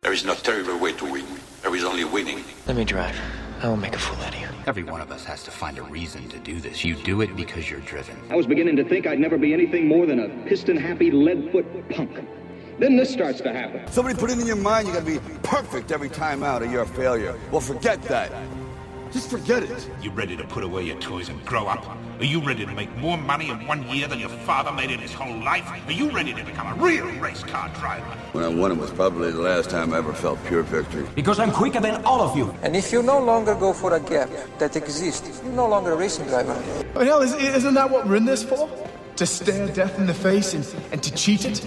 There is no terrible way to win. There is only winning. Let me drive. I will make a fool out of you. Every one of us has to find a reason to do this. You do it because you're driven. I was beginning to think I'd never be anything more than a piston-happy, lead-foot punk. Then this starts to happen. Somebody put it in your mind you gotta be perfect every time out or you're a failure. Well, forget that. Just forget it. You ready to put away your toys and grow up? Are you ready to make more money in 1 year than your father made in his whole life? Are you ready to become a real race car driver? When I won it was probably the last time I ever felt pure victory. Because I'm quicker than all of you. And if you no longer go for a gap that exists, you're no longer a racing driver. I mean, hell, isn't that what we're in this for? To stare death in the face and to cheat it?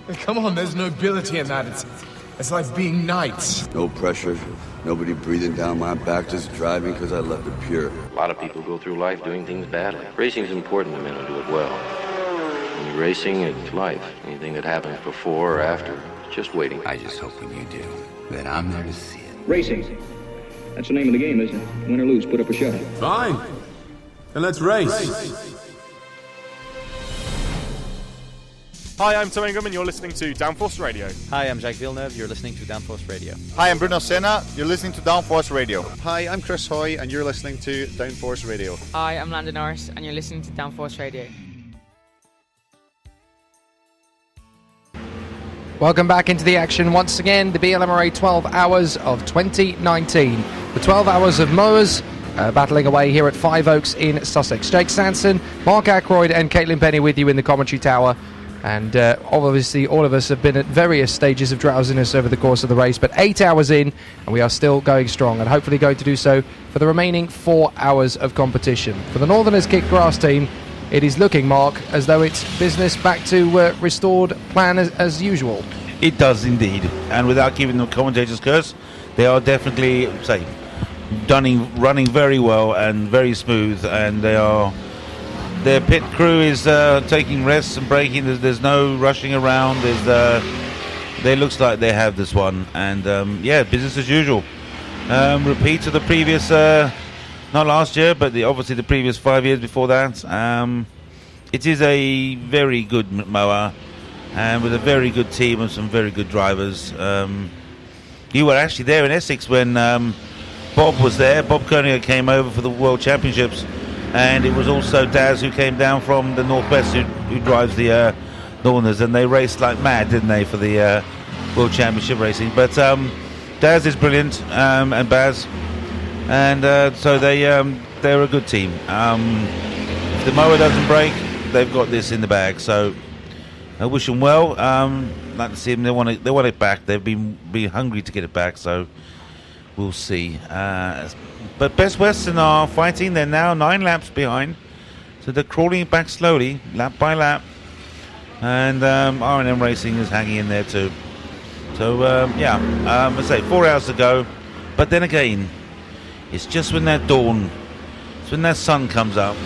I mean, come on, there's nobility in that. It's like being knights. No pressure, nobody breathing down my back, just driving because I left it pure. A lot of people go through life doing things badly. Racing is important to men who do it well. When you're racing, it's life. Anything that happens before or after, it's just waiting. I just hope when you do, that I'm there to see it. Racing. That's the name of the game, isn't it? Win or lose, put up or shut up. Fine. Then let's race. Hi, I'm Tom Ingram and you're listening to Downforce Radio. Hi, I'm Jacques Villeneuve, you're listening to Downforce Radio. Hi, I'm Bruno Senna, you're listening to Downforce Radio. Hi, I'm Chris Hoy and you're listening to Downforce Radio. Hi, I'm Landon Norris and you're listening to Downforce Radio. Welcome back into the action once again, the BLMRA 12 Hours of 2019. The 12 Hours of Mowers battling away here at Five Oaks in Sussex. Jake Sanson, Mark Akeroyd and Caitlin Penny with you in the commentary tower. And obviously all of us have been at various stages of drowsiness over the course of the race, but 8 hours in and we are still going strong and hopefully going to do so for the remaining 4 hours of competition. For the Northerners Kick Grass team, it is looking, Mark, as though it's business back to restored plan as usual. It does indeed, and without giving the commentators curse, they are definitely running very well and very smooth, and their pit crew is taking rests and braking. There's no rushing around. It looks like they have this one, and business as usual. Repeat of the previous, not last year, but obviously the previous 5 years before that. It is a very good mower, and with a very good team and some very good drivers. You were actually there in Essex when Bob was there. Bob Koenig came over for the World Championships. And it was also Daz who came down from the Northwest who drives the Northerners, and they raced like mad, didn't they, for the World Championship racing. But Daz is brilliant, and Baz, and so they're a good team. If the mower doesn't break, they've got this in the bag. So I wish them well. Like to see them. They want it back. They've been hungry to get it back. So we'll see. But Best Western are fighting. They're now 9 laps behind. So they're crawling it back slowly, lap by lap. And R&M Racing is hanging in there too. So, I say 4 hours to go. But then again, it's just when that dawn, it's when that sun comes up,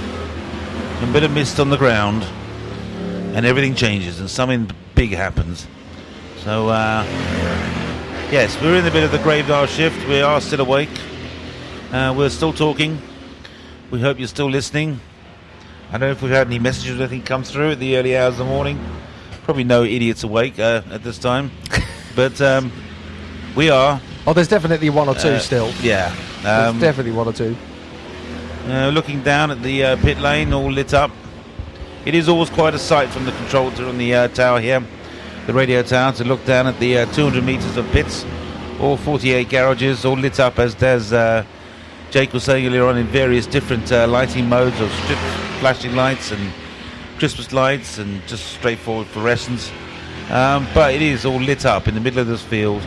a bit of mist on the ground, and everything changes and something big happens. So, yes, we're in the bit of the graveyard shift. We are still awake. We're still talking. We hope you're still listening. I don't know if we've had any messages or anything come through at the early hours of the morning. Probably no idiots awake at this time. But we are. Oh, there's definitely one or two still. Yeah. There's definitely one or two. Looking down at the pit lane, all lit up. It is always quite a sight from the control on the tower here, the radio tower, to look down at the 200 metres of pits. All 48 garages, all lit up, as Jake was saying earlier on, in various different lighting modes of strip flashing lights and Christmas lights and just straightforward fluorescents. But it is all lit up in the middle of this field,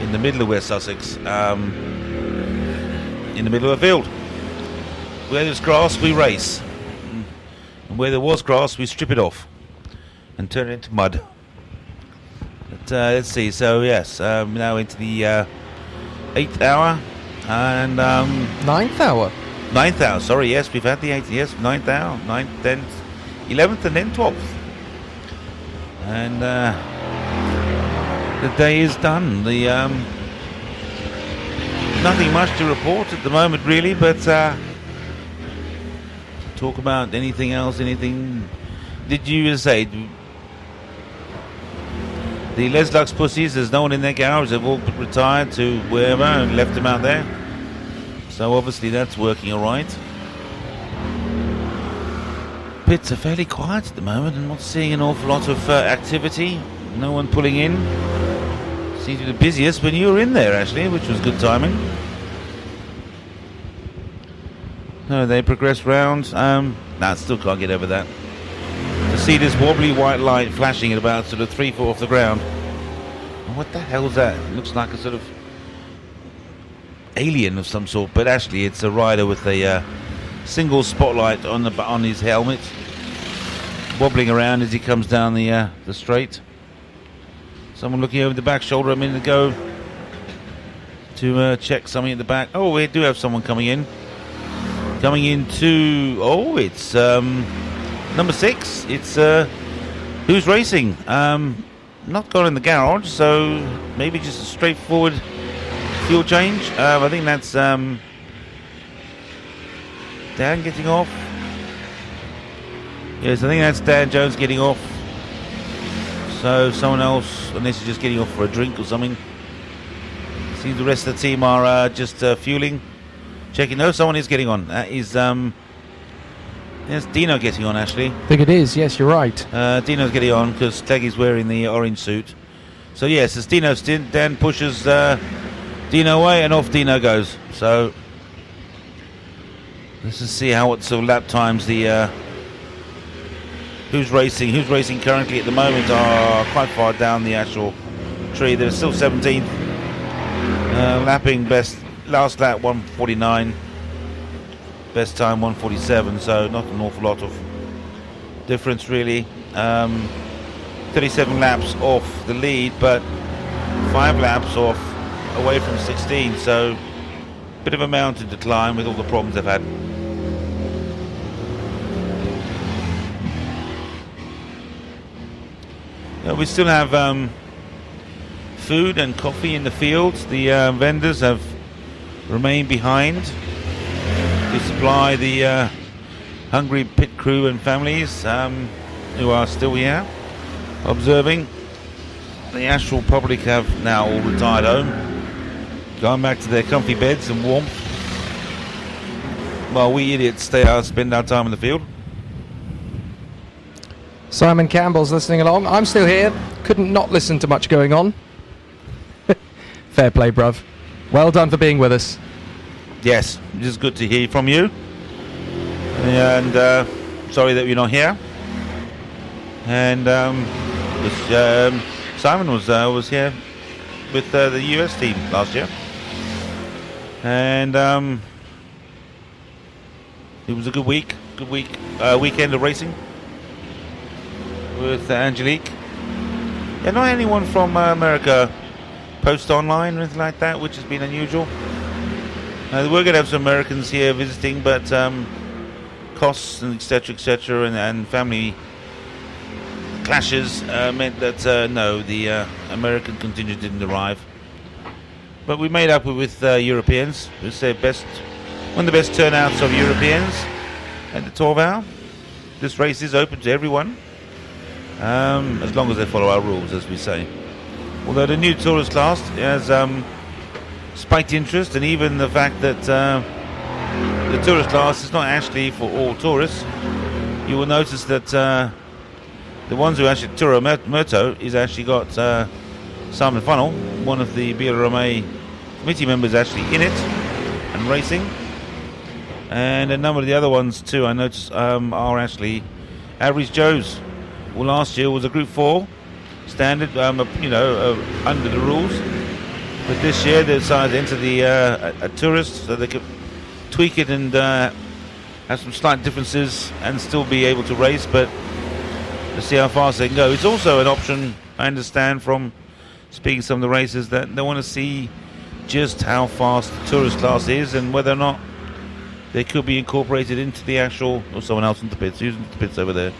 in the middle of West Sussex, in the middle of a field. Where there's grass, we race. And where there was grass, we strip it off and turn it into mud. But let's see, so yes, now into the 8th hour. And 9th hour. 9th hour. Sorry, yes, we've had the 8th. Yes, 9th hour, 9th, 10th, 11th, and then 12th. And the day is done. The nothing much to report at the moment, really. But talk about anything else? Anything? Did you say? The Les Lux pussies, there's no one in their garage. They've all retired to wherever and left them out there. So obviously that's working all right. Pits are fairly quiet at the moment. I'm not seeing an awful lot of activity. No one pulling in. Seems to be the busiest when you were in there, actually, which was good timing. No, they progress round. Still can't get over that. To see this wobbly white light flashing at about sort of 3 foot off the ground. What the hell's that? It looks like a sort of alien of some sort, but actually it's a rider with a single spotlight on his helmet, wobbling around as he comes down the straight. Someone looking over the back shoulder a minute ago to check something at the back. Oh, we do have someone coming in. Coming into... Oh, it's number 6. It's who's racing? Not gone in the garage, so maybe just a straightforward fuel change. I think that's Dan getting off. Yes, I think that's Dan Jones getting off. So someone else, unless he's just getting off for a drink or something. See, the rest of the team are just fueling, checking. No, someone is getting on. That is there's Dino getting on, actually. I think it is. Yes, you're right. Dino's getting on because Cleggy's wearing the orange suit. So yes, it's Dino's stint. Dan pushes Dino away, and off Dino goes. So let's just see what sort of lap times the who's racing currently at the moment are quite far down the actual tree. They're still 17th, lapping best last lap 149, best time 147, so not an awful lot of difference really. 37 laps off the lead, but 5 laps off away from 16, so bit of a mountain to climb with all the problems they've had. We still have food and coffee in the fields. The vendors have remained behind to supply the hungry pit crew and families who are still here observing. The actual public have now all retired home, going back to their comfy beds and warmth, while we idiots spend our time in the field. Simon Campbell's listening along. I'm still here. Couldn't not listen to much going on. Fair play, bruv. Well done for being with us. Yes, it is good to hear from you. And sorry that you're not here. And Simon was here with the US team last year. And it was a good weekend of racing with Angelique. Yeah, not anyone from America post online or anything like that, which has been unusual. We're going to have some Americans here visiting, but costs and etc. and family clashes meant that no, the American contingent didn't arrive. But we made up with Europeans. It's their one of the best turnouts of Europeans at the 12 hour. This race is open to everyone, as long as they follow our rules, as we say. Although the new tourist class has spiked interest, and even the fact that the tourist class is not actually for all tourists. You will notice that the ones who actually Turo Moto is actually got Simon Funnell, one of the BLMRA committee members, actually in it and racing, and a number of the other ones too I noticed are actually average Joes. Well, last year was a Group 4 standard, under the rules, but this year they decided to enter the a tourist so they could tweak it and have some slight differences and still be able to race, but to see how fast they can go. It's also an option, I understand from speaking to some of the racers, that they want to see just how fast the tourist class is and whether or not they could be incorporated into the actual, or someone else in the pits. Who's in the pits over there?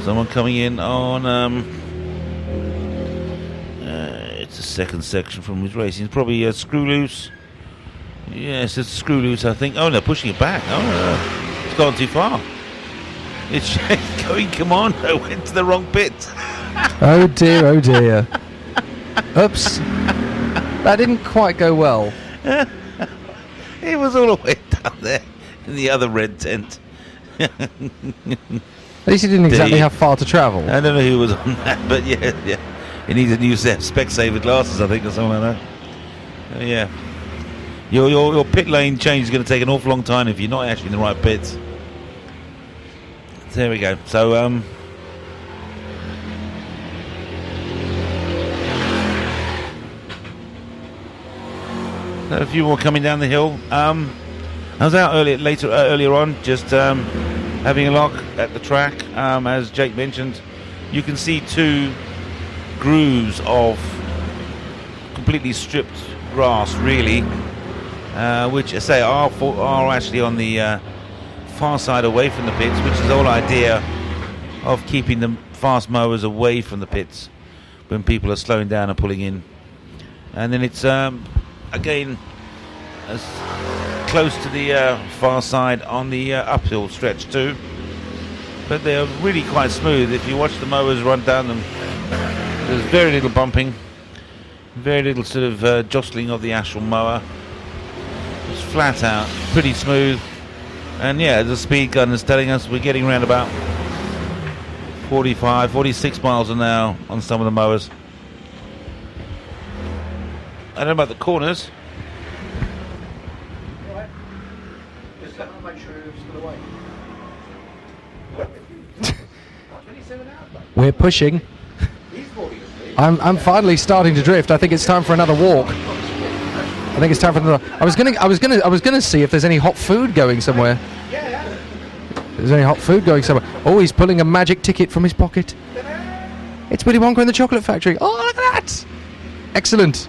Someone coming in on it's a second section from his racing. It's probably a screw loose. Yes, it's a screw loose, I think. Oh no, pushing it back. Oh no, it's gone too far. It's going, come on, I went to the wrong pit. Oh dear, oh dear. Oops. That didn't quite go well. It was all the way down there in the other red tent. At least he didn't exactly have far to travel. I don't know who was on that, but yeah. He needs a new set of Specsaver glasses, I think, or something like that. Yeah. Your pit lane change is going to take an awful long time if you're not actually in the right pits. There we go. So, a few more coming down the hill. I was out earlier on, just having a look at the track. As Jake mentioned, you can see 2 grooves of completely stripped grass, really, which I say are actually on the far side away from the pits, which is the whole idea of keeping the fast mowers away from the pits when people are slowing down and pulling in. And then it's again as close to the far side on the uphill stretch too, but they're really quite smooth. If you watch the mowers run down them, there's very little bumping, very little sort of jostling of the actual mower. It's flat out, pretty smooth. And yeah, the speed gun is telling us we're getting around about 45, 46 miles an hour on some of the mowers. I don't know about the corners. We're pushing. I'm finally starting to drift. I think it's time for another walk. I think it's time for another. I was gonna see if there's any hot food going somewhere. There's any hot food going somewhere. Oh, he's pulling a magic ticket from his pocket. It's Willy Wonka in the Chocolate Factory. Oh, look at that! Excellent.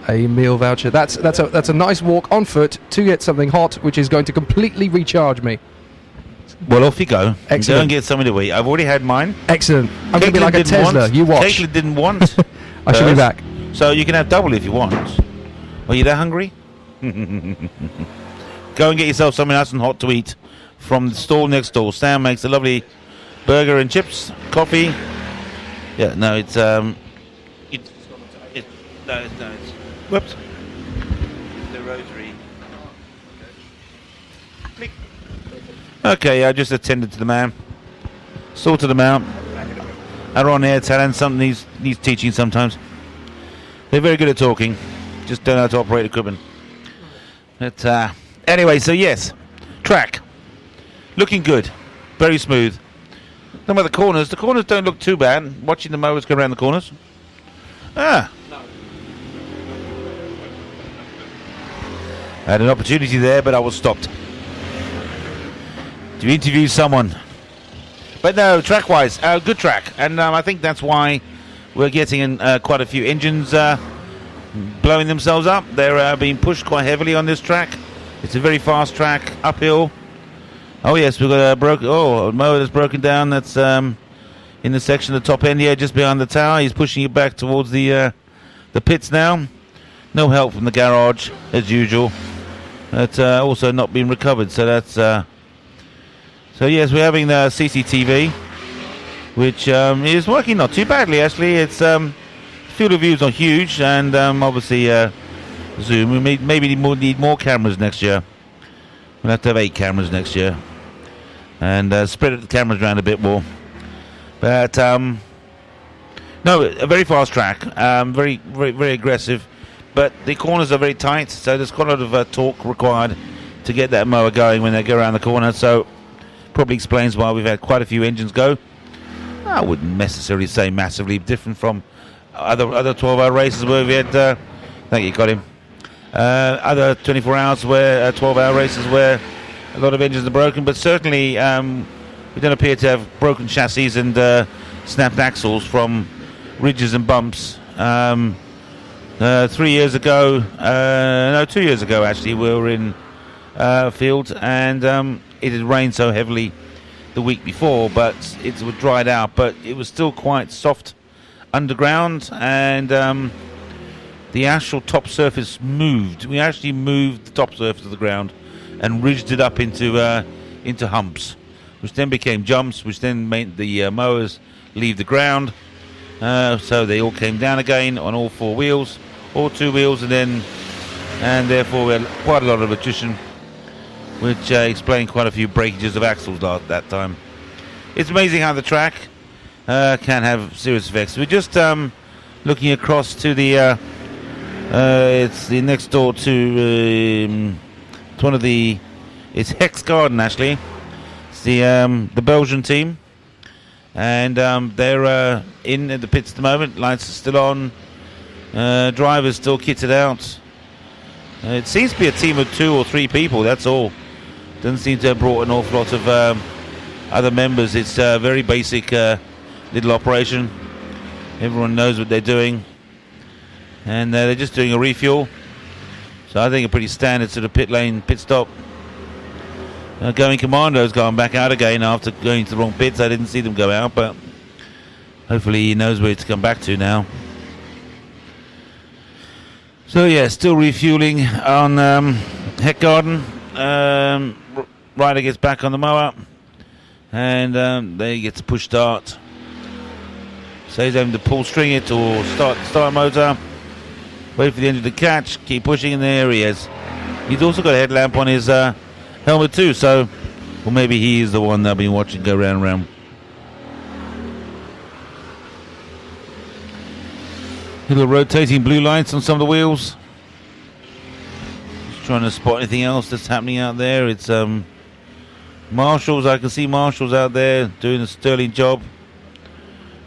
A meal voucher. That's a nice walk on foot to get something hot, which is going to completely recharge me. Well, off you go. Excellent. Go and get something to eat. I've already had mine. Excellent. I'm going to be like a Tesla. You watch. Caitlin didn't want. I shall be back. So you can have double if you want. Are you that hungry? Go and get yourself something nice and hot to eat from the stall next door. Sam makes a lovely burger and chips, coffee. Yeah, no, it's whoops. The rotary. Click. Okay, I just attended to the man, sorted them out. Are on air telling something needs teaching sometimes. They're very good at talking, just don't know how to operate equipment. But anyway, so yes, track looking good, very smooth. Don't about the corners. The corners don't look too bad. Watching the mowers go around the corners. I had an opportunity there, but I was stopped to interview someone. But no, track-wise, good track, and I think that's why we're getting quite a few engines blowing themselves up. They're being pushed quite heavily on this track. It's a very fast track, uphill. Oh yes, we've got a mower that's broken down. That's in the section of the top end here, just behind the tower. He's pushing it back towards the pits now. No help from the garage as usual. That's also not been recovered. So that's so yes, we're having the CCTV, which is working not too badly actually. It's field of view is not huge, and obviously zoom. We maybe need more cameras next year. We'll have to have 8 cameras next year, and spread the cameras around a bit more. But no, a very fast track, very, very, very aggressive. But the corners are very tight, so there's quite a lot of torque required to get that mower going when they go around the corner. So probably explains why we've had quite a few engines go. I wouldn't necessarily say massively different from other 12-hour races where we had. Thank you, got him. Other 24 hours where 12-hour races where a lot of engines are broken, but certainly we don't appear to have broken chassis and snapped axles from ridges and bumps. 2 years ago actually, we were in field, and it had rained so heavily the week before, but it was dried out, but it was still quite soft underground, and the actual top surface moved. We actually moved the top surface of the ground and ridged it up into humps, which then became jumps, which then made the mowers leave the ground. So they all came down again on all 4 wheels, or 2 wheels, and therefore we had quite a lot of attrition, which explained quite a few breakages of axles that time. It's amazing how the track can have serious effects. We're just looking across to the it's the next door to it's one of the, it's Hex Garden actually. It's the Belgian team, and they're in the pits at the moment. Lights are still on, drivers still kitted out. It seems to be a team of 2 or 3 people, that's all. Doesn't seem to have brought an awful lot of other members. It's a very basic little operation. Everyone knows what they're doing, and they're just doing a refuel. So I think a pretty standard sort of pit lane pit stop. Going Commando's gone back out again after going to the wrong pits. I didn't see them go out, but hopefully he knows where to come back to now. So yeah, still refueling on Heck Garden. Ryder gets back on the mower, and there he gets a push start. So he's having to pull string it or start motor. Wait for the engine to catch, keep pushing, and there he is. He's also got a headlamp on his helmet too, so well, maybe he is the one that I've been watching go round and round. Little rotating blue lights on some of the wheels. Just trying to spot anything else that's happening out there. It's marshals. I can see marshals out there doing a sterling job,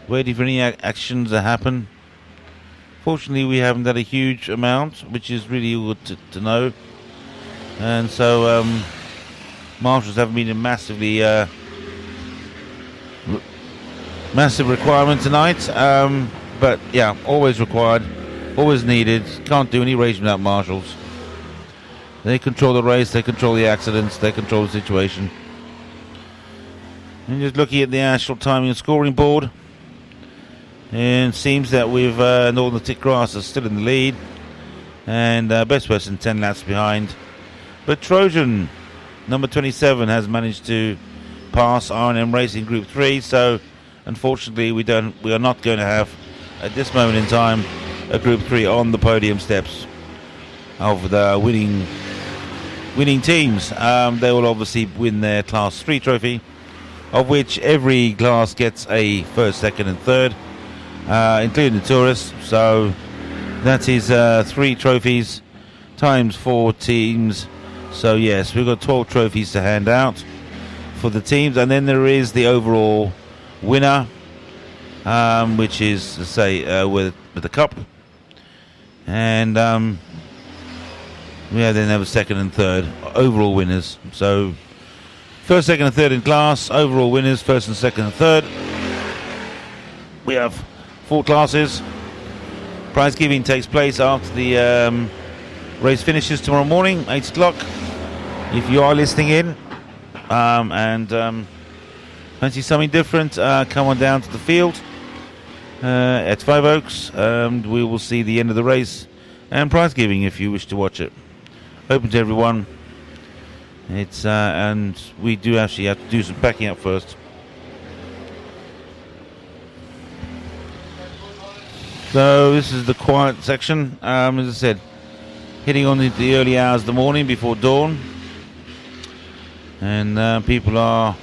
waiting for any actions to happen. Fortunately, we haven't had a huge amount, which is really good to know. And so marshals haven't been a massive requirement tonight. But yeah, always required, always needed. Can't do any race without marshals. They control the race, they control the accidents, they control the situation. And just looking at the actual timing and scoring board, and it seems that with Northern Tick Grass are still in the lead, and Best Western 10 laps behind. But Trojan, number 27, has managed to pass R&M Racing Group 3, so unfortunately we are not going to have, at this moment in time, a Group 3 on the podium steps of the winning teams. They will obviously win their Class 3 trophy, of which every class gets a first, second and third, including the tourists. So that is 3 trophies times 4 teams. So yes, we've got 12 trophies to hand out for the teams, and then there is the overall winner, which is, let's say, with the cup, and we then have a second and third overall winners. So first, second and third in class, overall winners, first and second and third. We have 4 classes. Prize giving takes place after the race finishes tomorrow morning, 8 o'clock. If you are listening in and fancy something different, come on down to the field at 5 Oaks, and we will see the end of the race and prize giving if you wish to watch it. Open to everyone. It's and we do actually have to do some packing up first. So this is the quiet section. As I said, hitting on the early hours of the morning before dawn, and people are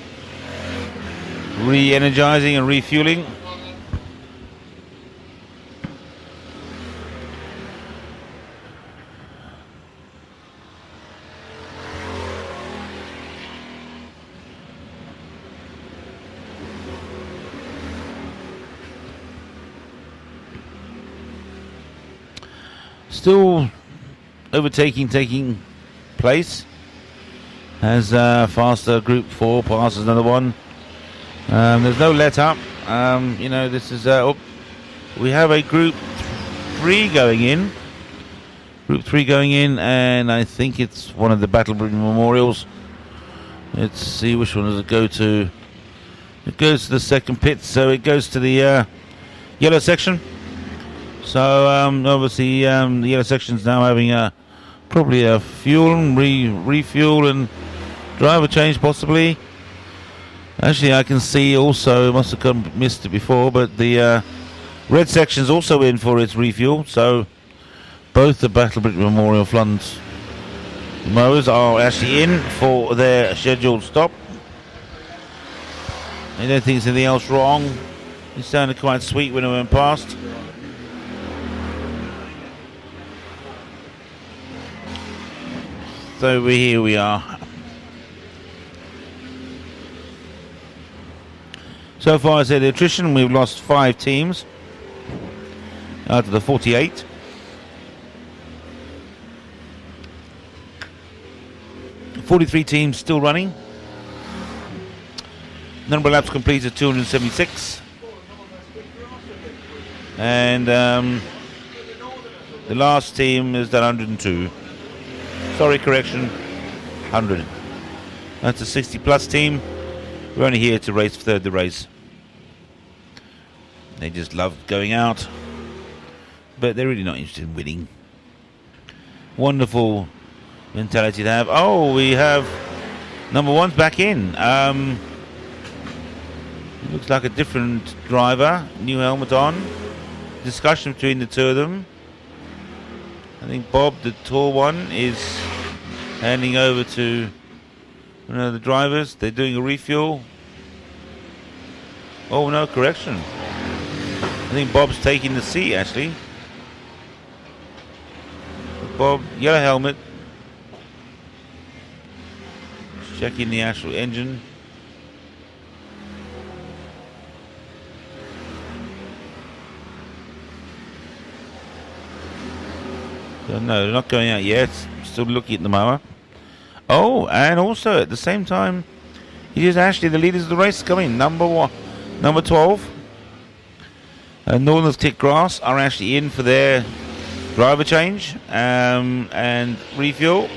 re-energizing and refueling. Still taking place as faster Group 4 passes another one. There's no let up. This is we have a Group 3 going in. Group 3 going in, and I think it's one of the Battlebridge Memorials. Let's see, which one does it go to? It goes to the second pit, so it goes to the yellow section. So obviously the yellow section's now having probably a fuel and refuel and driver change possibly. Actually, I can see also, must have missed it before, but the Red section's also in for its refuel, so both the Battlebridge Memorial Floods mowers are actually in for their scheduled stop. I don't think there's anything else wrong. It sounded quite sweet when it went past. So here we are. So far as the attrition, we've lost 5 teams out of the 48. .43 teams still running. Number of laps completed 276. And the last team is done 102. Sorry, correction, 100. That's a 60 plus team. We're only here to race third the race. They just love going out, but they're really not interested in winning. Wonderful mentality to have. Oh, we have number 1's back in. Looks like a different driver, new helmet on. Discussion between the two of them. I think Bob, the tall one, is handing over to one of the drivers. They're doing a refuel. Oh no, correction. I think Bob's taking the seat actually. Bob, yellow helmet. Checking the actual engine. So no, they're not going out yet. Still looking at the mower. Oh, and also at the same time, he is actually the leaders of the race coming. Number 12. Northern Tick Grass are actually in for their driver change and refuel.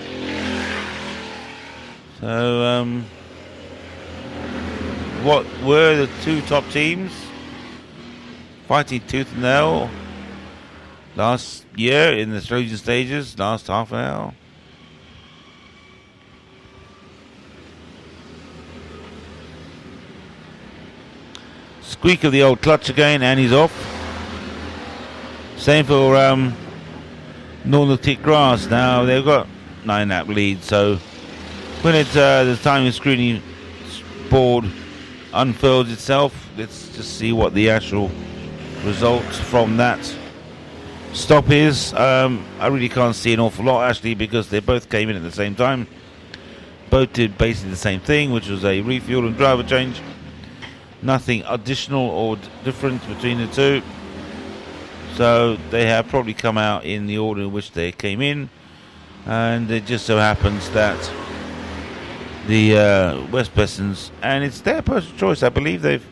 So, what were the 2 top teams fighting tooth and nail last year in the Trojan stages, last half an hour? Squeak of the old clutch again, and he's off. Same for Northern Tick Grass. Now they've got 9 lap lead, so when the timing scrutiny board unfurls itself, let's just see what the actual result from that stop is. I really can't see an awful lot actually, because they both came in at the same time. Both did basically the same thing, which was a refuel and driver change. Nothing additional or different between the two. So they have probably come out in the order in which they came in, and it just so happens that the West Bessons, and it's their personal choice, I believe they've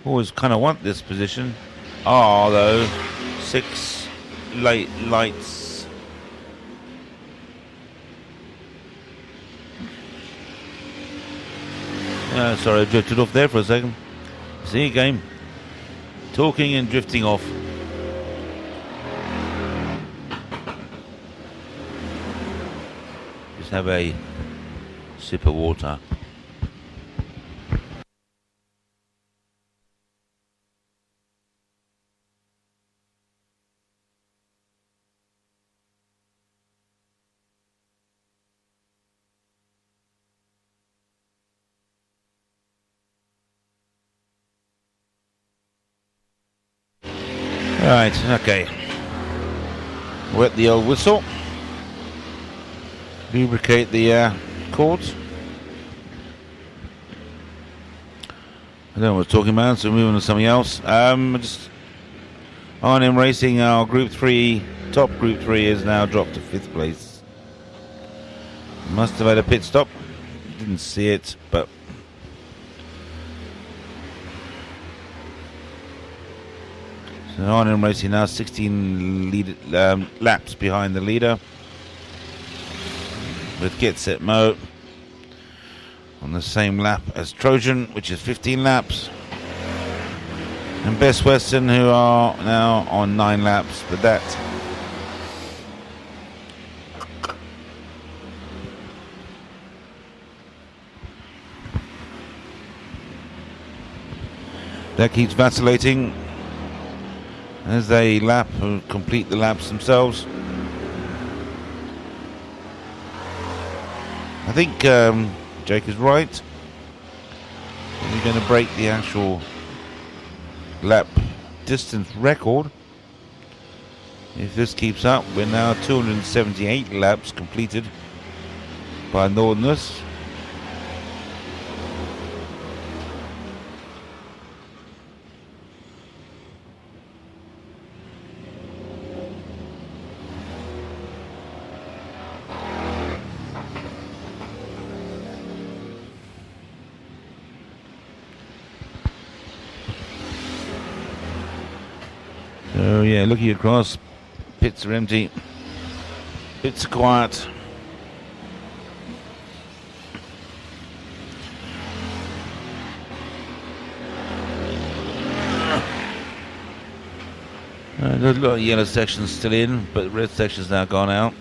always kind of want this position, are though 6 late lights. Sorry, I drifted off there for a second. See you game. Talking and drifting off. Just have a sip of water. Right, okay. Wet the old whistle. Lubricate the cords. I don't know what we're talking about, so moving on to something else. Just R&M Racing, our Group 3, top Group 3 is now dropped to 5th place. Must have had a pit stop. Didn't see it, but so R&M Racing now 16 laps behind the leader, with Get Set Mo on the same lap as Trojan, which is 15 laps, and Best Western, who are now on 9 laps, but that keeps vacillating. as they complete the laps themselves. I think Jake is right. We're going to break the actual lap distance record. If this keeps up, we're now 278 laps completed by Northerners. So yeah, looking across, pits are empty, pits are quiet. There's a lot of yellow sections still in, but the red section's now gone out.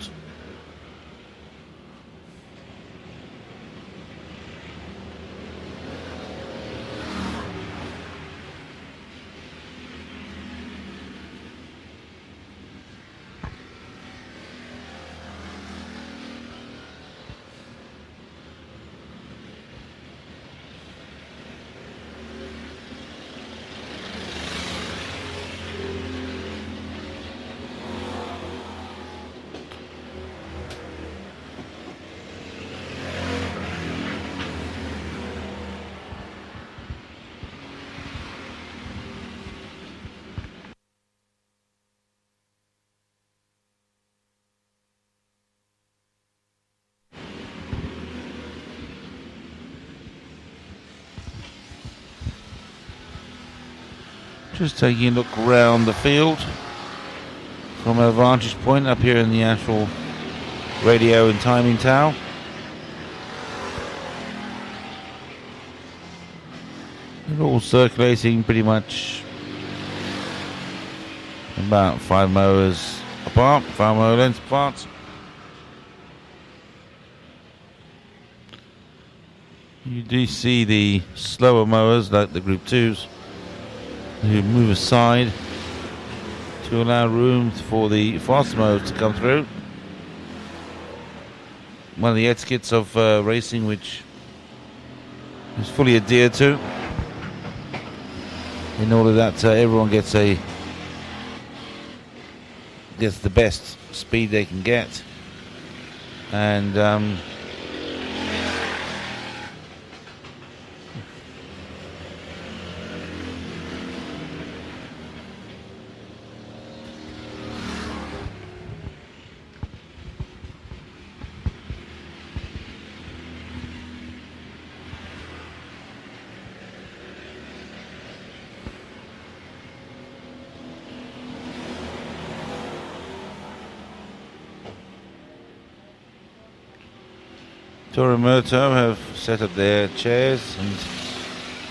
Just taking a look around the field from a vantage point up here in the actual radio and timing tower. They're all circulating pretty much about 5 mowers apart, 5 mower lengths apart. You do see the slower mowers like the Group 2s who move aside to allow room for the fast mowers to come through. One of the etiquettes of racing which is fully adhered to in order that everyone gets the best speed they can get, and Torimoto have set up their chairs and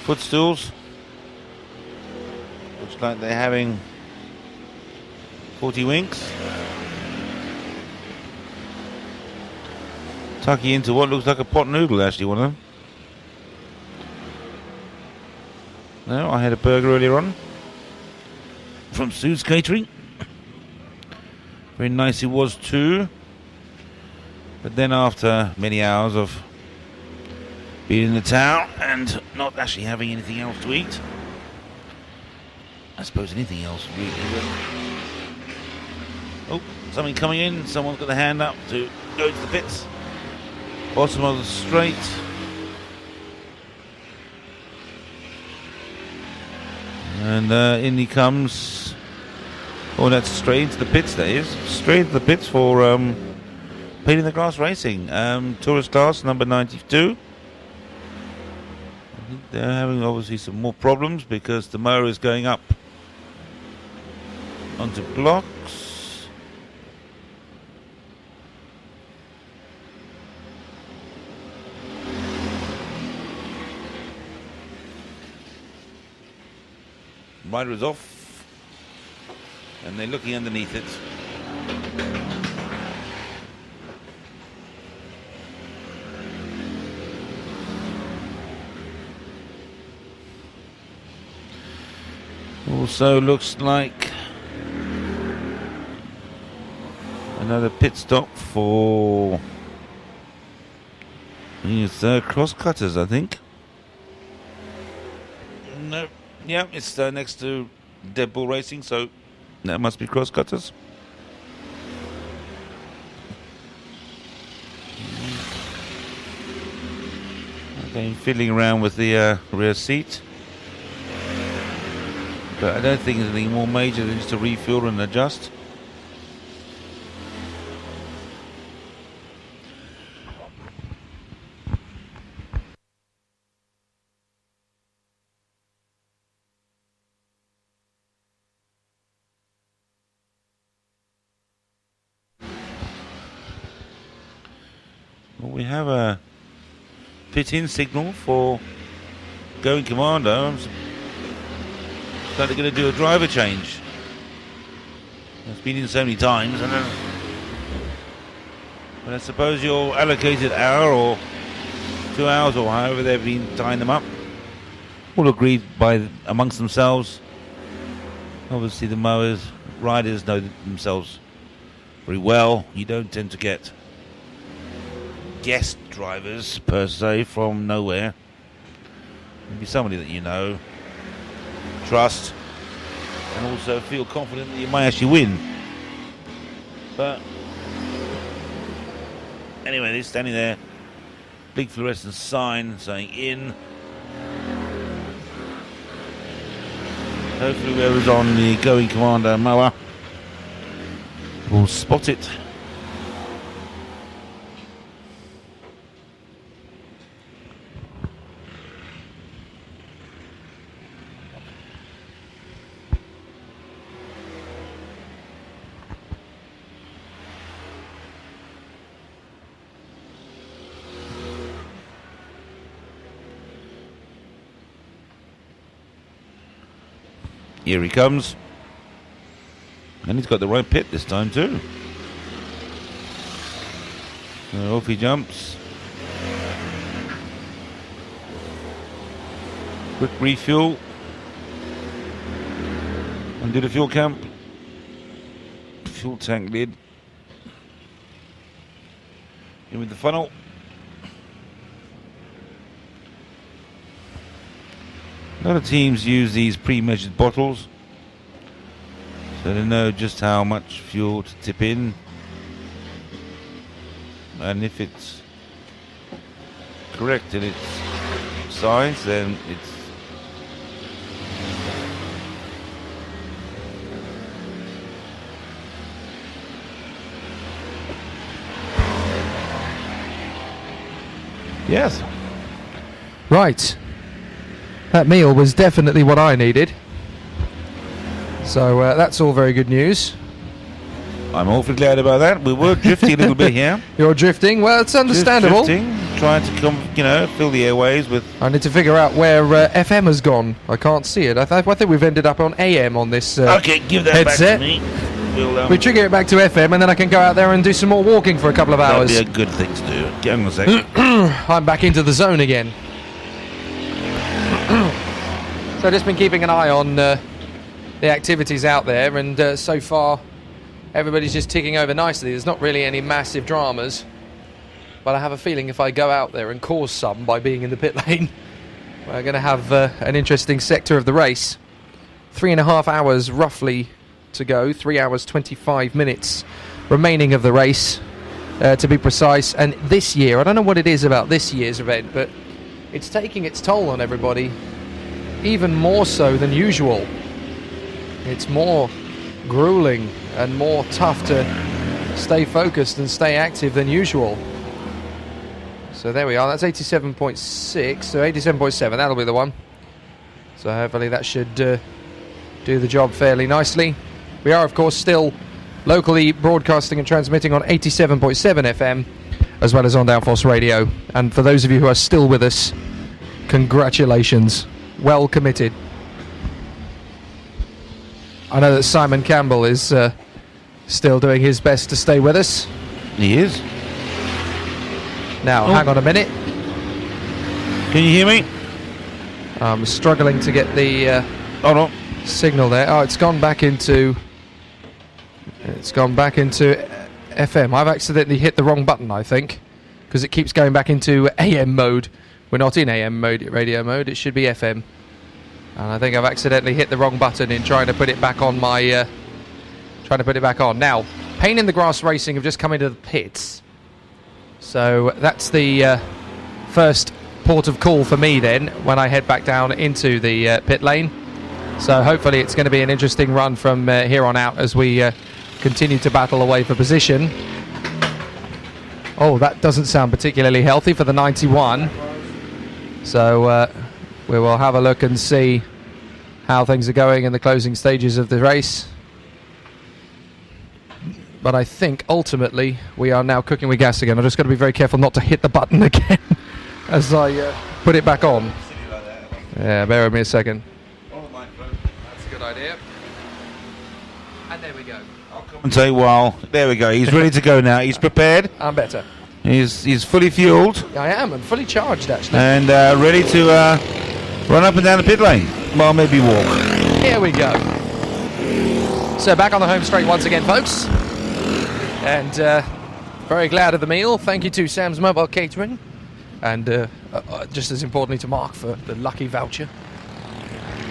footstools. Looks like they're having 40 winks. Tucking into what looks like a pot noodle, actually, one of them. No, I had a burger earlier on from Sue's Catering. Very nice it was too. But then after many hours of being in the town and not actually having anything else to eat, I suppose anything else really. Oh, something coming in. Someone's got a hand up to go to the pits. Bottom of the straight. And in he comes. Oh, that's straight into the pits, that is. Straight into the pits for Paid in the Grass Racing, tourist class number 92. I think they're having obviously some more problems because the mower is going up onto blocks. Rider is off and they're looking underneath it. Also looks like Another pit stop for these cross cutters, I think. No, yeah, it's next to Dead Bull Racing, so that must be cross cutters. Okay, fiddling around with the rear seat, but I don't think there's anything more major than just to refuel and adjust. Well, we have a pit-in signal for Going Commando. I'm going to do a driver change. It's been in so many times, but I suppose your allocated hour or 2 hours or however they've been tying them up, all agreed by amongst themselves. Obviously the mowers riders know themselves very well. You don't tend to get guest drivers per se from nowhere. Maybe somebody that you know, trust, and also feel confident that you may actually win. But anyway, they're standing there, big fluorescent sign saying in. Hopefully whoever's on the Going Commando mower will spot it. Here he comes. And he's got the right pit this time too. So off he jumps. Quick refuel. Undo the fuel camp. Fuel tank lid. In with the funnel. A lot of teams use these pre-measured bottles, so they know just how much fuel to tip in, and if it's correct in its size, then it's yes. Right. That meal was definitely what I needed. So that's all very good news. I'm awfully glad about that. We were drifting a little bit here. You're drifting? Well, it's understandable. Just drifting, trying to come, fill the airways with... I need to figure out where FM has gone. I can't see it. I think we've ended up on AM on this okay, give that headset. Back to me. We trigger it back to FM, and then I can go out there and do some more walking for a couple of hours. That'd be a good thing to do. Hang on a second. I'm back into the zone again. So I've just been keeping an eye on the activities out there, and so far everybody's just ticking over nicely. There's not really any massive dramas, but I have a feeling if I go out there and cause some by being in the pit lane, we're going to have an interesting sector of the race. 3.5 hours roughly to go, 3 hours 25 minutes remaining of the race, to be precise. And this year, I don't know what it is about this year's event, but it's taking its toll on everybody, even more so than usual. It's more grueling and more tough to stay focused and stay active than usual. So there we are, that's 87.6, so 87.7, that'll be the one. So hopefully that should do the job fairly nicely. We are, of course, still locally broadcasting and transmitting on 87.7 FM, as well as on Downforce Radio. And for those of you who are still with us, congratulations. Well committed. I know that Simon Campbell is still doing his best to stay with us. He is. Now, hang on a minute. Can you hear me? I'm struggling to get the signal there. Oh, it's gone back into FM. I've accidentally hit the wrong button, I think, because it keeps going back into AM mode. We're not in AM mode, radio mode. It should be FM. And I think I've accidentally hit the wrong button in trying to put it back on my... trying to put it back on. Now, Pain in the Grass Racing have just come into the pits. So that's the first port of call for me then, when I head back down into the pit lane. So hopefully it's going to be an interesting run from here on out as we continue to battle away for position. Oh, that doesn't sound particularly healthy for the 91. So we will have a look and see how things are going in the closing stages of the race. But I think ultimately we are now cooking with gas again. I've just got to be very careful not to hit the button again as I put it back on. Yeah, bear with me a second. That's a good idea. And there we go. And say, well, there we go. He's ready to go now. He's prepared. I'm better. He's fully fueled. I am. I'm fully charged, actually. And ready to run up and down the pit lane. Well, maybe walk. Here we go. So back on the home straight once again, folks. And very glad of the meal. Thank you to Sam's Mobile Catering. And just as importantly to Mark for the lucky voucher.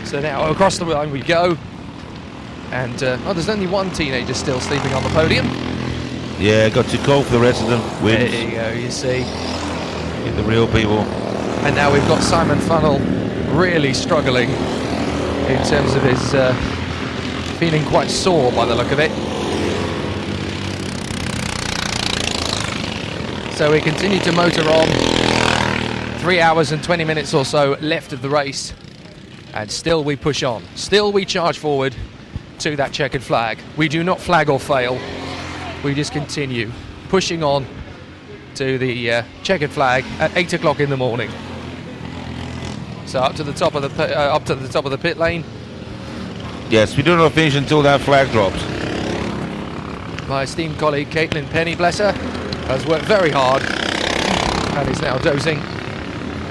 So now across the line we go. And there's only one teenager still sleeping on the podium. Yeah, got too cold for the rest of them. Wins. There you go, you see. Get the real people. And now we've got Simon Funnell really struggling in terms of his feeling quite sore by the look of it. So we continue to motor on. 3 hours and 20 minutes or so left of the race. And still we push on. Still we charge forward to that checkered flag. We do not flag or fail. We just continue pushing on to the checkered flag at 8 o'clock in the morning. So up to the top of the pit lane. Yes, we do not finish until that flag drops. My esteemed colleague Caitlin Penny, bless her, has worked very hard and is now dozing.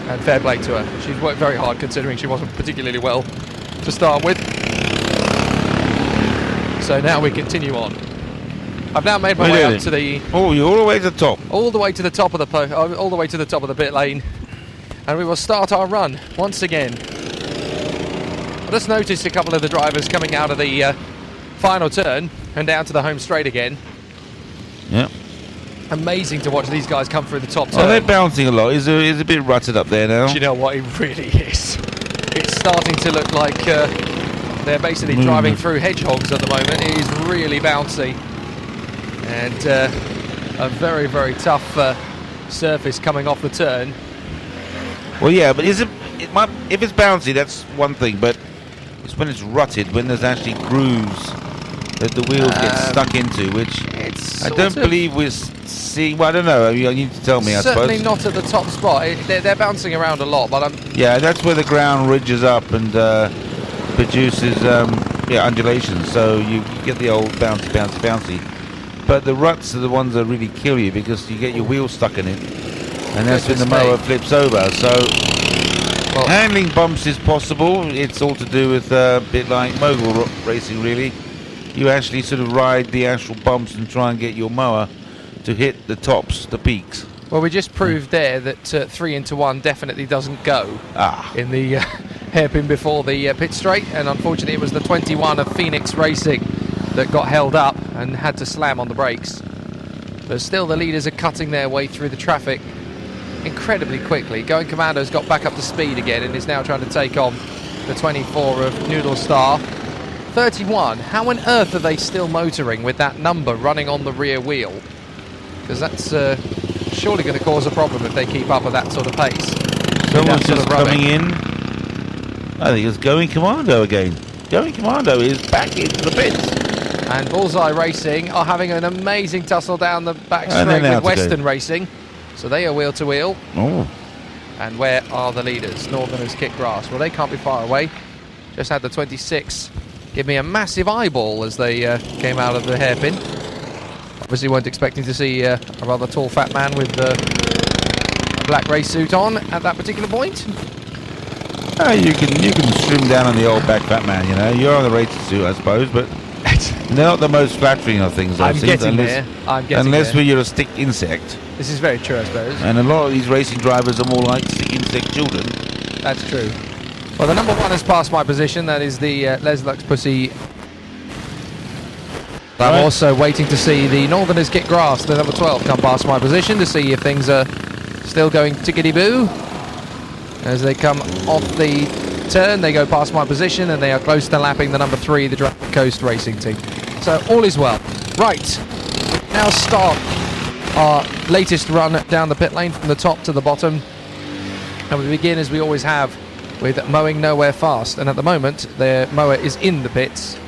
And fair play to her. She's worked very hard considering she wasn't particularly well to start with. So now we continue on. I've now made my way up to the... Oh, you're all the way to the top. All the way to the top of the all the way to the top of the pit lane. And we will start our run once again. I just noticed a couple of the drivers coming out of the final turn and down to the home straight again. Yeah. Amazing to watch these guys come through the top turn. Oh, they're bouncing a lot. He's a bit rutted up there now. Do you know what? It really is. It's starting to look like they're basically driving through hedgehogs at the moment. It is really bouncy. And a very, very tough surface coming off the turn. Well, yeah, but if it's bouncy, that's one thing. But it's when it's rutted, when there's actually grooves that the wheels get stuck into, which I don't believe we're seeing. Well, I don't know. You need to tell me, I suppose. Certainly not at the top spot. They're bouncing around a lot, but yeah, that's where the ground ridges up and produces undulations. So you get the old bouncy, bouncy, bouncy. But the ruts are the ones that really kill you because you get your wheel stuck in it, and that's when the mower flips over. So handling bumps is possible. It's all to do with a bit like mogul racing, really. You actually sort of ride the actual bumps and try and get your mower to hit the tops, the peaks. Well, we just proved there that 3 into 1 definitely doesn't go in the hairpin before the pit straight, and unfortunately it was the 21 of Phoenix Racing that got held up and had to slam on the brakes. But still the leaders are cutting their way through the traffic incredibly quickly. Going Commando's got back up to speed again and is now trying to take on the 24 of Noodle Star. 31, how on earth are they still motoring with that number running on the rear wheel? Because that's surely going to cause a problem if they keep up with that sort of pace. Someone's just coming in. I think it's Going Commando again. Going Commando is back into the pits. And Bullseye Racing are having an amazing tussle down the back straight with Western Racing. So they are wheel to wheel. Oh. And where are the leaders? Northerners kick grass. Well, they can't be far away. Just had the 26 give me a massive eyeball as they came out of the hairpin. Obviously weren't expecting to see a rather tall fat man with a black race suit on at that particular point. You can trim down on the old back fat man, you know. You're on the racing suit, I suppose, but Right. They're not the most flattering of things, I'm getting there. Unless you're a stick insect. This is very true, I suppose. And a lot of these racing drivers are more like stick insect children. That's true. Well, the number one has passed my position. That is the Les Lux Pussy. I'm also waiting to see the Northerners Get Grass, the number 12, come past my position to see if things are still going tickety-boo. As they come off the turn, they go past my position, and they are close to lapping the number 3, the Dragon Coast Racing Team. So all is well. Right, now start our latest run down the pit lane from the top to the bottom. And we begin, as we always have, with mowing nowhere fast. And at the moment, their mower is in the pits,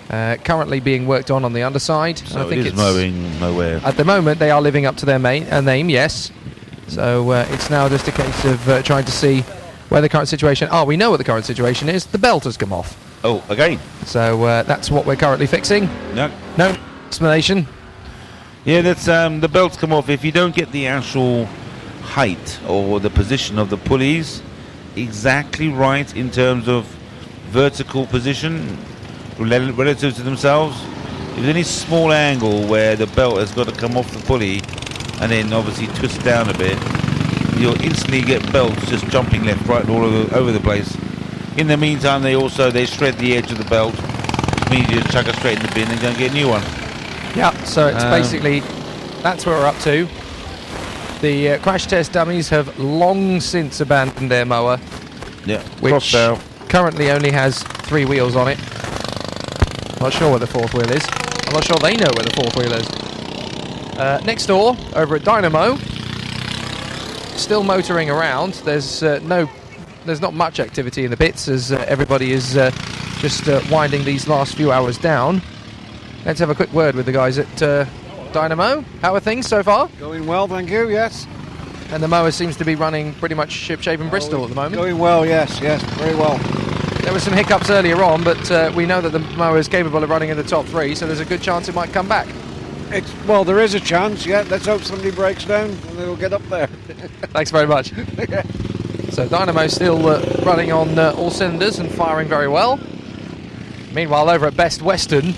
currently being worked on the underside. So I think it's mowing nowhere. At the moment, they are living up to their name, yes. So it's now just a case of trying to see where the current situation... Oh, we know what the current situation is. The belt has come off. Oh, again. So that's what we're currently fixing. No. No explanation. Yeah, that's the belts come off. If you don't get the actual height or the position of the pulleys exactly right in terms of vertical position relative to themselves, if there's any small angle where the belt has got to come off the pulley and then obviously twist down a bit, you'll instantly get belts just jumping left, right, and all over the place. In the meantime, they shred the edge of the belt, which means you just chuck it straight in the bin and go and get a new one. Yeah, so it's basically, that's where we're up to. The crash test dummies have long since abandoned their mower, which currently only has 3 wheels on it. Not sure where the 4th wheel is. I'm not sure they know where the 4th wheel is. Next door, over at Dynamo, still motoring around. There's not much activity in the pits as everybody is just winding these last few hours down. Let's have a quick word with the guys at Dynamo. How are things so far? Going well, thank you, yes. And the mower seems to be running pretty much ship-shape in Bristol at the moment. Going well, yes, very well. There were some hiccups earlier on, but we know that the mower is capable of running in the top 3, so there's a good chance it might come back. Well, there is a chance, yeah. Let's hope somebody breaks down and they'll get up there. Thanks very much. So Dynamo's still running on all cylinders and firing very well. Meanwhile, over at Best Western,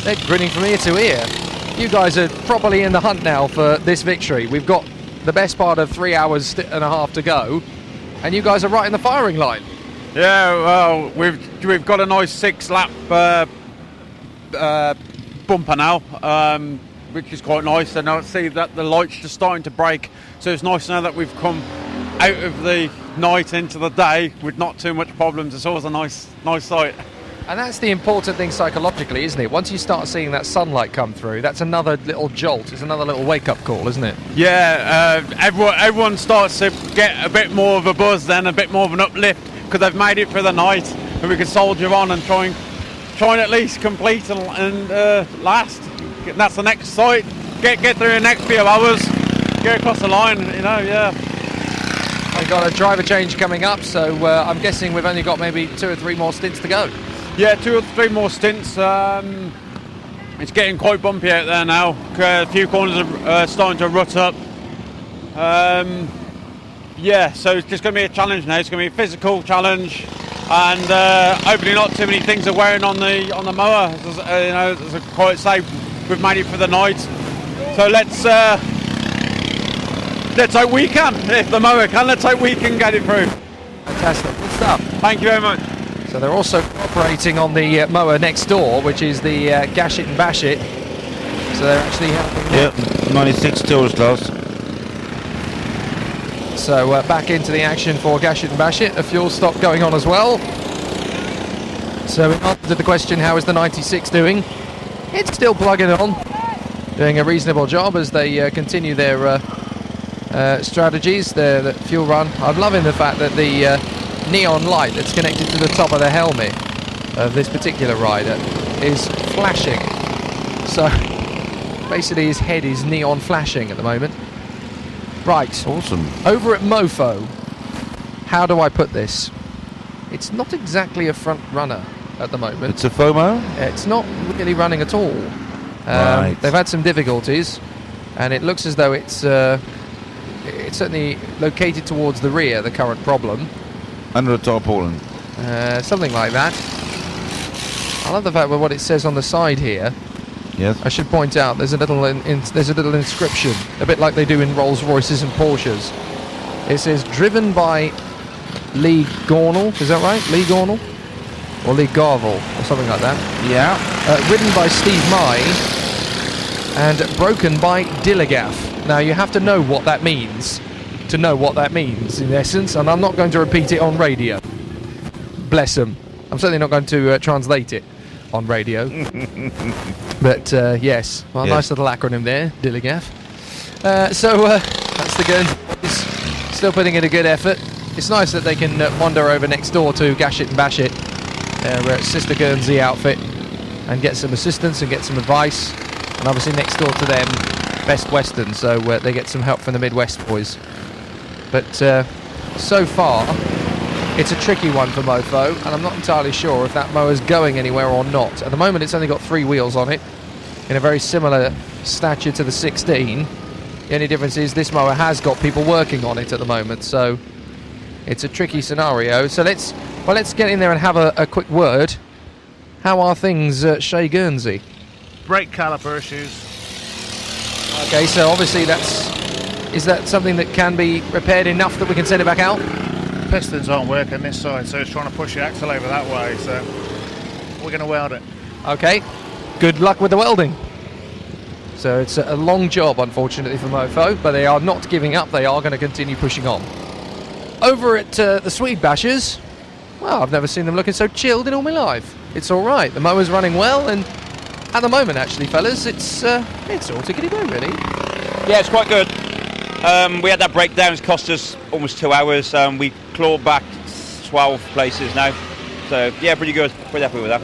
they're grinning from ear to ear. You guys are properly in the hunt now for this victory. We've got the best part of 3 hours and a half to go, and you guys are right in the firing line. Yeah, well, we've got a nice 6-lap bumper now, which is quite nice. And I see that the light's just starting to break, so it's nice now that we've come out of the night into the day with not too much problems. It's always a nice sight. And that's the important thing psychologically, isn't it? Once you start seeing that sunlight come through, that's another little jolt. It's another little wake-up call, isn't it? Yeah, everyone starts to get a bit more of a buzz then, a bit more of an uplift, because they've made it for the night, and we can soldier on and try and at least complete and last. And that's the next sight. Get through the next few hours, get across the line, yeah. We've got a driver change coming up, so I'm guessing we've only got maybe 2 or 3 more stints to go. Yeah, 2 or 3 more stints. It's getting quite bumpy out there now. A few corners are starting to rut up. Yeah, so it's just going to be a challenge now. It's going to be a physical challenge, and hopefully not too many things are wearing on the mower. As I quite say, we've made it for the night. So let's hope we can. If the mower can, let's hope we can get it through. Fantastic, good stuff. Thank you very much. So they're also operating on the mower next door, which is the Gash It and Bash It. So they're actually helping. Yep, 96 tours class. So back into the action for Gash It and Bash It. A fuel stop going on as well. So in answer to the question, how is the 96 doing? It's still plugging on, doing a reasonable job as they continue their strategies, their fuel run. I'm loving the fact that the neon light that's connected to the top of the helmet of this particular rider is flashing. So basically his head is neon flashing at the moment. Right. Awesome. Over at Mofo, how do I put this? It's not exactly a front runner at the moment. It's a FOMO? It's not really running at all. Right. They've had some difficulties, and it looks as though it's certainly located towards the rear, the current problem. Under a tarpaulin. Something like that. I love the fact with what it says on the side here. Yes. I should point out there's a little inscription, a bit like they do in Rolls Royces and Porsches. It says driven by Lee Gornall, is that right? Lee Gornall? Or Lee Garvell, or something like that. Yeah. Ridden by Steve Mai and broken by Dillegaff. Now you have to know what that means to know what that means in essence, and I'm not going to repeat it on radio. Bless them. I'm certainly not going to translate it on radio. But yes, well, nice little acronym there, Dillegaff. So that's the Guernsey. Still putting in a good effort. It's nice that they can wander over next door to Gash It and Bash It, their sister Guernsey outfit, and get some assistance and get some advice. And obviously next door to them, Best Western, so they get some help from the Midwest boys. But so far, it's a tricky one for Mofo, and I'm not entirely sure if that mower's going anywhere or not. At the moment, it's only got 3 wheels on it, in a very similar stature to the 16. The only difference is this mower has got people working on it at the moment, so it's a tricky scenario. So let's get in there and have a quick word. How are things at Shea Guernsey? Brake caliper issues. Okay, so obviously is that something that can be repaired enough that we can send it back out? Pistons aren't working this side, so it's trying to push the axle over that way, so we're going to weld it. Okay, good luck with the welding. So it's a long job, unfortunately, for Mofo, but they are not giving up. They are going to continue pushing on. Over at the Swede Bashers, well, I've never seen them looking so chilled in all my life. It's all right. The mower's running well, and at the moment, actually, fellas, it's all tickety-boo, really. Yeah, it's quite good. We had that breakdown. It's cost us almost 2 hours. We clawed back 12 places now. So, yeah, pretty good. Pretty happy with that.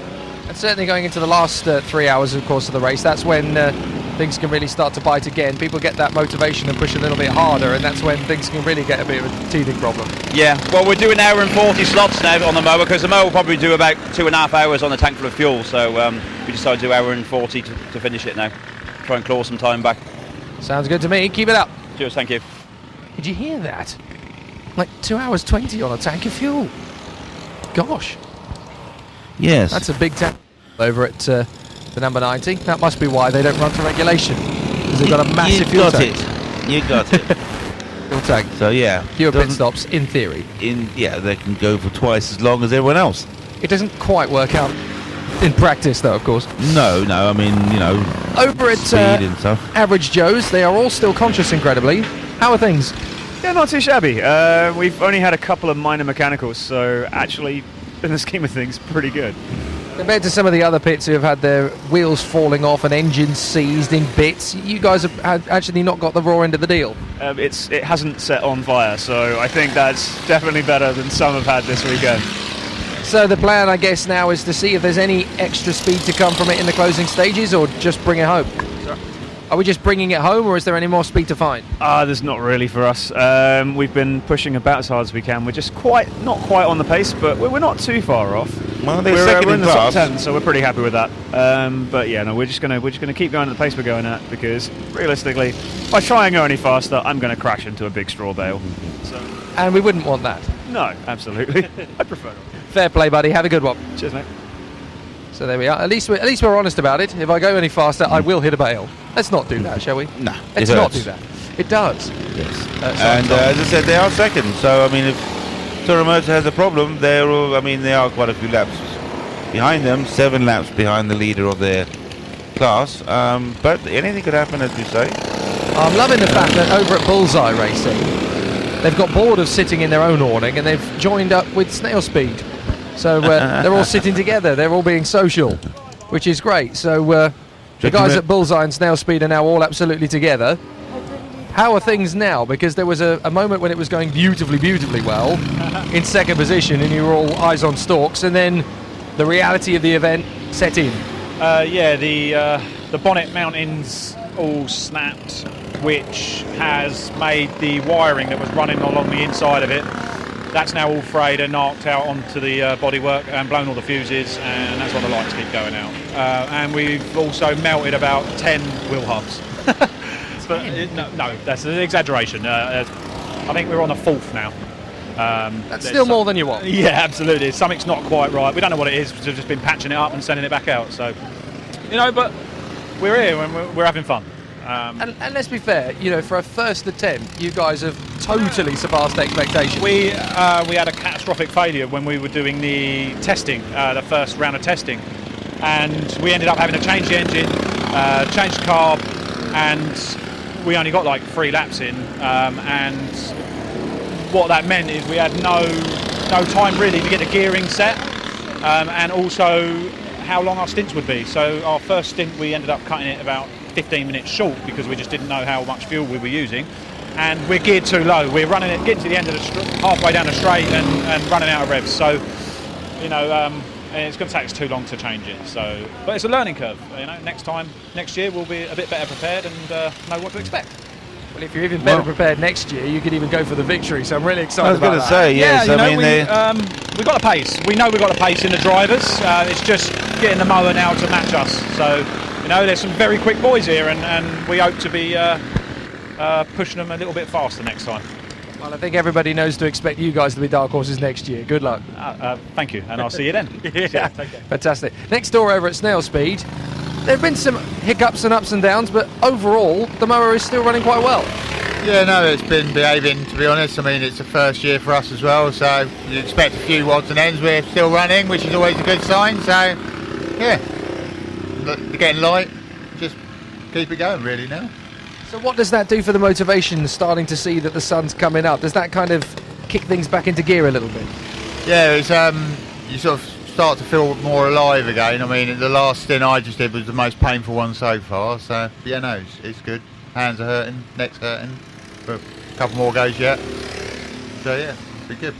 And certainly going into the last 3 hours, of course, of the race, that's when things can really start to bite again. People get that motivation and push a little bit harder, and that's when things can really get a bit of a teething problem. Yeah, well, we're doing 1 hour and 40 slots now on the mower, because the mower will probably do about 2.5 hours on a tank full of fuel. So we decided to do 1 hour and 40 to finish it now. Try and claw some time back. Sounds good to me. Keep it up. Cheers, thank you. Did you hear that? Like 2 hours 20 on a tank of fuel. Gosh. Yes. That's a big tank over at the number 90. That must be why they don't run to regulation, because they've got a massive fuel tank. You got it. Fuel tank. So yeah. Fewer pit stops, in theory. They can go for twice as long as everyone else. It doesn't quite work out in practice, though, of course. No, I mean, over at speed and stuff. Average Joe's, they are all still conscious, incredibly. How are things? Yeah, not too shabby. We've only had a couple of minor mechanicals, so actually, in the scheme of things, pretty good. Compared to some of the other pits who have had their wheels falling off and engines seized in bits, you guys have actually not got the raw end of the deal. It hasn't set on fire, so I think that's definitely better than some have had this weekend. So the plan, I guess, now is to see if there's any extra speed to come from it in the closing stages, or just bring it home. Sorry. Are we just bringing it home, or is there any more speed to find? There's not really for us. We've been pushing about as hard as we can. We're just not quite on the pace, but we're not too far off. Well, they're second we're in the top class. 10, so we're pretty happy with that. But yeah, no, we're just gonna keep going at the pace we're going at, because realistically, if I try and go any faster, I'm going to crash into a big straw bale. So. And we wouldn't want that. No, absolutely. I'd prefer it. Fair play, buddy. Have a good one. Cheers, mate. So there we are. At least we're honest about it. If I go any faster, I will hit a bale. Let's not do that, shall we? No. Let's not do that. It does. Yes. And as I said, they are second. So I mean, if Toromoto has a problem, they are quite a few laps behind them. 7 laps behind the leader of their class. But anything could happen, as you say. I'm loving the fact that over at Bullseye Racing, they've got bored of sitting in their own awning and they've joined up with Snail Speed. So they're all sitting together. They're all being social, which is great. So the guys at Bullseye and Snail Speed are now all absolutely together. How are things now? Because there was a moment when it was going beautifully, beautifully well in second position and you were all eyes on stalks, and then the reality of the event set in. The bonnet mountings all snapped, which has made the wiring that was running along the inside of it, that's now all frayed and knocked out onto the bodywork and blown all the fuses, and that's why the lights keep going out. And we've also melted about 10 wheel hubs. But no, that's an exaggeration. I think we're on the 4th now. That's still more than you want. Yeah, absolutely. Something's not quite right. We don't know what it is. We've just been patching it up and sending it back out. So, but we're here and we're having fun. And let's be fair, for a first attempt, you guys have totally surpassed expectations. We had a catastrophic failure when we were doing the testing, the first round of testing, and we ended up having to change the engine, change the carb, and we only got like 3 laps in. And what that meant is we had no time really to get the gearing set, and also how long our stints would be. So our first stint, we ended up cutting it about 15 minutes short because we just didn't know how much fuel we were using, and we're geared too low. We're running it, getting to the end of the halfway down the straight and running out of revs. So, it's going to take us too long to change it. So, but it's a learning curve. Next year we'll be a bit better prepared and know what to expect. Well, if you're even better prepared next year, you could even go for the victory. So I'm really excited about that. I was going to say, yes. We've got a pace. We know we've got a pace in the drivers. It's just getting the mower now to match us. So, there's some very quick boys here, and we hope to be pushing them a little bit faster next time. Well, I think everybody knows to expect you guys to be dark horses next year. Good luck. Thank you, and I'll see you then. Yeah, fantastic. Next door over at Snail Speed, there have been some hiccups and ups and downs, but overall, the mower is still running quite well. Yeah, no, it's been behaving, to be honest. I mean, it's the first year for us as well, so you expect a few odds and ends. We're still running, which is always a good sign. So, yeah, they're getting light. Just keep it going, really, now. So what does that do for the motivation, starting to see that the sun's coming up? Does that kind of kick things back into gear a little bit? Yeah, it's you sort of start to feel more alive again. I mean, the last stint I just did was the most painful one so far. So, yeah, no, it's good. Hands are hurting, neck's hurting, but a couple more goes yet. So, yeah, it's been good.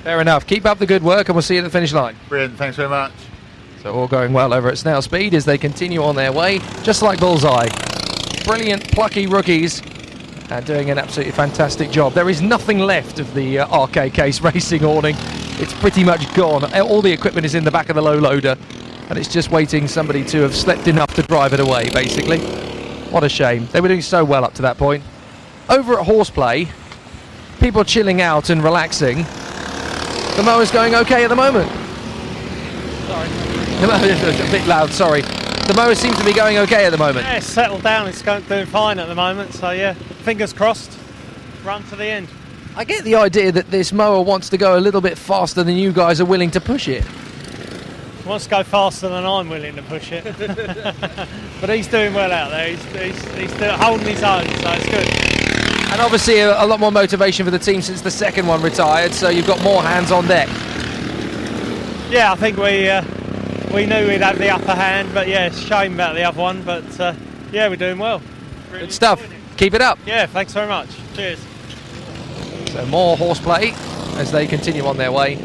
Fair enough. Keep up the good work and we'll see you at the finish line. Brilliant, thanks very much. So all going well over at Snail Speed as they continue on their way, just like Bullseye. Brilliant, plucky rookies and doing an absolutely fantastic job. There is nothing left of the RK Case Racing awning. It's pretty much gone. All the equipment is in the back of the low loader and it's just waiting somebody to have slept enough to drive it away, basically. What a shame. They were doing so well up to that point. Over at Horseplay, people chilling out and relaxing. The mower's going okay at the moment. Sorry. A bit loud, sorry. The mower seems to be going okay at the moment. Yeah, it's settled down. It's doing fine at the moment. So, yeah, fingers crossed. Run to the end. I get the idea that this mower wants to go a little bit faster than you guys are willing to push it. He wants to go faster than I'm willing to push it. But he's doing well out there. He's still holding his own, so it's good. And obviously a lot more motivation for the team since the second one retired, so you've got more hands on deck. Yeah, I think we knew we'd have the upper hand, but yeah, it's a shame about the other one, but yeah, we're doing well. Really good stuff. Keep it up. Yeah, thanks very much. Cheers. So more horseplay as they continue on their way.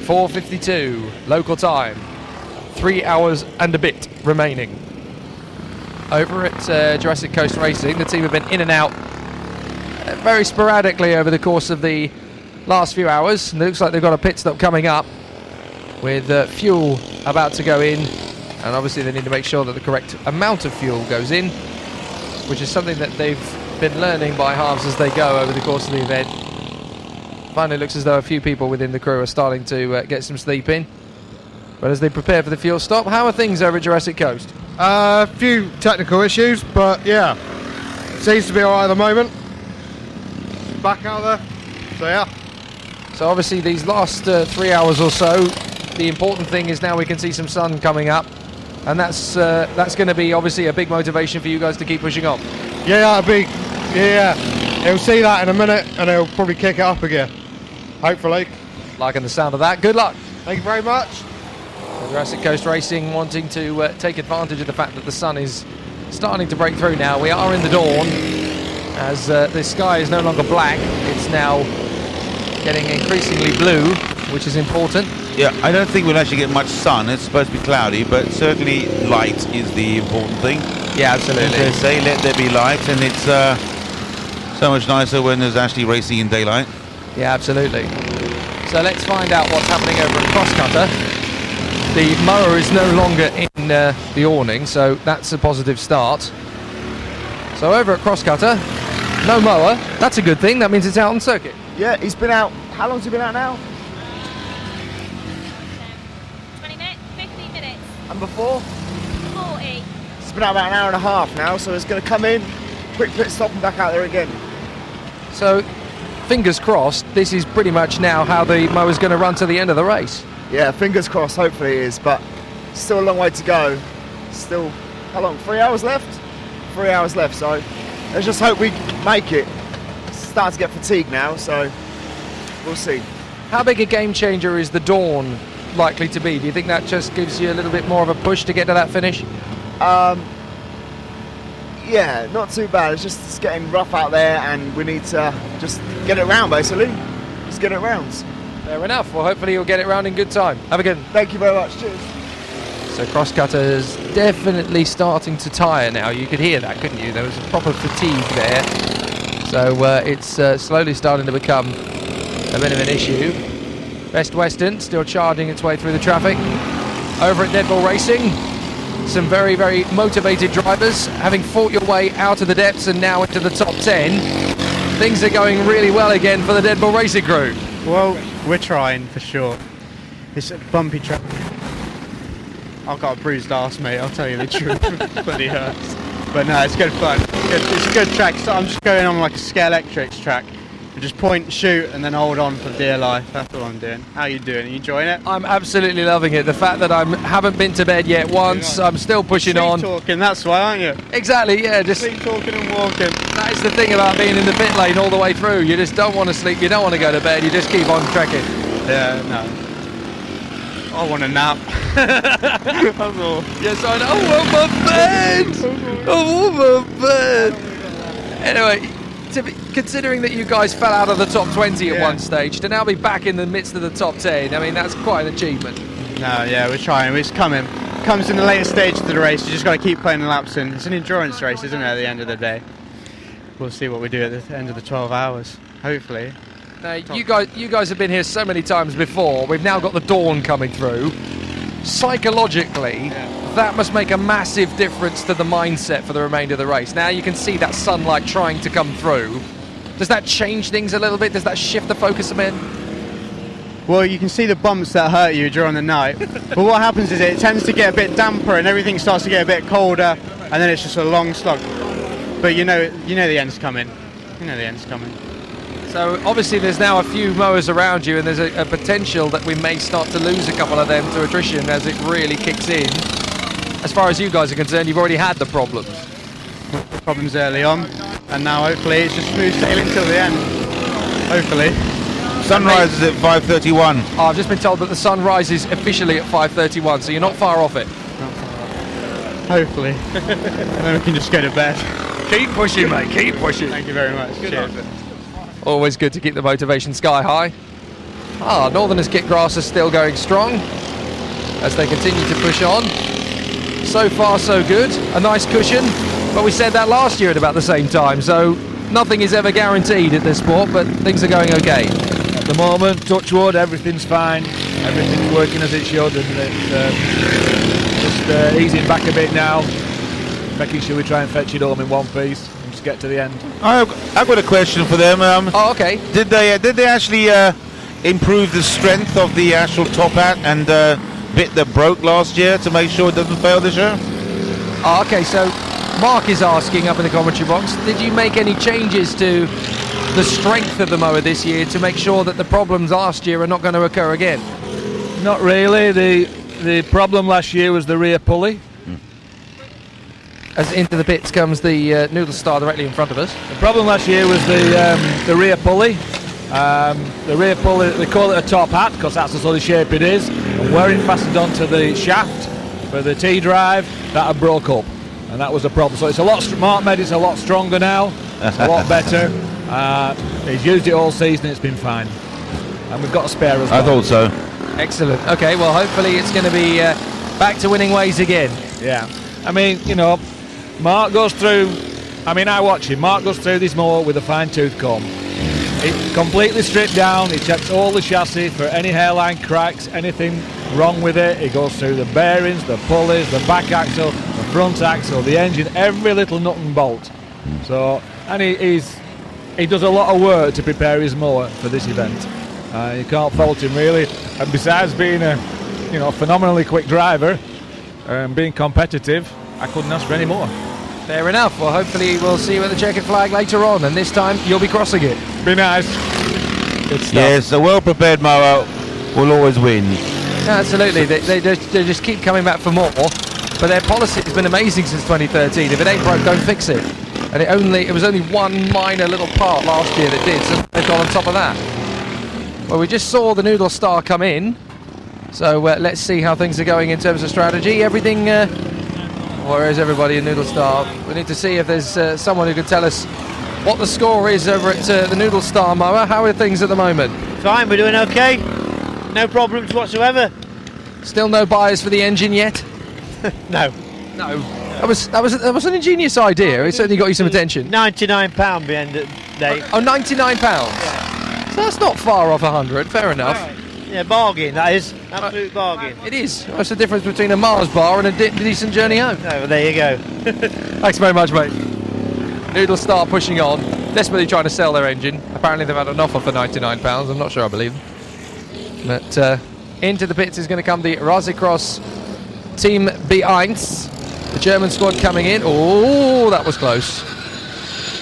4:52 local time. 3 hours and a bit remaining. Over at Jurassic Coast Racing, the team have been in and out very sporadically over the course of the last few hours. And it looks like they've got a pit stop coming up with fuel about to go in, and obviously they need to make sure that the correct amount of fuel goes in, which is something that they've been learning by halves as they go over the course of the event. Finally looks as though a few people within the crew are starting to get some sleep in. But as they prepare for the fuel stop, how are things over at Jurassic Coast? A few technical issues, but yeah, seems to be alright at the moment. Back out there, so yeah. So obviously these last 3 hours or so, the important thing is now we can see some sun coming up, and that's going to be obviously a big motivation for you guys to keep pushing on. Yeah, that'll be, yeah. He'll see that in a minute, and he'll probably kick it up again. Hopefully. Liking the sound of that. Good luck. Thank you very much. Jurassic Coast Racing wanting to take advantage of the fact that the sun is starting to break through now. We are in the dawn, as the sky is no longer black. It's now getting increasingly blue, which is important. Yeah, I don't think we'll actually get much sun. It's supposed to be cloudy, but certainly light is the important thing. Yeah, absolutely. As they say, let there be light, and it's so much nicer when there's actually racing in daylight. Yeah, absolutely. So let's find out what's happening over at Crosscutter. The mower is no longer in the awning, so that's a positive start. So over at Crosscutter, no mower. That's a good thing. That means it's out on circuit. Yeah, he's been out. How long's he been out now? 20 minutes, 15 minutes. And before? 40. It's been out about an hour and a half now, so it's going to come in, quick pit stop and back out there again. So, fingers crossed, this is pretty much now how the mower's going to run to the end of the race. Yeah, fingers crossed, hopefully it is, but still a long way to go. Still, how long? 3 hours left? 3 hours left, so let's just hope we make it. Starting to get fatigued now, so we'll see. How big a game changer is the Dawn likely to be? Do you think that just gives you a little bit more of a push to get to that finish? Yeah, not too bad. It's getting rough out there, and we need to just get it round, basically. Just get it round. Fair enough. Well, hopefully you'll get it round in good time. Have a good one. Thank you very much. Cheers. So Crosscutter's definitely starting to tire now. You could hear that, couldn't you? There was a proper fatigue there. So it's slowly starting to become a bit of an issue. Best Western still charging its way through the traffic. Over at Dead Bull Racing, some very, very motivated drivers having fought your way out of the depths and now into the top 10. Things are going really well again for the Dead Bull Racing crew. Well, we're trying for sure. It's a bumpy track. I've got a bruised arse, mate, I'll tell you the truth. It bloody hurts. But no, it's good fun. It's a good track. So I'm just going on like a Scale Electrics track. You just point, shoot, and then hold on for dear life. That's what I'm doing. How are you doing? Are you enjoying it? I'm absolutely loving it. The fact that I haven't been to bed yet once, I'm still pushing on. Talking, that's why, aren't you? Exactly, yeah. Just sleep talking and walking. That is the thing about being in the pit lane all the way through. You just don't want to sleep. You don't want to go to bed. You just keep on trekking. Yeah, no. I want a nap. That's all. Yes, I know. I want my bed. I want my bed. Anyway, considering that you guys fell out of the top 20 at one stage, to now be back in the midst of the top 10, I mean, that's quite an achievement. No, yeah, we're trying. It's coming. Comes in the later stage of the race. You just got to keep playing the laps in. It's an endurance race, isn't it, at the end of the day? We'll see what we do at the end of the 12 hours, hopefully. Now, you guys have been here so many times before. We've now got the Dawn coming through. Psychologically, that must make a massive difference to the mindset for the remainder of the race. Now you can see that sunlight trying to come through. Does that change things a little bit? Does that shift the focus a bit? Well, you can see the bumps that hurt you during the night. But what happens is it tends to get a bit damper and everything starts to get a bit colder, and then it's just a long slog. But you know the end's coming. You know the end's coming. So obviously there's now a few mowers around you, and there's a potential that we may start to lose a couple of them to attrition as it really kicks in. As far as you guys are concerned, you've already had the problems. Problems early on, and now hopefully it's just smooth sailing till the end. Hopefully. Sunrise is at 5:31. Oh, I've just been told that the sun rises officially at 5:31, so you're not far off it. Hopefully. Then we can just go to bed. Keep pushing, mate, keep pushing. Thank you very much. Cheers. Always good to keep the motivation sky high. Northerners Kit Grass is still going strong as they continue to push on. So far so good, a nice cushion, but we said that last year at about the same time, so nothing is ever guaranteed at this sport, but things are going okay. At the moment, touch wood, everything's fine, everything's working as it should, and it's just easing back a bit now, making sure we try and fetch it home in one piece. Get to the end. I've got a question for them. Okay. Did they actually improve the strength of the actual top hat and bit that broke last year to make sure it doesn't fail this year? Okay, so Mark is asking up in the commentary box, did you make any changes to the strength of the mower this year to make sure that the problems last year are not going to occur again? Not really. The problem last year was the rear pulley. As into the pits comes the Noodle Star directly in front of us. The problem last year was the rear pulley. The rear pulley, they call it a top hat because that's the sort of shape it is. And where it fastened onto the shaft for the T-drive, that had broke up. And that was a problem. So it's a lot, Mark made it a lot stronger now. It's a lot better. He's used it all season, it's been fine. And we've got a spare as well. I thought so. Excellent. Okay, well hopefully it's going to be back to winning ways again. Yeah. I mean, Mark goes through, I watch him, Mark goes through this mower with a fine-tooth comb. It's completely stripped down, he checks all the chassis for any hairline cracks, anything wrong with it. He goes through the bearings, the pulleys, the back axle, the front axle, the engine, every little nut and bolt. So, and he's he does a lot of work to prepare his mower for this event. You can't fault him really. And besides being a phenomenally quick driver and being competitive, I couldn't ask for any more. Fair enough. Well, hopefully we'll see you at the checkered flag later on, and this time you'll be crossing it. Be nice. Good stuff. Yes, a well-prepared mower will always win. Absolutely. They just keep coming back for more. But their policy has been amazing since 2013. If it ain't broke, don't fix it. And it was only one minor little part last year that did, so they've gone on top of that. Well, we just saw the Noodle Star come in, so let's see how things are going in terms of strategy. Everything. Where is everybody in Noodle Star? We need to see if there's someone who can tell us what the score is over at the Noodle Star mower. How are things at the moment? Fine, we're doing okay. No problems whatsoever. Still no buyers for the engine yet? No. That was an ingenious idea. It certainly got you some attention. £99 by the end of the day. Oh, £99. Yeah. So that's not far off 100. Fair enough. Right. Yeah, bargain. That is absolute bargain. It is. What's the difference between a Mars bar and a decent journey home? No, well, there you go. Thanks very much, mate. Noodle Star pushing on, desperately trying to sell their engine. Apparently they've had an offer for £99. I'm not sure I believe them. But into the pits is going to come the Rasikross Team B1. The German squad coming in. Oh, that was close.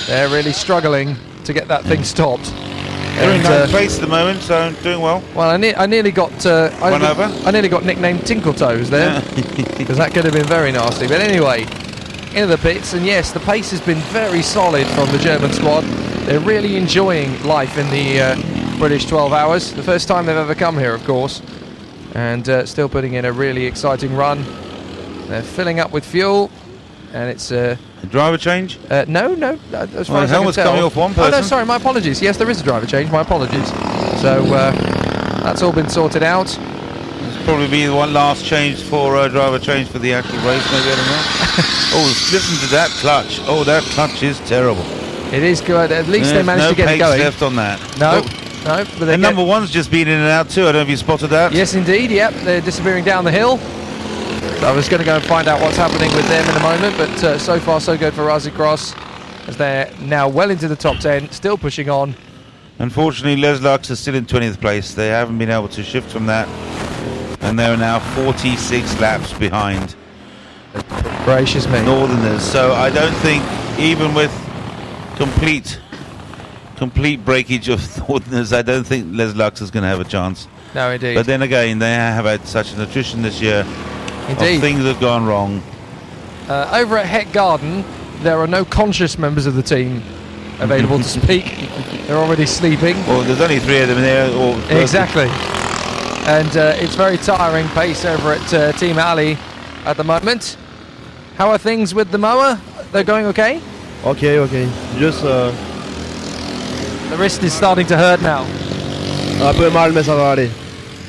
They're really struggling to get that thing stopped. They're in ninth place at the moment, so doing well. Well, I nearly got I nearly got nicknamed Tinkletoes there, because that could have been very nasty. But anyway, into the pits, and yes, the pace has been very solid from the German squad. They're really enjoying life in the British 12 hours. The first time they've ever come here, of course, and still putting in a really exciting run. They're filling up with fuel, and it's a driver change? No. As far as I can helmet's tell. coming off one person. Oh no, sorry, my apologies. Yes, there is a driver change. My apologies. So that's all been sorted out. There's probably be the one last change for driver change for the actual race. Maybe, I don't know. Oh, listen to that clutch. Oh, that clutch is terrible. It is good. At least they managed to get it going. No pace left on that. No. No. But and number one's just been in and out too. I don't know if you spotted that. Yes, indeed. Yep, they're disappearing down the hill. So I was going to go and find out what's happening with them in a moment, but so far so good for Rasikross, as they're now well into the top 10, still pushing on. Unfortunately, Les Lux is still in 20th place. They haven't been able to shift from that, and they're now 46 laps behind. Gracious me. Northerners. So I don't think, even with complete breakage of Northerners, I don't think Les Lux is going to have a chance. No, indeed. But then again, they have had such an attrition this year. Indeed. Things have gone wrong. Over at Het Garden, there are no conscious members of the team available to speak. They're already sleeping. Well, there's only 3 of them there. Exactly. And it's very tiring pace over at Team Ali at the moment. How are things with the mower? They're going okay? Okay. Just... The wrist is starting to hurt now. Un peu mal, mais ça va aller.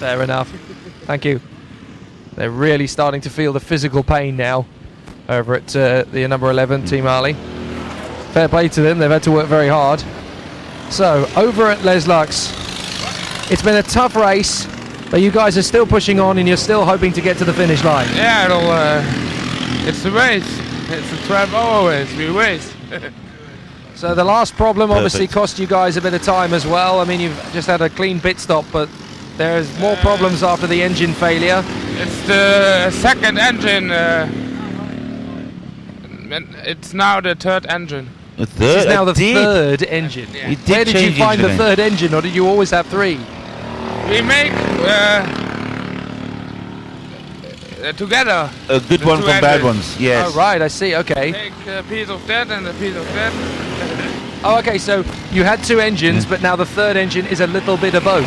Fair enough. Thank you. They're really starting to feel the physical pain now over at the number 11 Team Ali. Fair play to them, they've had to work very hard. So, over at Les Lux, it's been a tough race, but you guys are still pushing on and you're still hoping to get to the finish line. Yeah, it's a race. It's a 12-hour race, we race. So the last problem obviously cost you guys a bit of time as well. I mean, you've just had a clean pit stop, but there's more problems after the engine failure. It's the second engine. It's now the third engine. This is now the third engine. Yeah. Where did you find the third engine, or did you always have 3? We make together. A good one from bad ones, yes. Oh, right, I see, okay. Take a piece of that and a piece of that. Oh, okay, so you had 2 engines, but now the third engine is a little bit of both.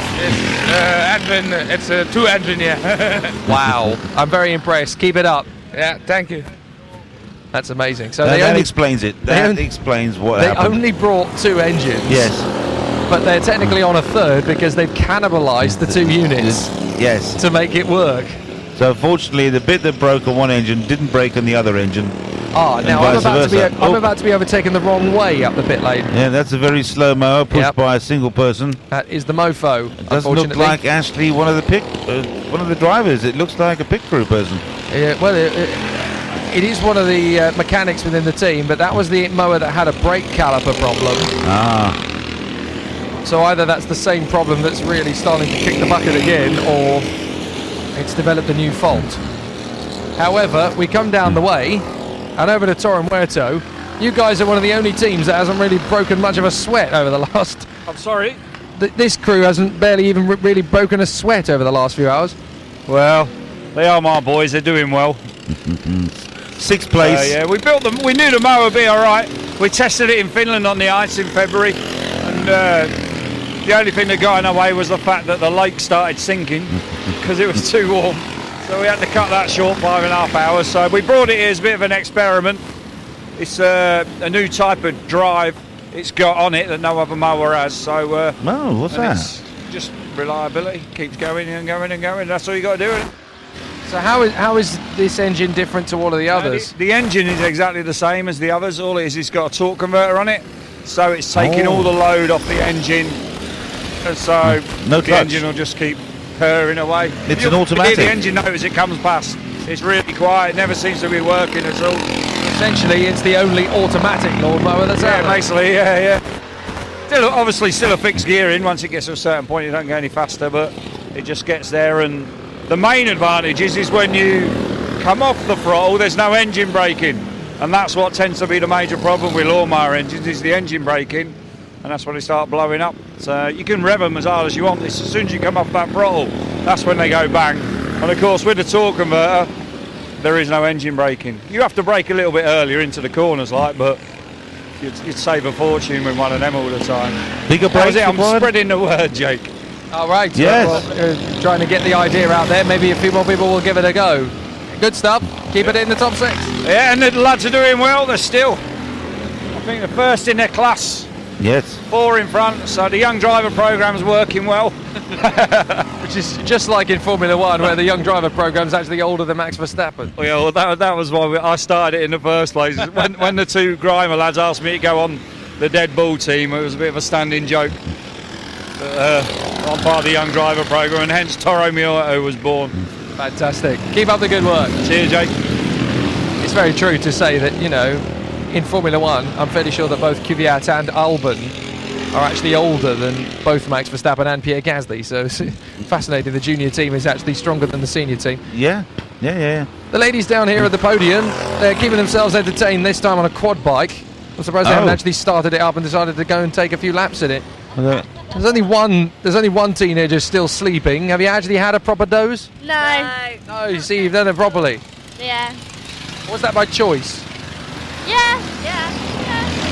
It's a 2 engine, yeah. Wow, I'm very impressed. Keep it up. Yeah, thank you. That's amazing. So that explains it. That explains what happened. They only brought 2 engines. Yes. But they're technically on a third because they've cannibalized the 2 units. Yes. To make it work. So unfortunately, the bit that broke on one engine didn't break on the other engine. Ah, now I'm about to be overtaken the wrong way up the pit lane. Yeah, that's a very slow mower pushed by a single person. That is the mofo. It doesn't look like actually one of the drivers. It looks like a pit crew person. Yeah, well, it is one of the mechanics within the team, but that was the mower that had a brake caliper problem. Ah. So either that's the same problem that's really starting to kick the bucket again, or it's developed a new fault. However, we come down the way and over to Torre Muerto. You guys are one of the only teams that hasn't really broken much of a sweat over the last... I'm sorry? This crew hasn't barely even really broken a sweat over the last few hours. Well, they are my boys. They're doing well. 6th place. Yeah, we built them. We knew the mower would be all right. We tested it in Finland on the ice in February, and the only thing that got in our way was the fact that the lake started sinking because it was too warm. So we had to cut that short, 5.5 hours. So we brought it here as a bit of an experiment. It's a new type of drive it's got on it that no other mower has. So what's that? It's just reliability. Keeps going and going and going. That's all you got to do with it. So how is this engine different to all of the others? The engine is exactly the same as the others. All it is, it's got a torque converter on it, so it's taking all the load off the engine. And so No the clutch. engine will just keep purring away. It's You'll an automatic. hear the engine note as it comes past. It's really quiet. It never seems to be working at all. Essentially, it's the only automatic lawnmower that's out there. Basically, yeah. Still a fixed gear in. Once it gets to a certain point, you don't go any faster, but it just gets there. And the main advantage is when you come off the throttle, there's no engine braking, and that's what tends to be the major problem with lawnmower engines, is the engine braking, and that's when they start blowing up. So you can rev them as hard as you want. As soon as you come off that throttle, that's when they go bang. And of course, with the torque converter, there is no engine braking. You have to brake a little bit earlier into the corners, but you'd save a fortune with one of them all the time. Bigger brakes. I'm spreading the word, Jake. All right. Yes. Well, trying to get the idea out there. Maybe a few more people will give it a go. Good stuff. Keep it in the top 6. Yeah, and the lads are doing well. They're still, I think, the first in their class. Yes. 4 in front. So the young driver program's working well. Which is just like in Formula 1, where the young driver program's actually older than Max Verstappen. Well, that was why I started it in the first place. When the 2 Grimer lads asked me to go on the Dead Bull team, it was a bit of a standing joke. But, I'm part of the young driver program, and hence Toro Muerto was born. Fantastic. Keep up the good work. Cheers, Jake. It's very true to say that, in Formula 1, I'm fairly sure that both Kvyat and Albon are actually older than both Max Verstappen and Pierre Gasly. So it's fascinating. The junior team is actually stronger than the senior team. Yeah. The ladies down here at the podium, they're keeping themselves entertained, this time on a quad bike. I'm surprised they haven't actually started it up and decided to go and take a few laps in it. Okay. There's only one teenager still sleeping. Have you actually had a proper doze? No. No, you see, you've done it properly. Yeah. Was that by choice? Yeah.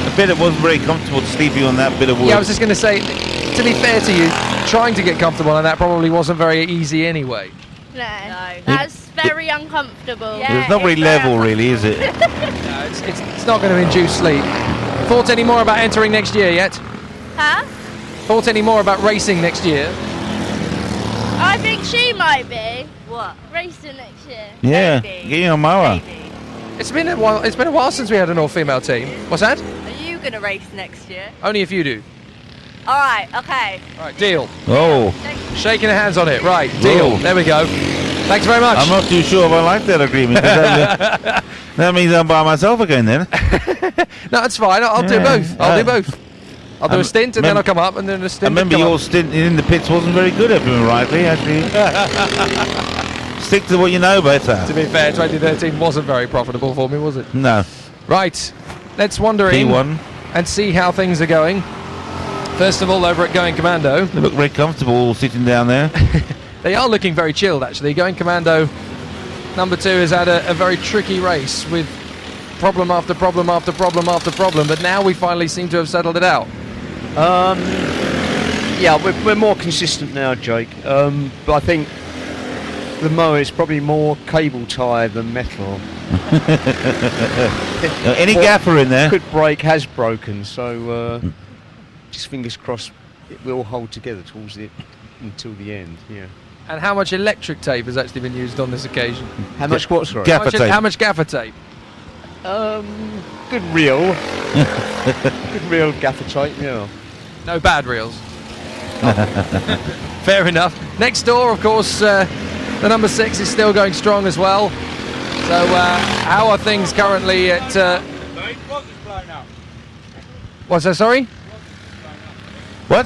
I bet it wasn't very comfortable sleeping on that bit of wood. Yeah, I was just going to say, to be fair to you, trying to get comfortable on that probably wasn't very easy anyway. No. That's very uncomfortable. It's not very level, really, is it? No, it's not going to induce sleep. Thought any more about entering next year yet? Huh? Thought any more about racing next year? I think she might be. What? Racing next year. Yeah, getting a mower. It's been a while since we had an all-female team. What's that? Are you going to race next year? Only if you do. All right, okay. All right, deal. Oh. Shaking hands on it. Right, deal. Whoa. There we go. Thanks very much. I'm not too sure if I like that agreement. That means I'm by myself again then. No, it's fine. I'll do both. I'll do both. I'll do a stint and then I'll come up and then a stint. I remember your stint in the pits wasn't very good, if I'm rightly, actually. Stick to what you know better. To be fair, 2013 wasn't very profitable for me, was it? No. Right, let's wander in P1 and see how things are going. First of all, over at Going Commando. They look very comfortable sitting down there. They are looking very chilled, actually. Going Commando number 2 has had a very tricky race with problem after problem after problem after problem, but now we finally seem to have settled it out. Yeah, we're more consistent now, Jake. But I think the mower is probably more cable tie than metal. Any gaffer in there? Could break, has broken, so just fingers crossed it will hold together until the end. Yeah. And how much electric tape has actually been used on this occasion? How much what, sorry? Gaffer tape. How much gaffer tape? Good reel. Good reel gaffer tape, yeah. No bad reels. Fair enough. Next door, of course, the number 6 is still going strong as well. So how are things currently at... What's that, sorry? What?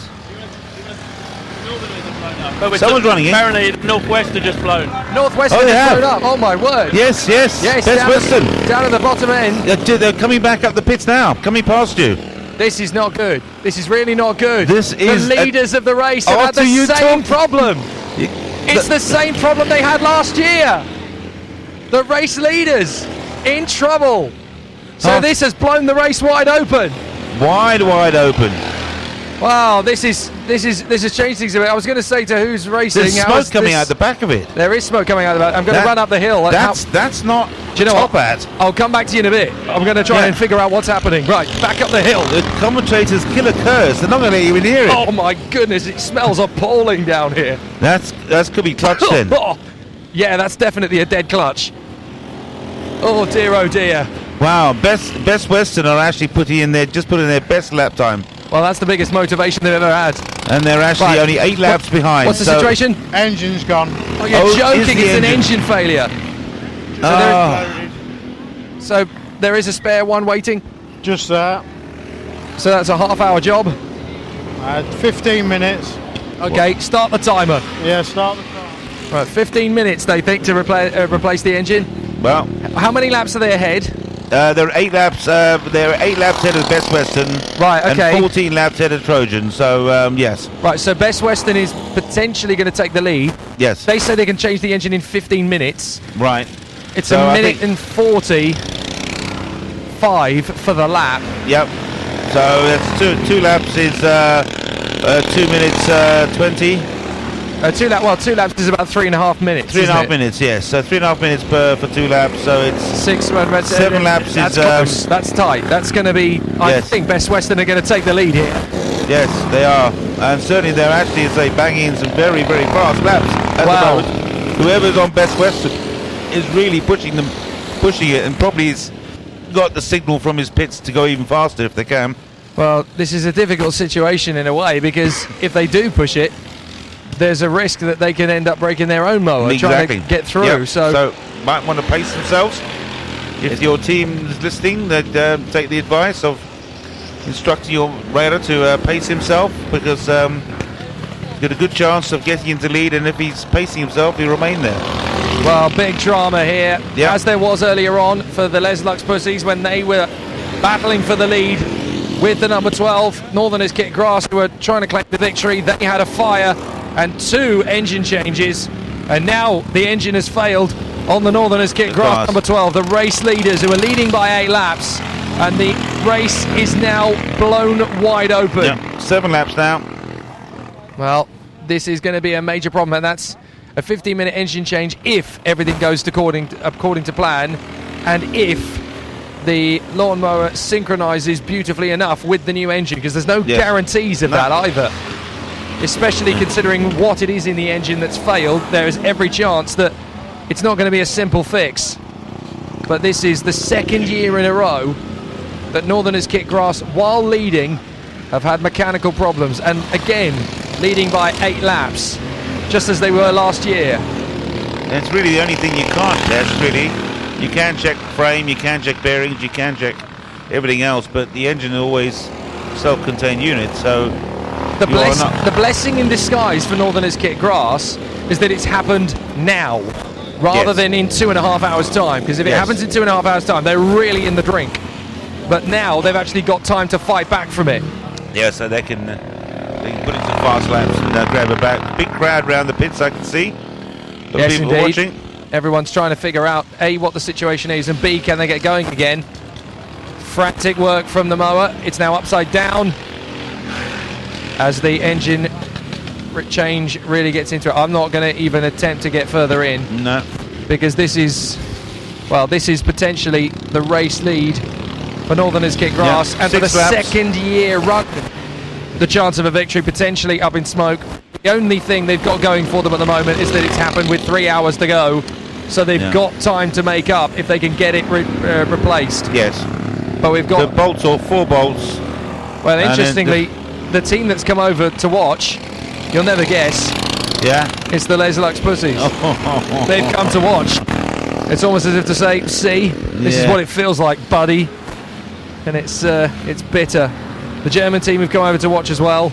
But Someone's running in. Apparently, the Northwest have just blown. Northwest Oh, has they have. blown up. Oh my word. Yes. Yes, Best down Western. Down at the bottom end. They're coming back up the pits now. Coming past you. This is not good. This is really not good. This is the leaders of the race have had After the you same talk- problem. It's the same problem they had last year. The race leaders in trouble. So this has blown the race wide open. Wide open. Wow, this has changed things a bit. I was going to say to who's racing. There's smoke coming out the back of it. There is smoke coming out the back. I'm going to run up the hill. That's not Do you know top what? hat. I'll come back to you in a bit. I'm going to try and figure out what's happening. Right, back up the hill. The commentators kill a curse. They're not going to let you in here. Oh my goodness, it smells appalling down here. That could be clutch then. Yeah, that's definitely a dead clutch. Oh dear, oh dear. Wow, Best Western are actually putting in their best lap time. Well, that's the biggest motivation they've ever had. And they're actually only 8 laps behind. What's the situation? Engine's gone. Oh, you're joking, it's an engine failure. So there is a spare one waiting? Just that. So that's a half-hour job? 15 minutes. Okay, start the timer. Yeah, start the timer. Right, 15 minutes they think to replace the engine. Well, how many laps are they ahead? There are 8 laps. There are 8 laps ahead of Best Western. Right. Okay. And 14 laps ahead of Trojan. So yes. Right. So Best Western is potentially going to take the lead. Yes. They say they can change the engine in 15 minutes. Right. It's so a minute and 45 for the lap. Yep. So that's two laps is 2 minutes 20. 2 laps is about 3.5 minutes. 3.5 minutes, yes. So 3.5 minutes for 2 laps. So it's 7 laps. That's close. That's tight. That's going to be. I think Best Western are going to take the lead here. Yes, they are, and certainly they're actually, banging in some very, very fast laps at the moment. Whoever's on Best Western is really pushing it, and probably has got the signal from his pits to go even faster if they can. Well, this is a difficult situation in a way, because if they do push it, there's a risk that they can end up breaking their own mower trying to get through. Yep. So might want to pace themselves. If your team is listening, they'd take the advice of instructing your rider to pace himself, because he's got a good chance of getting into lead, and if he's pacing himself, he'll remain there. Well, big drama here, as there was earlier on for the Les Lux Pussies when they were battling for the lead with the number 12 Northerners Kit Grass, who were trying to claim the victory. They had a fire and 2 engine changes, and now the engine has failed on the Northerners Kit Grass number 12, the race leaders, who are leading by 8 laps, and the race is now blown wide open. Yep. 7 laps now. Well, this is going to be a major problem, and that's a 15-minute engine change if everything goes according to plan, and if the lawnmower synchronises beautifully enough with the new engine, because there's no guarantees of that either. Especially considering what it is in the engine that's failed, there is every chance that it's not going to be a simple fix. But this is the 2nd year in a row that Northerners Kit Grass, while leading, have had mechanical problems, and again leading by 8 laps, just as they were last year. And it's really the only thing you can't test, really. You can check frame, you can check bearings, you can check everything else, but the engine is always self-contained unit, so the blessing in disguise for Northerners Kit Grass is that it's happened now, rather than in 2.5 hours' time, because if it happens in 2.5 hours' time, they're really in the drink. But now they've actually got time to fight back from it. Yeah, so they can put in some fast laps and grab it back. Big crowd around the pits, I can see. Yes, people indeed. watching. Everyone's trying to figure out A, what the situation is, and B, can they get going again. Frantic work from the mower. It's now upside down as the engine change really gets into it. I'm not going to even attempt to get further in. No. Because this is potentially the race lead for Northerners Kit Grass, and for the 2nd year run, the chance of a victory potentially up in smoke. The only thing they've got going for them at the moment is that it's happened with 3 hours to go, so they've got time to make up if they can get it replaced. Yes. But we've got the bolts, or 4 bolts. Well, interestingly, the team that's come over to watch, you'll never guess. Yeah. It's the Les Lux Pussies. They've come to watch. It's almost as if to say, see, this is what it feels like, buddy. And it's bitter. The German team have come over to watch as well.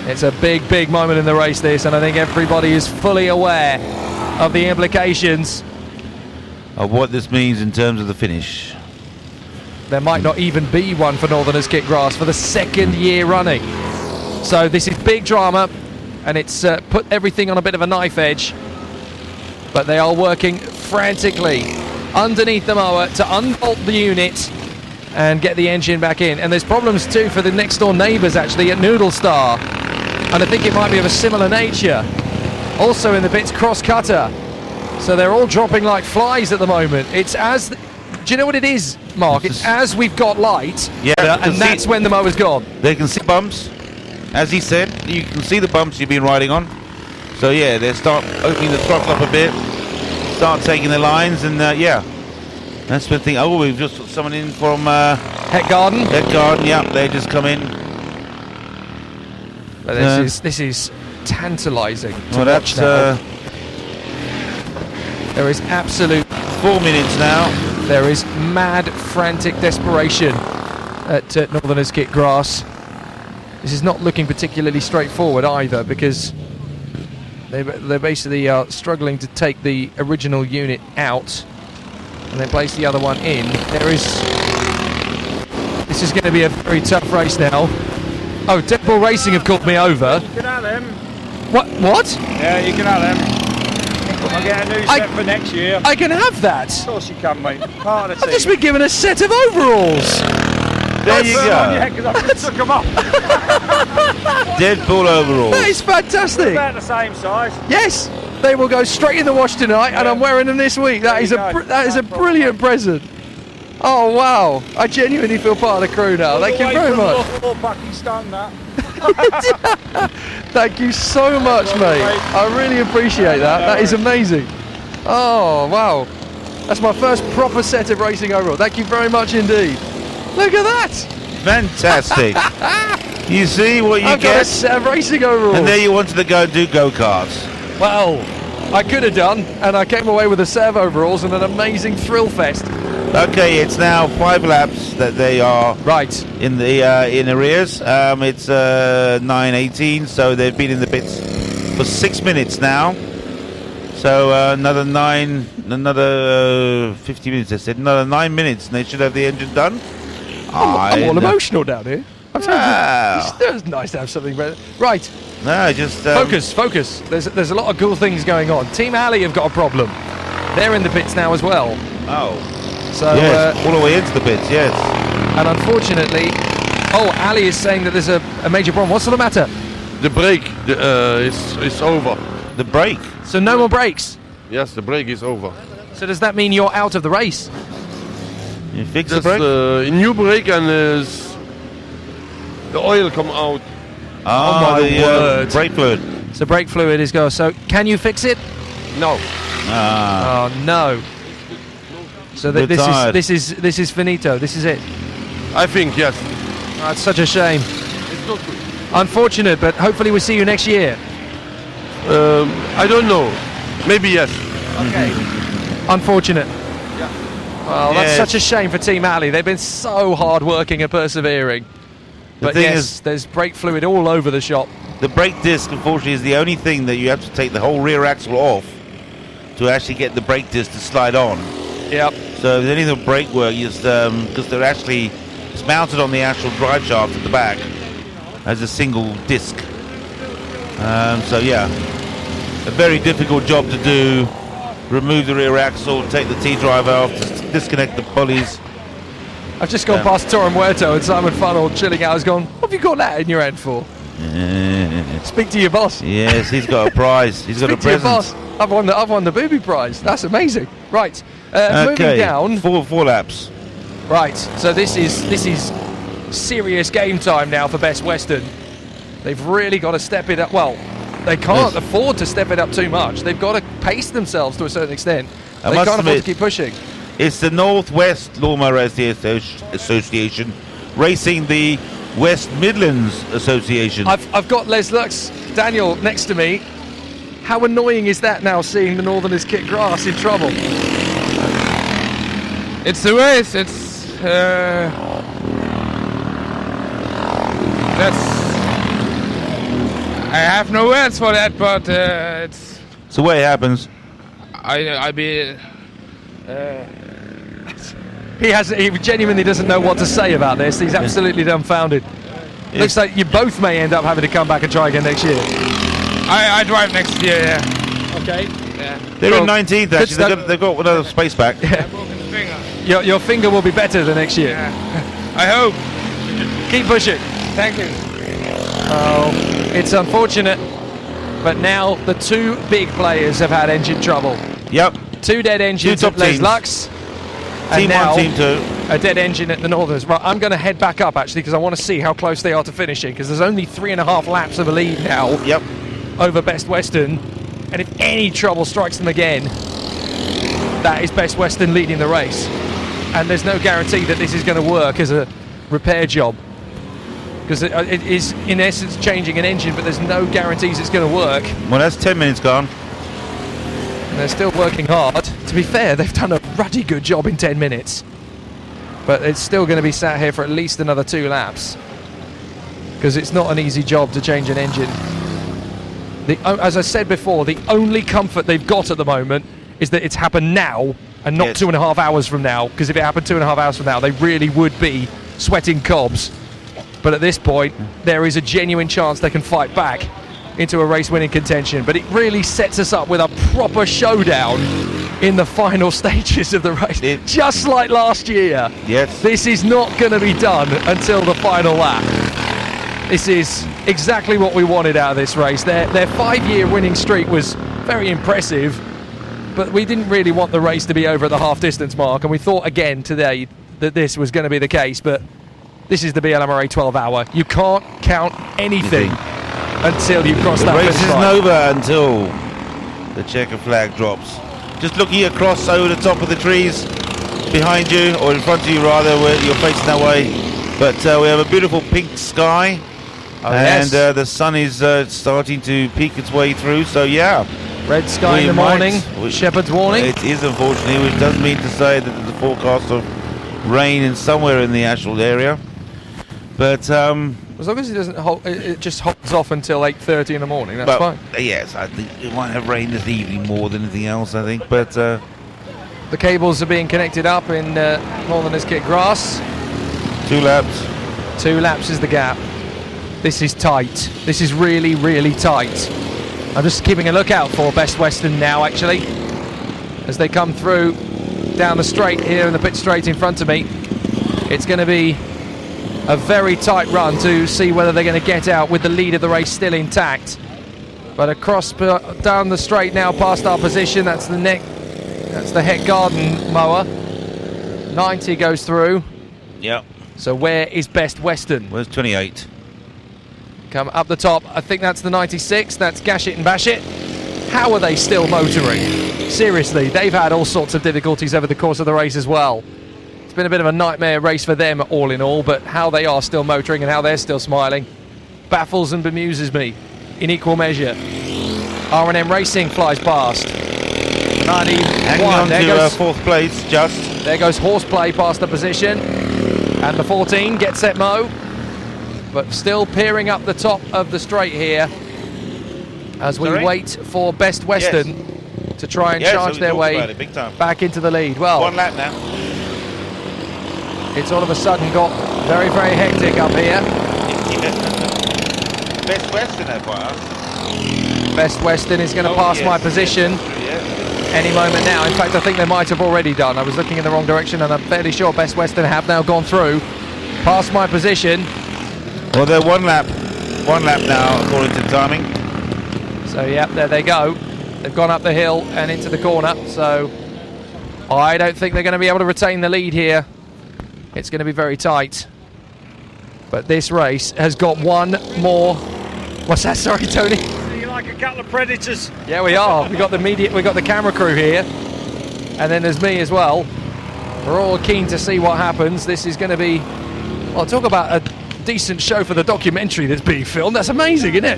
It's a big, big moment in the race, this, and I think everybody is fully aware of the implications of what this means in terms of the finish. There might not even be one for Northerners Kit Grass for the second year running. So this is big drama, and it's put everything on a bit of a knife edge. But they are working frantically underneath the mower to unbolt the unit and get the engine back in. And there's problems too for the next door neighbours actually at Noodle Star. And I think it might be of a similar nature. Also in the pits, Cross Cutter. So they're all dropping like flies at the moment. It's as... do you know what it is, Mark? It's as we've got light, and that's when the mower's gone. They can see bumps. As he said, you can see the bumps you've been riding on. So yeah, they start opening the throttle up a bit, start taking the lines, and yeah. That's the thing. Oh, we've just got someone in from... Het Garden. Het Garden, yeah, they just come in. But this is tantalising to well, watch that's, now. There is absolute... 4 minutes now. There is mad, frantic desperation at Northerners Kit Grass. This is not looking particularly straightforward either, because they basically are struggling to take the original unit out and then place the other one in. This is going to be a very tough race now. Oh, Dead Bull Racing have called me over. You can have them. What? Yeah, you can have them. I'll get a new set for next year. I can have that? Of course you can, mate. Part of the I've just been given a set of overalls. There you go. Because I took them off. Dead Bull overalls. That is fantastic. They're about the same size. Yes, they will go straight in the wash tonight, and I'm wearing them this week. That is a brilliant present. Oh wow! I genuinely feel part of the crew now. Thank you very much. Thank you so much, mate. I really appreciate that. That is amazing. Oh wow! That's my first proper set of racing overalls. Thank you very much indeed. Look at that! Fantastic. You see what you I've get? got a set of racing overalls. And there you wanted to go and do go-karts. Well, I could have done, and I came away with a set of overalls and an amazing thrill fest. Okay, it's now 5 laps that they are in the in arrears. It's 9:18, so they've been in the pits for 6 minutes now. So another 50 minutes. I said another 9 minutes, and they should have the engine done. I'm all emotional down here. It's nice to have something better. Right. No, just focus. There's a lot of cool things going on. Team Ali have got a problem. They're in the pits now as well. Oh. So yes, all the way into the pits. Yes. And unfortunately, Ali is saying that there's a major problem. What's the matter? The brake is over. The brake. So no more brakes. Yes, the brake is over. So does that mean you're out of the race? You fix the brake? A new brake, and the oil come out. Oh my word! Brake fluid. So brake fluid is gone. So can you fix it? No. Oh no. So this is finito. This is it. I think yes. Oh, it's such a shame. It's not good. Unfortunate, but hopefully we'll see you next year. I don't know. Maybe yes. Okay. Unfortunate. Yeah. Well, that's such a shame for Team Ali. They've been so hard working and persevering. But yes, there's brake fluid all over the shop. The brake disc, unfortunately, is the only thing that you have to take the whole rear axle off to actually get the brake disc to slide on. Yep. So if there's any of the brake work, because they're actually it's mounted on the actual drive shaft at the back as a single disc. So yeah, a very difficult job to do. Remove the rear axle, take the T-drive off, disconnect the pulleys. I've just gone past Torren Muerto and Simon Funnell chilling out. Has gone, what have you got that in your hand for? Speak to your boss. Yes, he's got a prize. He's got a present. To your boss. I've won the booby prize. That's amazing. Right. Moving down. Four laps. Right. So this is serious game time now for Best Western. They've really got to step it up. Well, they can't afford to step it up too much. They've got to pace themselves to a certain extent. They can't afford to keep pushing. It's the Northwest Lawnmower Racing Association racing the West Midlands Association. I've got Les Lux, Daniel, next to me. How annoying is that now, seeing the Northerners Kit Grass in trouble? It's the race. It's I have no words for that, but it's the way it happens. He genuinely doesn't know what to say about this. He's absolutely dumbfounded. Looks like you both may end up having to come back and try again next year. I drive next year, yeah. Okay. Yeah. They're in 19th, actually. They've got another space back. Your finger will be better the next year. I hope. Keep pushing. Thank you. Oh, it's unfortunate, but now the two big players have had engine trouble. Yep. 2 dead engines at Les Lux. And Team now 1, Team 2. a dead engine at the Northerners. Right, I'm going to head back up actually because I want to see how close they are to finishing, because there's only 3.5 laps of a lead now. Yep. Over Best Western, and if any trouble strikes them again, that is Best Western leading the race. And there's no guarantee that this is going to work as a repair job, because it is in essence changing an engine, but there's no guarantees it's going to work. Well, that's 10 minutes gone. And they're still working hard. To be fair, they've done a ruddy good job in 10 minutes. But it's still going to be sat here for at least another 2 laps, because it's not an easy job to change an engine. As I said before, the only comfort they've got at the moment is that it's happened now and not 2.5 hours from now, because if it happened 2.5 hours from now, they really would be sweating cobs. But at this point, there is a genuine chance they can fight back into a race-winning contention. But it really sets us up with a proper showdown in the final stages of the race, just like last year. Yes. This is not going to be done until the final lap. This is exactly what we wanted out of this race. Their 5-year winning streak was very impressive, but we didn't really want the race to be over at the half-distance mark, and we thought again today that this was going to be the case, but this is the BLMRA 12 hour. You can't count anything until you cross that finish line. The race isn't over until the checker flag drops. Just looking across over the top of the trees behind you, or in front of you rather, where you're facing that way. But we have a beautiful pink sky. And the sun is starting to peek its way through, so yeah. Red sky in the morning, shepherd's warning. It is, unfortunately, which doesn't mean to say that there's a forecast of rain in somewhere in the Ashfield area. But as long as it doesn't hold, it just holds off until 8:30 in the morning, that's fine. Yes, I think it might have rained this evening more than anything else, I think. But the cables are being connected up in Northerners Kit grass. 2 laps. 2 laps is the gap. This is tight. This is really, really tight. I'm just keeping a lookout for Best Western now, actually, as they come through down the straight here in the pit straight in front of me. It's going to be a very tight run to see whether they're going to get out with the lead of the race still intact. But across down the straight now, past our position, that's the Het Garden mower. 90 goes through. Yep. So where is Best Western? Where's 28? Come up the top, I think that's the 96, that's Gash It and Bash It. How are they still motoring? Seriously, they've had all sorts of difficulties over the course of the race as well. It's been a bit of a nightmare race for them all in all, but how they are still motoring and how they're still smiling baffles and bemuses me in equal measure. R&M Racing flies past. 91, hanging on to 4th place, just. There goes Horseplay past the position. And the 14, Get Set Mo. But still peering up the top of the straight here as we wait for Best Western to try and charge their way back into the lead. Well, 1 lap now. It's all of a sudden got very, very hectic up here. Best Western, FYI. Best Western is going to pass my position any moment now. In fact, I think they might have already done. I was looking in the wrong direction, and I'm fairly sure Best Western have now gone through. Past my position. Well, they're 1 lap now, according to the timing. So, yeah, there they go. They've gone up the hill and into the corner, so I don't think they're going to be able to retain the lead here. It's going to be very tight. But this race has got one more... What's that? Sorry, Tony? You're like a couple of predators. Yeah, we are. We've got the camera crew here. And then there's me as well. We're all keen to see what happens. This is going to be... Well, talk about a decent show for the documentary that's being filmed. That's amazing, isn't it?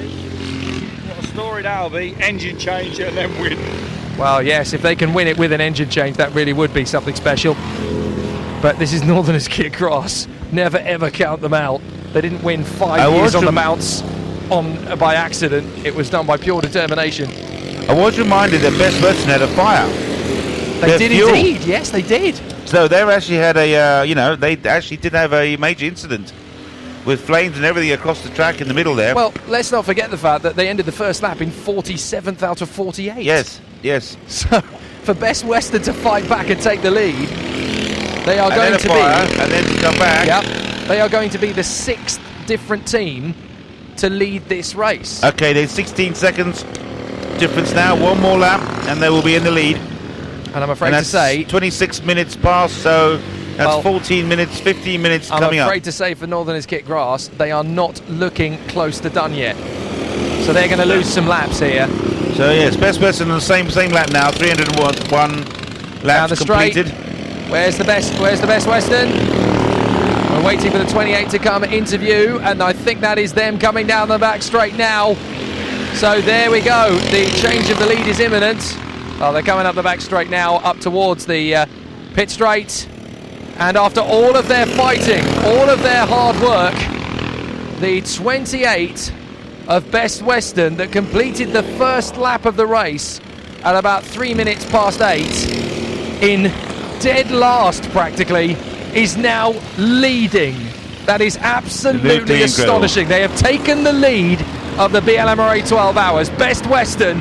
What a story that'll be. Engine change and then win. Well, yes, if they can win it with an engine change, that really would be something special. But this is Northerners Kit grass. Never ever count them out. They didn't win 5 years on the bounce. by accident. It was done by pure determination. I was reminded that Best Western had a fire. They did indeed. Yes, they did. So they actually had a, they actually did have a major incident with flames and everything across the track in the middle there. Well, let's not forget the fact that they ended the first lap in 47th out of 48. Yes. So for Best Western to fight back and take the lead, they are going to and then to come back. Yep. They are going to be the 6th different team to lead this race. Okay, there's 16 seconds difference now. One more lap, and they will be in the lead. And I'm afraid to say 26 minutes past, so that's 14 minutes, 15 minutes coming up. I'm afraid to say for Northerners Kit Grass, they are not looking close to done yet. So they're going to lose some laps here. So yes, Best Western on the same lap now, 301 laps completed. Where's the best Western? We're waiting for the 28 to come into, and I think that is them coming down the back straight now. So there we go. The change of the lead is imminent. Oh, they're coming up the back straight now, up towards the pit straight. And after all of their fighting, all of their hard work, the 28 of Best Western that completed the first lap of the race at about 3 minutes past 8, in dead last practically, is now leading. That is absolutely astonishing. They have taken the lead of the BLMRA 12 Hours. Best Western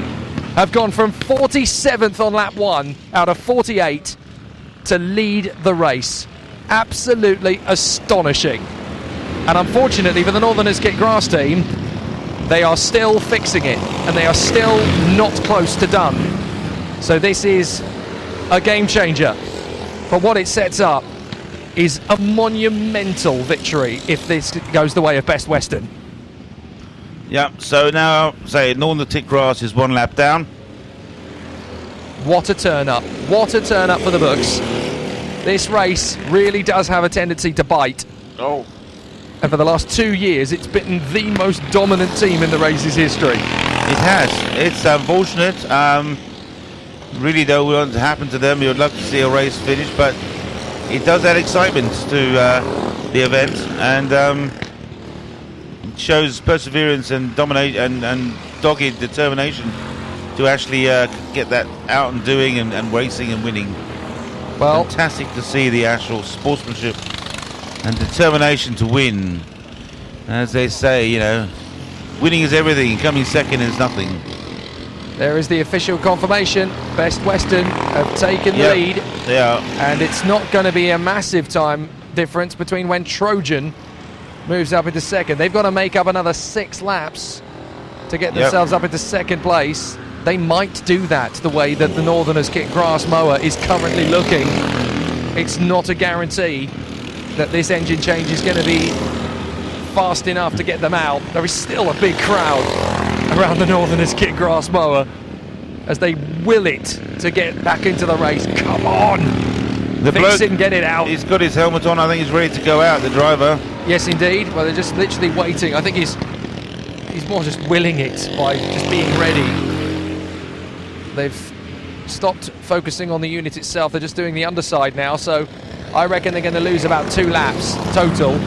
have gone from 47th on lap 1 out of 48 to lead the race. Absolutely astonishing. And unfortunately for the Northerners Kit Grass team, they are still fixing it, and they are still not close to done. So this is a game changer. But what it sets up is a monumental victory if this goes the way of Best Western. Yeah, so now, Northerners Kit Grass is 1 lap down. What a turn up. What a turn up for the books. This race really does have a tendency to bite. Oh. And for the last 2 years, it's been the most dominant team in the race's history. It has. It's unfortunate. Really, though, we want to happen to them. You would love to see a race finish, but it does add excitement to the event, and it shows perseverance and domination and dogged determination to actually get that out and doing and racing and winning. Well, fantastic to see the actual sportsmanship and determination to win. As they say, winning is everything, coming second is nothing. There is the official confirmation. Best Western have taken the lead. They are. And it's not going to be a massive time difference between when Trojan moves up into second. They've got to make up another 6 laps to get themselves up into second place. They might do that the way that the Northerners Kit Grass mower is currently looking. It's not a guarantee that this engine change is going to be fast enough to get them out. There is still a big crowd around the Northerners Kit Grass mower as they will it to get back into the race. Come on! The Fix it and get it out. He's got his helmet on. I think he's ready to go out, the driver. Yes, indeed. Well, they're just literally waiting. I think he's more just willing it by just being ready. They've stopped focusing on the unit itself. They're just doing the underside now. So I reckon they're going to lose about 2 laps total,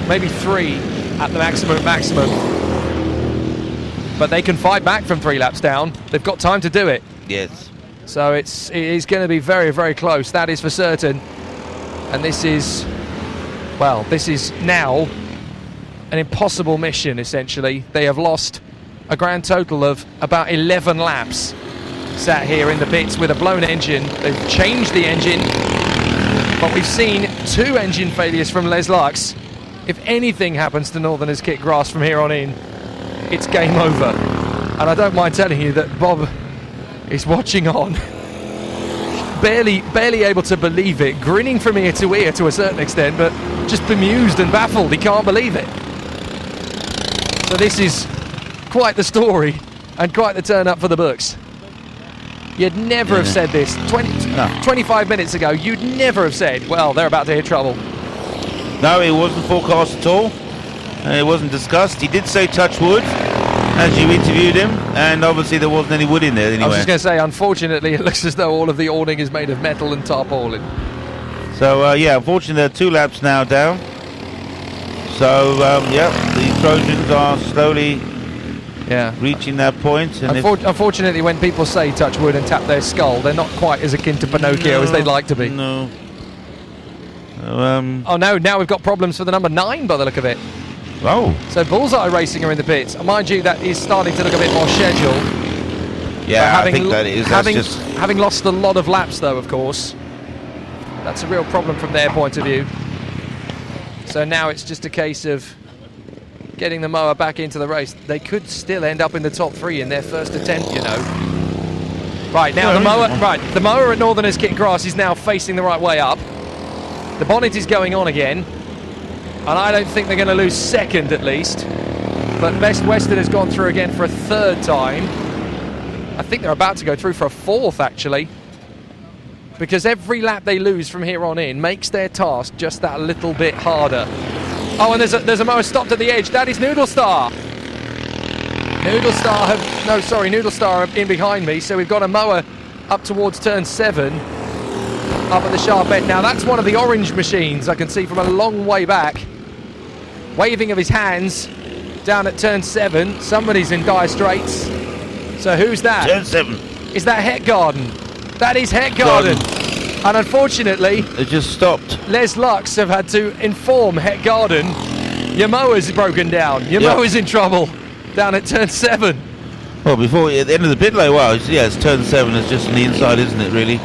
maybe 3 at the maximum. But they can fight back from 3 laps down. They've got time to do it. Yes. So it is going to be very, very close. That is for certain. And this is now an impossible mission, essentially. They have lost a grand total of about 11 laps sat here in the pits with a blown engine. They've changed the engine, but we've seen 2 engine failures from Les Lux. If anything happens to Northerners Kit Grass from here on in, it's game over. And I don't mind telling you that Bob is watching on, barely able to believe it, grinning from ear to a certain extent, but just bemused and baffled. He can't believe it. So this is quite the story and quite the turn up for the books. You'd never have said this 25 minutes ago. You'd never have said, well, they're about to hit trouble. No, it wasn't forecast at all. It wasn't discussed. He did say touch wood as you interviewed him, and obviously there wasn't any wood in there anyway. I was just going to say, unfortunately, it looks as though all of the awning is made of metal and tarpaulin. So, unfortunately, there are 2 laps now down. So, the Trojans are slowly reaching that point. And Unfortunately, when people say touch wood and tap their skull, they're not quite as akin to Pinocchio as they'd like to be. No. Oh no, now we've got problems for the number 9 by the look of it. Oh. So Bullseye Racing are in the pits. Mind you, that is starting to look a bit more scheduled. Yeah, I think that is. Having lost a lot of laps, though, of course. That's a real problem from their point of view. So now it's just a case of getting the mower back into the race. They could still end up in the top 3 in their first attempt, you know. Right, now the mower at Northerners Kit Grass is now facing the right way up. The bonnet is going on again. And I don't think they're going to lose second, at least. But Best Western has gone through again for a 3rd time. I think they're about to go through for a 4th, actually. Because every lap they lose from here on in makes their task just that little bit harder. Oh, and there's a mower stopped at the edge. That is Noodle Star. Noodle Star are in behind me. So we've got a mower up towards turn 7. Up at the sharp end. Now that's one of the orange machines I can see from a long way back. Waving of his hands down at turn 7. Somebody's in dire straits. So who's that? Turn 7. Is that Het Garden? That is Het Garden. And unfortunately, it just stopped. Les Lux have had to inform Het Garden, your mower's broken down. Your mower's in trouble down at turn 7. Well, before at the end of the pit lane, it's turn 7. It's just on the inside, isn't it? Really.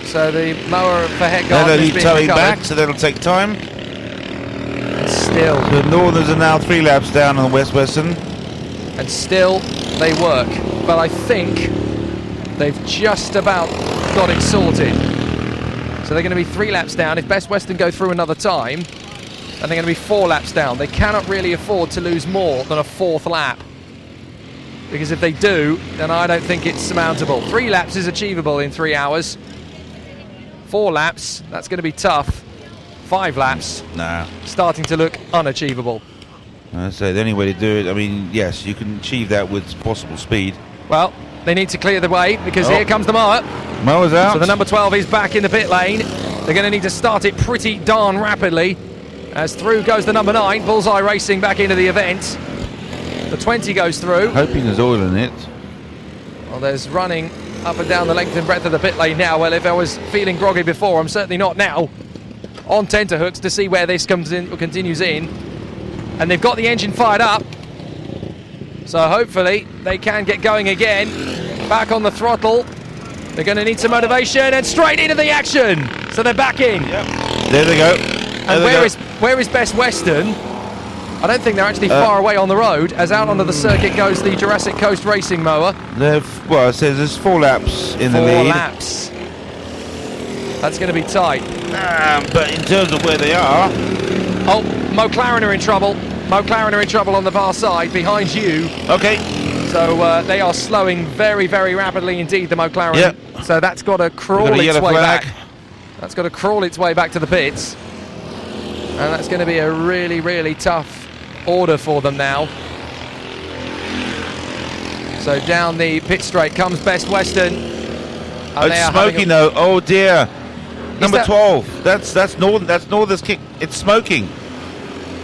So the mower for Het Garden is being towing recovered. back, so that'll take time. And still, the Northerners are now 3 laps down on West Western. And still, they work. But I think they've just about got it sorted. So they're going to be 3 laps down. If Best Western go through another time, and they're going to be 4 laps down. They cannot really afford to lose more than a 4th lap. Because if they do, then I don't think it's surmountable. 3 laps is achievable in 3 hours. 4 laps, that's going to be tough. 5 laps, starting to look unachievable. I say the only way to do it, I mean, yes, you can achieve that with possible speed. Well, they need to clear the way because here comes the mower. Mower's out. So the number 12 is back in the pit lane. They're going to need to start it pretty darn rapidly. As through goes the number 9, Bullseye Racing back into the event. The 20 goes through. Hoping there's oil in it. Well, there's running up and down the length and breadth of the pit lane now. Well, if I was feeling groggy before, I'm certainly not now. On tenterhooks to see where this comes in or continues in. And they've got the engine fired up. So hopefully they can get going again. Back on the throttle. They're going to need some motivation and straight into the action. So they're back in. Yep. There they go. And where is Best Western? I don't think they're actually far away on the road, as out onto the circuit goes the Jurassic Coast Racing mower. Well, it says there's 4 laps in the lead. 4 laps. That's going to be tight. But in terms of where they are... Oh, McLaren are in trouble. McLaren are in trouble on the far side, behind you. Okay. So they are slowing very, very rapidly indeed, the McLaren. Yep. So that's got to crawl its way back. That's got to crawl its way back to the pits. And that's going to be a really, really tough order for them now. So down the pit straight comes Best Western. It's smoking though. Oh dear. Number 12. That's Northern's Kick. It's smoking.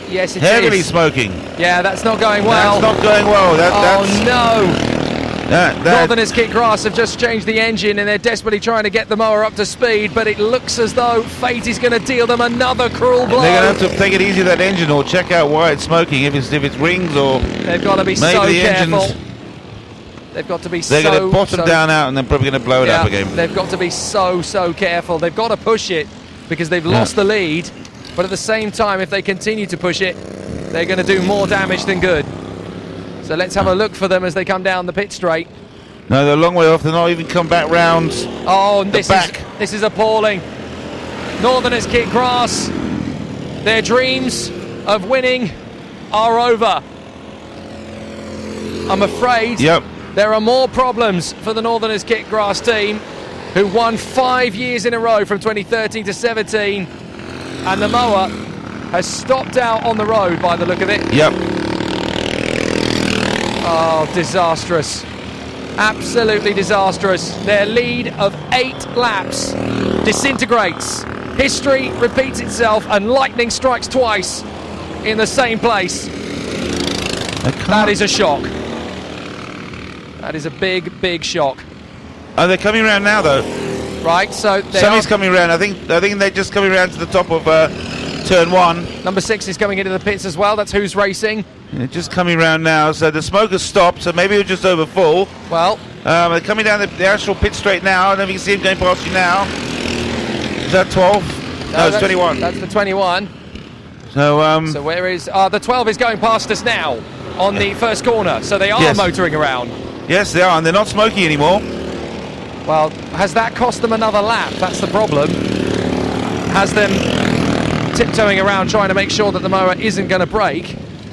Yes, it Heavily is. smoking. Yeah, that's not going well. That's not going well. Northerners Kit Grass have just changed the engine and they're desperately trying to get the mower up to speed, but it looks as though fate is going to deal them another cruel blow. They're going to have to take it easy with that engine or check out why it's smoking, if it's rings or... They've got to be so careful. They've got to be They're going to bottom down out and then probably going to blow it up again. They've got to be so careful. They've got to push it because they've lost the lead, but at the same time, if they continue to push it, they're going to do more damage than good. So let's have a look for them as they come down the pit straight. No, they're a long way off. They're not even come back round. Oh, this is appalling. Northerners Kit Grass, their dreams of winning are over. I'm afraid there are more problems for the Northerners Kit Grass team, who won 5 years in a row from 2013 to 17, and the mower has stopped out on the road by the look of it. Yep. Oh, disastrous. Absolutely disastrous. Their lead of 8 laps disintegrates. History repeats itself and lightning strikes twice in the same place. That is a shock. That is a big, big shock. Oh, they're coming around now, though. Right, so somebody's coming around. I think they're just coming around to the top of turn 1. Number 6 is coming into the pits as well. That's Who's Racing. Yeah, just coming around now. So the smoke has stopped. So maybe it was just over full. Well, they're coming down the actual pit straight now. I don't know if you can see him going past you now. Is that 12? No, it's 21. That's the 21. So so where is the 12 is going past us now on the first corner. So they are motoring around. Yes, they are, and they're not smoky anymore. Well, has that cost them another lap? That's the problem. Has them tiptoeing around trying to make sure that the mower isn't going to break.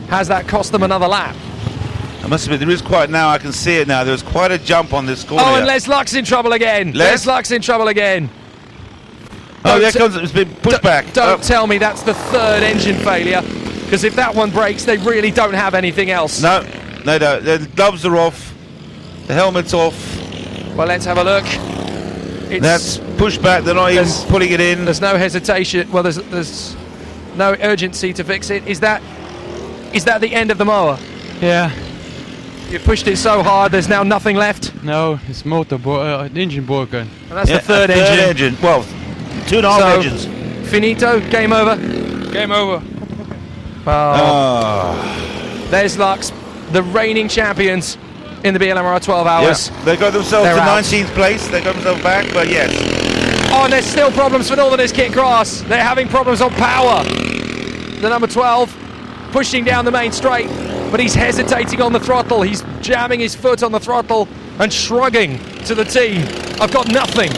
Has that cost them another lap? I must admit, there is quite now. I can see it now. There's quite a jump on this corner. Oh, and Les Luck's in trouble again. Les Luck's in trouble again. Oh, there comes. It's been pushed back. Don't tell me that's the 3rd engine failure, because if that one breaks, they really don't have anything else. No. The gloves are off. The helmet's off. Well, let's have a look. That's pushed back. They're not even putting it in. There's no hesitation. Well, there's no urgency to fix it. Is that the end of the mower? Yeah. You pushed it so hard, there's now nothing left? No, it's engine broken. And that's the third engine. Well, 2.5 engines. Finito, game over? Game over. There's Lux, the reigning champions in the BLMRA 12 hours. Yeah. They got themselves to 19th place. They got themselves back, but yes. Oh, and there's still problems for Northerners Kit Grass. They're having problems on power. The number 12 pushing down the main straight, but he's hesitating on the throttle. He's jamming his foot on the throttle and shrugging to the team. I've got nothing.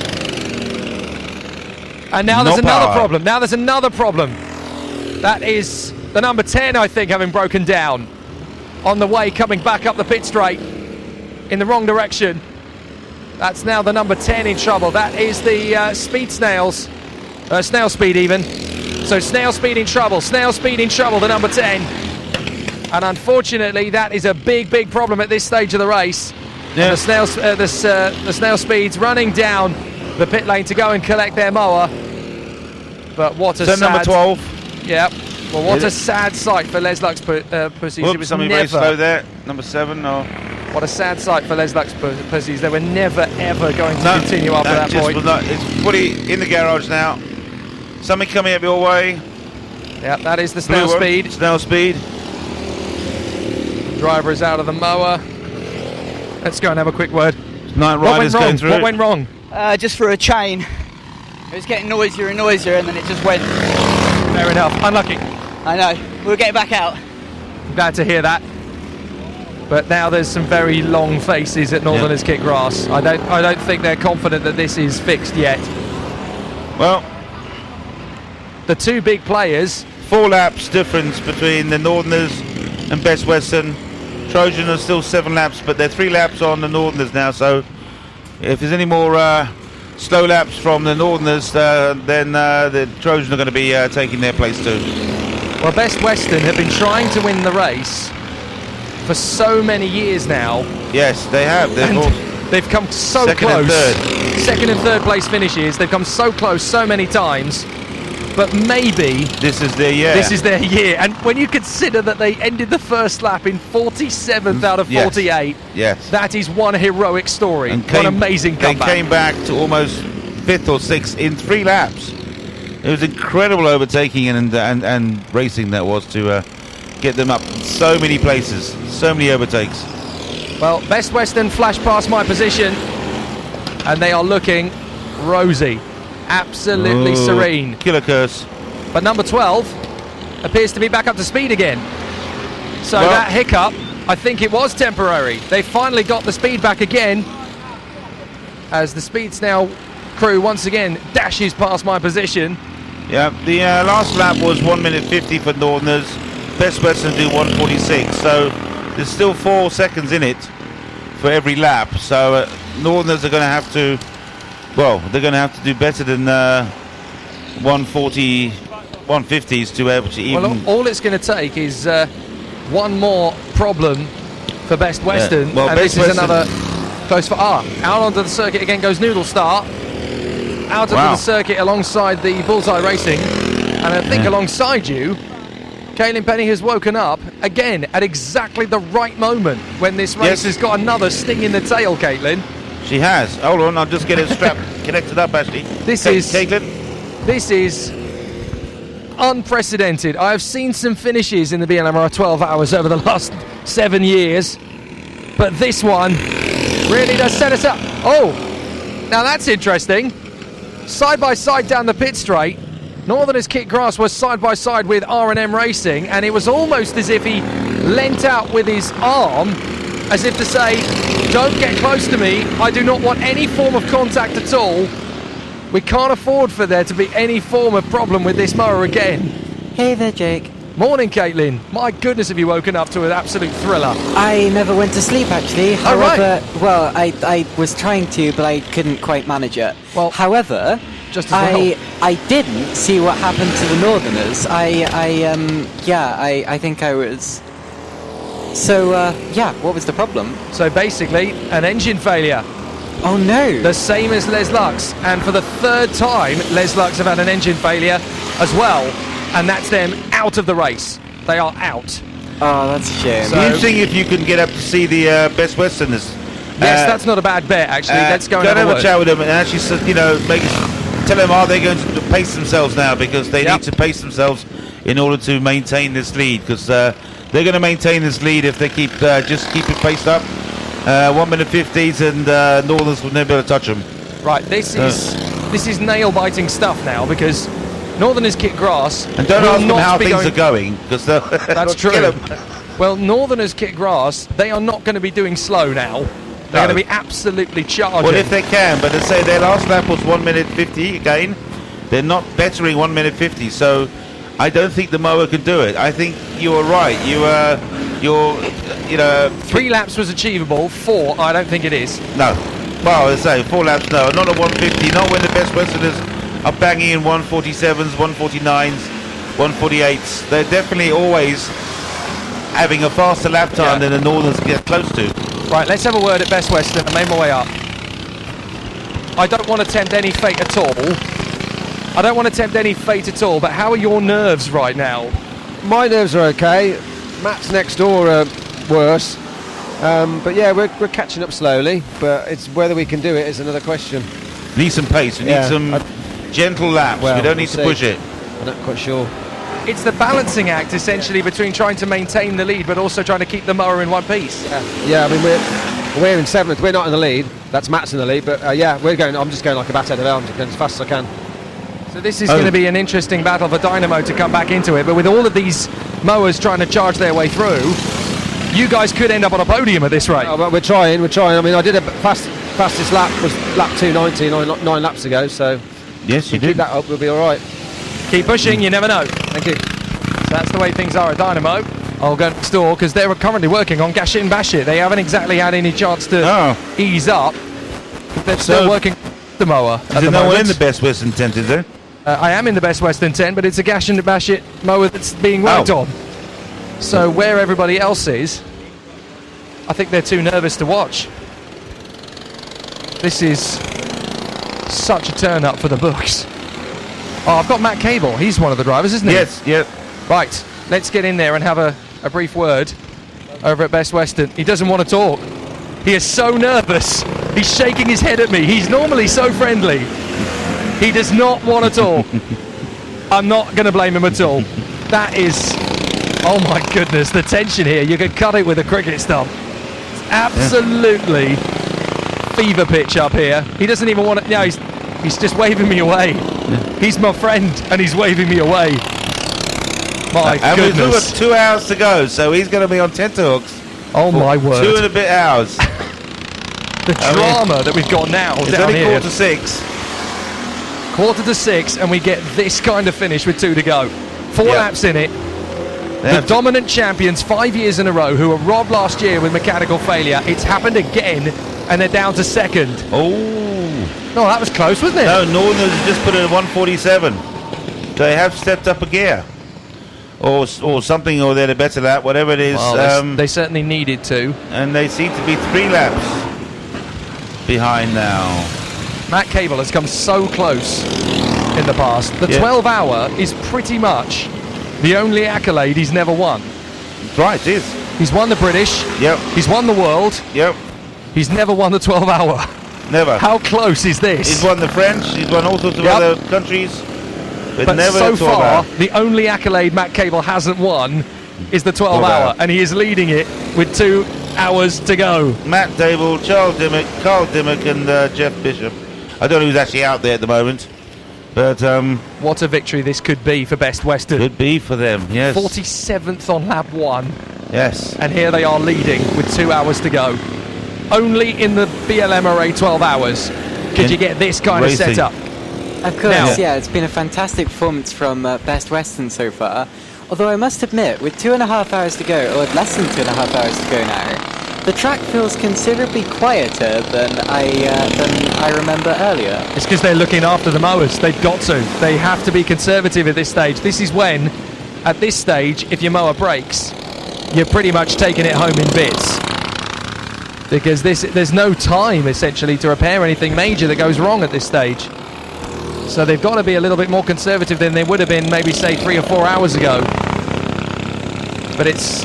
And now there's another problem. Now there's another problem. That is the number 10, I think, having broken down on the way coming back up the pit straight in the wrong direction. That's now the number 10 in trouble. That is the Speed Snails. Snail Speed even. So Snail Speed in trouble. Snail Speed in trouble, the number 10. And unfortunately, that is a big, big problem at this stage of the race. Yeah. And the Snail Speed's running down the pit lane to go and collect their mower. But what a sad... number 12. Yeah. Well, what a sad sight for Les Luck's pussies. Whoops, it was somebody very slow there. Number 7, or... What a sad sight for Les Luck's pussies. They were never, ever going to continue after that point. It's fully in the garage now. Something coming up your way. Yep, that is the Snail Speed. Snail Speed. Driver is out of the mower. Let's go and have a quick word. Night Riders going through. What went wrong? Just for a chain. It was getting noisier and noisier, and then it just went. Fair enough. Unlucky. I know. We'll get back out. I'm glad to hear that. But now there's some very long faces at Northerners Kit Grass. I don't think they're confident that this is fixed yet. Well, the two big players. 4 laps difference between the Northerners and Best Western. Trojan are still 7 laps, but they're 3 laps on the Northerners now. So if there's any more slow laps from the Northerners, then the Trojan are going to be taking their place too. Well, Best Western have been trying to win the race for so many years now. Yes, they have. They've come so close. Second and third place finishes. They've come so close so many times. But maybe this is their year. This is their year. And when you consider that they ended the first lap in 47th out of 48, yes, that is one heroic story. One amazing comeback. They came back to almost 5th or 6th in 3 laps. It was incredible overtaking and racing that was to get them up so many places, so many overtakes. Well, Best Western flashed past my position, and they are looking rosy. Absolutely serene. Killer curse. But number 12 appears to be back up to speed again. So that hiccup, I think it was temporary. They finally got the speed back again as the Speed Snail crew once again dashes past my position. Yeah, the last lap was 1 minute 50 for Northerners. Best Western do 1:46. So there's still 4 seconds in it for every lap. So Northerners are going to have to... Well, they're going to have to do better than 150s to be able to even... Well, all it's going to take is one more problem for Best Western. Yeah. Well, and Best this is Western... another close for out onto the circuit again goes Noodle Star. Out onto the circuit alongside the Bullseye Racing. And I think alongside you Caitlin Penny has woken up again at exactly the right moment when this race has got another sting in the tail, Caitlin. She has. Hold on, I'll just get it strapped, connected up, actually. This is unprecedented. I have seen some finishes in the BLMRA 12 hours over the last 7 years, but this one really does set us up. Oh, now that's interesting. Side by side down the pit straight, Northerners Kit Grass was side by side with R&M Racing, and it was almost as if he leant out with his arm, as if to say, don't get close to me, I do not want any form of contact at all. We can't afford for there to be any form of problem with this mower again. Hey there, Jake. Morning, Caitlin. My goodness, have you woken up to an absolute thriller? I never went to sleep, actually. Oh, However, well, I was trying to, but I couldn't quite manage it. Well, however, just as well. I didn't see what happened to the Northerners. I think I was... So, what was the problem? So basically, an engine failure. Oh no! The same as Les Lux, and for the third time, Les Lux have had an engine failure as well, and that's them out of the race. They are out. Oh, that's a shame. So, you think if you can get up to see the Best Westerners? Yes, that's not a bad bet, actually. Let's go and have have a chat with them and actually, tell them, are they going to pace themselves now, because they need to pace themselves in order to maintain this lead, because they're going to maintain this lead if they keep just keep it paced up. 1 minute 50s, and Northerners will never be able to touch them. Right, this is nail-biting stuff now, because Northerners Kit Grass and don't ask them how things are going, because that's true. Well, Northerners Kit Grass, they are not going to be doing slow now. They're going to be absolutely charging. Well, if they can, but they say their last lap was 1 minute 50 again. They're not bettering 1 minute 50, so I don't think the mower can do it. I think you are right. You're 3 laps was achievable. 4, I don't think it is. No. Well, I say 4 laps. No, not at 150. Not when the Best Westerners are banging in 147s, 149s, 148s. They're definitely always having a faster lap time than the Northerners get close to. Right, let's have a word at Best Western. I made my way up. I don't want to tempt any fate at all. But how are your nerves right now? My nerves are okay. Matt's next door are worse. But yeah, we're catching up slowly. But it's whether we can do it is another question. Need some pace. We need some gentle laps. We don't need to push it. I'm not quite sure. It's the balancing act, essentially, between trying to maintain the lead but also trying to keep the mower in one piece. Yeah, I mean, we're in 7th. We're not in the lead. That's Matt's in the lead. But we're going. I'm just going like a bat out of hell. I'm just going as fast as I can. So this is going to be an interesting battle for Dynamo to come back into it. But with all of these mowers trying to charge their way through, you guys could end up on a podium at this rate. Oh, but we're trying. I mean, I did a fastest lap was lap 290 9 laps ago. So yes, you did. Keep that up. We'll be all right. Keep pushing. You never know. Thank you. So that's the way things are at Dynamo. I'll go next door because they're currently working on Gash It and Bash It. They haven't exactly had any chance to ease up. They're still working the mower. Is there no one in the Best Western tent, is there? I am in the Best Western tent, but it's a Gash and Bash It mower that's being worked on. So where everybody else is, I think they're too nervous to watch. This is such a turn up for the books. Oh, I've got Matt Cable. He's one of the drivers, isn't he? Yes, yep. Right, let's get in there and have a brief word over at Best Western. He doesn't want to talk. He is so nervous. He's shaking his head at me. He's normally so friendly. He does not want to talk. I'm not going to blame him at all. That is... Oh my goodness, the tension here. You could cut it with a cricket stump. It's absolutely fever pitch up here. He doesn't even want to... No, he's just waving me away. He's my friend and he's waving me away. My goodness. We've got 2 hours to go, so he's going to be on tenterhooks. Oh my word. 2 and a bit hours. The drama that we've got now it's down only here. 5:45. 5:45, and we get this kind of finish with 2 to go. 4 laps in it. The dominant champions 5 years in a row, who were robbed last year with mechanical failure. It's happened again, and they're down to 2nd. Oh. No, that was close, wasn't it? No, Northerners just put it at 147. They have stepped up a gear. Or something, or they're better lap, whatever it is. Well, they certainly needed to. And they seem to be 3 laps behind now. Matt Cable has come so close in the past. The 12 hour is pretty much The only accolade he's never won. That's right, it is. He's won the British. Yep. He's won the world. Yep. He's never won the 12-hour. Never. How close is this? He's won the French, he's won all sorts of other countries, but never so the 12-hour. far, the only accolade Matt Cable hasn't won is the 12-hour, and he is leading it with 2 hours to go. Matt Dable, Charles Dimmock, Carl Dimmock, and Jeff Bishop. I don't know who's actually out there at the moment, but what a victory this could be for Best Western. Could be for them, yes. 47th on lap 1. Yes. And here they are leading with 2 hours to go. Only in the BLMRA 12 hours could you get this kind of setup. Of course, yeah, it's been a fantastic performance from Best Western so far. Although I must admit, with 2.5 hours to go, or less than 2.5 hours to go now, the track feels considerably quieter than I remember earlier. It's because they're looking after the mowers. They've got to. They have to be conservative at this stage. This is when, at this stage, if your mower breaks, you're pretty much taking it home in bits. Because there's no time, essentially, to repair anything major that goes wrong at this stage. So they've got to be a little bit more conservative than they would have been maybe, say, 3 or 4 hours ago. But it's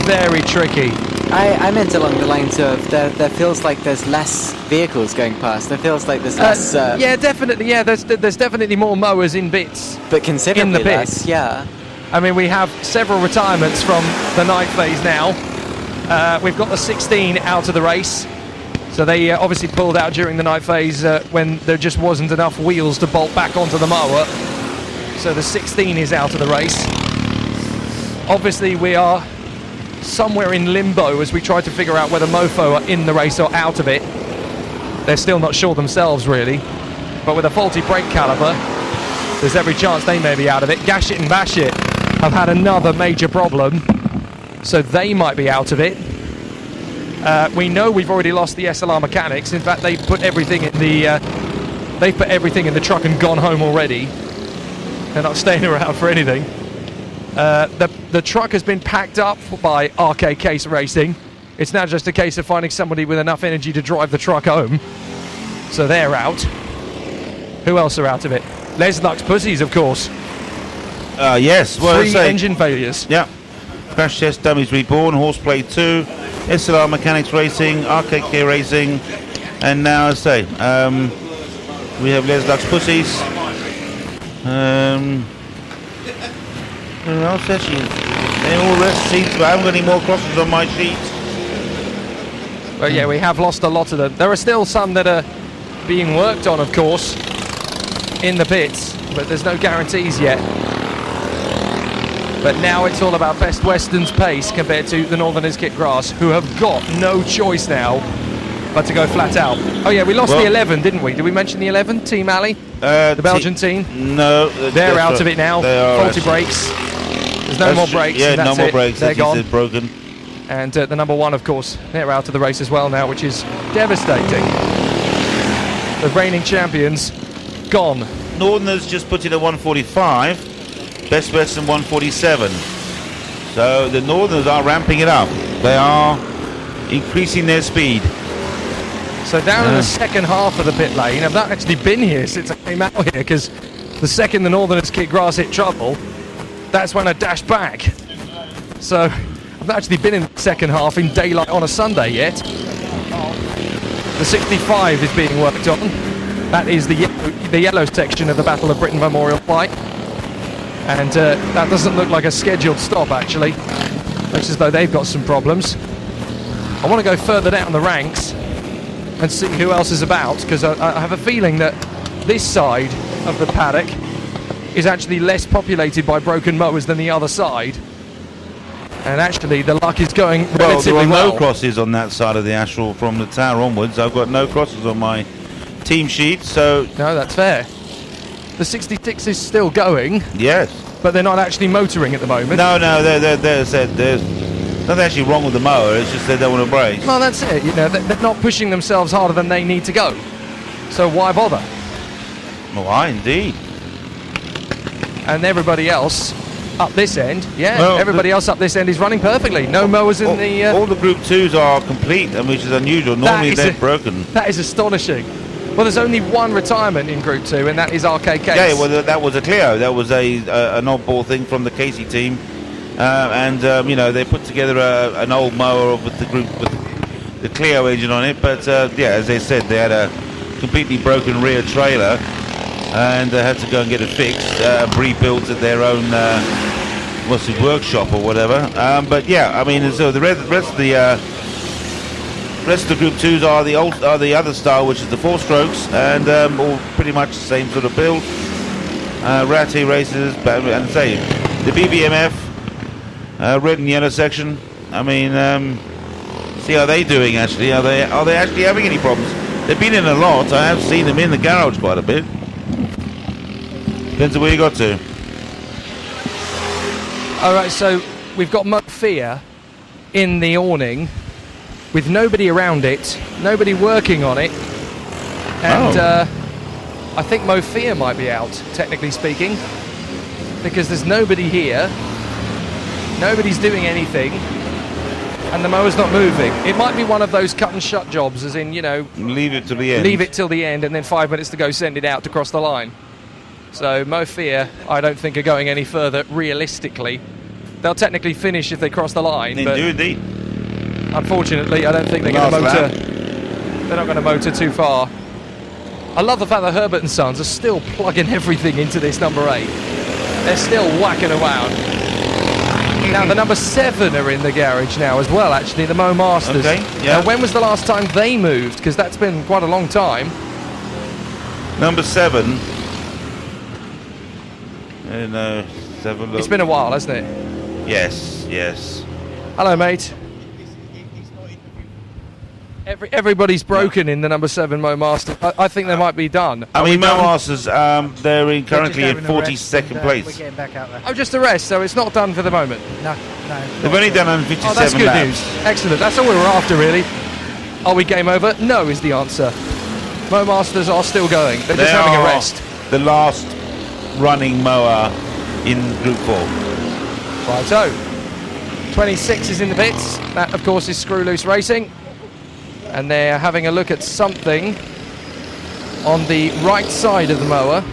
very tricky. I meant along the lines of there feels like there's less vehicles going past. There feels like there's less... yeah, definitely. Yeah, there's definitely more mowers in bits. But considerably in the less, pits. yeah. I mean, we have several retirements from the night phase now. We've got the 16 out of the race. So they obviously pulled out during the night phase when there just wasn't enough wheels to bolt back onto the mower. So the 16 is out of the race. Obviously we are somewhere in limbo as we try to figure out whether Mofo are in the race or out of it. They're still not sure themselves really. But with a faulty brake caliper, there's every chance they may be out of it. Gash It and Bash It have had another major problem. So they might be out of it. We know we've already lost the SLR mechanics. In fact, they've put everything in the truck and gone home already. They're not staying around for anything. The truck has been packed up by RK Case Racing. It's now just a case of finding somebody with enough energy to drive the truck home. So they're out. Who else are out of it? Les Luck's Pussies, of course. Yes. Well, 3 engine failures. Yeah. Crash Test Dummies Reborn, Horseplay 2, SLR Mechanics Racing, RKK Racing, and now, as I say, we have Les Luck's Pussies. Who else actually? They all rest seats, but I haven't got any more crosses on my sheet. But yeah, we have lost a lot of them. There are still some that are being worked on, of course, in the pits, but there's no guarantees yet. But now it's all about Best Western's pace compared to the Northerners Kit Grass, who have got no choice now but to go flat out. Oh yeah, we lost the 11, didn't we? Did we mention the 11, Team Ali? The Belgian team? No. They're out of it now. Faulty brakes. There's no more brakes. Yeah, no more brakes. They're gone. Broken. And the number 1, of course, they're out of the race as well now, which is devastating. The reigning champions, gone. Northerners just put in a 145. Best Western 147. So the Northerners are ramping it up. They are increasing their speed. So down in the second half of the pit lane, I've not actually been here since I came out here, because the second the Northerners Kit Grass hit trouble, that's when I dashed back. So I've not actually been in the second half in daylight on a Sunday yet. The 65 is being worked on. That is the yellow section of the Battle of Britain Memorial Flight. And that doesn't look like a scheduled stop, actually. Looks as though they've got some problems. I want to go further down the ranks and see who else is about, because I have a feeling that this side of the paddock is actually less populated by broken mowers than the other side. And actually, the luck is going relatively well. There are no crosses on that side of the Ashwell from the tower onwards. I've got no crosses on my team sheet, so... No, that's fair. The 66 is still going. Yes. But they're not actually motoring at the moment. No, there's nothing actually wrong with the mower. It's just they don't want to brake. Well, that's it. You know, they're not pushing themselves harder than they need to go. So why bother? Why, indeed. And everybody else up this end, Well, everybody else up this end is running perfectly. No mowers in the... all the Group 2s are complete, and which is unusual. Normally they're broken. That is astonishing. Well, there's only one retirement in Group 2, and that is RK Case. Yeah, well, that was a Clio. That was an oddball thing from the Casey team. They put together an old mower with the Clio engine on it. But, as they said, they had a completely broken rear trailer and they had to go and get it fixed, rebuilt at their own workshop or whatever. So the rest of the Group 2s are the other style, which is the 4-strokes, and all pretty much the same sort of build. Ratty races, and say the BBMF red and yellow section. See how they doing actually. Are they actually having any problems? They've been in a lot. I have seen them in the garage quite a bit. Depends on where you got to. All right, so we've got Mo Fear in the awning with nobody around it, nobody working on it, and I think Mo Fear might be out, technically speaking, because there's nobody here, nobody's doing anything, and the mower's not moving. It might be one of those cut and shut jobs, as in, leave it till the end. Leave it till the end, and then 5 minutes to go, send it out to cross the line. So Mo Fear, I don't think are going any further realistically. They'll technically finish if they cross the line, but indeed. Unfortunately, I don't think they're going to motor. They're not going to motor too far. I love the fact that Herbert and Sons are still plugging everything into this number 8. They're still whacking around. Now the number 7 are in the garage now as well. Actually, the Mo Masters. Okay, yeah. Now, when was the last time they moved? Because that's been quite a long time. Number 7. Let's have a look. It's been a while, hasn't it? Yes. Hello, mate. Everybody's broken in the number 7 Mo Masters. I think they might be done. Mo Masters, they're currently in 42nd place. We're getting back out there. Oh, just a rest, so it's not done for the moment. No. They've only done 157 laps. Oh, that's good laps. news. Excellent. That's all we were after, really. Are we game over? No, is the answer. Mo Masters are still going. They're just having a rest. The last running mower in Group 4. Righto. 26 is in the pits. That, of course, is Screw Loose Racing. And they're having a look at something on the right side of the mower.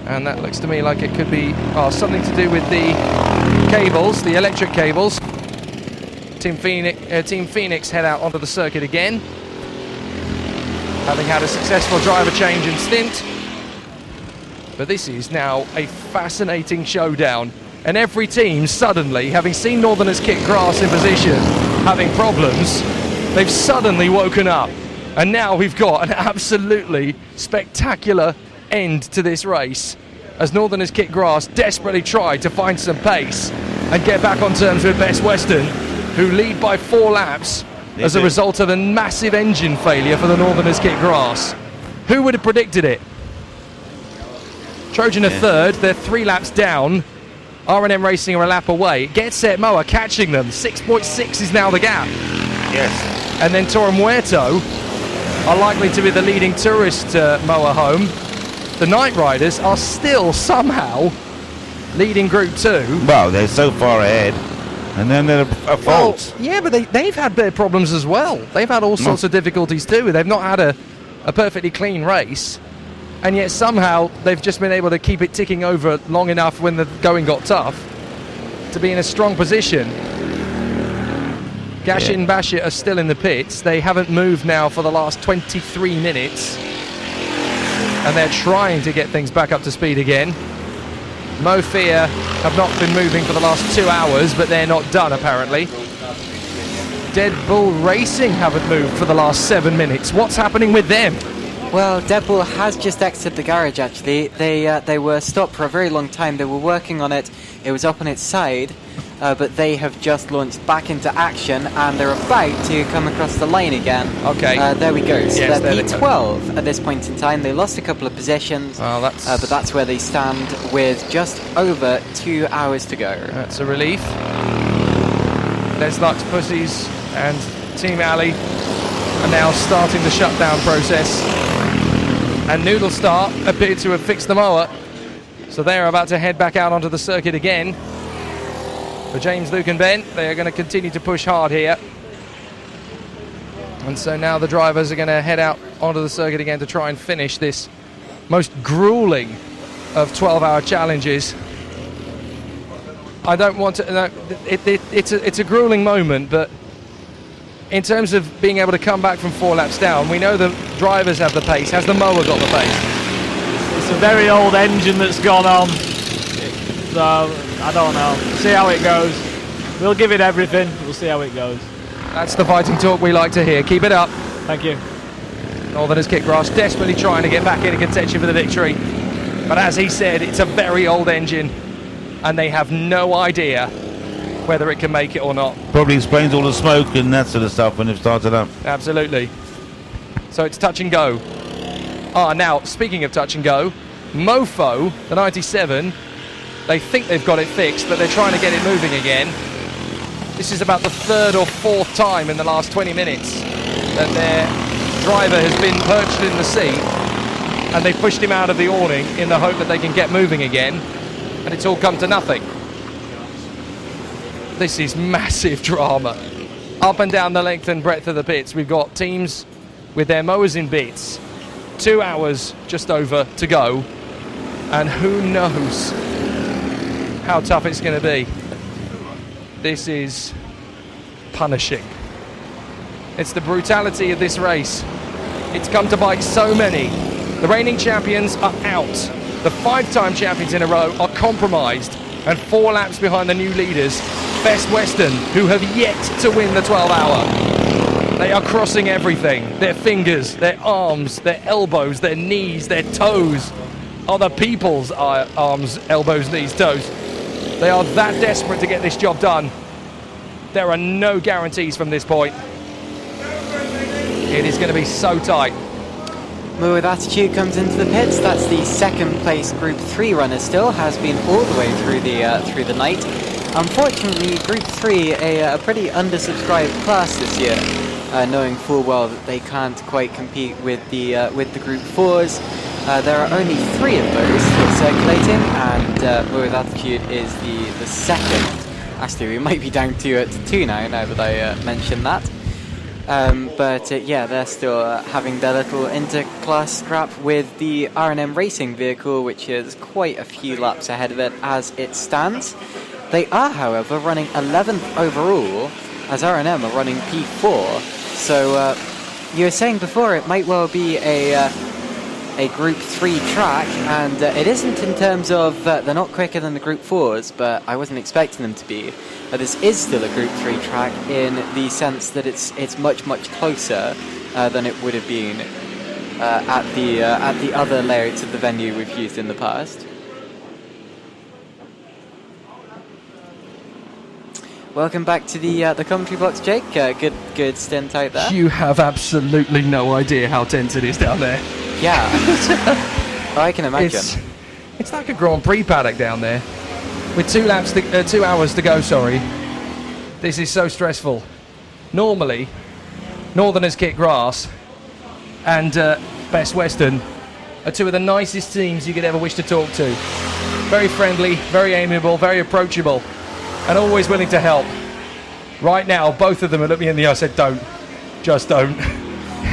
And that looks to me like it could be something to do with the cables, the electric cables. Team Phoenix head out onto the circuit again, having had a successful driver change and stint. But this is now a fascinating showdown. And every team suddenly, having seen Northerners kick grass in position, having problems, they've suddenly woken up. And now we've got an absolutely spectacular end to this race, as Northerners kick grass desperately try to find some pace and get back on terms with Best Western, who lead by 4 laps as a result of a massive engine failure for the Northerners kick grass. Who would have predicted it? Trojan are third, they're 3 laps down. R&M Racing are a lap away. Get Set Mower catching them. 6.6 is now the gap. Yes. And then Toro Muerto are likely to be the leading tourist mower home. The Night Riders are still somehow leading Group 2. Well, they're so far ahead. And then they're a fault. Well, yeah, but they've had their problems as well. They've had all sorts of difficulties too. They've not had a perfectly clean race. And yet somehow they've just been able to keep it ticking over long enough when the going got tough to be in a strong position. Gashin and Bashir are still in the pits. They haven't moved now for the last 23 minutes. And they're trying to get things back up to speed again. Mo Fear have not been moving for the last 2 hours, but they're not done apparently. Dead Bull Racing haven't moved for the last 7 minutes. What's happening with them? Well, Dead Bull has just exited the garage actually. They were stopped for a very long time. They were working on it. It was up on its side, but they have just launched back into action and they're about to come across the line again. Okay. There we go. So yes, they're P12 at this point in time. They lost a couple of positions, but that's where they stand with just over 2 hours to go. That's a relief. Les Lux Pussies and Team Alley are now starting the shutdown process. And Noodle Star appear to have fixed the mower. So they're about to head back out onto the circuit again. For James, Luke and Ben, they are going to continue to push hard here. And so now the drivers are going to head out onto the circuit again to try and finish this most grueling of 12-hour challenges. I don't want to... No, it's a grueling moment, but in terms of being able to come back from 4 laps down, we know the drivers have the pace. Has the mower got the pace? It's a very old engine that's gone on. So, I don't know. See how it goes. We'll give it everything. We'll see how it goes. That's the fighting talk we like to hear. Keep it up. Thank you. Northerners kick grass, desperately trying to get back into contention for the victory. But as he said, it's a very old engine, and they have no idea whether it can make it or not. Probably explains all the smoke and that sort of stuff when it started up. Absolutely. So it's touch and go. Now, speaking of touch and go, Mofo, the 97, they think they've got it fixed, but they're trying to get it moving again. This is about the 3rd or 4th time in the last 20 minutes that their driver has been perched in the seat, and they pushed him out of the awning in the hope that they can get moving again, and it's all come to nothing. This is massive drama. Up and down the length and breadth of the pits, we've got teams with their mowers in bits. 2 hours just over to go, and who knows how tough it's going to be. This is punishing. It's the brutality of this race. It's come to bite so many. The reigning champions are out. The 5-time champions in a row are compromised, and 4 laps behind the new leaders, Best Western, who have yet to win the 12-hour. They are crossing everything. Their fingers, their arms, their elbows, their knees, their toes. Other people's arms, elbows, knees, toes. They are that desperate to get this job done. There are no guarantees from this point. It is going to be so tight. Moore with Attitude comes into the pits. That's the 2nd place Group 3 runner still. Has been all the way through the night. Unfortunately, Group 3, a pretty undersubscribed class this year, knowing full well that they can't quite compete with the Group 4s. There are only 3 of those circulating, and Moore with Attitude is the 2nd. Actually, we might be down to 2 now that I mentioned that. But yeah, they're still having their little inter-class scrap with the R&M racing vehicle, which is quite a few laps ahead of it as it stands. They are, however, running 11th overall, as R&M are running P4. So you were saying before it might well be a Group 3 track, and it isn't in terms of they're not quicker than the Group 4s, but I wasn't expecting them to be. This is still a Group 3 track in the sense that it's much closer than it would have been at the other layouts of the venue we've used in the past. Welcome back to the commentary box, Jake. Good stint out there. You have absolutely no idea how tense it is down there. Yeah, I can imagine. It's like a Grand Prix paddock down there. With 2 hours to go, sorry. This is so stressful. Normally, Northerners kick grass and Best Western are 2 of the nicest teams you could ever wish to talk to. Very friendly, very amiable, very approachable, and always willing to help. Right now, both of them have looked me in the eye and said, don't. Just don't.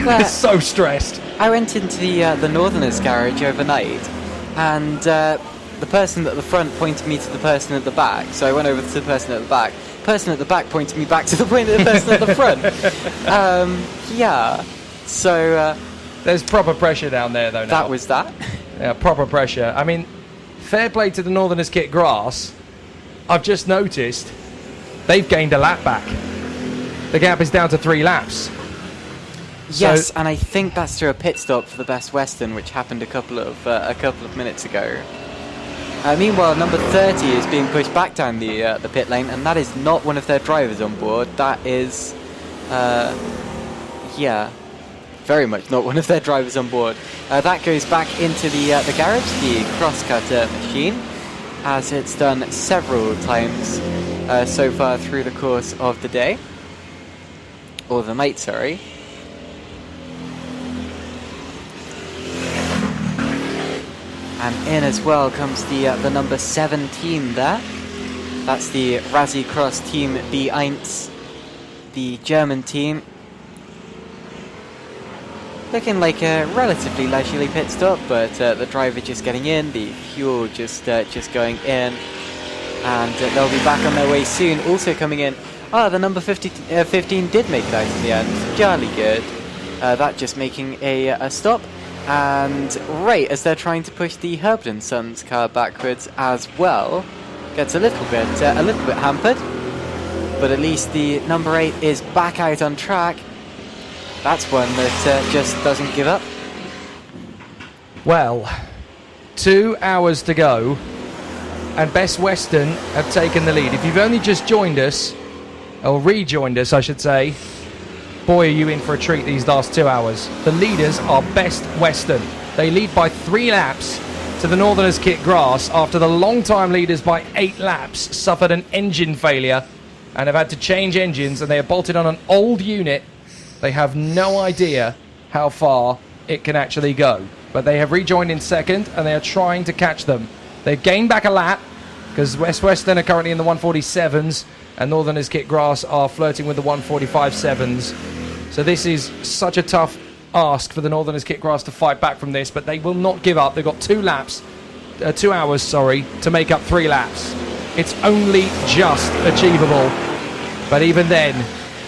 They're so stressed. I went into the Northerners garage overnight, and the person at the front pointed me to the person at the back, so I went over to the person at the back. The person at the back pointed me back to the point of the person at the front. Yeah, so... there's proper pressure down there, though, now. That was that. Yeah, proper pressure. I mean, fair play to the Northerners kick grass. I've just noticed they've gained a lap back. The gap is down to 3 laps. Yes, and I think that's through a pit stop for the Best Western, which happened a couple of minutes ago. Meanwhile, number 30 is being pushed back down the pit lane, and that is not one of their drivers on board. That is, yeah, very much not one of their drivers on board. That goes back into the garage, the cross-cutter machine, as it's done several times so far through the course of the day, or the night, sorry. And in as well comes the number 17 there. That's the Razzie Cross Team B1, the German team. Looking like a relatively leisurely pit stop, but the driver just getting in, the fuel just going in, and they'll be back on their way soon. Also coming in, the number 15 did make it out in the end. Jolly good. That just making a stop, and right as they're trying to push the Herbert & Sons car backwards as well, gets a little bit hampered, but at least the number 8 is back out on track. That's one that just doesn't give up. Well, 2 hours to go, and Best Western have taken the lead. If you've only just joined us, or rejoined us, I should say, boy, are you in for a treat these last 2 hours. The leaders are Best Western. They lead by 3 laps to the Northerners Kit Grass after the long-time leaders by 8 laps suffered an engine failure and have had to change engines, and they are bolted on an old unit. They have no idea how far it can actually go, but they have rejoined in second, and they are trying to catch them. They've gained back a lap because West Western are currently in the 147s, and Northerners Kit Grass are flirting with the 145.7s. So this is such a tough ask for the Northerners Kit Grass to fight back from this, but they will not give up. They've got 2 hours to make up 3 laps. It's only just achievable, but even then,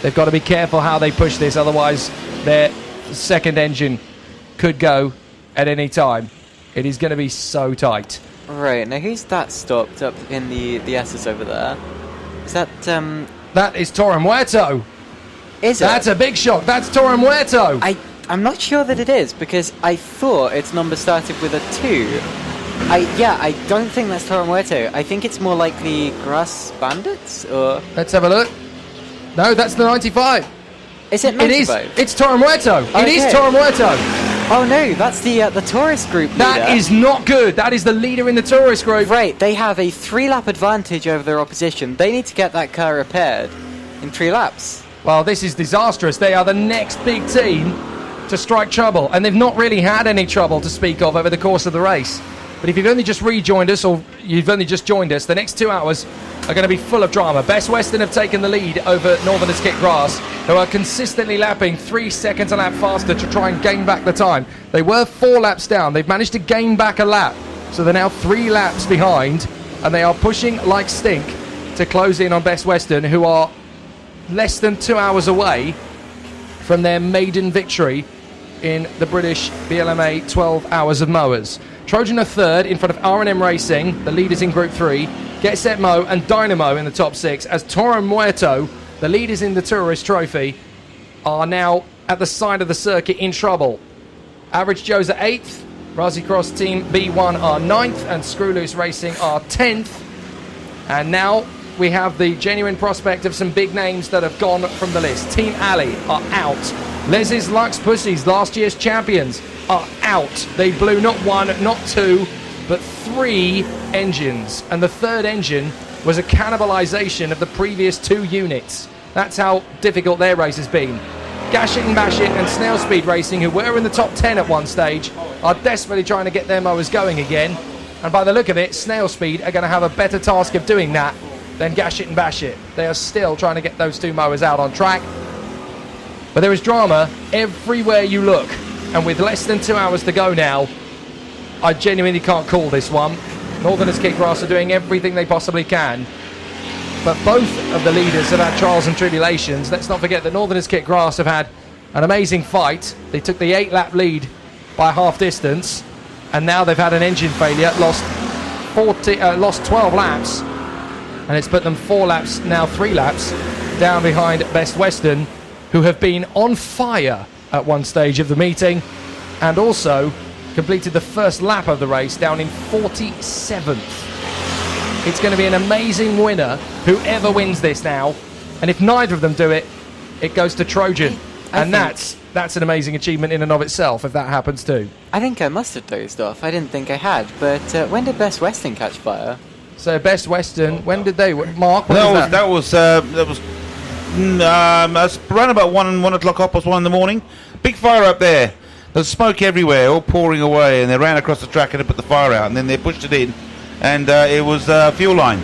they've got to be careful how they push this, otherwise their second engine could go at any time. It is going to be so tight. Right, now who's that stopped up in the S's over there? Is that... That is Toro Muerto. Is it? That's a big shock. That's Toro Muerto. I'm not sure that it is, because I thought its number started with a 2. I don't think that's Toro Muerto. I think it's more likely Grass Bandits, or... Let's have a look. No, that's the 95. Is it 95? It's Toro Muerto. Okay. It is Toro Muerto. Oh no, that's the tourist group leader. That is not good. That is the leader in the tourist group. Right, they have a 3-lap advantage over their opposition. They need to get that car repaired in 3 laps. Well, this is disastrous. They are the next big team to strike trouble, and they've not really had any trouble to speak of over the course of the race. But if you've only just rejoined us, or you've only just joined us, the next 2 hours are going to be full of drama. Best Western have taken the lead over Northerners Kit Grass, who are consistently lapping 3 seconds a lap faster to try and gain back the time. They were 4 laps down. They've managed to gain back a lap, so they're now 3 laps behind, and they are pushing like stink to close in on Best Western, who are less than 2 hours away from their maiden victory in the British BLMA 12 Hours of Mowers. Trojan are third in front of R&M Racing, the leaders in Group 3, Get Set Mo and Dynamo in the top 6, as Toro Muerto, the leaders in the Tourist Trophy, are now at the side of the circuit in trouble. Average Joe's are 8th, Razi Cross Team B1 are 9th, and Screw Loose Racing are 10th. And now we have the genuine prospect of some big names that have gone from the list. Team Alley are out. Les's Lux Pussies, last year's champions, are out. They blew not 1, not 2, but 3 engines. And the 3rd engine was a cannibalisation of the previous 2 units. That's how difficult their race has been. Gash It and Bash It and Snail Speed Racing, who were in the top 10 at one stage, are desperately trying to get their mowers going again. And by the look of it, Snail Speed are going to have a better task of doing that than Gash It and Bash It. They are still trying to get those 2 mowers out on track. But there is drama everywhere you look. And with less than 2 hours to go now, I genuinely can't call this one. Northerners Kit Grass are doing everything they possibly can. But both of the leaders have had trials and tribulations. Let's not forget that Northerners Kit Grass have had an amazing fight. They took the 8-lap lead by half distance. And now they've had an engine failure, lost 12 laps. And it's put them 4 laps, now 3 laps, down behind Best Western, who have been on fire at one stage of the meeting, and also completed the first lap of the race down in 47th. It's going to be an amazing winner, whoever wins this now. And if neither of them do it, it goes to Trojan. And that's an amazing achievement in and of itself, if that happens too. I think I must have dozed off. I didn't think I had. But when did Best Western catch fire? So Best Western, when did they? Mark, that was around about 1 o'clock, 1 in the morning. Big fire up there. There's smoke everywhere, all pouring away, and they ran across the track and they put the fire out, and then they pushed it in, and it was a fuel line.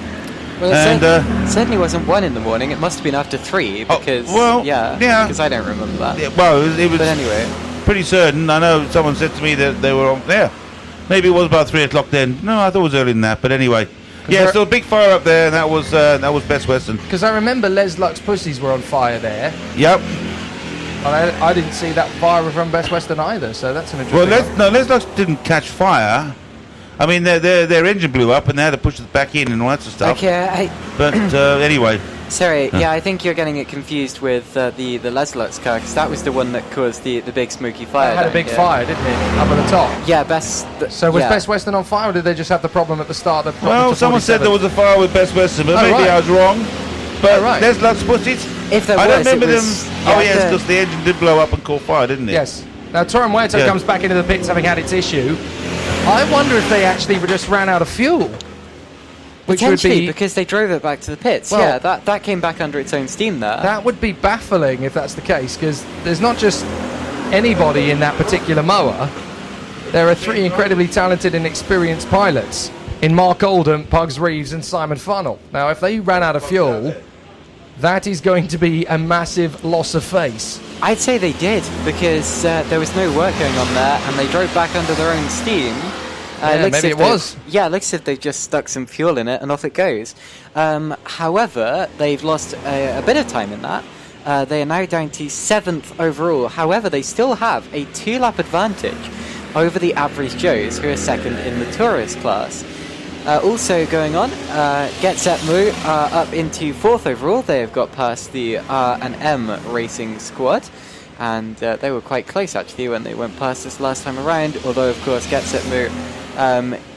Well, it certainly wasn't 1 in the morning. It must have been after 3, because because I don't remember that. Yeah, well, it was. But anyway, pretty certain. I know someone said to me that they were on there. Maybe it was about 3 o'clock then. No, I thought it was earlier than that. But anyway, yeah, still a big fire up there, and that was Best Western. Because I remember Les Luck's pussies were on fire there. Yep. And I didn't see that fire from Best Western either, so that's an interesting Well, Les Luck's didn't catch fire. I mean, their engine blew up, and they had to push it back in and all that sort of stuff. Okay, But anyway. Sorry, yeah, I think you're getting it confused with the Leslot's car, because that was the one that caused the big smoky fire. It had a big fire, didn't it? Up at the top. Yeah, So was Best Western on fire, or did they just have the problem at the start? Well, someone said there was a fire with Best Western, but maybe I was wrong. But Les Luck's pussies, if there I was, don't remember them. Yeah, Yes, because the engine did blow up and caught fire, didn't it? Yes. Now, Torum Huerta comes back into the pits having had its issue. I wonder if they actually just ran out of fuel. Which would Potentially, be, because they drove it back to the pits. Well, Yeah, that came back under its own steam there. that would be baffling if that's the case, because there's not just anybody in that particular mower. There are 3 incredibly talented and experienced pilots in Mark Oldham, Pugs Reeves and Simon Funnell. Now, if they ran out of fuel, that is going to be a massive loss of face. I'd say they did, because there was no work going on there, and they drove back under their own steam. Maybe it was. Yeah, it looks as if they've just stuck some fuel in it, and off it goes. However, they've lost a bit of time in that. They are now down to 7th overall. However, they still have a 2-lap advantage over the average Joes, who are 2nd in the tourist class. Also going on, Get Set Moo up into 4th overall. They have got past the R&M Racing squad, and they were quite close actually when they went past us last time around, although of course Get Set Moo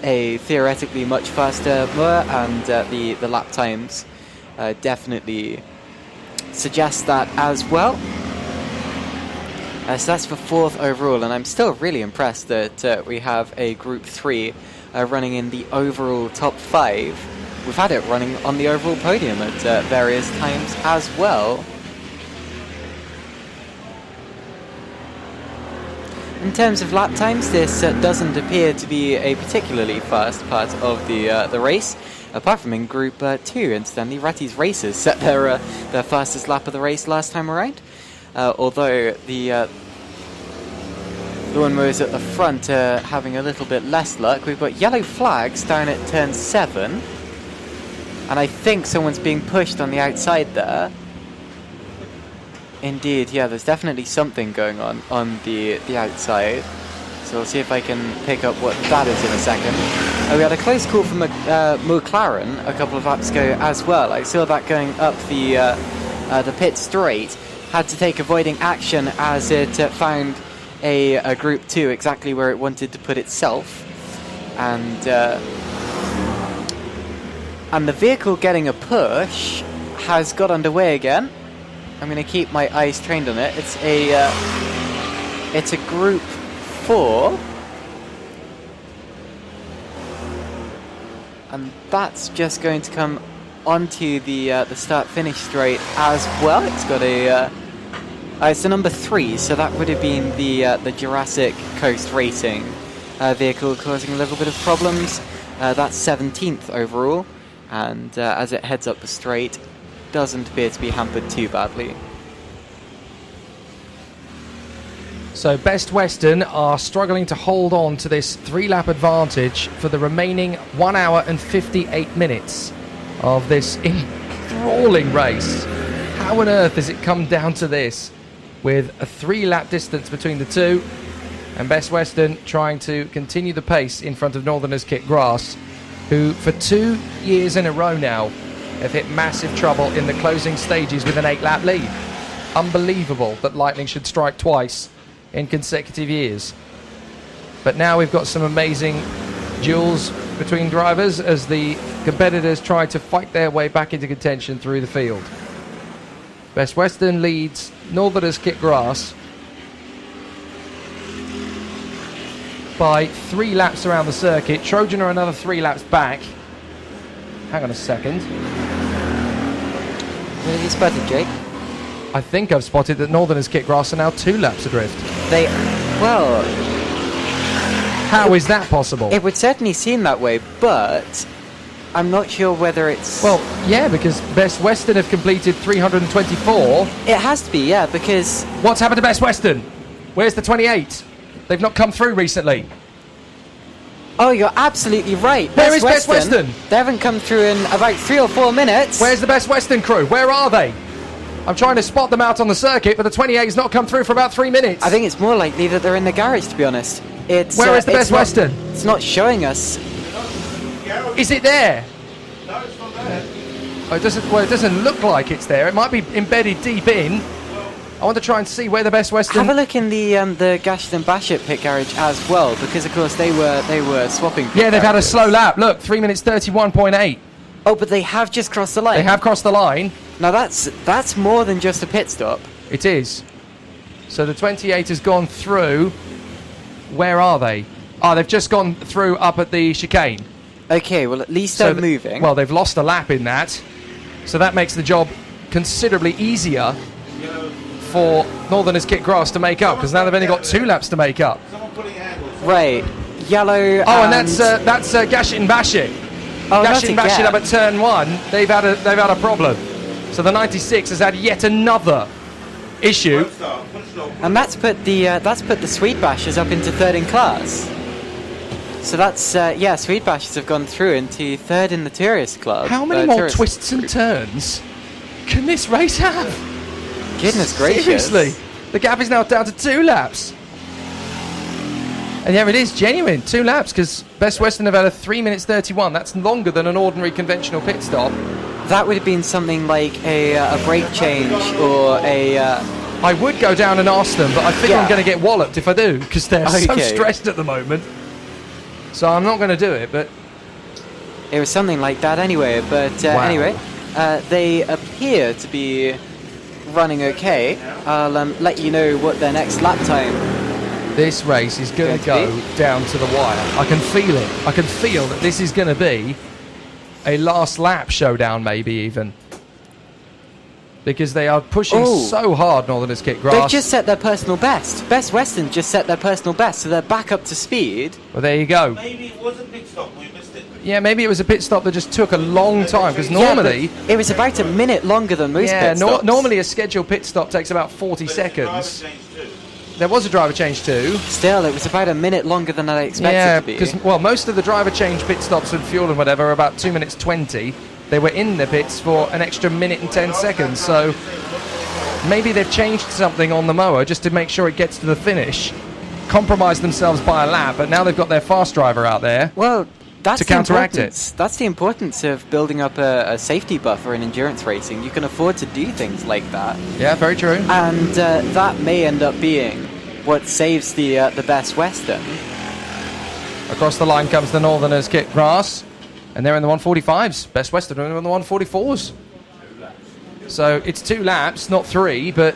a theoretically much faster mower, and the lap times definitely suggest that as well. So that's for 4th overall, and I'm still really impressed that we have a Group 3 running in the overall top 5. We've had it running on the overall podium at various times as well. In terms of lap times, this doesn't appear to be a particularly fast part of the race, apart from in Group 2, incidentally. Ratty's Racers set their fastest lap of the race last time around, although the one was at the front having a little bit less luck. We've got yellow flags down at turn 7, and I think someone's being pushed on the outside there. Indeed, yeah, there's definitely something going on the outside. So we'll see if I can pick up what that is in a second. We had a close call from McLaren a couple of laps ago as well. I saw that going up the pit straight. Had to take avoiding action as it found a Group 2 exactly where it wanted to put itself. And the vehicle getting a push has got underway again. I'm going to keep my eyes trained on it. It's a Group 4, and that's just going to come onto the start-finish straight as well. It's got it's the number 3, so that would have been the Jurassic Coast Racing vehicle, causing a little bit of problems. That's 17th overall, and as it heads up the straight, doesn't appear to be hampered too badly. So Best Western are struggling to hold on to this 3-lap advantage for the remaining 1 hour and 58 minutes of this enthralling race. How on earth has it come down to this, with a 3-lap distance between the two, and Best Western trying to continue the pace in front of Northerners Kit Grass, who for 2 years in a row now have hit massive trouble in the closing stages with an 8-lap lead. Unbelievable that Lightning should strike twice in consecutive years. But now we've got some amazing duels between drivers as the competitors try to fight their way back into contention through the field. Best Western leads Northerners Kit Grass by 3 laps around the circuit. Trojan are another 3 laps back. Hang on a second. What have you spotted, Jake? I think I've spotted that Northerners Kit Grass are now 2 laps adrift. How is that possible? It would certainly seem that way, but I'm not sure whether it's... Well, yeah, because Best Western have completed 324. It has to be, yeah, because... What's happened to Best Western? Where's the 28? They've not come through recently. Oh, you're absolutely right. Where is Best Western? They haven't come through in about 3 or 4 minutes. Where's the Best Western crew? Where are they? I'm trying to spot them out on the circuit, but the 28's not come through for about 3 minutes. I think it's more likely that they're in the garage, to be honest. Where is the Best Western? It's not showing us. Is it there? No, it's not there. Oh, it doesn't look like it's there. It might be embedded deep in. I want to try and see where the Best Western... Have a look in the Gashton Bashett pit garage as well, because of course they were swapping pit Yeah, they've had a garages. slow lap. Look, 3 minutes 31.8. Oh, but they have just crossed the line. They have crossed the line. Now that's more than just a pit stop. It is. So the 28 has gone through. Where are they? Oh, they've just gone through up at the chicane. Okay, well at least they're moving. Well, they've lost a lap in that. So that makes the job considerably easier for Northerners Kit Grass to make up, because now they've only got 2 laps to make up. Right. Yellow. Oh, and that's Gashit and Bashit. Oh, Gashit and Bashit up at turn 1. They've had a problem. So the 96 has had yet another issue. And that's put the Sweet Bashers up into 3rd in class. So that's Sweet Bashers have gone through into 3rd in the Tourist Club. How many more twists and turns can this race have? Goodness gracious. Seriously, the gap is now down to 2 laps. And yeah, it is genuine, 2 laps, because Best Western have had a 3 minutes 31. That's longer than an ordinary conventional pit stop. That would have been something like a brake change or a... I would go down and ask them, but I think I'm going to get walloped if I do, because they're so stressed at the moment. So I'm not going to do it, but... It was something like that anyway, but Wow. anyway, they appear to be running okay. I'll let you know what their next lap time... This race is going to go down to the wire. I can feel it. I can feel that this is going to be a last lap showdown, maybe even. Because they are pushing so hard, Northerners Kit Grass. They've just set their personal best. Best Western just set their personal best, so they're back up to speed. Well, there you go. Maybe it was a pit stop, we missed it. Yeah, maybe it was a pit stop that just took a long time, because normally... but it was about a minute longer than most pit stops. Normally a scheduled pit stop takes about 40 seconds. There was a driver change too. Still, it was about a minute longer than I expected Yeah, to be. because, well, most of the driver change pit stops with fuel and whatever are about 2 minutes 20. They were in the pits for an extra minute and 10 seconds, so maybe they've changed something on the mower just to make sure it gets to the finish. Compromised themselves by a lap, but now they've got their fast driver out there. Well, that's to counteract it. That's the importance of building up a safety buffer in endurance racing. You can afford to do things like that. Yeah, very true. And that may end up being what saves the Best Western. Across the line comes the Northerners Kit Grass, and they're in the 145s. Best Western are in the 144s. So it's 2 laps, not 3, but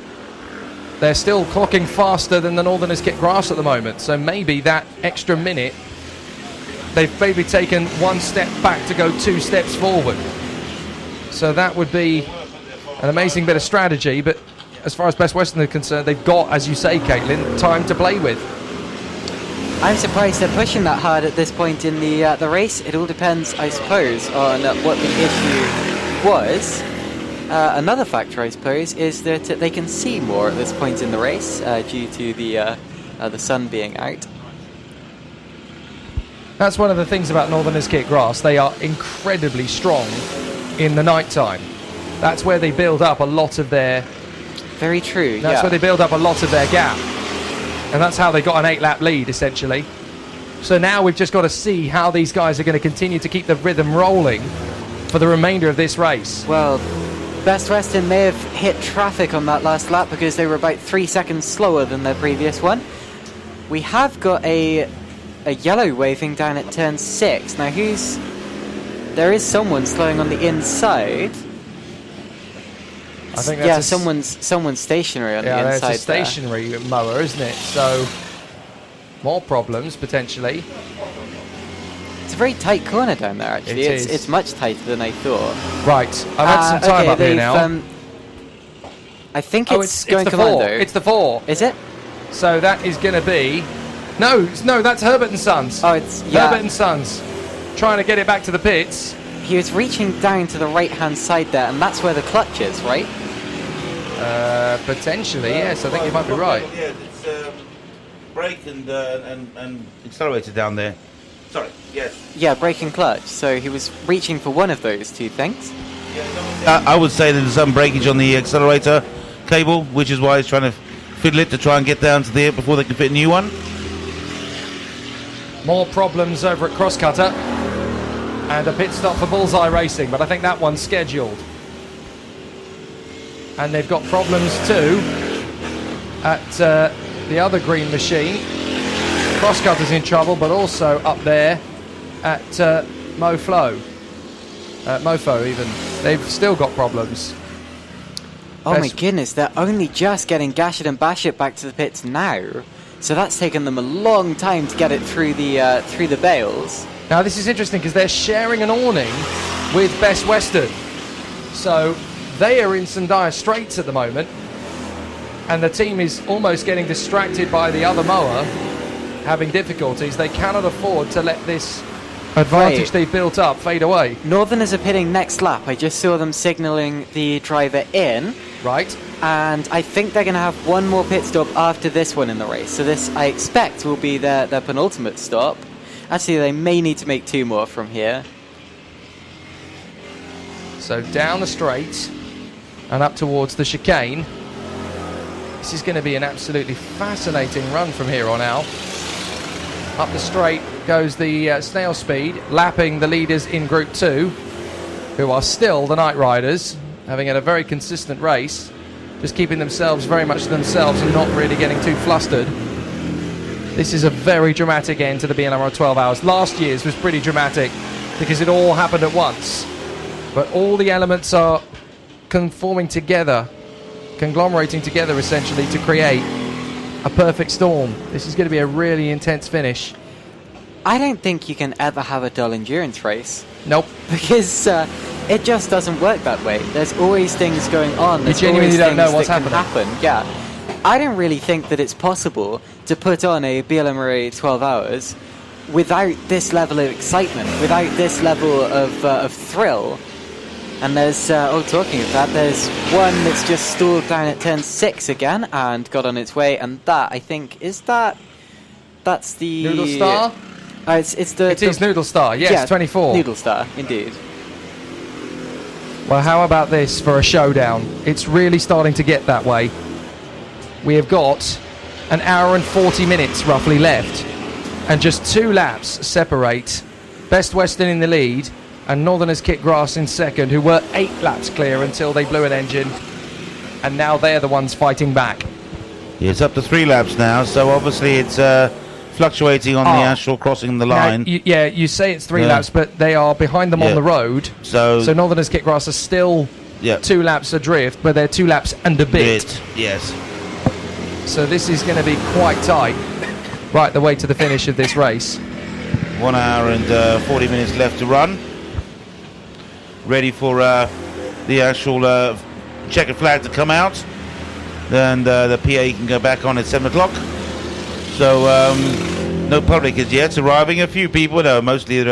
they're still clocking faster than the Northerners Kit Grass at the moment. So maybe that extra minute, they've maybe taken 1 step back to go 2 steps forward. So that would be an amazing bit of strategy, but as far as Best Western are concerned, they've got, as you say, Caitlin, time to play with. I'm surprised they're pushing that hard at this point in the race. It all depends, I suppose, on what the issue was. Another factor, I suppose, is that they can see more at this point in the race due to the sun being out. That's one of the things about Northerners Kit Grass. They are incredibly strong in the night time. That's where they build up a lot of their... Very true, That's where they build up a lot of their gap. And that's how they got an 8-lap lead, essentially. So now we've just got to see how these guys are going to continue to keep the rhythm rolling for the remainder of this race. Well, Best Western may have hit traffic on that last lap because they were about 3 seconds slower than their previous one. We have got a yellow waving down at turn 6. Now there is someone slowing on the inside. I think that's someone's stationary on the inside. Yeah, it's a stationary mower, isn't it? So more problems potentially. It's a very tight corner down there, actually. It is. It's much tighter than I thought. Right, I've had some time up here now. I think it's going the commando. 4. It's the 4. Is it? So that is going to be... No, that's Herbert and Sons. Oh, it's... Herbert and Sons. Trying to get it back to the pits. He was reaching down to the right-hand side there, and that's where the clutch is, right? Potentially, yes. I think you might be right. Yeah, it's brake and accelerator down there. Sorry, yes. Yeah, brake and clutch. So he was reaching for one of those two things. I would say that there's some breakage on the accelerator cable, which is why he's trying to fiddle it to try and get down to there before they can fit a new one. More problems over at Crosscutter. And a pit stop for Bullseye Racing, but I think that one's scheduled. And they've got problems too at the other green machine. Crosscutter's in trouble, but also up there at Mofo even. They've still got problems. Oh my goodness, they're only just getting Gashett and Bashett back to the pits now. So that's taken them a long time to get it through the bales. Now this is interesting because they're sharing an awning with Best Western. So they are in some dire straits at the moment. And the team is almost getting distracted by the other mower having difficulties. They cannot afford to let this advantage they've built up fade away. Northerners are pitting next lap. I just saw them signalling the driver in. Right. And I think they're going to have one more pit stop after this one in the race. So this, I expect, will be their penultimate stop. Actually, they may need to make two more from here. So down the straight and up towards the chicane. This is going to be an absolutely fascinating run from here on out. Up the straight goes the snail speed, lapping the leaders in Group 2, who are still the Night Riders, having had a very consistent race, just keeping themselves very much to themselves and not really getting too flustered. This is a very dramatic end to the BLMRA 12 Hours. Last year's was pretty dramatic because it all happened at once. But all the elements are conforming together, conglomerating together essentially to create a perfect storm. This is going to be a really intense finish. I don't think you can ever have a dull endurance race. Nope. Because it just doesn't work that way. There's always things going on. You genuinely don't know what's happening. Yeah. I don't really think that it's possible to put on a BLMRA 12 Hours without this level of excitement, without this level of thrill. And there's, talking of that, there's one that's just stalled down at turn 6 again and got on its way, and that, I think, that's the... Noodle Star? It is Noodle Star, yes, yeah, 24. Noodle Star, indeed. Well, how about this for a showdown? It's really starting to get that way. We have got an hour and 40 minutes roughly left, and just 2 laps separate Best Western in the lead and Northerners Kit Grass in second, who were 8 laps clear until they blew an engine, and now they're the ones fighting back. Yeah, it's up to 3 laps now, so obviously it's fluctuating on the actual crossing the line. Now, you say it's 3 laps, but they are behind them on the road. So Northerners Kit Grass are still 2 laps adrift, but they're 2 laps and a bit. Yes. So this is going to be quite tight right the way to the finish of this race. 1 hour and 40 minutes left to run. Ready for the actual checkered flag to come out. Then the PA can go back on at 7 o'clock. So no public as yet arriving. A few people, no, mostly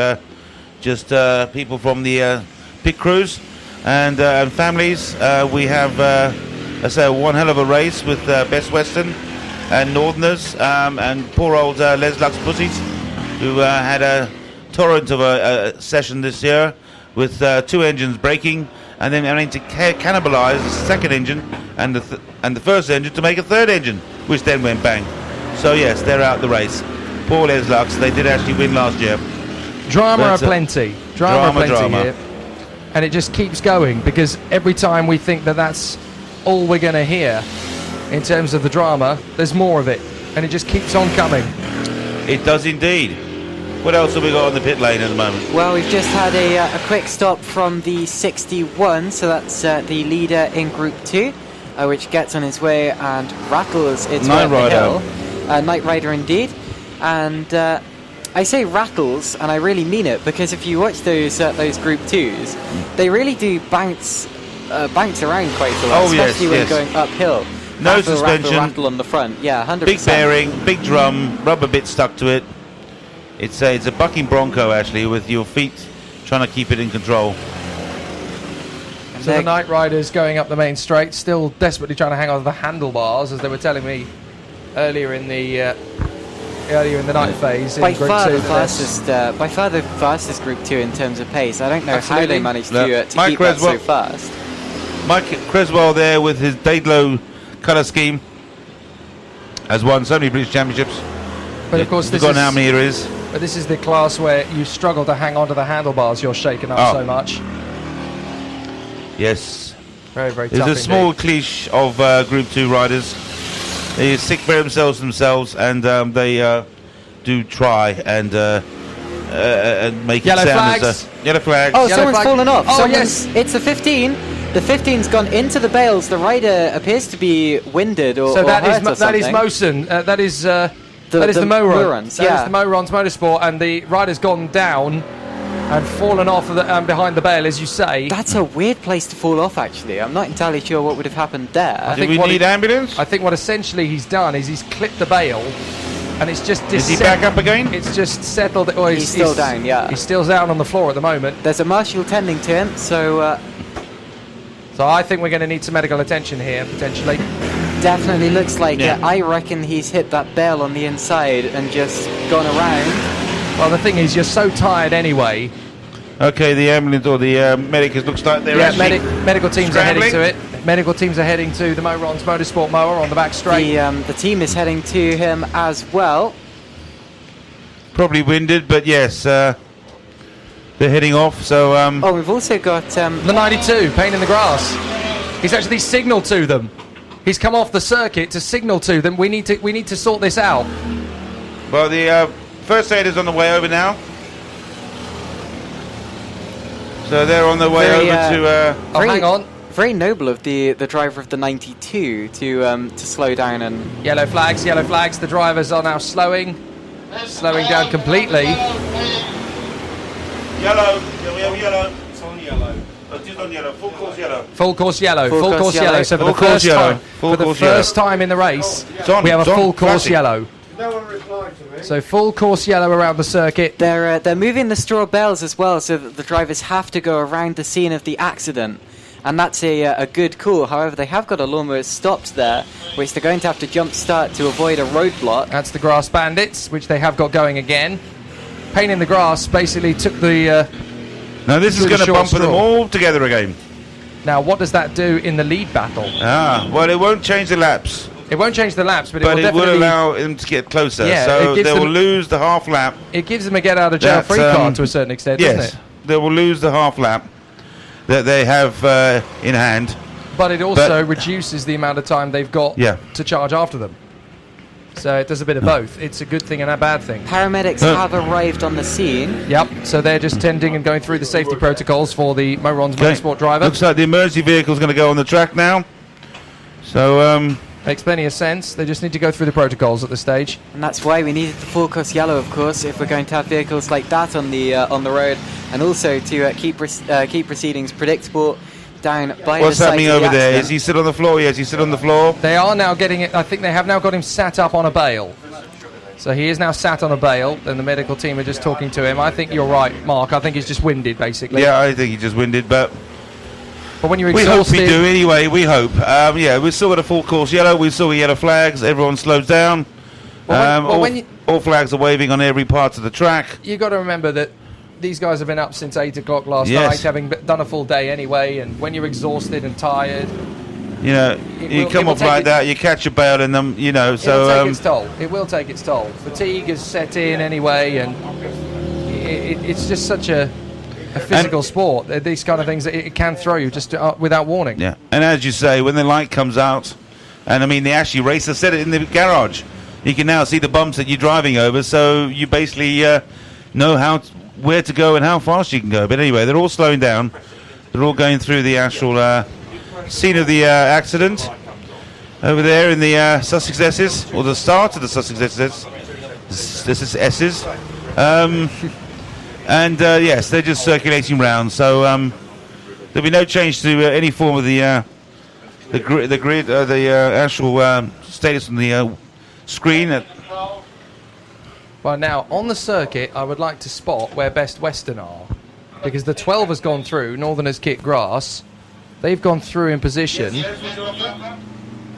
just people from the pit crews and families. We have, I say, one hell of a race with Best Western and Northerners and poor old Les Lux Pussies, who had a torrent of a session this year with 2 engines breaking and then having to cannibalise the second engine and the first engine to make a third engine, which then went bang. So yes, they're out the race. Poor Les Lux, they did actually win last year. Drama aplenty here. And it just keeps going because every time we think that that's all we're going to hear in terms of the drama, there's more of it, and it just keeps on coming. It does indeed. What else have we got on the pit lane at the moment? Well, we've just had a quick stop from the 61, so that's the leader in Group 2, which gets on its way and rattles its way up the hill. Night Rider indeed. And I say rattles, and I really mean it, because if you watch those Group 2s, they really do bounce around quite a lot, especially when going uphill. No suspension. Rattle on the front, yeah, 100%. Big bearing, big drum, rubber bit stuck to it. It's a bucking bronco actually, with your feet trying to keep it in control. So the Night Riders going up the main straight, still desperately trying to hang on to the handlebars, as they were telling me earlier in the earlier in the night phase in By Group far 2. the fastest Group 2 in terms of pace. I don't know how Absolutely. they managed Look, to Mike keep that so Creswell- fast. Mike Creswell there with his Daedalow colour scheme has won so many British Championships. But of course, You've forgotten how many there is. But this is the class where you struggle to hang on to the handlebars. You're shaken up so much. Yes. Very, very There's tough a small cliche of Group 2 riders. They stick for themselves and they do try and make Yellow it sound flags. yellow flags. Oh, someone's fallen off. Oh, Yes. It's a 15. The 15's gone into the bales. The rider appears to be winded or So or that hurt or is that is something. Mosen. That is the the Morons. Morons, That yeah. is the Morons Motorsport, and the rider's gone down and fallen off behind the bale, as you say. That's a weird place to fall off, actually. I'm not entirely sure what would have happened there. Do we need ambulance? I think what essentially he's done is he's clipped the bale, and it's just. Is he back up again? It's just settled. Or He's still down, yeah. He's still down on the floor at the moment. There's a marshal tending to him, so. So I think we're going to need some medical attention here, potentially. Definitely looks like Yeah. it. I reckon he's hit that bell on the inside and just gone around. Well, the thing is, you're so tired anyway. Okay, the ambulance or the medic looks like they're actually medical teams are heading scrambling. to it. Medical teams are heading to the Morons Motorsport mower on the back straight. The team is heading to him as well. Probably winded, but yes, they're heading off. So Oh, we've also got the 92, pain in the grass. He's actually signalled to them. He's come off the circuit to signal to them. We need to sort this out. well, the first aid is on the way over now. So they're on their way over to. hang on. Very noble of the driver of the 92 to slow down and. Yellow flags. The drivers are now slowing down completely. Yellow. Yeah, we have yellow. It's on yellow. Just on yellow. Full course yellow. Full course yellow. Full course yellow. So for Full the course first yellow. time, Full for the course first yellow. time in the race, It's on, we have it's a on. full course Classic. yellow. No one replied to me. So full course yellow around the circuit. They're moving the straw bales as well, so that the drivers have to go around the scene of the accident, and that's a good call. However, they have got a lawnmower stopped there, which they're going to have to jump start to avoid a roadblock. That's the Grass Bandits, which they have got going again. Pain in the Grass basically took the. Now this is through the going to short bump them straw. all together again. Now, what does that do in the lead battle? Well, it won't change the laps. It won't change the laps, but, But it it will will definitely allow them to get closer. Yeah, so it gives they will them- lose the half lap. It gives them a get out of jail free card to a certain extent, yes, doesn't it? they will lose the half lap that they have in hand. But it also reduces the amount of time they've got Yeah. to charge after them. So it does a bit of both. It's a good thing and a bad thing. Paramedics have arrived on the scene. Yep, so they're just tending and going through the safety protocols for the Morons Motorsport driver. Looks like the emergency vehicle is going to go on the track now. So makes plenty of sense. They just need to go through the protocols at this stage. And that's why we needed the full course yellow, of course, if we're going to have vehicles like that on the road, and also to keep proceedings predictable down by what's the site happening of the over there? accident. Is he still on the floor? Yes, he's still on the floor. They are now getting it. I think they have now got him sat up on a bale. So he is now sat on a bale, and the medical team are just talking to him. I think you're right, Mark. I think he's just winded, basically. Yeah, I think he just winded, but when you're we hope exhausted, we do anyway. We hope. Yeah, we've still got a full course yellow. We still got yellow flags. Everyone slows down. All flags are waving on every part of the track. you've got to remember that these guys have been up since 8 o'clock last Yes. night, having done a full day anyway. And when you're exhausted and tired, You know, you come off like that, you catch a bail in them. You know, so it'll take its toll. It will take its toll. Fatigue has set in anyway, and it's just such a physical sport. These kind of things, it can throw you just without warning. yeah. And as you say, when the light comes out, and I mean the Ashley racer said it in the garage. You can now see the bumps that you're driving over, so you basically know where to go and how fast you can go. But anyway, they're all slowing down. They're all going through the actual scene of the accident over there in the Sussex S's, or the start of the Sussex S's. This is S's. And yes, they're just circulating round. So there'll be no change to any form of the grid, the actual status on the screen. Well, now, on the circuit, I would like to spot where Best Western are, because the 12 has gone through, Northerners kick grass. They've gone through in position,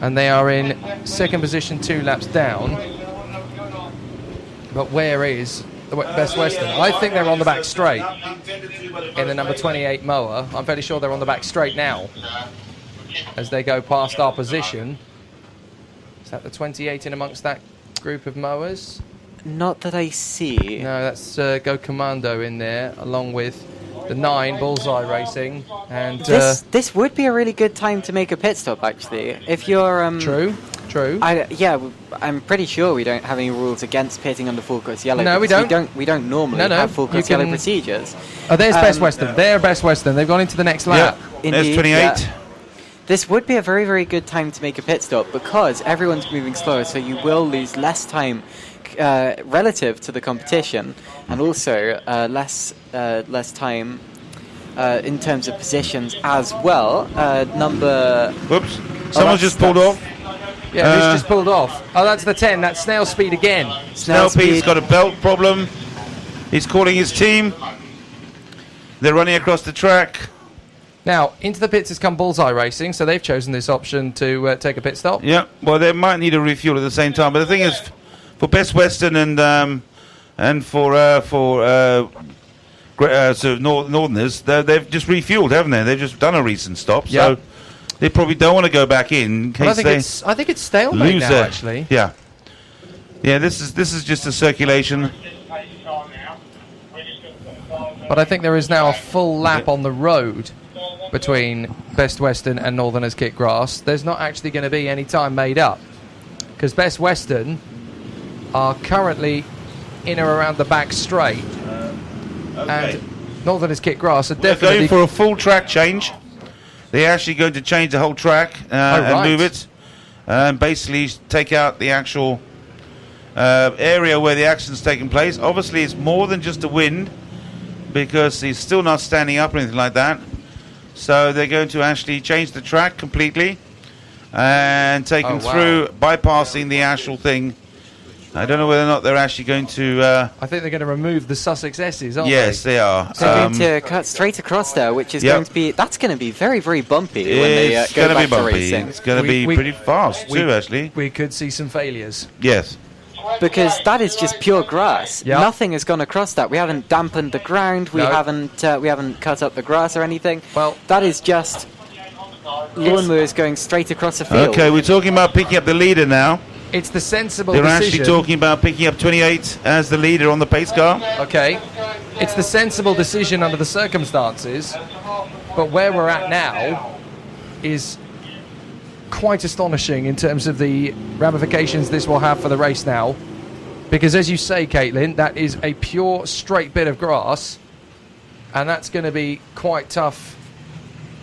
and they are in second position 2 laps down. But where is the Best Western? I think they're on the back straight in the number 28 mower. I'm fairly sure they're on the back straight now as they go past our position. Is that the 28 in amongst that group of mowers? Not that I see. No, that's Go Commando in there, along with the 9 Bullseye Racing. And this would be a really good time to make a pit stop, actually. If you're True. I'm pretty sure we don't have any rules against pitting under full course yellow. No, we don't. We don't normally have full course yellow procedures. Oh, there's Best Western. They're Best Western. They've gone into the next lap. Indeed, there's 28. Yeah. This would be a very, very good time to make a pit stop because everyone's moving slower, so you will lose less time relative to the competition, and also less time in terms of positions as well. Whoops! Someone's just pulled off. Yeah, who's just pulled off? Oh, that's the 10. That's Snail Speed again. Snail Speed's got a belt problem. He's calling his team. They're running across the track. Now, into the pits has come Bullseye Racing, so they've chosen this option to take a pit stop. Yeah, well, they might need a refuel at the same time. But the thing is, for Best Western and for Northerners, they've just refueled, haven't they? They've just done a recent stop, so they probably don't want to go back in case I think it's stalemate lose now, actually. Yeah. This is just a circulation. But I think there is now a full lap on the road between Best Western and Northerners Kick Grass. There's not actually going to be any time made up because Best Western are currently in or around the back straight, and Northerners Kick Grass are definitely going for a full track change. They're actually going to change the whole track and move it, and basically take out the actual area where the action's taking place. Obviously, it's more than just the wind because he's still not standing up or anything like that. So they're going to actually change the track completely and take him through, bypassing the actual thing. I don't know whether or not they're actually going to... I think they're going to remove the Sussex S's, aren't yes, they are. So they're going to cut straight across there, which is going to be... That's going to be very, very bumpy when they go back to racing. It's going to be pretty fast too, actually. We could see some failures. Yes. Because that is just pure grass. Yep. Nothing has gone across that. We haven't dampened the ground. We haven't cut up the grass or anything. Well, that is just lawnmowers going straight across the field. Okay, we're talking about picking up the leader now. It's the sensible decision. They're decision. actually talking about picking up 28 as the leader on the pace car. Okay. It's the sensible decision under the circumstances, but where we're at now is quite astonishing in terms of the ramifications this will have for the race now. Because as you say, Caitlin, that is a pure straight bit of grass, and that's going to be quite tough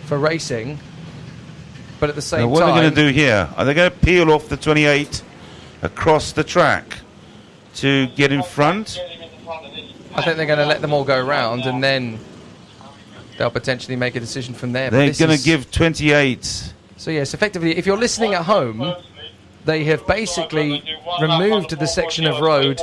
for racing. But at the same time... What are they going to do here? Are they going to peel off the 28 across the track to get in front? I think they're going to let them all go around, and then they'll potentially make a decision from there. They're going to give 28... So yes, effectively, if you're listening at home, they have basically removed the section of road,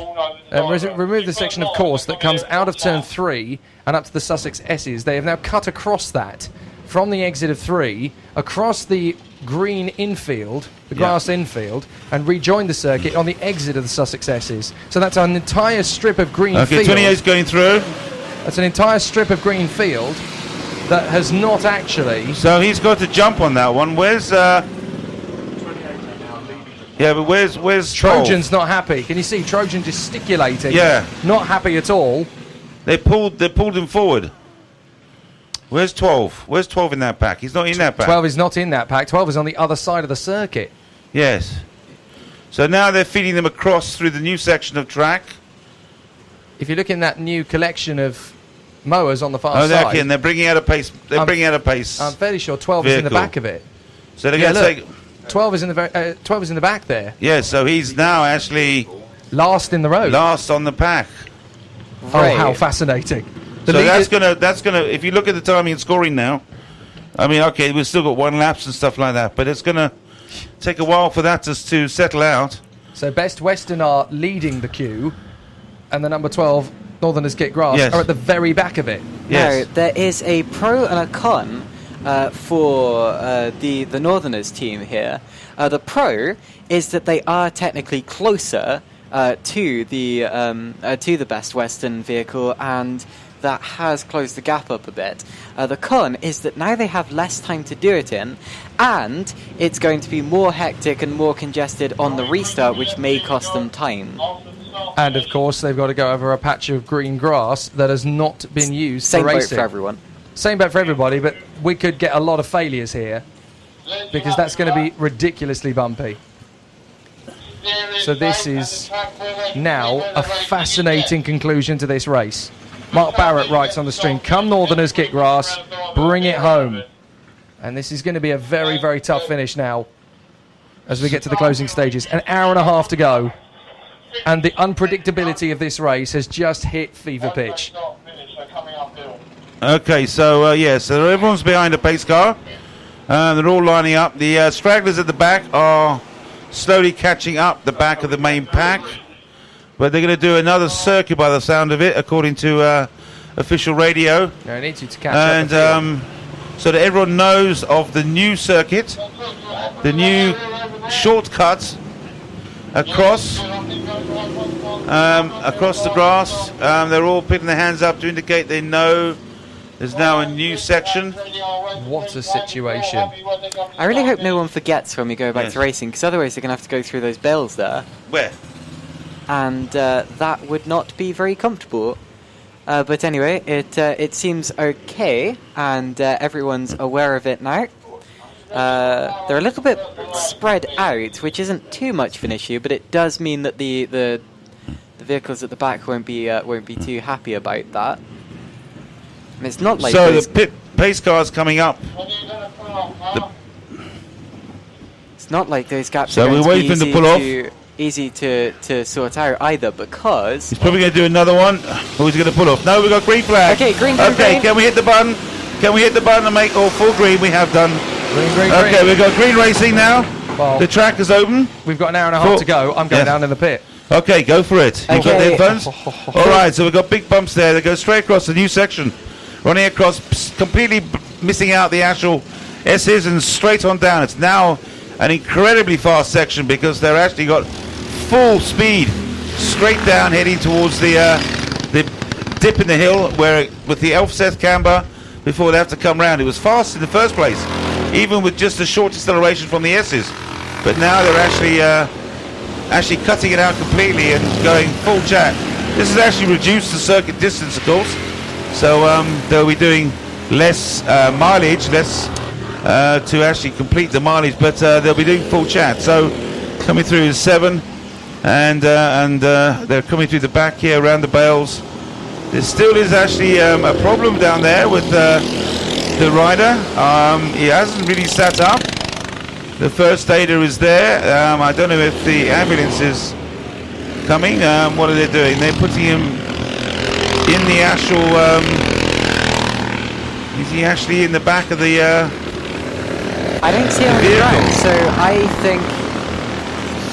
removed the section of course that comes out of turn 3 and up to the Sussex S's. They have now cut across that from the exit of 3, across the green infield, the grass infield, and rejoined the circuit on the exit of the Sussex S's. So that's an entire strip of green field. Okay, 28's going through. That's an entire strip of green field that has not actually... So he's got to jump on that one. Where's... Yeah, but where's Trojan's not happy. Can you see Trojan gesticulating? Yeah. Not happy at all. They pulled him forward. Where's 12? Where's 12 in that pack? He's not in that pack. 12 is not in that pack. 12 is on the other side of the circuit. Yes. So now they're feeding them across through the new section of track. If you look in that new collection of mowers on the far they're side... they're bringing out a pace. They're bringing out a pace. I'm fairly sure 12 is in the back of it. So they're going to take... 12 is in the back there. Yeah, so he's now actually... Last in the road. Last on the pack. Right. Oh, how fascinating. So that's gonna if you look at the timing and scoring now, I mean, okay, we've still got one laps and stuff like that, but it's gonna take a while for that to settle out. So Best Western are leading the queue, and the number 12 Northerners Kick Grass are at the very back of it. Yes. No, there is a pro and a con for the Northerners team here. The pro is that they are technically closer to the Best Western vehicle, and that has closed the gap up a bit. The con is that now they have less time to do it in, and it's going to be more hectic and more congested on the restart, which may cost them time. And of course, they've got to go over a patch of green grass that has not been used for racing. Same boat for everyone. Same boat for everybody, but we could get a lot of failures here because that's going to be ridiculously bumpy. So this is now a fascinating conclusion to this race. Mark Barrett writes on the stream, "Come Northerners, kick grass, bring it home." And this is going to be a very, very tough finish now as we get to the closing stages. An hour and a half to go. And the unpredictability of this race has just hit fever pitch. Okay, so so everyone's behind the pace car. They're all lining up. The stragglers at the back are slowly catching up the back of the main pack. But they're going to do another circuit by the sound of it, according to official radio. Yeah, I need you to catch up. And so that everyone knows of the new circuit, the new shortcut across the grass. They're all putting their hands up to indicate they know there's now a new section. What a situation. I really hope no one forgets when we go back to racing, because otherwise they're going to have to go through those bells there. Where? And that would not be very comfortable. But anyway, it seems okay, and everyone's aware of it now. They're a little bit spread out, which isn't too much of an issue, but it does mean that the vehicles at the back won't be too happy about that. And it's not like so the pace car's coming up. It's not like those gaps So are we're waiting for them to pull off. Easy to sort out either, because he's probably going to do another one. Or he's going to pull off. No, we've got green flag. Okay, green. Okay, can we hit the button? Can we hit the button and make all full green? We have done. Green. Okay, we've got green racing now. Well, the track is open. We've got an hour and a half to go. I'm going down in the pit. Okay, go for it. You've got the headphones? All right, so we've got big bumps there. They go straight across the new section. Running across, completely missing out the actual S's and straight on down. It's now an incredibly fast section because they're actually got full speed straight down heading towards the dip in the hill where with the offset camber before they have to come round. It was fast in the first place, even with just a short acceleration from the S's. But now they're actually cutting it out completely and going full chat. This has actually reduced the circuit distance, of course. So they'll be doing less mileage, to actually complete the mileage, but they'll be doing full chat. So coming through is 7, and they're coming through the back here around the bales. There still is actually a problem down there with the rider. He hasn't really sat up. The first aider is there. I don't know if the ambulance is coming. What are they doing? They're putting him in the actual. Is he actually in the back of the? I don't see him on the ground, so I think.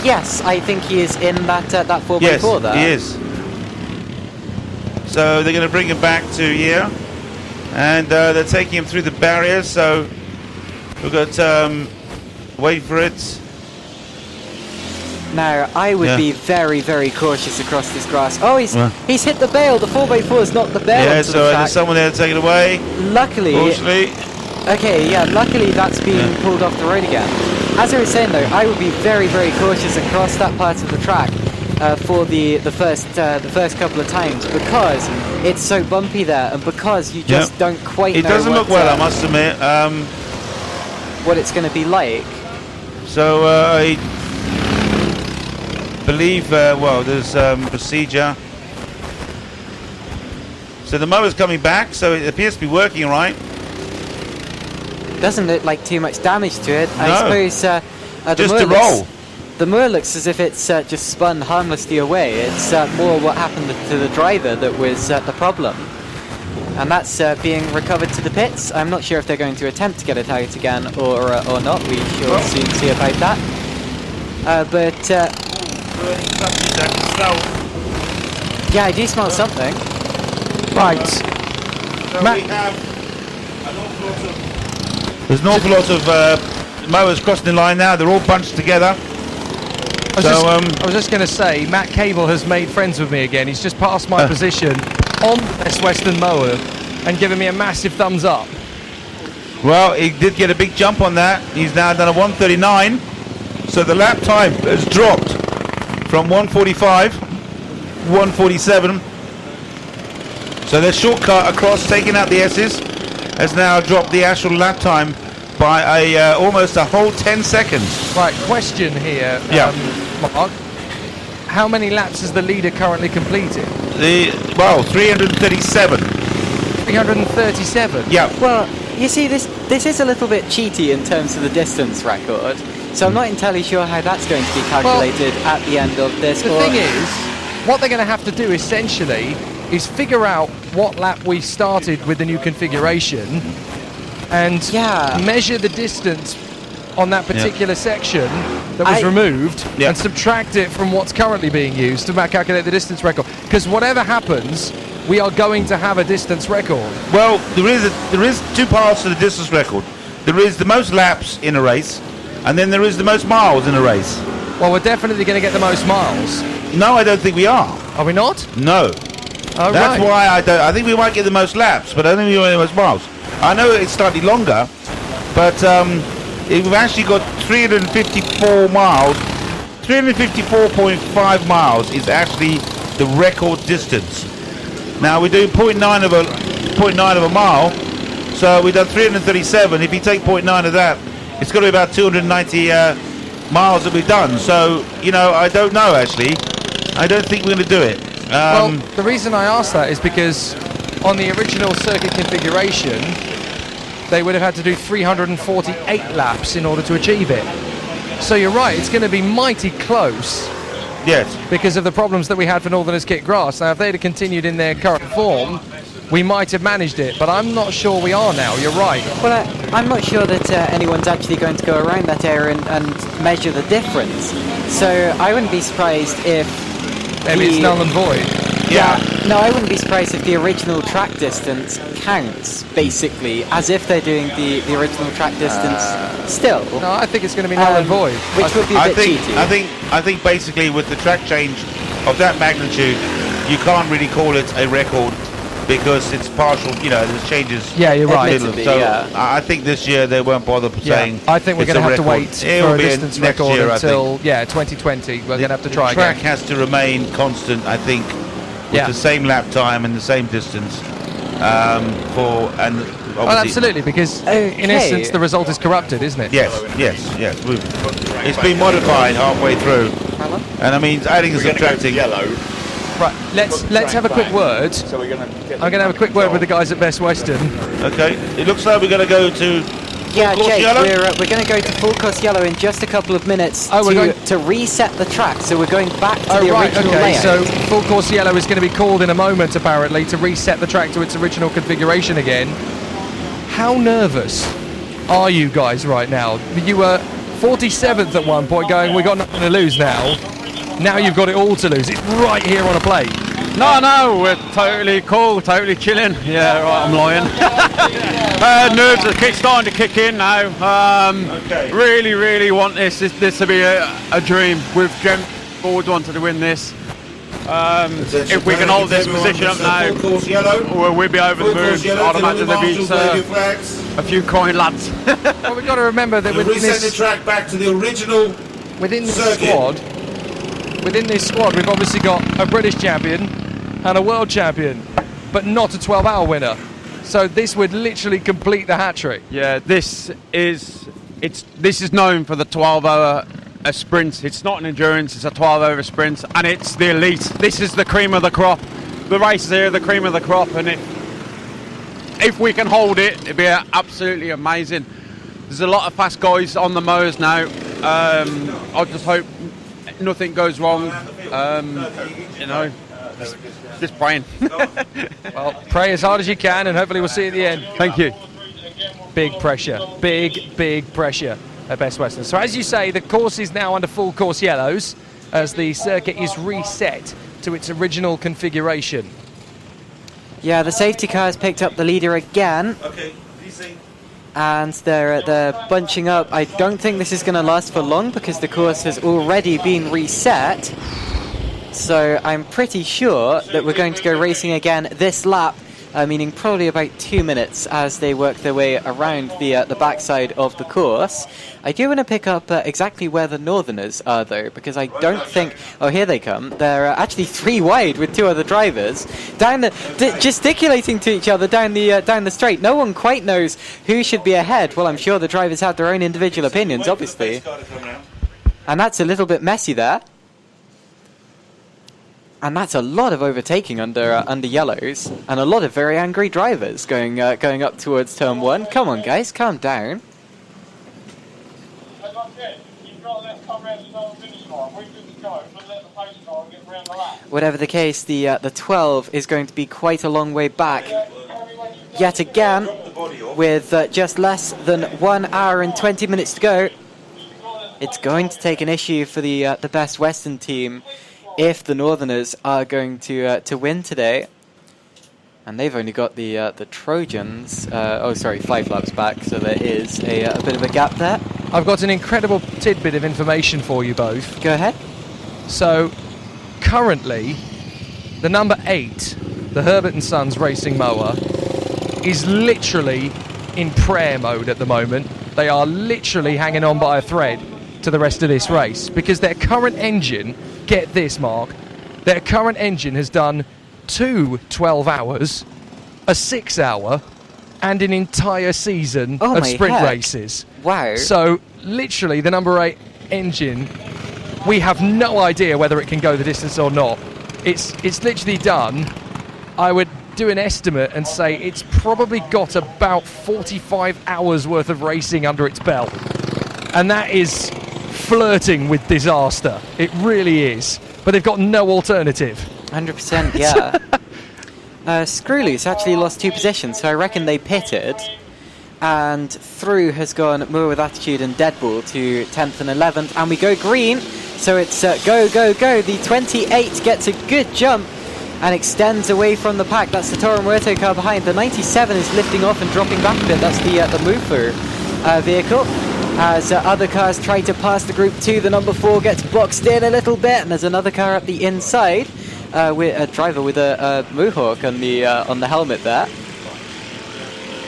Yes, I think he is in that 4x4 there. Yes, he is. So they're going to bring him back to here, and they're taking him through the barriers. So we've got wait for it. Now I would be very, very cautious across this grass. Oh, he's hit the bale. The 4x4 is not the bale. Yeah, onto so the track. there's someone there to take it away. Luckily, fortunately. Okay, yeah. Luckily, that's being pulled off the road again. As I was saying, though, I would be very, very cautious across that part of the track for the first couple of times because it's so bumpy there, and because you just don't quite know. It doesn't look well, I must admit. What it's going to be like. So I believe, there's procedure. So the mower's coming back, so it appears to be working right. Doesn't look like too much damage to it. No. I suppose just a roll. The mower looks as if it's just spun harmlessly away. It's more what happened to the driver that was the problem. And that's being recovered to the pits. I'm not sure if they're going to attempt to get it out again or not. We shall soon see about that. Yeah, I do smell something. Right. So we have there's an awful lot of mowers crossing the line now. They're all bunched together. I was just going to say, Matt Cable has made friends with me again. He's just passed my position on the Best Western mower and given me a massive thumbs up. Well, he did get a big jump on that. He's now done a 1:39, so the lap time has dropped from 1:45, 1:47. So the shortcut across, taking out the S's, has now dropped the actual lap time by almost a whole 10 seconds. Right, question here, Mark. How many laps has the leader currently completed? 337. 337? Yeah. Well, you see, this is a little bit cheaty in terms of the distance record, so I'm not entirely sure how that's going to be calculated at the end of this. The thing is, what they're going to have to do essentially is figure out what lap we started with the new configuration and measure the distance on that particular section that was removed and subtract it from what's currently being used to calculate the distance record. Because whatever happens, we are going to have a distance record. Well, there is two parts to the distance record. There is the most laps in a race, and then there is the most miles in a race. Well, we're definitely going to get the most miles. No, I don't think we are. Are we not? No. Oh, That's why I don't. I think we might get the most laps, but I don't think we get the most miles. I know it's slightly longer, but we've actually got 354 miles. 354.5 miles is actually the record distance. Now we're doing 0.9 of a mile, so we've done 337. If you take 0.9 of that, it's got to be about 290 miles that we've done. So, you know, I don't know actually. I don't think we're going to do it. Well, the reason I asked that is because on the original circuit configuration, they would have had to do 348 laps in order to achieve it. So you're right, it's going to be mighty close. Yes. Because of the problems that we had for Northerners Kit Grass. Now, if they'd have continued in their current form, we might have managed it, but I'm not sure we are now. You're right. Well, I'm not sure that anyone's actually going to go around that area and measure the difference. So I wouldn't be surprised if... Maybe it's null and void. Yeah. No, I wouldn't be surprised if the original track distance counts, basically, as if they're doing the original track distance still. No, I think it's going to be null and void. Which would be a bit cheaty. I think basically with the track change of that magnitude, you can't really call it a record because it's partial, you know, there's changes. Yeah, you're right. So I think this year they won't bother saying I think we're going to have to wait for a distance record year, until 2020. We're going to have to try again. The track again. has to remain constant, I think, with the same lap time and the same distance. Well, absolutely, because in essence the result is corrupted, isn't it? Yes. It's been modified halfway through, and I mean adding and subtracting. Right, let's have a quick word. I'm going to have a quick word with the guys at Best Western. Okay, it looks like we're going to go to Yeah, full course Jake, yellow? we're going to go to full course yellow in just a couple of minutes to reset the track. So we're going back to the original layout. So full course yellow is going to be called in a moment, apparently, to reset the track to its original configuration again. How nervous are you guys right now? You were 47th at one point, going, we've got nothing to lose now. Now you've got it all to lose. It's right here on a plate. No, we're totally cool, totally chilling. Yeah, right, I'm lying. Nerves are starting to kick in now. Really want this to be a dream. We've always wanted to win this. If we can hold this position up now, we'll be over the moon. I'd imagine there'll be a few crying lads. Well, we've got to remember that within reset the track back to the original within this circuit. Within this squad, we've obviously got a British champion and a world champion, but not a 12-hour winner. So this would literally complete the hat trick. Yeah, this is known for the 12-hour sprints. It's not an endurance; it's a 12-hour sprint, and it's the elite. This is the cream of the crop. The race is here, the cream of the crop, and if we can hold it, it'd be absolutely amazing. There's a lot of fast guys on the mowers now. I just hope nothing goes wrong. Just praying. Well, pray as hard as you can, and hopefully we'll see at the end. Thank you. Big pressure, big pressure at Best Western. So as you say, the course is now under full course yellows as the circuit is reset to its original configuration. Yeah, the safety car has picked up the leader again. Okay, easy. and they're bunching up. I don't think this is going to last for long because the course has already been reset. So I'm pretty sure that we're going to go racing again this lap, meaning probably about 2 minutes as they work their way around the backside of the course. I do want to pick up exactly where the Northerners are, though, because I don't think... Oh, here they come. They're actually 3 wide with 2 other drivers, gesticulating to each other down the straight. No one quite knows who should be ahead. Well, I'm sure the drivers have their own individual opinions, obviously. And that's a little bit messy there. And that's a lot of overtaking under yellows, and a lot of very angry drivers going up towards turn 1. Come on, guys, calm down. Whatever the case, the 12 is going to be quite a long way back. Yet again, with just less than 1 hour and 20 minutes to go, it's going to take an issue for the Best Western team if the Northerners are going to win today. And they've only got the Trojans, 5 laps back, so there is a bit of a gap there. I've got an incredible tidbit of information for you both. Go ahead. So, currently, the number 8, the Herbert & Sons racing mower, is literally in prayer mode at the moment. They are literally hanging on by a thread to the rest of this race, because their current engine, get this, Mark, their current engine has done 2 12 hours, a 6 hour, and an entire season of sprint races. Wow. So, literally, the number 8 engine, we have no idea whether it can go the distance or not. It's literally done. I would do an estimate and say it's probably got about 45 hours worth of racing under its belt. And that is flirting with disaster. It really is. But they've got no alternative. 100%, yeah. Screwloose actually lost 2 positions, so I reckon they pitted. And through has gone Moore with Attitude and Deadball to 10th and 11th. And we go green, so it's go, go, go. The 28 gets a good jump and extends away from the pack. That's the Toro Muerto car behind. The 97 is lifting off and dropping back a bit. That's the Mufu vehicle. As other cars try to pass the Group 2, the number 4 gets boxed in a little bit, and there's another car up the inside with a driver with a Mohawk on the helmet there.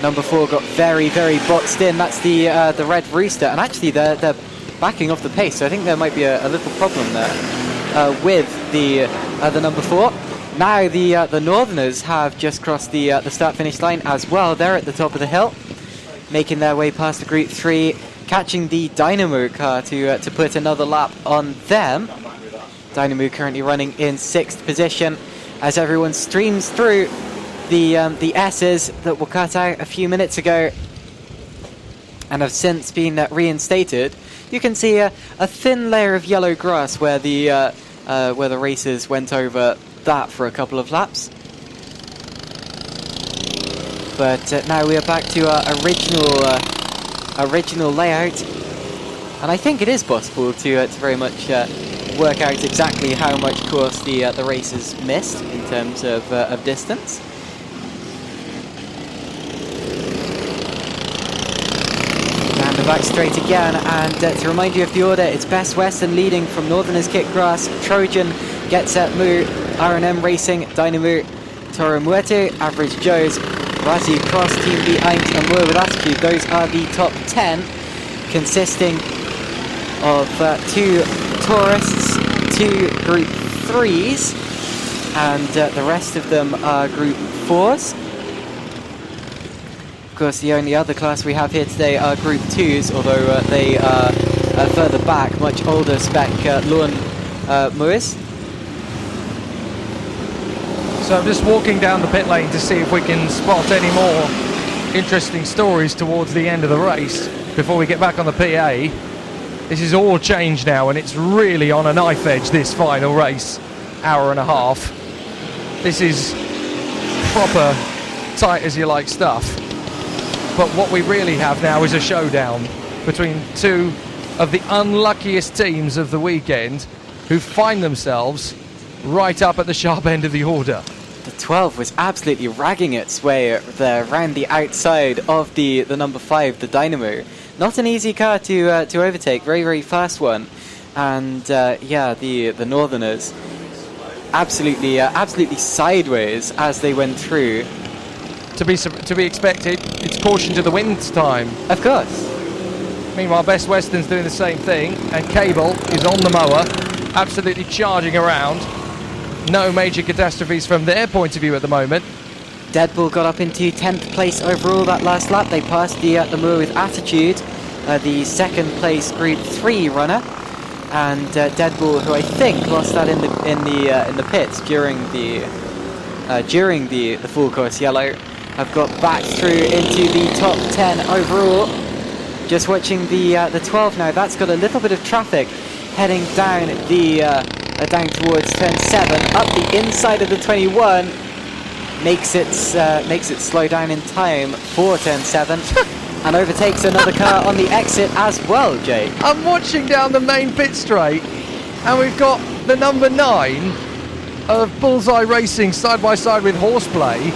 Number 4 got very, very boxed in. That's the Red Rooster, and actually they're backing off the pace, so I think there might be a little problem there with the number 4. Now the Northerners have just crossed the start-finish line as well. They're at the top of the hill, making their way past the Group 3, catching the Dynamo car to put another lap on them. Dynamo currently running in 6th position as everyone streams through the S's that were cut out a few minutes ago and have since been reinstated. You can see a thin layer of yellow grass where the racers went over that for a couple of laps. But now we are back to our original layout, and I think it is possible to very much work out exactly how much course the racers missed in terms of distance. And the back straight again, and to remind you of the order, it's Best Western leading from Northerners Kick Grass, Trojan gets at Moo, R&M Racing, Dynamo, Toro Muerto, Average Joe's, Razzie Cross, Team behind, and Moore with Attitude. Those are the top 10, consisting of 2 tourists, 2 Group 3s, and the rest of them are Group 4s. Of course, the only other class we have here today are Group 2s, although they are further back, much older spec lawn mowers. So I'm just walking down the pit lane to see if we can spot any more interesting stories towards the end of the race before we get back on the PA. This is all changed now, and it's really on a knife edge, this final race, hour and a half. This is proper tight as you like stuff. But what we really have now is a showdown between 2 of the unluckiest teams of the weekend who find themselves right up at the sharp end of the order. the 12 was absolutely ragging its way there around the outside of the number 5, the Dynamo. Not an easy car to overtake, very, very fast one. And the Northerners absolutely sideways as they went through. To be expected, it's caution to the wind time. Of course. Meanwhile, Best Western's doing the same thing, and Cable is on the mower, absolutely charging around. No major catastrophes from their point of view at the moment. Deadpool got up into 10th place overall that last lap. They passed the mower with attitude, the second place Group 3 runner, and Deadpool, who I think lost that in the pits during the full course yellow, have got back through into the top 10 overall. Just watching the 12 now. That's got a little bit of traffic heading down down towards turn 7, up the inside of the 21. Makes it slow down in time for turn 7. And overtakes another car on the exit as well, Jake. I'm watching down the main pit straight, and we've got the number 9 of Bullseye Racing side by side with Horseplay,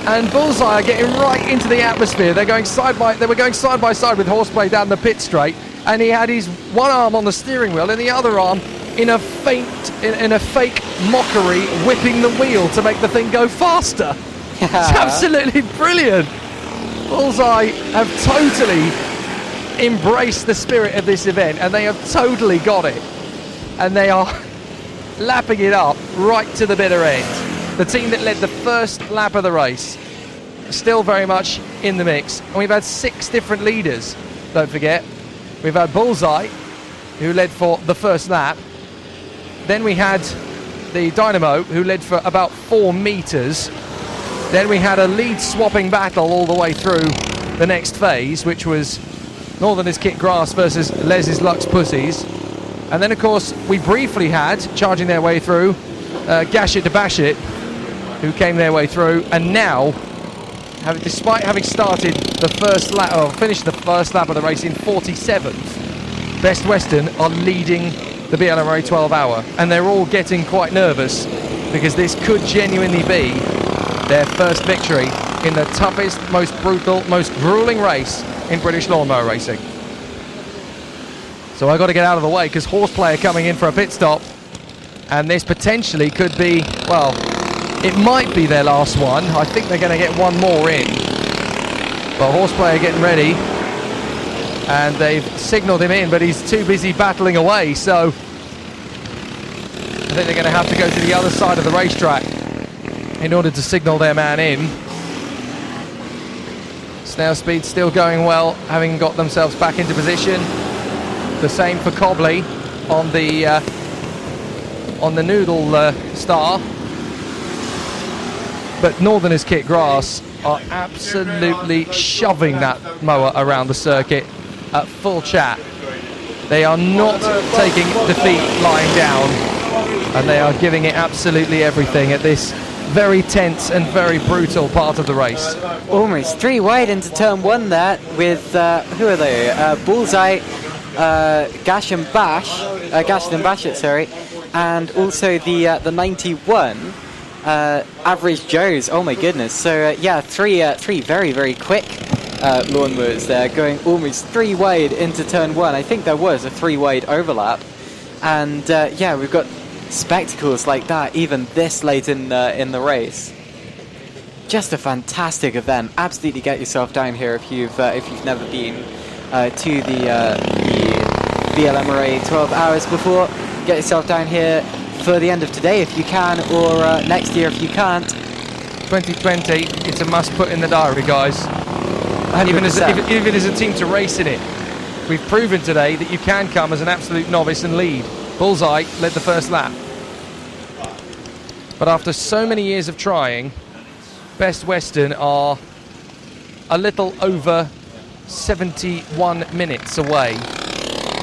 and Bullseye are getting right into the atmosphere. They were going side by side with Horseplay down the pit straight, and he had his one arm on the steering wheel and the other arm in a fake mockery, whipping the wheel to make the thing go faster. It's absolutely brilliant. Bullseye have totally embraced the spirit of this event, and they have totally got it, and they are lapping it up right to the bitter end. The team that led the first lap of the race still very much in the mix, and we've had 6 different leaders. Don't forget, we've had Bullseye, who led for the first lap. Then we had the Dynamo, who led for about 4 meters. Then we had a lead swapping battle all the way through the next phase, which was Northerners Kit Grass versus Les's Lux Pussies. And then, of course, we briefly had, charging their way through, Gash It to Bash It, who came their way through. And now, despite having started the first lap, or finished the first lap of the race in 47th, Best Western are leading the BLMRA 12 hour. And they're all getting quite nervous, because this could genuinely be their first victory in the toughest, most brutal, most grueling race in British lawnmower racing. So I got to get out of the way, because Horseplay are coming in for a pit stop, and this potentially could be, well, it might be their last one. I think they're going to get one more in, but Horseplay are getting ready, and they've signalled him in, but he's too busy battling away, so I think they're going to have to go to the other side of the racetrack in order to signal their man in. Snail Speed still going well, having got themselves back into position. The same for Cobley on the Noodle Star. But Northerners Kit Grass are absolutely shoving that mower around the circuit at full chat. They are not taking defeat lying down, and they are giving it absolutely everything at this very tense and very brutal part of the race. Almost 3 wide into turn 1 there with, who are they? Bullseye, Gash and Bash It, sorry, and also the 91, Average Joe's. Oh my goodness. So three very, very quick lawnmowers there, going almost 3 wide into turn 1. I think there was a 3 wide overlap, and we've got spectacles like that even this late in the race. Just a fantastic event. Absolutely get yourself down here if you've never been to the BLMRA 12 hours before. Get yourself down here for the end of today if you can, or next year if you can't. 2020, it's a must put in the diary, guys. Even as a team to race in it. We've proven today that you can come as an absolute novice and lead. Bullseye led the first lap. But after so many years of trying, Best Western are a little over 71 minutes away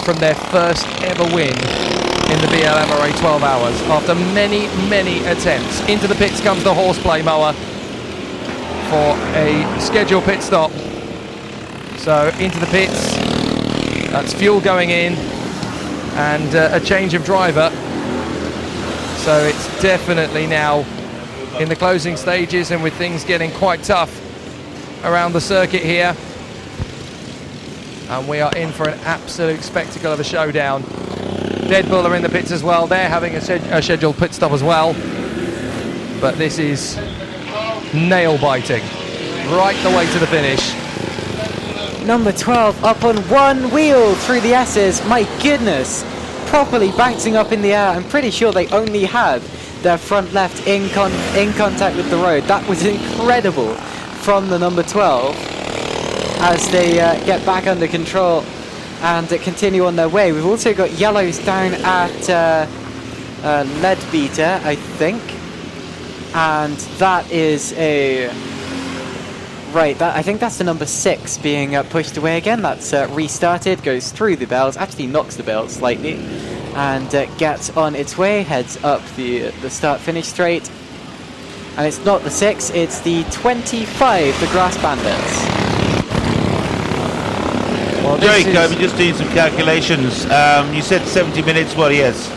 from their first ever win in the BLMRA 12 hours. After many, many attempts. Into the pits comes the Horseplay mower for a scheduled pit stop. So into the pits, that's fuel going in, and a change of driver. So it's definitely now in the closing stages, and with things getting quite tough around the circuit here. And we are in for an absolute spectacle of a showdown. Dead Bull are in the pits as well. They're having a scheduled pit stop as well. But this is nail-biting right the way to the finish. Number 12 up on one wheel through the S's. My goodness. Properly bouncing up in the air. I'm pretty sure they only had their front left in contact with the road. That was incredible from the number 12 as they get back under control and continue on their way. We've also got yellows down at Leadbeater, I think. And that is a... Right, I think that's the number 6 being pushed away again. That's restarted, goes through the bells, actually knocks the bells slightly, and gets on its way, heads up the start-finish straight. And it's not the 6, it's the 25, the Grass Bandits. Well, Jake, I'm just doing some calculations. You said 70 minutes, well, yes,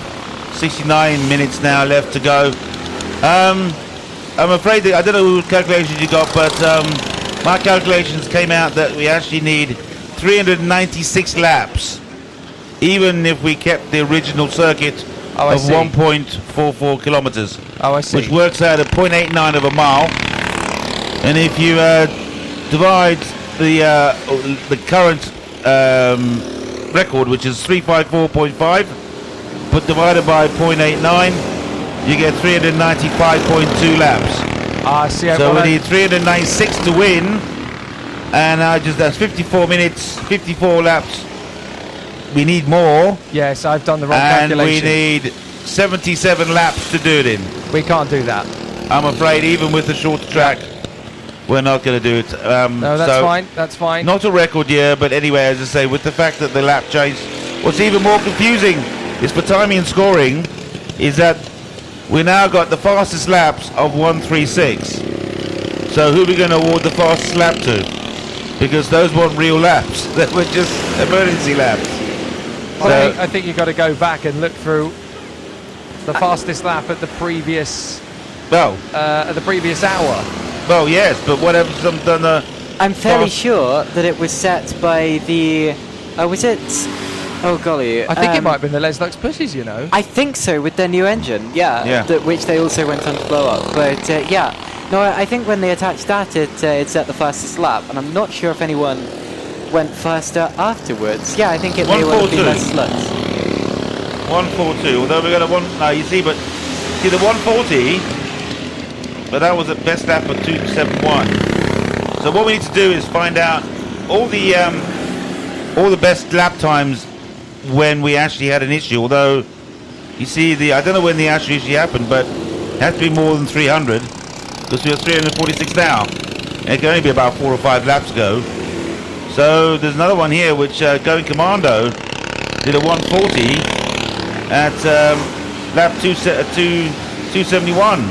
69 minutes now left to go. I'm afraid that I don't know what calculations you got, but my calculations came out that we actually need 396 laps, even if we kept the original circuit of 1.44 kilometers. Oh, I see. Which works out at 0.89 of a mile. And if you divide the current record, which is 354.5, but divided by 0.89, you get 395.2 laps. See, so we need 396 to win, and that's 54 minutes, 54 laps. We need more. Yes, I've done the wrong calculation. And we need 77 laps to do it in. We can't do that. I'm afraid, even with the shorter track, we're not going to do it. No, that's fine. That's fine. Not a record year, but anyway, as I say, with the fact that the lap chase, what's even more confusing is for timing and scoring, is that we now got the fastest laps of 136. So who are we going to award the fastest lap to? Because those weren't real laps. That were just emergency laps. Well, I think you've got to go back and look through the fastest lap at the previous. At the previous hour. Well, yes, but whatever some done. I'm fairly sure that it was set by the. Was it? Oh golly! I think it might have been the Les Lux Pussies, you know. I think so, with their new engine, yeah. Which they also went on to blow up. But yeah, no, I think when they attached that, it set the fastest lap, and I'm not sure if anyone went faster afterwards. Yeah, I think it may well have been Les Lux. 142. Although we're going to no, you see, but see the 140, but that was at best lap of 271. So what we need to do is find out all the best lap times when we actually had an issue. Although you see, I don't know when the actual issue happened, but it has to be more than 300 because we are 346 now. And it can only be about 4 or 5 laps ago. So there's another one here which Going Commando did a 140 at lap 271.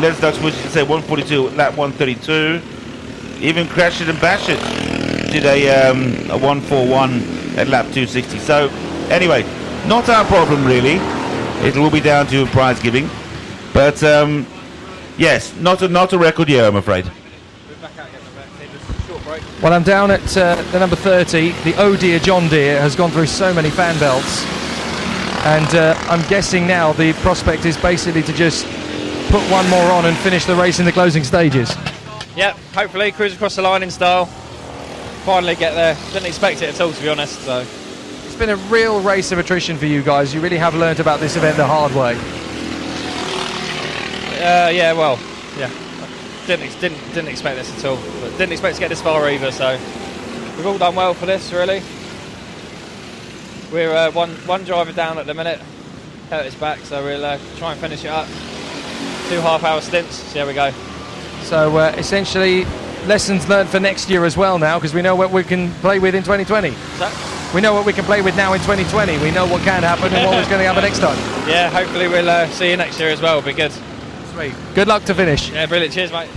Let's Dutch, which you say 142 at lap 132. Even Crash It and Bash It did a 141 at lap 260. So anyway, not our problem really. It will be down to prize giving, but yes, not a record year, I'm afraid. Well, I'm down at the number 30. The Oh Dear John Deere has gone through so many fan belts, and I'm guessing now the prospect is basically to just put one more on and finish the race in the closing stages. Yep, hopefully cruise across the line in style. Finally get there. Didn't expect it at all, to be honest. So it's been a real race of attrition for you guys. You really have learnt about this event the hard way. Yeah, well, yeah. Didn't expect this at all. But didn't expect to get this far either. So we've all done well for this, really. We're one driver down at the minute. Curtis back, so we'll try and finish it up. 2 half-hour stints. See how we go. So essentially, lessons learned for next year as well now, because we know what we can play with in 2020. We know what we can play with now in 2020. We know what can happen and what is going to happen next time. Yeah, hopefully we'll see you next year as well. It'll be good. Sweet. Good luck to finish. Yeah, brilliant. Cheers, mate.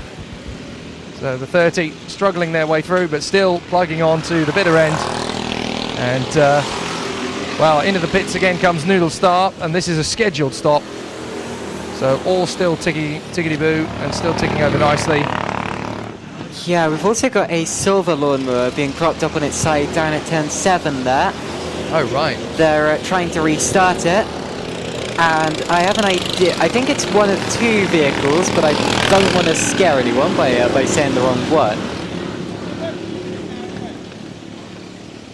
So the 30 struggling their way through, but still plugging on to the bitter end. And, well, into the pits again comes Noodle Star, and this is a scheduled stop. So all still tickety-boo and still ticking over nicely. Yeah, we've also got a silver lawnmower being propped up on its side down at turn 7 there. Oh, right. They're trying to restart it. And I have an idea. I think it's one of 2 vehicles, but I don't want to scare anyone by saying the wrong one.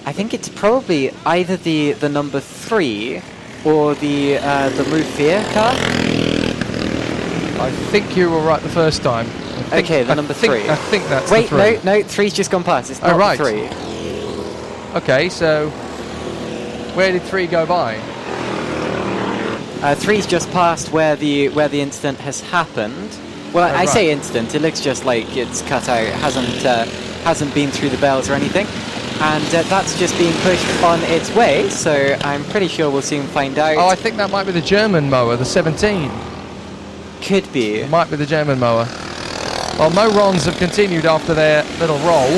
I think it's probably either the number 3 or the Ruffier car. I think you were right the first time. Okay, the number 3. I think that's Wait, the 3. no, 3's just gone past. It's not right. 3. Okay, so where did 3 go by? 3's just past where the incident has happened. Well, I say incident. It looks just like it's cut out. Hasn't been through the bells or anything. And that's just being pushed on its way. So I'm pretty sure we'll soon find out. Oh, I think that might be the German mower, the 17. Could be. It might be the German mower. Well, Morons have continued after their little roll,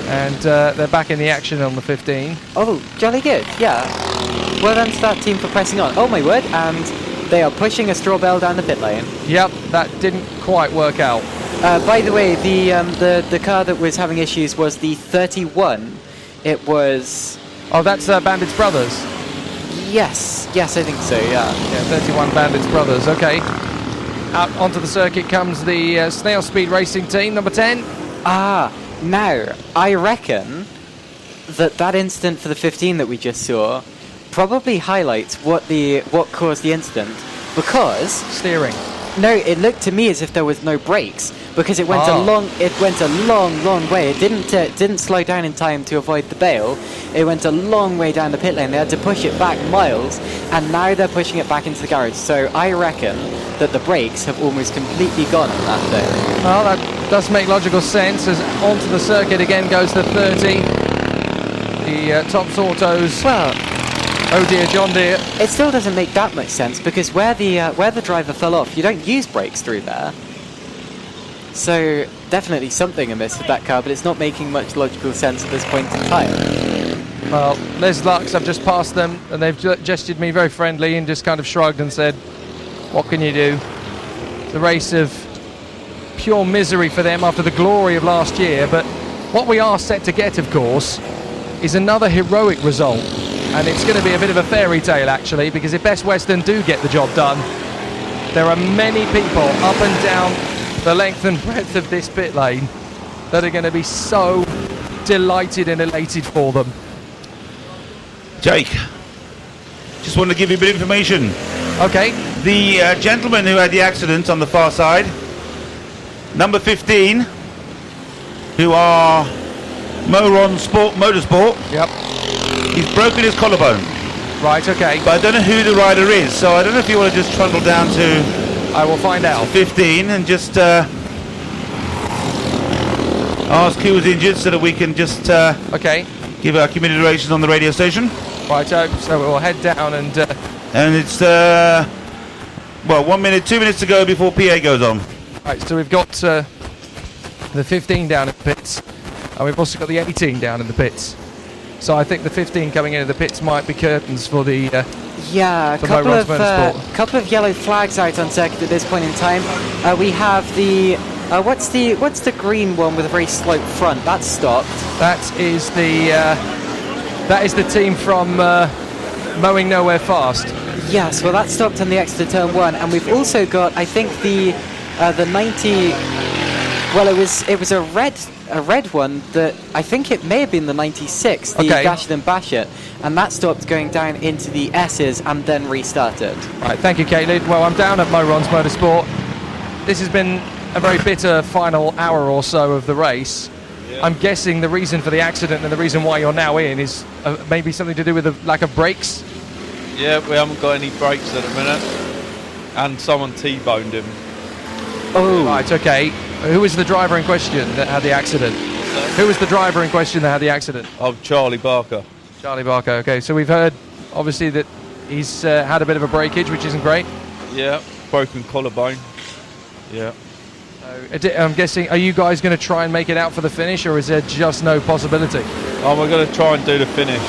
and they're back in the action on the 15. Oh, jolly good, yeah. Well done to that team for pressing on. Oh my word, and they are pushing a straw bale down the pit lane. Yep, that didn't quite work out. By the way, the car that was having issues was the 31. It was... Oh, that's Bandits Brothers? Yes, I think so, yeah. Yeah, 31 Bandits Brothers, okay. Out onto the circuit comes the Snail Speed Racing team, number 10. Now, I reckon that incident for the 15 that we just saw probably highlights what caused the incident, because... Steering. No, it looked to me as if there was no brakes, because it went a long way. It didn't slow down in time to avoid the bale. It went a long way down the pit lane. They had to push it back miles, and now they're pushing it back into the garage. So I reckon that the brakes have almost completely gone on that thing. Well, that does make logical sense, as onto the circuit again goes the 30. The Tops Autos. Well, oh dear, John Deere. It still doesn't make that much sense, because where the driver fell off, you don't use brakes through there. So definitely something amiss with that car, but it's not making much logical sense at this point in time. Well, Les Lux, I've just passed them, and they've gestured me very friendly and just kind of shrugged and said, what can you do? It's a race of pure misery for them after the glory of last year, but what we are set to get, of course, is another heroic result. And it's going to be a bit of a fairy tale, actually, because if Best Western do get the job done, there are many people up and down the length and breadth of this pit lane that are going to be so delighted and elated for them. Jake, just wanted to give you a bit of information. Okay. The gentleman who had the accident on the far side, number 15, who are Motorsport. Yep. He's broken his collarbone. Right, okay. But I don't know who the rider is, so I don't know if you want to just trundle down to... I will find out. 15 and just ask who was injured so that we can just okay, give our commiserations on the radio station. Right, so we'll head down and... and it's, 2 minutes to go before PA goes on. Right, so we've got the 15 down in the pits, and we've also got the 18 down in the pits. So I think the 15 coming into the pits might be curtains for the a couple of yellow flags out on circuit at this point in time. We have the what's the green one with a very sloped front? That's stopped. That is the team from Mowing Nowhere Fast. Yes, well that's stopped on the exit to turn 1, and we've also got, I think, the 90. Well, it was a red one that I think it may have been the 96, the Dash It and Bash It, and that stopped going down into the S's and then restarted. Right, thank you, Caitlin. Well, I'm down at Morons Motorsport. This has been a very bitter final hour or so of the race. Yeah. I'm guessing the reason for the accident and the reason why you're now in is maybe something to do with the lack of brakes? Yeah, we haven't got any brakes at the minute, and someone T-boned him. Oh, right, okay. Who was the driver in question that had the accident? Who was the driver in question that had the accident? Oh, Charlie Barker. Charlie Barker, okay. So we've heard, obviously, that he's had a bit of a breakage, which isn't great. Yeah, broken collarbone. Yeah. I'm guessing, are you guys going to try and make it out for the finish, or is there just no possibility? Oh, we're going to try and do the finish.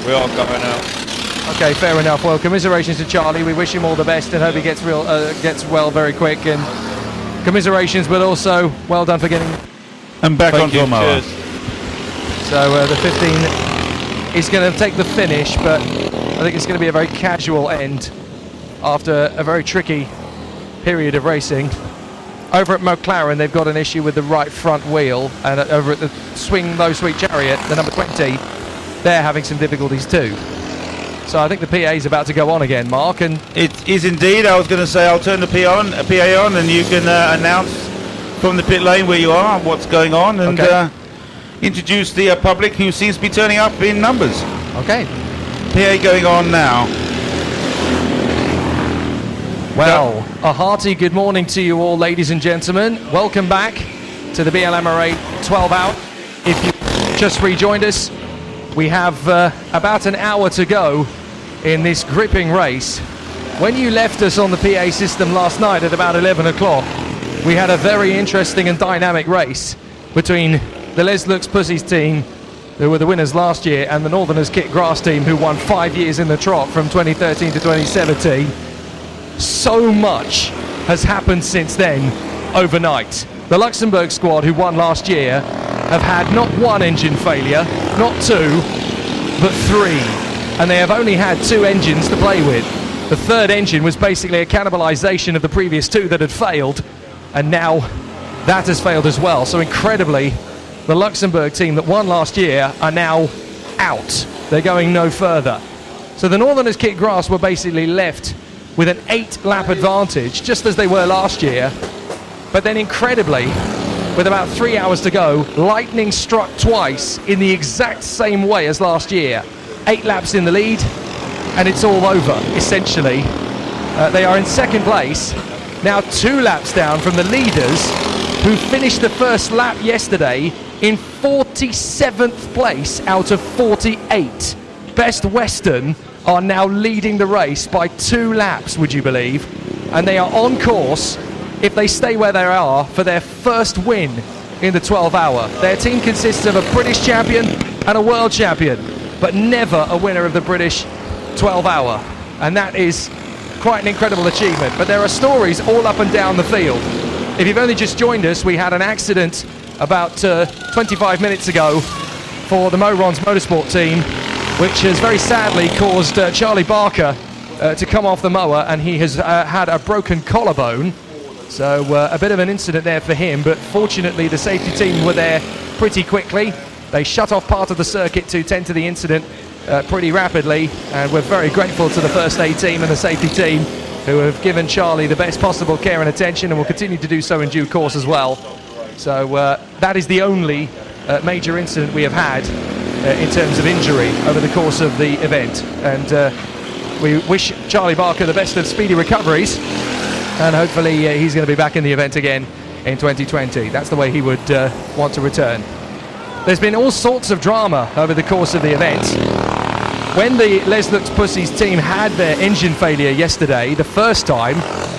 We are going out. Okay, fair enough. Well, commiserations to Charlie. We wish him all the best and hope he gets well very quick. And commiserations, but also well done for getting... And back on to Mower. So the 15 is going to take the finish, but I think it's going to be a very casual end after a very tricky period of racing. Over at McLaren, they've got an issue with the right front wheel, and over at the Low Sweet Chariot, the number 20, they're having some difficulties too. So I think the PA is about to go on again, Mark. And it is indeed. I was going to say I'll turn the PA on, and you can announce from the pit lane where you are, what's going on, and introduce the public who seems to be turning up in numbers. Okay. PA going on now. Well, a hearty good morning to you all, ladies and gentlemen. Welcome back to the BLMRA 12 Hour. If you just rejoined us, we have about an hour to go in this gripping race. When you left us on the PA system last night at about 11 o'clock, we had a very interesting and dynamic race between the Les Looks Pussies team, who were the winners last year, and the Northerners Kit Grass team, who won 5 years in the trot from 2013 to 2017. So much has happened since then overnight. The Luxembourg squad, who won last year, have had not one engine failure, not two, but three. And they have only had 2 engines to play with. The third engine was basically a cannibalization of the previous 2 that had failed, and now that has failed as well. So incredibly, the Luxembourg team that won last year are now out. They're going no further. So the Northerners Kit Grass were basically left with an 8-lap advantage, just as they were last year. But then incredibly, with about 3 hours to go, lightning struck twice in the exact same way as last year. 8 laps in the lead, and it's all over, essentially. They are in second place, now 2 laps down from the leaders, who finished the first lap yesterday in 47th place out of 48. Best Western are now leading the race by 2 laps, would you believe? And they are on course, if they stay where they are, for their first win in the 12 Hour. Their team consists of a British champion and a world champion, but never a winner of the British 12 Hour. And that is quite an incredible achievement. But there are stories all up and down the field. If you've only just joined us, we had an accident about 25 minutes ago for the Morons Motorsport team, which has very sadly caused Charlie Barker to come off the mower, and he has had a broken collarbone. So a bit of an incident there for him, but fortunately the safety team were there pretty quickly. They shut off part of the circuit to tend to the incident pretty rapidly, and we're very grateful to the first aid team and the safety team, who have given Charlie the best possible care and attention, and will continue to do so in due course as well. So that is the only major incident we have had in terms of injury over the course of the event, and we wish Charlie Barker the best of speedy recoveries, and hopefully he's going to be back in the event again in 2020. That's the way he would want to return. There's been all sorts of drama over the course of the event. When the Les Looks Pussies team had their engine failure yesterday, the first time,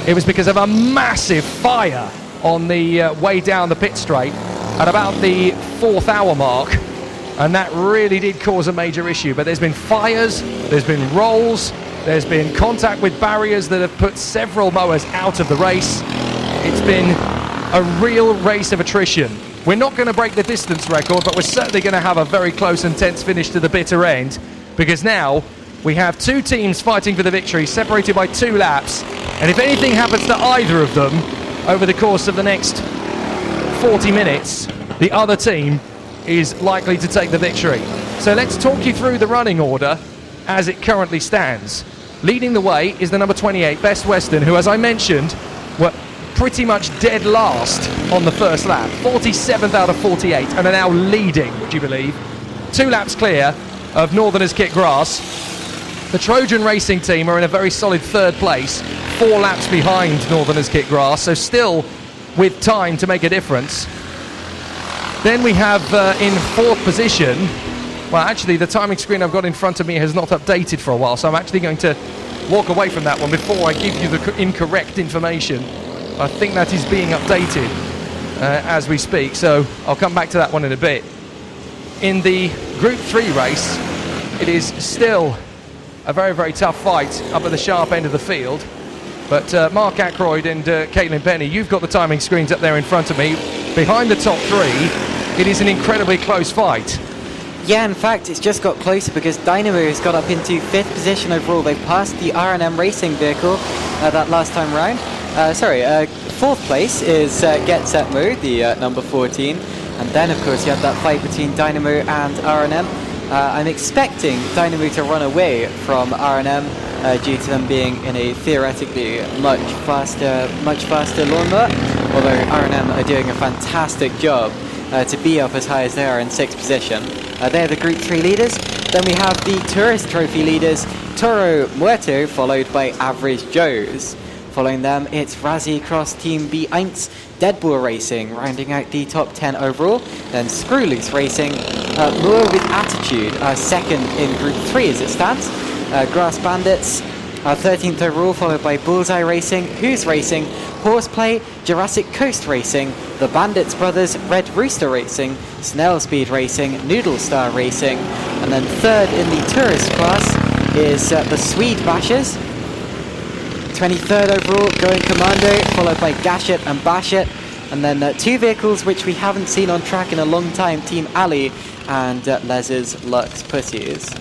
it was because of a massive fire on the way down the pit straight at about the 4th hour mark, and that really did cause a major issue. But there's been fires, there's been rolls, there's been contact with barriers that have put several mowers out of the race. It's been a real race of attrition. We're not going to break the distance record, but we're certainly going to have a very close and tense finish to the bitter end, because now we have 2 teams fighting for the victory, separated by 2 laps, and if anything happens to either of them over the course of the next 40 minutes, the other team is likely to take the victory. So let's talk you through the running order as it currently stands. Leading the way is the number 28, Best Western, who, as I mentioned, were pretty much dead last on the first lap, 47th out of 48, and are now leading, would you believe? 2 laps clear of Northerners Kit Grass. The Trojan Racing team are in a very solid 3rd place, 4 laps behind Northerners Kit Grass, so still with time to make a difference. Then we have in 4th position, well, actually the timing screen I've got in front of me has not updated for a while, so I'm actually going to walk away from that one before I give you the incorrect information. I think that is being updated as we speak, so I'll come back to that one in a bit. In the Group 3 race, it is still a very, very tough fight up at the sharp end of the field. But Mark Akeroyd and Caitlin Penny, you've got the timing screens up there in front of me. Behind the top three, it is an incredibly close fight. Yeah, in fact, it's just got closer because Dynamo has got up into 5th position overall. They've passed the R&M racing vehicle that last time round. 4th place is Get Set Mo, the number 14. And then, of course, you have that fight between Dynamo and R&M. I'm expecting Dynamo to run away from R&M due to them being in a theoretically much faster lawnmower. Although R&M are doing a fantastic job to be up as high as they are in 6th position. They're the Group 3 leaders. Then we have the Tourist Trophy leaders, Toro Muerto, followed by Average Joes. Following them, it's Razzie Cross Team B1, Deadbull Racing, rounding out the top 10 overall. Then Screw Loose Racing, Moore with Attitude, second in Group 3 as it stands. Grass Bandits, 13th overall, followed by Bullseye Racing, Who's Racing, Horseplay, Jurassic Coast Racing, The Bandits Brothers, Red Rooster Racing, Snail Speed Racing, Noodle Star Racing, and then third in the tourist class is the Swede Bashers. 23rd overall, Going Commando, followed by Gashit and Bashit, and then two vehicles which we haven't seen on track in a long time, Team Ali and Les's Lux Pussies.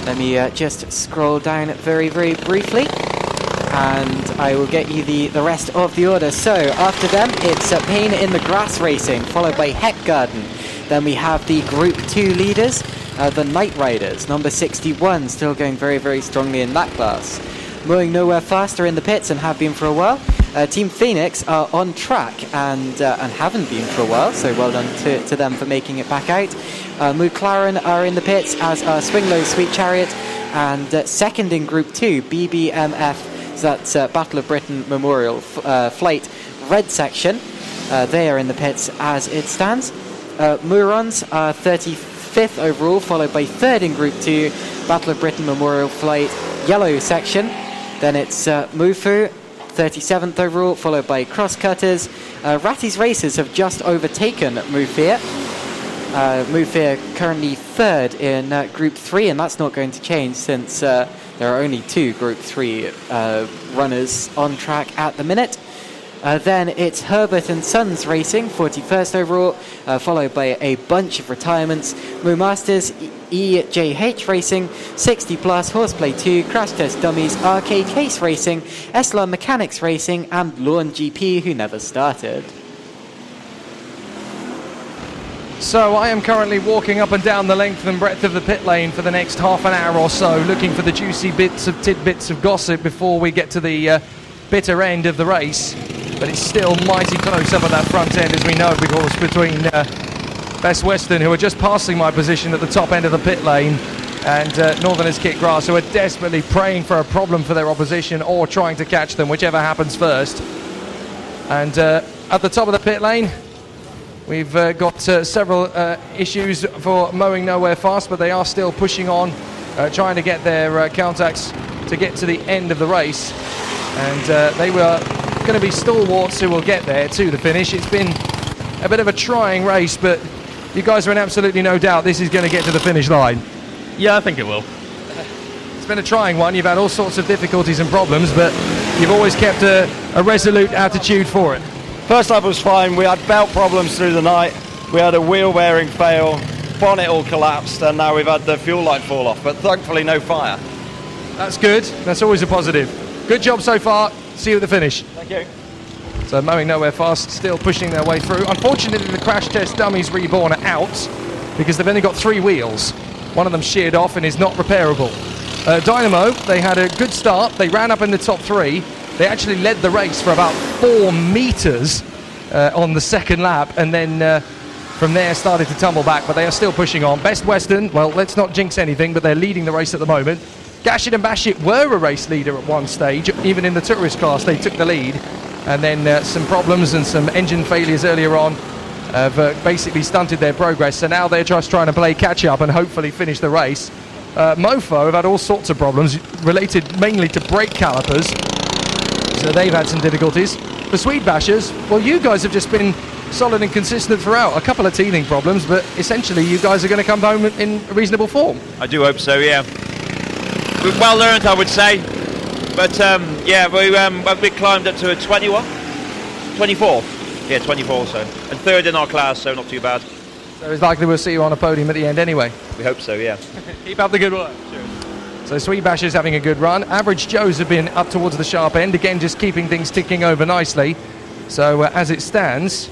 Let me just scroll down very, very briefly, and I will get you the rest of the order. So, after them, it's Pain in the Grass Racing, followed by Heck Garden. Then we have the Group 2 leaders, the Night Riders, number 61, still going very, very strongly in that class. Mowing nowhere faster in the pits and have been for a while. Team Phoenix are on track and haven't been for a while, so well done to them for making it back out. McLaren are in the pits, as are Swinglow Sweet Chariot, and second in Group 2, BBMF, so that's Battle of Britain Memorial Flight Red Section. They are in the pits as it stands. Murons are 35th overall, followed by third in Group 2, Battle of Britain Memorial Flight Yellow Section. Then it's Mufu, 37th overall, followed by Crosscutters. Ratty's Racers have just overtaken Mufir. Mufir currently third in Group 3, and that's not going to change since there are only two Group 3 runners on track at the minute. Then it's Herbert and Sons Racing, 41st overall, followed by a bunch of retirements. Moo Masters, EJH Racing, 60 Plus, Horseplay 2, Crash Test Dummies, Arcade Case Racing, Esla Mechanics Racing, and Lawn GP, who never started. So I am currently walking up and down the length and breadth of the pit lane for the next half an hour or so, looking for the juicy tidbits of gossip before we get to the bitter end of the race. But it's still mighty close up at that front end, as we know, because between Best Western, who are just passing my position at the top end of the pit lane, and Northerners Kick Grass, who are desperately praying for a problem for their opposition or trying to catch them, whichever happens first. And at the top of the pit lane, we've got several issues for Mowing Nowhere Fast, but they are still pushing on, trying to get their contacts to get to the end of the race. And they were going to be stalwarts who will get there to the finish. It's been a bit of a trying race, but you guys are in absolutely no doubt this is going to get to the finish line. Yeah, I think it will. It's been a trying one. You've had all sorts of difficulties and problems, but you've always kept a resolute attitude for it. First lap was fine. We had belt problems through the night. We had a wheel bearing fail, bonnet all collapsed, and now we've had the fuel line fall off, but thankfully no fire. That's good. That's always a positive. Good job so far. See you at the finish. Thank you. So Mowing Nowhere Fast still pushing their way through. Unfortunately, the Crash Test Dummies Reborn are out because they've only got 3 wheels. One of them sheared off and is not repairable. Dynamo, they had a good start. They ran up in the top 3. They actually led the race for about 4 meters on the second lap, and then from there started to tumble back, but they are still pushing on. Best Western, well, let's not jinx anything, but they're leading the race at the moment. Gashit and Bashit were a race leader at one stage. Even in the tourist class, they took the lead. And then some problems and some engine failures earlier on have basically stunted their progress. So now they're just trying to play catch-up and hopefully finish the race. Mofo have had all sorts of problems related mainly to brake calipers. So they've had some difficulties. The Swede Bashers, well, you guys have just been solid and consistent throughout. A couple of teething problems, but essentially you guys are going to come home in reasonable form. I do hope so, yeah. well learned, I would say. But yeah, we climbed up to a 21, 24. Yeah, 24 so, and third in our class, so not too bad. So it's likely we'll see you on a podium at the end anyway. We hope so, yeah. Keep up the good work. Cheers. So Sweet Bash is having a good run. Average Joes have been up towards the sharp end, again just keeping things ticking over nicely. So as it stands,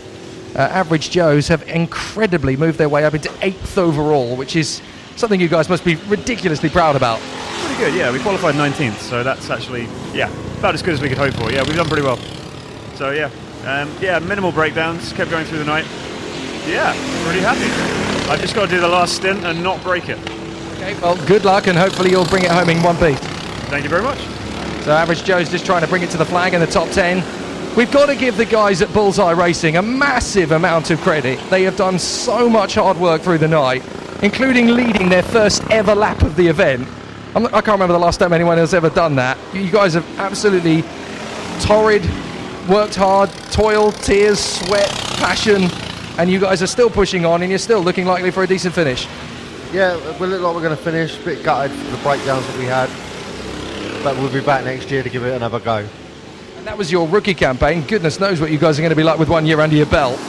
Average Joes have incredibly moved their way up into 8th overall, which is something you guys must be ridiculously proud about. Pretty good, yeah. We qualified 19th, so that's actually, yeah, about as good as we could hope for. Yeah, we've done pretty well. So yeah, yeah, minimal breakdowns, kept going through the night. Yeah, pretty happy. I've just got to do the last stint and not break it. Okay, well, good luck, and hopefully you'll bring it home in one piece. Thank you very much. So Average Joe's just trying to bring it to the flag in the top 10. We've got to give the guys at Bullseye Racing a massive amount of credit. They have done so much hard work through the night, including leading their first ever lap of the event. I can't remember the last time anyone has ever done that. You guys have absolutely torrid, worked hard, toiled, tears, sweat, passion, and you guys are still pushing on, and you're still looking likely for a decent finish. Yeah, we look like we're going to finish. A bit gutted for the breakdowns that we had, but we'll be back next year to give it another go. And that was your rookie campaign. Goodness knows what you guys are going to be like with 1 year under your belt.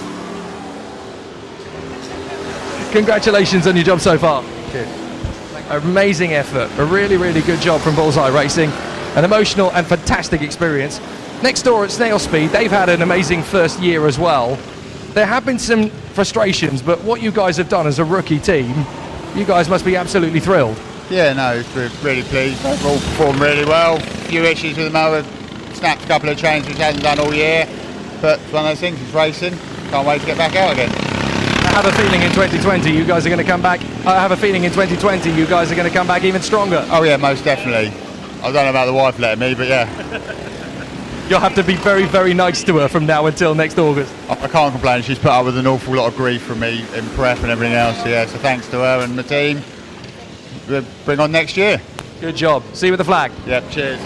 Congratulations on your job so far. Cheers. Amazing effort. A really, really good job from Bullseye Racing. An emotional and fantastic experience. Next door at Snail Speed, they've had an amazing first year as well. There have been some frustrations, but what you guys have done as a rookie team, you guys must be absolutely thrilled. Yeah, no, we're really pleased. Overall performed really well. A few issues with the mower, snapped a couple of chains which hasn't done all year, but it's one of those things, it's racing. Can't wait to get back out again. I have a feeling in 2020 you guys are going to come back. I have a feeling in 2020 you guys are going to come back even stronger. Oh yeah, most definitely. I don't know about the wife letting me, but yeah. You'll have to be very, very nice to her from now until next August. I can't complain. She's put up with an awful lot of grief from me in prep and everything else. Yeah, so thanks to her and the team. We'll bring on next year. Good job. See you with the flag. Yep, cheers.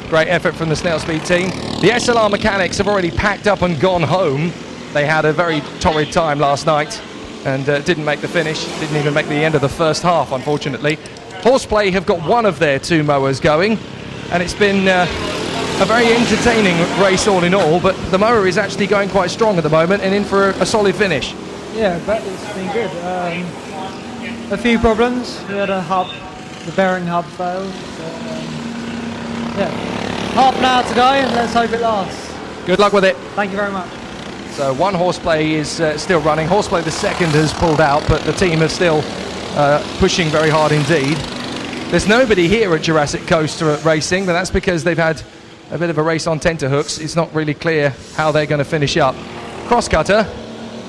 Great effort from the Snail Speed team. The SLR mechanics have already packed up and gone home. They had a very torrid time last night and didn't make the finish. Didn't even make the end of the first half, unfortunately. Horseplay have got one of their two mowers going, and it's been a very entertaining race all in all, but the mower is actually going quite strong at the moment and in for a solid finish. Yeah, but it's been good. A few problems. We had a hub, the bearing hub failed. So, yeah, half an hour to go, and let's hope it lasts. Good luck with it. Thank you very much. So one Horseplay is still running. Horseplay the second has pulled out, but the team is still pushing very hard indeed. There's nobody here at Jurassic Coast Racing, but that's because they've had a bit of a race on tenterhooks. It's not really clear how they're going to finish up. Crosscutter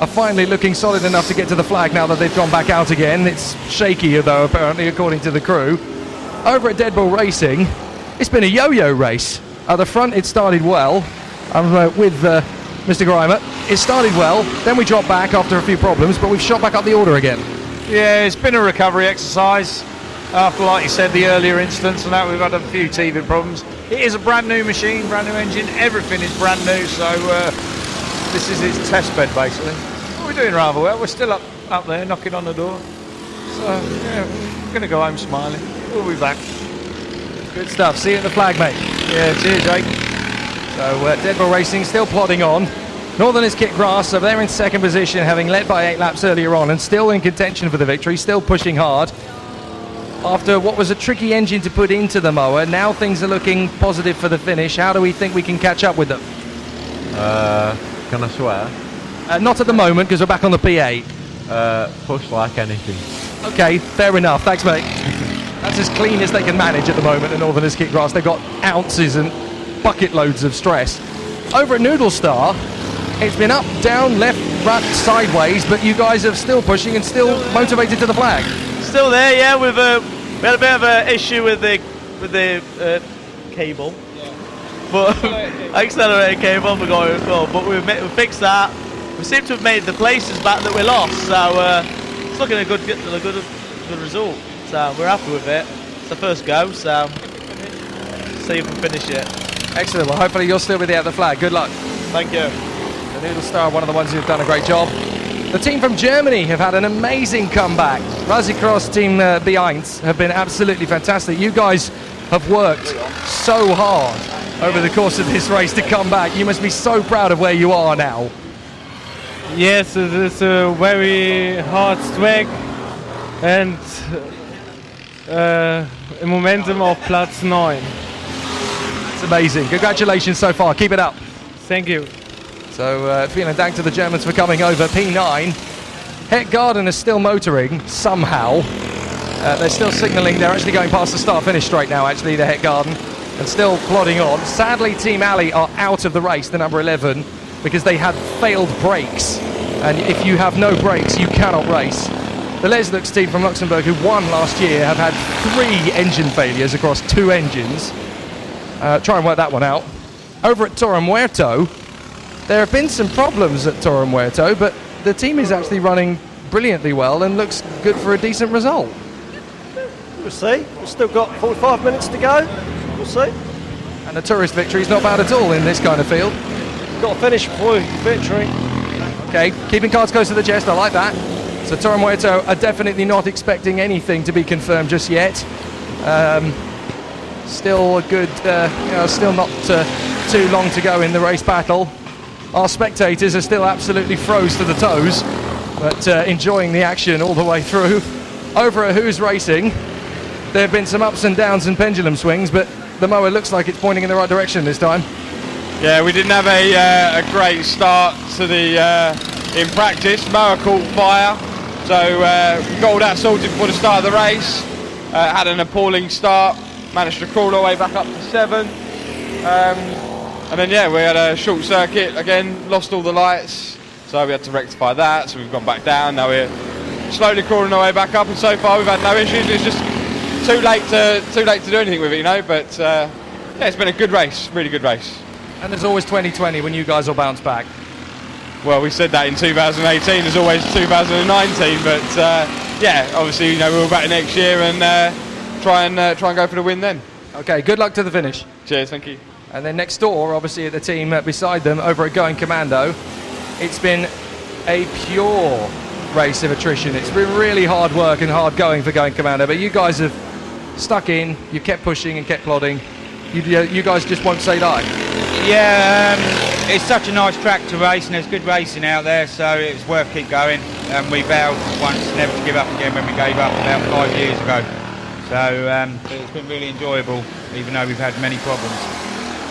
are finally looking solid enough to get to the flag now that they've gone back out again. It's shaky though, apparently, according to the crew. Over at Dead Bull Racing, it's been a yo-yo race. At the front it started well. I'm with Mr. Grimer. It started well, then we dropped back after a few problems, but we've shot back up the order again. Yeah, it's been a recovery exercise after, like you said, the earlier incidents and that. We've had a few teething problems. It is a brand new machine, brand new engine, everything is brand new, so this is its test bed basically. We're doing rather well. We're still up there knocking on the door, so yeah, we're going to go home smiling. We'll be back. Good stuff. See you at the flag, mate. Yeah, cheers, Jake. So Dead Bull Racing still plodding on. Northern is Kit Grass, so they're in second position, having led by 8 laps earlier on and still in contention for the victory, still pushing hard. After what was a tricky engine to put into the mower, now things are looking positive for the finish. How do we think we can catch up with them? Can I swear? Not at the moment, because we're back on the P8. Push like anything. Okay, fair enough. Thanks, mate. That's as clean as they can manage at the moment at Northerners Kit Grass. They've got ounces and bucket loads of stress. Over at Noodle Star, it's been up, down, left, right, sideways, but you guys are still pushing and still motivated to the flag. Still there, yeah. We had a bit of an issue with the cable, but accelerator cable for going as well. But we fixed that. We seem to have made the places back that we lost, so it's looking a good result. So we're happy with it. It's the first go, so see if we finish it. Excellent. Well, hopefully you'll still be there at the flag. Good luck. Thank you. The Noodle Star, one of the ones who've done a great job. The team from Germany have had an amazing comeback. Razikross team B1 have been absolutely fantastic. You guys have worked so hard over the course of this race to come back. You must be so proud of where you are now. Yes, it is a very hard track and a momentum of Platz 9. It's amazing. Congratulations so far. Keep it up. Thank you. So feeling thanks to the Germans for coming over. P9. Het Garden is still motoring somehow. They're still signalling. They're actually going past the start-finish straight now, actually, the Het Garden, and still plodding on. Sadly, Team Ali are out of the race, the number 11, because they had failed brakes. And if you have no brakes, you cannot race. The Leslux team from Luxembourg, who won last year, have had 3 engine failures across 2 engines. Try and work that one out. Over at Toro Muerto, there have been some problems at Toro Muerto, but the team is actually running brilliantly well and looks good for a decent result. We'll see. We've still got 45 minutes to go. We'll see. And a tourist victory is not bad at all in this kind of field. Got to finish before victory. Okay, keeping cards close to the chest, I like that. So Toro Muerto are definitely not expecting anything to be confirmed just yet. Still a good, still not too long to go in the race battle. Our spectators are still absolutely froze to the toes, but enjoying the action all the way through. Over at Who's Racing, there have been some ups and downs and pendulum swings, but the mower looks like it's pointing in the right direction this time. Yeah, we didn't have a great start to the in practice. Mower caught fire, so got all that sorted before the start of the race. Had an appalling start, managed to crawl our way back up to 7. And then, we had a short circuit again, lost all the lights, so we had to rectify that, so we've gone back down. Now we're slowly crawling our way back up, and so far we've had no issues. It's just too late to do anything with it, but it's been a good race, really good race. And there's always 2020 when you guys will bounce back. Well, we said that in 2018, there's always 2019, but obviously, we'll back next year and try and go for the win then. Okay, good luck to the finish. Cheers, thank you. And then next door, obviously, at the team beside them over at Going Commando, it's been a pure race of attrition. It's been really hard work and hard going for Going Commando, but you guys have stuck in, you kept pushing and kept plodding. You guys just won't say die. Yeah, it's such a nice track to race, and there's good racing out there, so it's worth keep going. We vowed once never to give up again when we gave up about 5 years ago. So it's been really enjoyable, even though we've had many problems.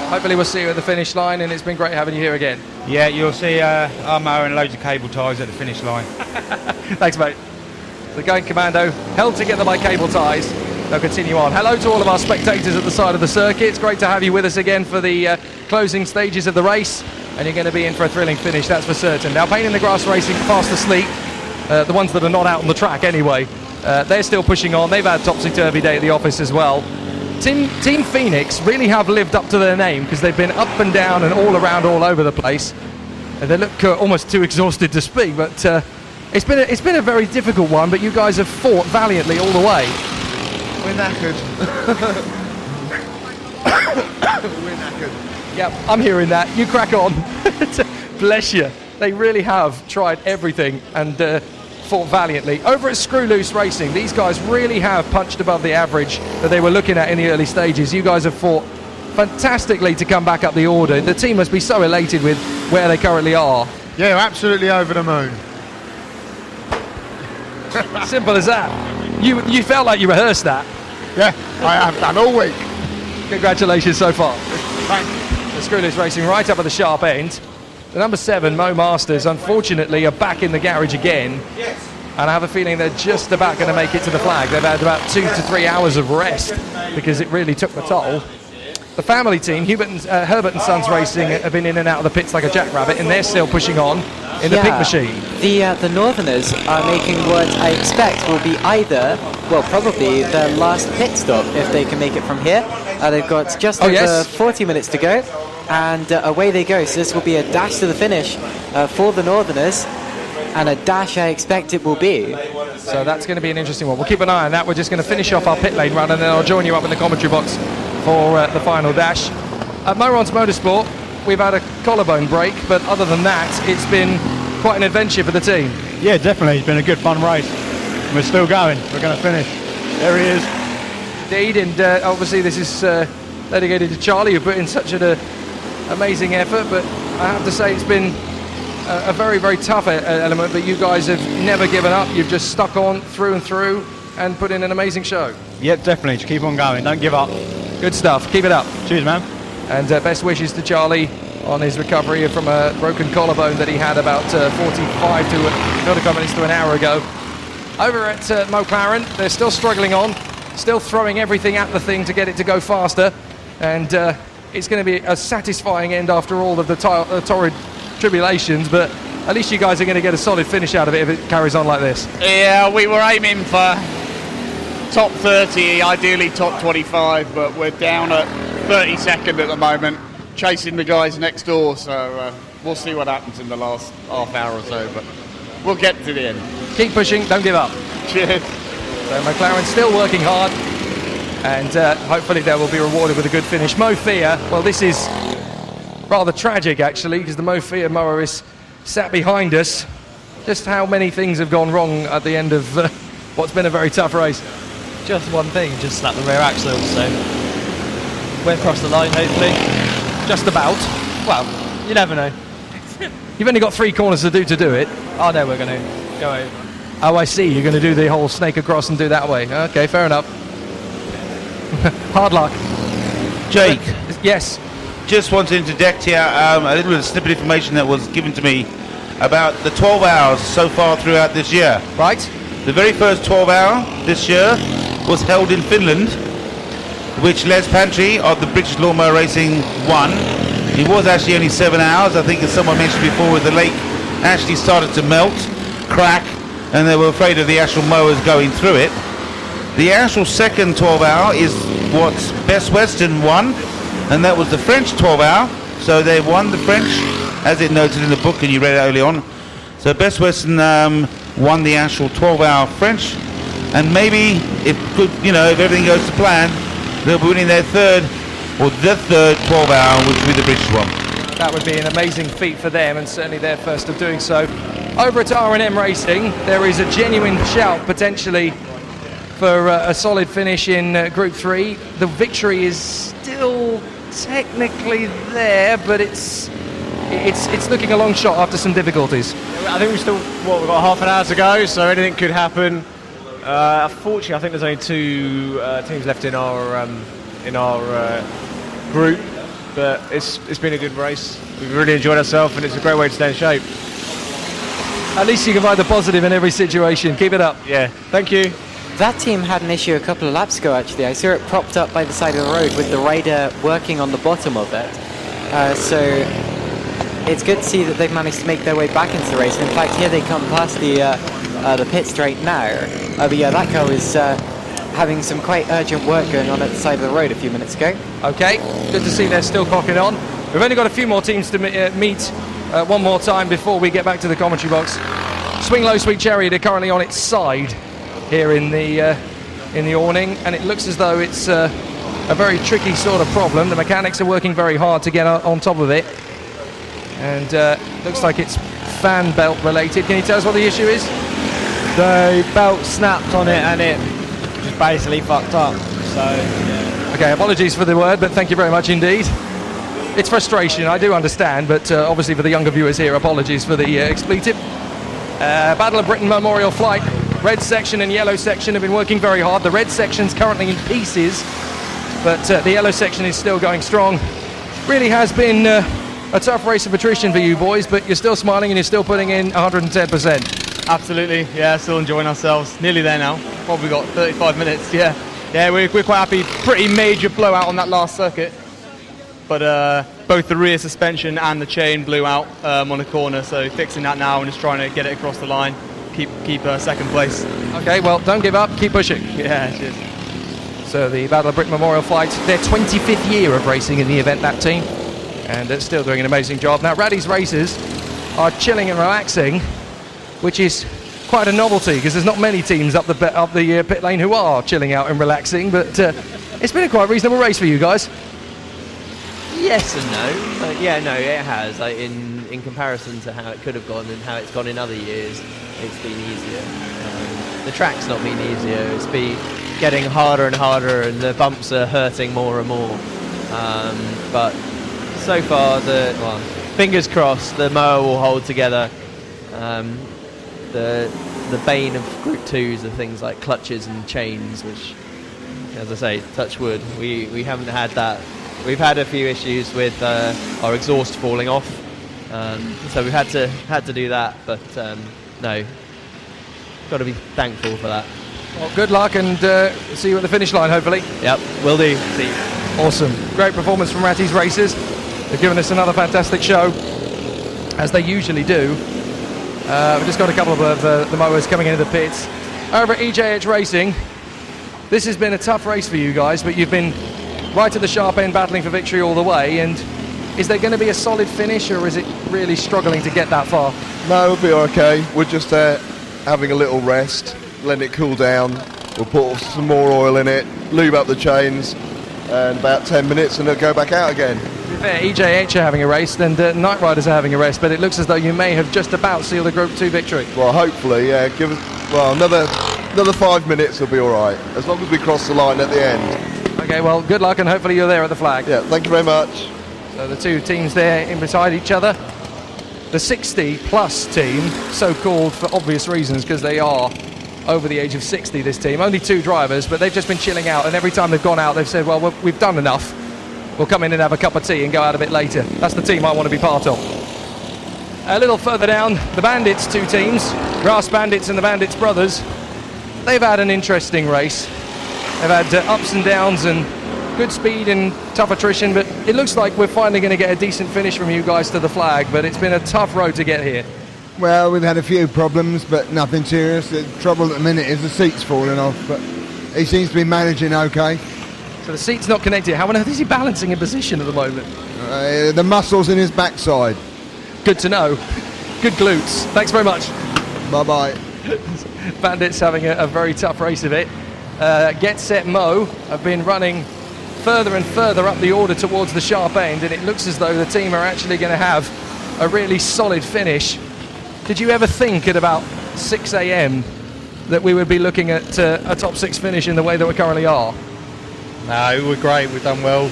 Hopefully we'll see you at the finish line, and it's been great having you here again. Yeah, you'll see our mower and loads of cable ties at the finish line. Thanks, mate. The Going Commando held together by cable ties. They'll continue on. Hello to all of our spectators at the side of the circuit. It's great to have you with us again for the closing stages of the race, and you're going to be in for a thrilling finish, that's for certain. Now, Pain in the Grass Racing fast asleep. The ones that are not out on the track anyway, they're still pushing on. They've had topsy-turvy day at the office as well. Team Phoenix really have lived up to their name because they've been up and down and all around all over the place. They look almost too exhausted to speak, but it's been a very difficult one, but you guys have fought valiantly all the way. We're knackered. We're knackered. Yep, I'm hearing that. You crack on. Bless you. They really have tried everything and fought valiantly. Over at Screw Loose Racing, these guys really have punched above the average that they were looking at in the early stages. You guys have fought fantastically to come back up the order. The team must be so elated with where they currently are. Yeah, absolutely over the moon. Simple as that. You felt like you rehearsed that. Yeah, I have done all week. Congratulations so far. Thanks. The Screw Loose Racing right up at the sharp end. The number 7, Mo Masters, unfortunately are back in the garage again. Yes. And I have a feeling they're just about going to make it to the flag. They've had about 2 to 3 hours of rest because it really took the toll. The family team, Herbert and Sons Racing, have been in and out of the pits like a jackrabbit, and they're still pushing on in the pit machine. The Northerners are making what I expect will be either, well, probably their last pit stop if they can make it from here. They've got just over 40 minutes to go, and away they go. So this will be a dash to the finish for the Northerners, and a dash I expect it will be. So that's going to be an interesting one. We'll keep an eye on that. We're just going to finish off our pit lane run, and then I'll join you up in the commentary box for the final dash. At Morons Motorsport, we've had a collarbone break, but other than that, it's been quite an adventure for the team. Yeah, definitely. It's been a good, fun race. We're still going. We're going to finish. There he is. Indeed, and obviously this is dedicated to Charlie, who put in such an amazing effort, but I have to say it's been a very, very tough element, but you guys have never given up. You've just stuck on through and through and put in an amazing show. Yep, definitely. Just keep on going. Don't give up. Good stuff. Keep it up. Cheers, man. And best wishes to Charlie on his recovery from a broken collarbone that he had about 45 minutes to an hour ago. Over at McLaren, they're still struggling on, still throwing everything at the thing to get it to go faster, and it's going to be a satisfying end after all of the torrid tribulations, but at least you guys are going to get a solid finish out of it if it carries on like this. Yeah, we were aiming for top 30, ideally top 25, but we're down at 32nd at the moment, chasing the guys next door, so we'll see what happens in the last half hour or so, but we'll get to the end. Keep pushing, don't give up. Cheers. So McLaren's still working hard, and hopefully they will be rewarded with a good finish. Mo Fia, well, this is rather tragic actually, because the Mo Fia mower is sat behind us. Just how many things have gone wrong at the end of what's been a very tough race? Just one thing, just slapped the rear axle, so we're across the line hopefully. Just about. Well, you never know. You've only got 3 corners to do it. Oh no, we're going to go over. Oh, I see. You're going to do the whole snake across and do that way. Okay, fair enough. Hard luck. Jake. Yes. Just want to interject here a little bit of snippet information that was given to me about the 12 hours so far throughout this year. Right. The very first 12 hour this year was held in Finland, which Les Pantry of the British Lawnmower Racing won. It was actually only 7 hours. I think as someone mentioned before, the lake actually started to melt, crack, and they were afraid of the actual mowers going through it. The actual second 12 hour is what Best Western won, and that was the French 12 hour. So they won the French, as it noted in the book, and you read it early on. So Best Western won the actual 12 hour French, and maybe if everything goes to plan, they'll be winning their third 12 hour, which will be the British one. That would be an amazing feat for them, and certainly their first of doing so. Over at R&M Racing, there is a genuine shout potentially for a solid finish in Group 3. The victory is still technically there, but it's looking a long shot after some difficulties. I think we've got half an hour to go, so anything could happen. Unfortunately, I think there's only 2 teams left in our group, but it's been a good race. We've really enjoyed ourselves, and it's a great way to stay in shape. At least you can find the positive in every situation. Keep it up. Yeah, thank you. That team had an issue a couple of laps ago, actually. I saw it propped up by the side of the road with the rider working on the bottom of it. So it's good to see that they've managed to make their way back into the race. In fact, here they come past the pit straight now. But yeah, that car was having some quite urgent work going on at the side of the road a few minutes ago. Okay, good to see they're still cocking on. We've only got a few more teams to meet one more time before we get back to the commentary box. Swing Low Sweet Chariot are currently on its side here in the awning, and it looks as though it's a very tricky sort of problem. The mechanics are working very hard to get on top of it, and looks like it's fan belt related. Can you tell us what the issue is? The belt snapped on it, and it just basically fucked up. So yeah. Okay, apologies for the word, but thank you very much indeed. It's frustration, I do understand, but obviously for the younger viewers here, apologies for the expletive. Battle of Britain Memorial Flight, red section and yellow section have been working very hard. The red section's currently in pieces, but the yellow section is still going strong. Really has been a tough race of attrition for you boys, but you're still smiling and you're still putting in 110%. Absolutely, yeah, still enjoying ourselves. Nearly there now. Probably got 35 minutes, yeah. Yeah, we're quite happy. Pretty major blowout on that last circuit. But both the rear suspension and the chain blew out on the corner, so fixing that now and just trying to get it across the line, keep second place. Okay, well, don't give up, keep pushing. Yeah, cheers. So the Battle of Britain Memorial Flight, their 25th year of racing in the event, that team, and it's still doing an amazing job. Now, Raddy's racers are chilling and relaxing, which is quite a novelty because there's not many teams up the pit lane who are chilling out and relaxing, but it's been a quite reasonable race for you guys. Yes and no. Yeah, no, it has. Like in comparison to how it could have gone and how it's gone in other years, it's been easier. The track's not been easier. It's been getting harder and harder, and the bumps are hurting more and more. But so far, fingers crossed, the mower will hold together. The bane of Group 2s are things like clutches and chains, which, as I say, touch wood, we haven't had that. We've had a few issues with our exhaust falling off, so we've had to do that. But no, got to be thankful for that. Well, good luck, and see you at the finish line, hopefully. Yep, will do. See you. Awesome. Great performance from Ratty's Racers. They've given us another fantastic show, as they usually do. We've just got a couple of the mowers coming into the pits. Over at EJH Racing, this has been a tough race for you guys, but you've been right at the sharp end battling for victory all the way. And is there going to be a solid finish, or is it really struggling to get that far? No, we'll be okay. We're just having a little rest, letting it cool down. We'll put some more oil in it, lube up the chains, and about 10 minutes and it'll go back out again. EJH are having a race, and Night Riders are having a race, but it looks as though you may have just about sealed the Group 2 victory. Well, hopefully, yeah. Give us another 5 minutes will be all right, as long as we cross the line at the end. Okay, well, good luck, and hopefully you're there at the flag. Yeah, thank you very much. So the two teams there in beside each other. The 60-plus team, so-called for obvious reasons, because they are over the age of 60, this team. Only 2 drivers, but they've just been chilling out, and every time they've gone out, they've said, well, we've done enough. We'll come in and have a cup of tea and go out a bit later. That's the team I want to be part of. A little further down, the Bandits 2 teams, Grass Bandits and the Bandits Brothers. They've had an interesting race. They've had ups and downs and good speed and tough attrition, but it looks like we're finally going to get a decent finish from you guys to the flag, but it's been a tough road to get here. Well, we've had a few problems, but nothing serious. The trouble at the minute is the seat's falling off, but he seems to be managing okay. So the seat's not connected. How on earth is he balancing in position at the moment? The muscles in his backside. Good to know. Good glutes. Thanks very much. Bye-bye. Bandits having a very tough race of it. Get Set Mow have been running further and further up the order towards the sharp end, and it looks as though the team are actually going to have a really solid finish. Did you ever think at about 6 a.m. that we would be looking at a top 6 finish in the way that we currently are? No, we're great. We've done well.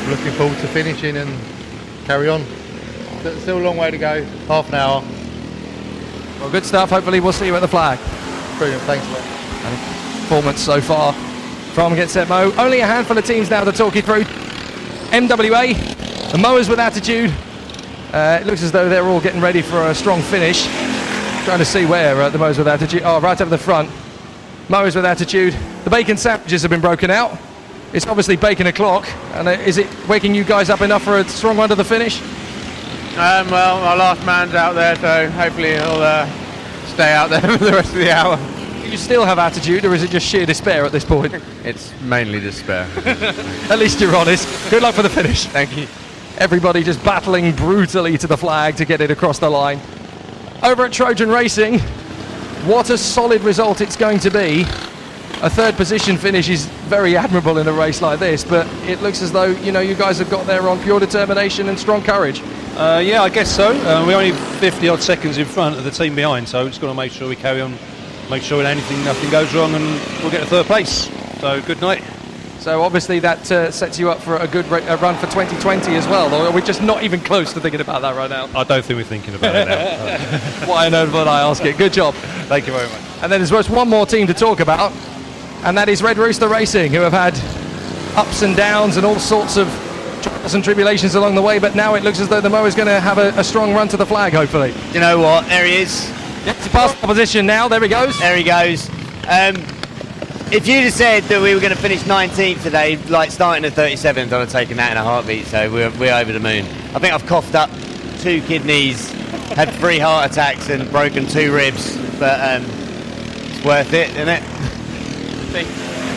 Looking forward to finishing and carry on. Still a long way to go. Half an hour. Well, good stuff. Hopefully we'll see you at the flag. Brilliant. Thanks, mate. Performance so far from Get Set Mow. Only a handful of teams now to talk you through. MWA, the Mowers with Attitude. It looks as though they're all getting ready for a strong finish. Trying to see where the Mowers with Attitude. Oh, right up the front. Mowers with Attitude. The bacon sandwiches have been broken out. It's obviously bacon o'clock. And is it waking you guys up enough for a strong run to the finish? Well, our last man's out there, so hopefully he'll stay out there for the rest of the hour. Do you still have attitude, or is it just sheer despair at this point? It's mainly despair. At least you're honest. Good luck for the finish. Thank you. Everybody just battling brutally to the flag to get it across the line. Over at Trojan Racing, what a solid result it's going to be. A 3rd position finish is very admirable in a race like this, but it looks as though, you guys have got there on pure determination and strong courage. Yeah, I guess so. We're only 50 odd seconds in front of the team behind, so we're just going to make sure we carry on, make sure nothing goes wrong, and we'll get to 3rd place. So good night. So obviously that sets you up for a good run for 2020 as well, or are we just not even close to thinking about that right now? I don't think we're thinking about it now. Why on earth would I ask it? Good job. Thank you very much. And then there's just one more team to talk about, and that is Red Rooster Racing, who have had ups and downs and all sorts of trials and tribulations along the way, but now it looks as though the Mow is going to have a strong run to the flag, hopefully. You know what? There he is. Yes, past position now. There he goes. There he goes. If you'd have said that we were going to finish 19th today, like starting at 37th, I'd have taken that in a heartbeat. So we're over the moon. I think I've coughed up 2 kidneys, had 3 heart attacks, and broken 2 ribs. But it's worth it, isn't it?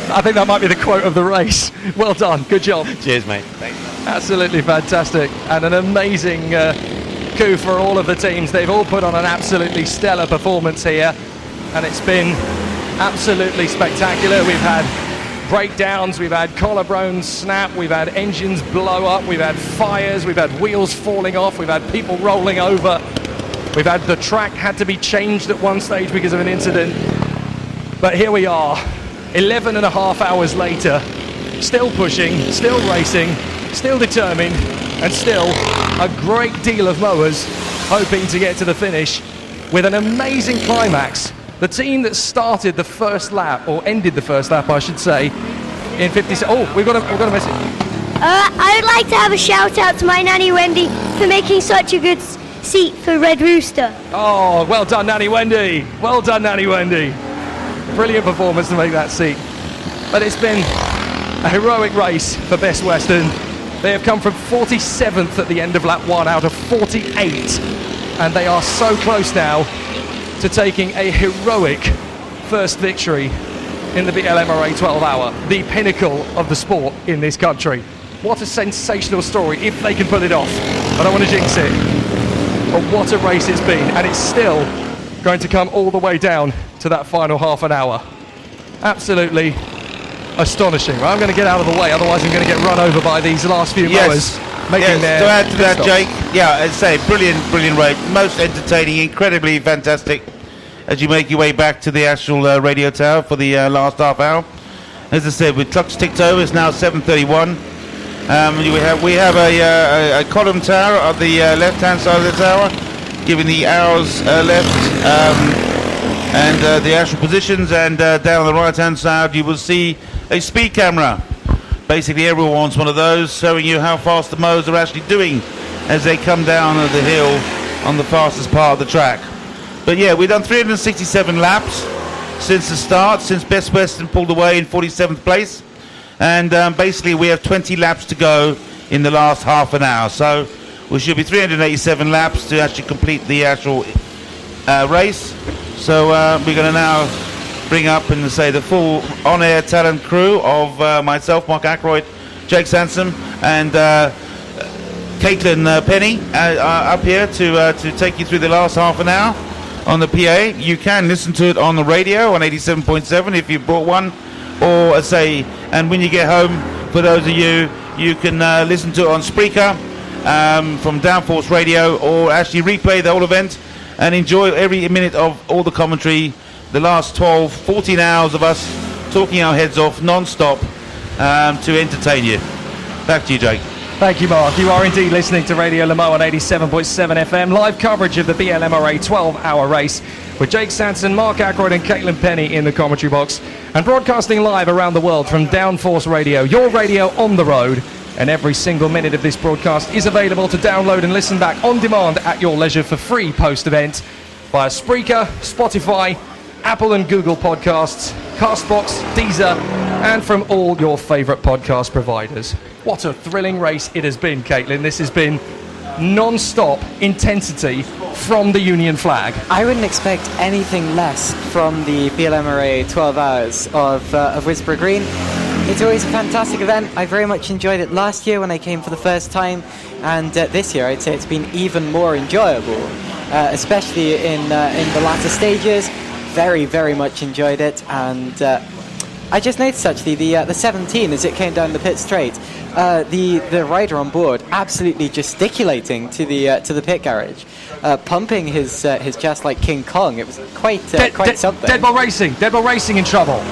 I think that might be the quote of the race. Well done. Good job. Cheers, mate. Thanks. Absolutely fantastic, and an amazing coup for all of the teams. They've all put on an absolutely stellar performance here, and it's been absolutely spectacular. We've had breakdowns, we've had collarbones snap, we've had engines blow up, we've had fires, we've had wheels falling off, we've had people rolling over, we've had the track had to be changed at one stage because of an incident. But here we are 11 and a half hours later, still pushing, still racing, still determined, and still a great deal of mowers hoping to get to the finish with an amazing climax. The team that started the first lap, or ended the first lap, I should say, in 50. Oh, we've got a message. I would like to have a shout out to my nanny Wendy for making such a good seat for Red Rooster. Oh, well done, Nanny Wendy. Well done, Nanny Wendy. Brilliant performance to make that seat. But it's been a heroic race for Best Western. They have come from 47th at the end of lap 1 out of 48. And they are so close now to taking a heroic first victory in the BLMRA 12 hour, the pinnacle of the sport in this country. What a sensational story if they can pull it off. I don't want to jinx it, but what a race it's been, and it's still going to come all the way down to that final half an hour. Absolutely astonishing. I'm going to get out of the way, otherwise I'm going to get run over by these last few mowers. Making their to add to that, stops. Jake, I'd say brilliant race, most entertaining, incredibly fantastic. As you make your way back to the actual radio tower for the last half hour, as I said, with clocks ticked over, it's now 7:31. We have a column tower on the left-hand side of the tower, giving the hours left and the actual positions, and down on the right-hand side you will see a speed camera. Basically everyone wants one of those, showing you how fast the mowers are actually doing as they come down the hill on the fastest part of the track. But yeah, we've done 367 laps since the start, since Best Western pulled away in 47th place. And basically we have 20 laps to go in the last half an hour. So we should be 387 laps to actually complete the actual race. So we're going to now bring up and say the full on-air talent crew of myself, Mark Akeroyd, Jake Sanson, and Caitlin Penny up here to take you through the last half an hour on the PA. You can listen to it on the radio on 87.7 if you brought one, or and when you get home, for those of you can listen to it on Spreaker from Downforce Radio, or actually replay the whole event and enjoy every minute of all the commentary. The last 14 hours of us talking our heads off non-stop to entertain you. Back to you, Jake. Thank you, Mark. You are indeed listening to Radio Le Mans on 87.7 FM, live coverage of the BLMRA 12-hour race with Jake Sanson, Mark Akeroyd and Caitlin Penny in the commentary box, and broadcasting live around the world from Downforce Radio, your radio on the road. And every single minute of this broadcast is available to download and listen back on demand at your leisure for free post-event via Spreaker, Spotify, Apple and Google Podcasts, Castbox, Deezer, and from all your favourite podcast providers. What a thrilling race it has been, Caitlin. This has been non-stop intensity from the Union flag. I wouldn't expect anything less from the BLMRA 12 hours of Whisper Green. It's always a fantastic event. I very much enjoyed it last year when I came for the first time, and this year I'd say it's been even more enjoyable, especially in the latter stages. Very, very much enjoyed it, and I just noticed actually the 17 as it came down the pit straight, the rider on board absolutely gesticulating to the pit garage, pumping his chest like King Kong. It was quite something. Deadbolt Racing in trouble.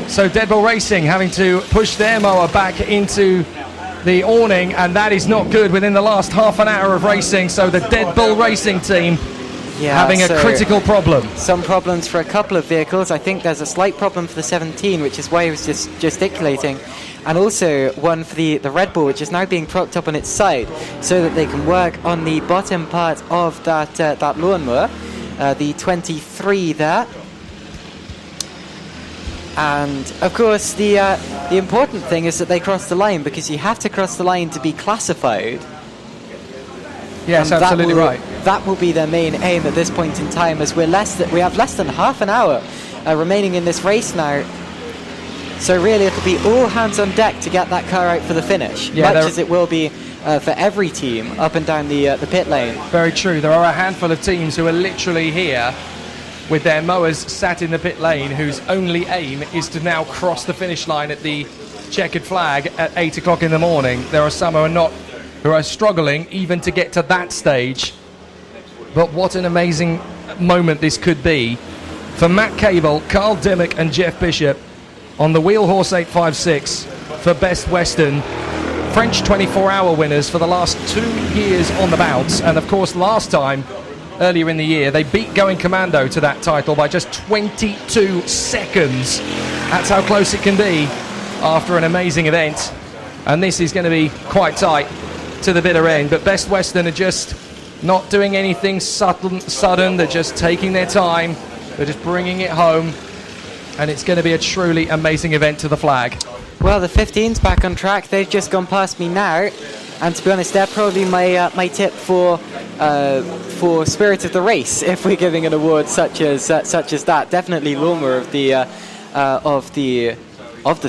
So Deadbolt Racing having to push their mower back into the awning, and that is not good within the last half an hour of racing. So the Deadbolt Racing team having a critical problem. Some problems for a couple of vehicles. I think there's a slight problem for the 17, which is why he was just gesticulating, and also one for the Red Bull, which is now being propped up on its side so that they can work on the bottom part of that lawnmower, the 23 there. And of course the important thing is that they cross the line, because you have to cross the line to be classified. Yes, absolutely right. That will be their main aim at this point in time, as we have less than half an hour remaining in this race now. So really it'll be all hands on deck to get that car out for the finish, much as it will be for every team up and down the pit lane. Very true. There are a handful of teams who are literally here with their mowers sat in the pit lane, whose only aim is to now cross the finish line at the checkered flag at 8 o'clock in the morning. There are some who are struggling even to get to that stage. But what an amazing moment this could be for Matt Cable, Carl Dimmock and Jeff Bishop, on the Wheelhorse 856 for Best Western. French 24-hour winners for the last 2 years on the bounce. And of course, last time, earlier in the year, they beat Going Commando to that title by just 22 seconds. That's how close it can be after an amazing event. And this is going to be quite tight to the bitter end. But Best Western are just not doing anything sudden. They're just taking their time. They're just bringing it home. And it's going to be a truly amazing event to the flag. Well, the 15's back on track. They've just gone past me now. And to be honest, they're probably my tip for Spirit of the Race, if we're giving an award such as that. Definitely Lawnmower of the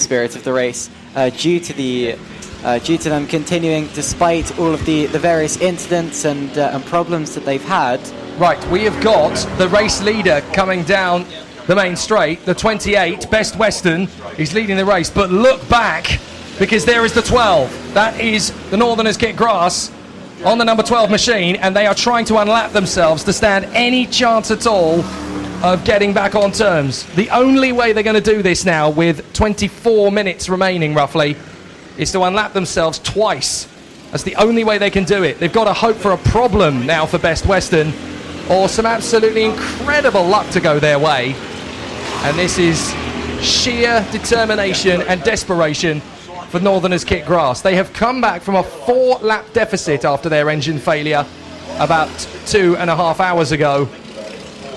Spirit of the Race, due to them continuing despite all of the various incidents and problems that they've had. Right, we have got the race leader coming down the main straight, the 28, Best Western. He's leading the race, but look back, because there is the 12. That is the Northerners Kick Grass on the number 12 machine, and they are trying to unlap themselves to stand any chance at all of getting back on terms. The only way they're going to do this now, with 24 minutes remaining roughly, is to unlap themselves twice. That's the only way they can do it. They've got to hope for a problem now for Best Western, or some absolutely incredible luck to go their way. And this is sheer determination and desperation for Northerners Kick Grass. They have come back from a 4-lap deficit after their engine failure about 2.5 hours ago.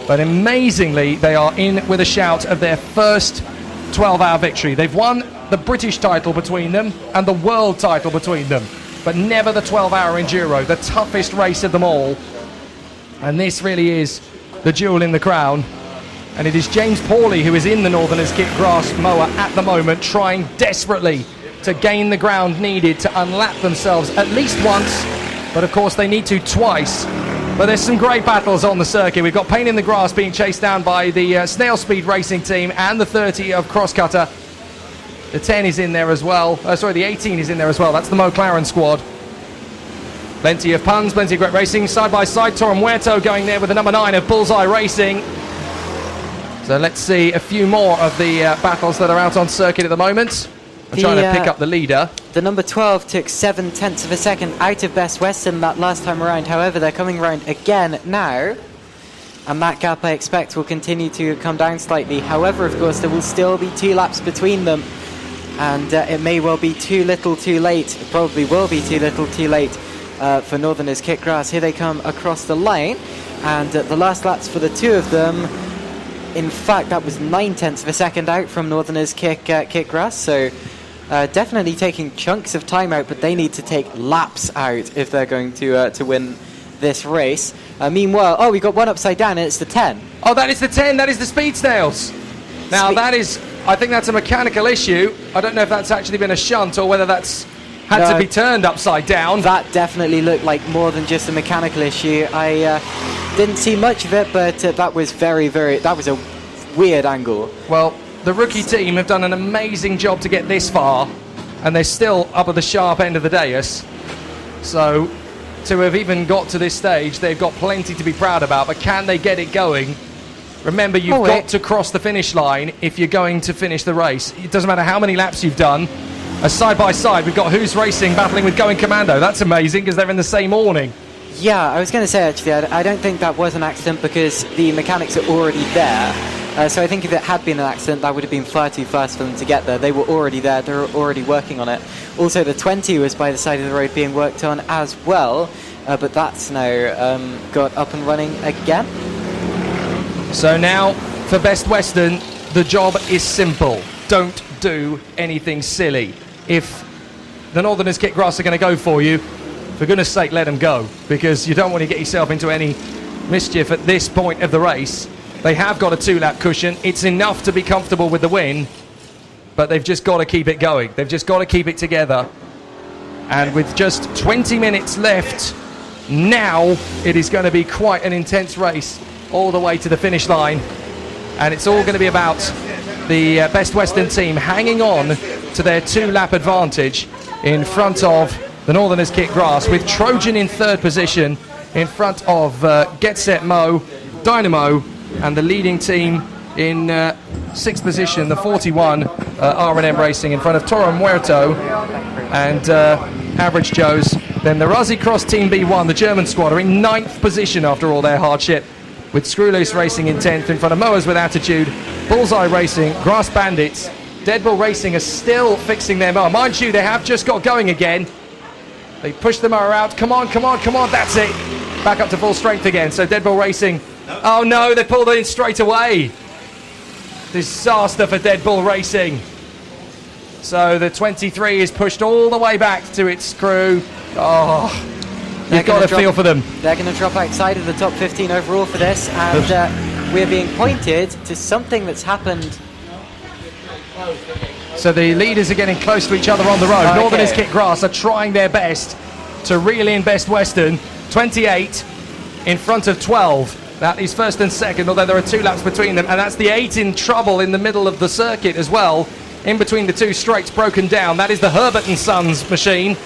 But amazingly, they are in with a shout of their first 12-hour victory. They've won the British title between them and the world title between them, but never the 12-hour enduro, the toughest race of them all. And this really is the jewel in the crown. And it is James Pawley who is in the Northerners Kick Grass mower at the moment, trying desperately to gain the ground needed to unlap themselves at least once, but of course they need to twice. But there's some great battles on the circuit. We've got Pain in the Grass being chased down by the Snail Speed Racing team and the 30 of Crosscutter. The 10 is in there as well. The 18 is in there as well. That's the Mo Claren squad. Plenty of puns, plenty of great racing. Side by side, Torum Muerto going there with the number 9 of Bullseye Racing. So let's see a few more of the battles that are out on circuit at the moment. I'm trying to pick up the leader. The number 12 took 0.7 of a second out of Best Western that last time around. However, they're coming around again now. And that gap, I expect, will continue to come down slightly. However, of course, there will still be 2 laps between them. And it may well be too little too late. It probably will be too little too late for Northerners Kick Grass. Here they come across the line. And the last laps for the 2 of them, in fact, that was 0.9 of a second out from Northerners Kick Grass. So definitely taking chunks of time out, but they need to take laps out if they're going to win this race. Meanwhile, we got one upside down, and it's the 10. Oh, that is the 10. That is the Speed Snails. Now, I think that's a mechanical issue. I don't know if that's actually been a shunt or whether that's had to be turned upside down. That definitely looked like more than just a mechanical issue. I didn't see much of it, but that was that was a weird angle. Well, the rookie team have done an amazing job to get this far, and they're still up at the sharp end of the dais. So to have even got to this stage, they've got plenty to be proud about, but can they get it going? Remember, you've got to cross the finish line if you're going to finish the race. It doesn't matter how many laps you've done. Side by side, we've got Who's Racing battling with Going Commando. That's amazing, because they're in the same awning. Yeah, I was going to say, actually, I don't think that was an accident, because the mechanics are already there. So I think if it had been an accident, that would have been far too fast for them to get there. They were already there. They were already working on it. Also, the 20 was by the side of the road being worked on as well, but that's now got up and running again. So now, for Best Western, the job is simple. Don't do anything silly. If the Northerners Kick Grass are going to go for you, for goodness sake, let them go, because you don't want to get yourself into any mischief at this point of the race. They have got a 2-lap cushion. It's enough to be comfortable with the win, but they've just got to keep it going. They've just got to keep it together. And with just 20 minutes left, now it is going to be quite an intense race all the way to the finish line. And it's all going to be about the Best Western team hanging on to their 2-lap advantage in front of the Northerners Kick Grass, with Trojan in 3rd position in front of Get Set Mo, Dynamo, and the leading team in 6th position, the 41 R&M Racing in front of Toro Muerto and Average Joe's. Then the Ruzzy Cross Team B1, the German squad, are in 9th position after all their hardship, with Screw Loose Racing in 10th in front of Mowers with Attitude, Bullseye Racing, Grass Bandits. Deadbull Racing are still fixing their mower. Mind you, they have just got going again. They push the mower out. Come on, come on, come on. That's it. Back up to full strength again. So Deadbull Racing. Oh no, they pulled it in straight away. Disaster for Deadbull Racing. So the 23 is pushed all the way back to its crew. Oh, you've got to feel for them. They're going to drop outside of the top 15 overall for this, and we're being pointed to something that's happened. So the leaders are getting close to each other on the road. Okay. Northerners Kit Grass are trying their best to reel in Best Western. 28 in front of 12. That is first and second, although there are 2 laps between them. And that's the 8 in trouble in the middle of the circuit as well. In between the 2 straights broken down. That is the Herbert & Sons machine.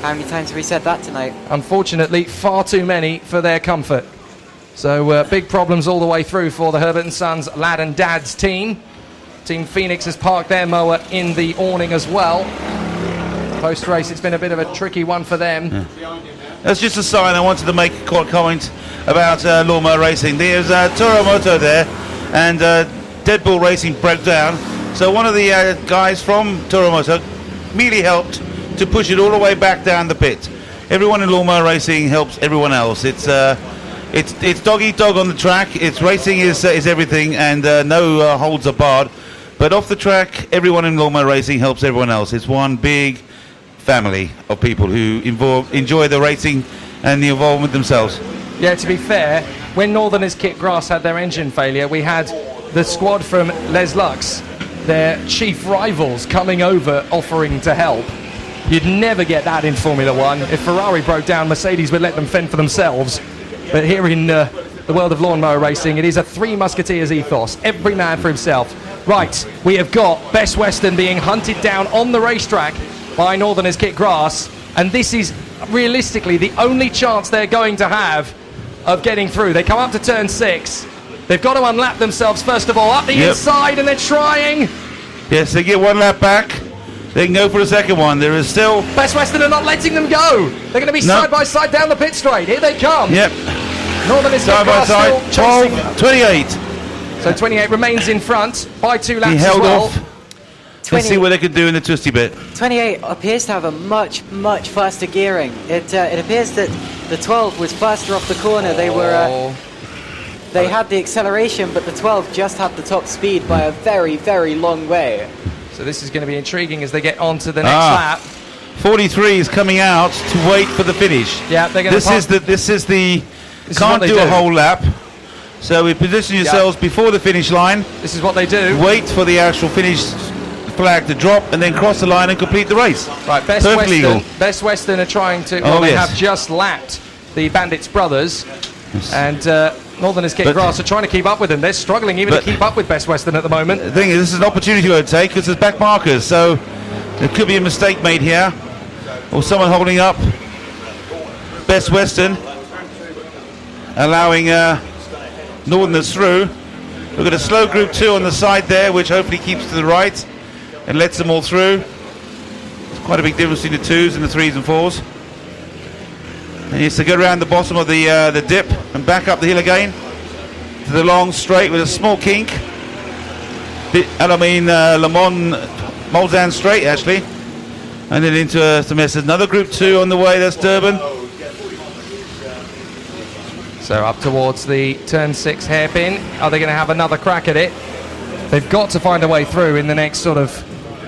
How many times have we said that tonight? Unfortunately, far too many for their comfort. So big problems all the way through for the Herbert & Sons lad and dad's team. Team Phoenix has parked their mower in the awning as well. Post-race, it's been a bit of a tricky one for them. Yeah. That's just a sign. I wanted to make a comment about lawnmower racing. There's Toro Moto there, and Deadbull Racing broke down. So one of the guys from Toro Moto immediately helped to push it all the way back down the pit. Everyone in lawnmower racing helps everyone else. It's dog eat dog on the track. It's racing is everything, and no holds are barred. But off the track, everyone in lawnmower racing helps everyone else. It's one big family of people who enjoy the racing and the involvement themselves. Yeah, to be fair, when Northerners Kit Grass had their engine failure, we had the squad from Les Lux, their chief rivals, coming over offering to help. You'd never get that in Formula One. If Ferrari broke down, Mercedes would let them fend for themselves. But here in the world of lawnmower racing, it is a 3 Musketeers ethos, every man for himself. Right, we have got Best Western being hunted down on the racetrack by Northerners Kit Grass, and this is realistically the only chance they're going to have of getting through. They come up to turn 6. They've got to unlap themselves first of all up the inside, and they're trying. Yes, they get 1 lap back. They can go for the second one. There is still... Best Western are not letting them go. They're going to be side by side down the pit straight. Here they come. Yep. Northerners side Kit by Grass side. still chasing. 28. So 28 remains in front by 2 laps He held as well. off. Let's see what they could do in the twisty bit. 28 appears to have a much faster gearing. It appears that the 12 was faster off the corner. They were they had the acceleration, but the 12 just had the top speed by a very long way. So this is going to be intriguing as they get on to the next lap. 43 is coming out to wait for the finish. Yeah, they're going to. This is can't do a whole lap. So we position yourselves before the finish line. This is what they do. Wait for the actual finish flag to drop and then cross the line and complete the race. Right, Best Western are trying to. Well, they have just lapped the Bandits brothers, and Northerners Kit Grass are trying to keep up with them. They're struggling even to keep up with Best Western at the moment. The thing is, this is an opportunity to take because there's back markers, so there could be a mistake made here, or someone holding up Best Western, allowing Northerners through. We've got a slow group 2 on the side there, which hopefully keeps to the right and lets them all through. There's quite a big difference between the 2s and the 3s and 4s. And he needs to go around the bottom of the dip and back up the hill again to the long straight with a small kink. Le Mans Molzan straight actually, and then into some messes. Another group 2 on the way. That's Durban. So up towards the turn 6 hairpin. Are they going to have another crack at it? They've got to find a way through in the next sort of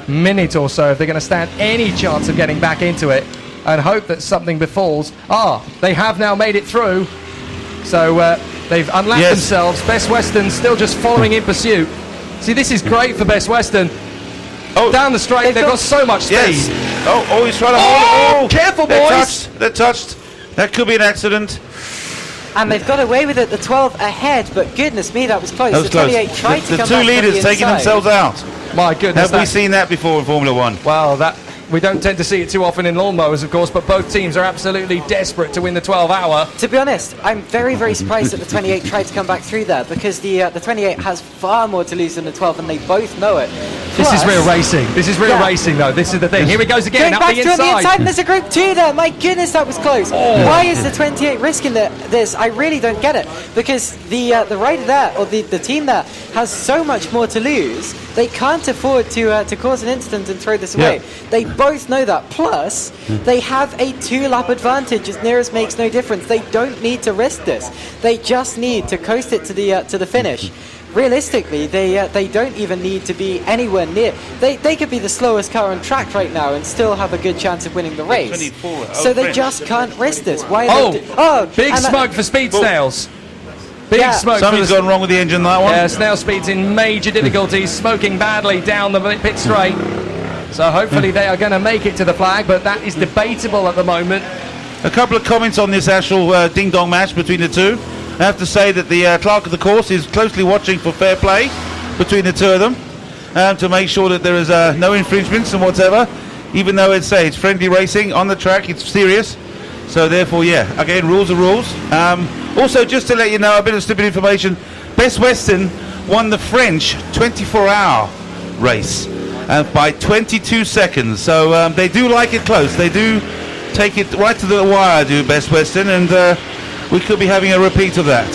minute or so if they're going to stand any chance of getting back into it, and hope that something befalls. They have now made it through. So they've unlapped themselves. Best Western still just following in pursuit. See, this is great for Best Western. Down the straight, they've got so much speed. Yes. He's trying to hold it. Careful, boys. They're touched. That could be an accident. And they've got away with it, the 12 ahead, but goodness me, that was close. That was the 28 tried to the come 2 back leaders from the taking inside. themselves out. My goodness. Have we seen that before in Formula 1? Well, We don't tend to see it too often in lawnmowers, of course, but both teams are absolutely desperate to win the 12-hour. To be honest, I'm very, very surprised that the 28 tried to come back through there, because the 28 has far more to lose than the 12, and they both know it. This is real racing. This is real racing, though. This is the thing. Here he goes again, Going up back the to on the inside. inside, and there's a group 2 there. My goodness, that was close. Why is the 28 risking this? I really don't get it, because the rider there, or the team there, has so much more to lose. They can't afford to cause an incident and throw this away. They both know that. Plus, they have a 2-lap advantage. As near as makes no difference. They don't need to risk this. They just need to coast it to the finish. Realistically, they don't even need to be anywhere near. They could be the slowest car on track right now and still have a good chance of winning the race. So they just can't risk this. Why? Big smoke for Speed Snails. Big smoke. Something's gone wrong with the engine, that one. Yeah, Snail Speed's in major difficulties, smoking badly down the pit straight. So hopefully they are going to make it to the flag, but that is debatable at the moment. A couple of comments on this actual ding-dong match between the two. I have to say that the clerk of the course is closely watching for fair play between the two of them to make sure that there is no infringements and whatever. Even though it's friendly racing on the track, it's serious. So therefore, again, rules are rules. Also, just to let you know, a bit of stupid information, Best Western won the French 24-hour race by 22 seconds. So they do like it close. They do take it right to the wire, do Best Western, and we could be having a repeat of that.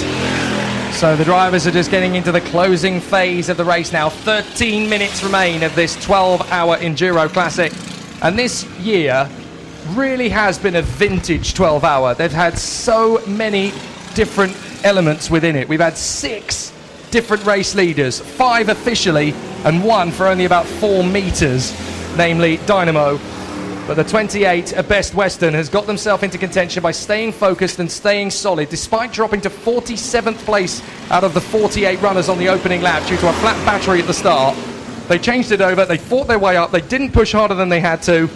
So the drivers are just getting into the closing phase of the race now. 13 minutes remain of this 12-hour Enduro Classic. And this year really has been a vintage 12-hour. They've had so many different elements within it. We've had 6 different race leaders, 5 officially, and 1 for only about 4 meters, namely Dynamo. But the 28 of Best Western has got themselves into contention by staying focused and staying solid, despite dropping to 47th place out of the 48 runners on the opening lap due to a flat battery at the start. They changed it over, they fought their way up, they didn't push harder than they had to,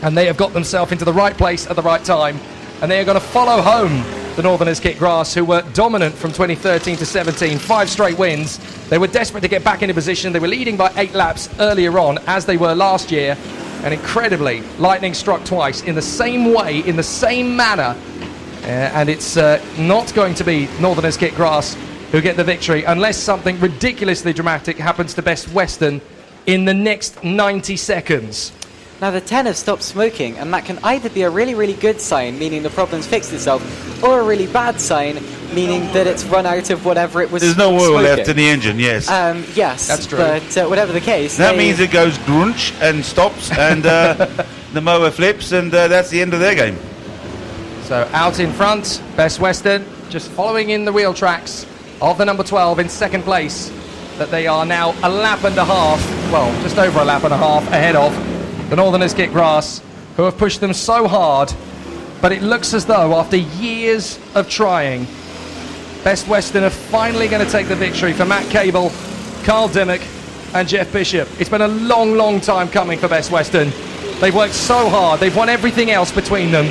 and they have got themselves into the right place at the right time. And they are going to follow home the Northerners Kit Grass, who were dominant from 2013 to 17, 5 straight wins. They were desperate to get back into position. They were leading by 8 laps earlier on, as they were last year. And incredibly, lightning struck twice in the same way, in the same manner. And it's not going to be Northerners Kit Grass who get the victory unless something ridiculously dramatic happens to Best Western in the next 90 seconds. Now the 10 have stopped smoking, and that can either be a really, really good sign, meaning the problem's fixed itself, or a really bad sign, meaning that it's run out of whatever it was. There's no oil smoking. left in the engine, yes. Yes, that's true. But whatever the case, that means it goes grunch and stops, and the mower flips, and that's the end of their game. So out in front, Best Western, just following in the wheel tracks of the number 12 in second place, that they are now a lap and a half, well, just over a lap and a half ahead of the Northerners Kit Grass, who have pushed them so hard. But it looks as though after years of trying, Best Western are finally going to take the victory for Matt Cable, Carl Dimmock and Jeff Bishop. It's been a long, long time coming for Best Western. They've worked so hard. They've won everything else between them.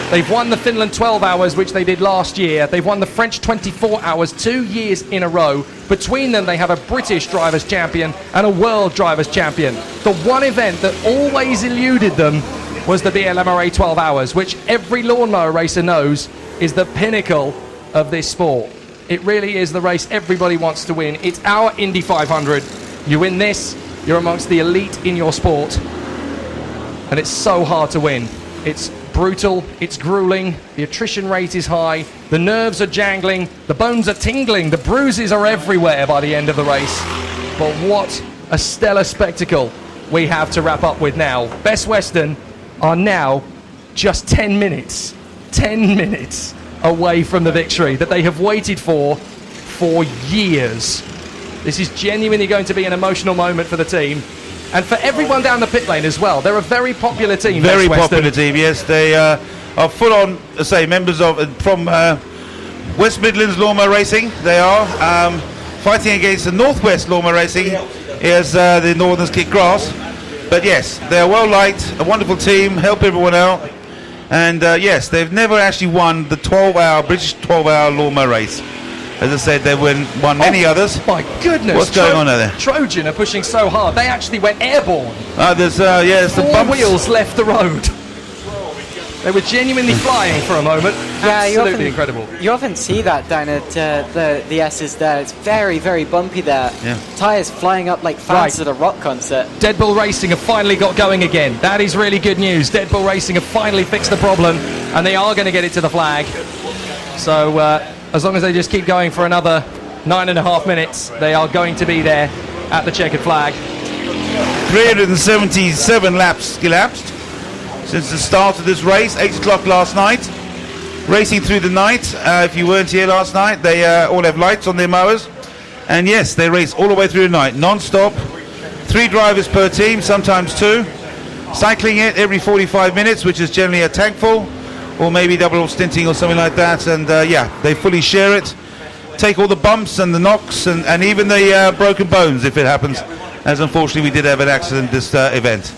They've won the Finland 12 hours, which they did last year. They've won the French 24 hours 2 years in a row. Between them, they have a British Drivers' Champion and a World Drivers' Champion. The one event that always eluded them was the BLMRA 12 hours, which every lawnmower racer knows is the pinnacle of this sport. It really is the race everybody wants to win. It's our Indy 500. You win this, you're amongst the elite in your sport. And it's so hard to win. It's brutal, it's grueling, the attrition rate is high, the nerves are jangling, the bones are tingling, the bruises are everywhere by the end of the race. But what a stellar spectacle we have to wrap up with now. Best Western are now just 10 minutes away from the victory that they have waited for years. This is genuinely going to be an emotional moment for the team. And for everyone down the pit lane as well. They're a very popular team. Very popular team, yes. They are full-on, members of from West Midlands Lawnmower Racing. They are fighting against the Northwest Lawnmower Racing as the Northerners Kit Grass. But yes, they're well-liked, a wonderful team, help everyone out. And yes, they've never actually won the 12-hour, British 12-hour lawnmower race. As I said, they won many others. My goodness. What's going on there? Trojan are pushing so hard. They actually went airborne. There's the 4 bumps. wheels left the road. They were genuinely flying for a moment. Absolutely incredible. You often see that down at the S's there. It's very, very bumpy there. Yeah. Tyres flying up like fans at a rock concert. Dead Bull Racing have finally got going again. That is really good news. Dead Bull Racing have finally fixed the problem, and they are going to get it to the flag. So as long as they just keep going for another 9.5 minutes, they are going to be there at the checkered flag. 377 laps elapsed since the start of this race, 8 o'clock last night. Racing through the night. If you weren't here last night, they all have lights on their mowers. And yes, they race all the way through the night, non-stop. 3 drivers per team, sometimes 2. Cycling it every 45 minutes, which is generally a tank full, or maybe double stinting or something like that. And they fully share it. Take all the bumps and the knocks and even the broken bones if it happens, as unfortunately we did have an accident this event.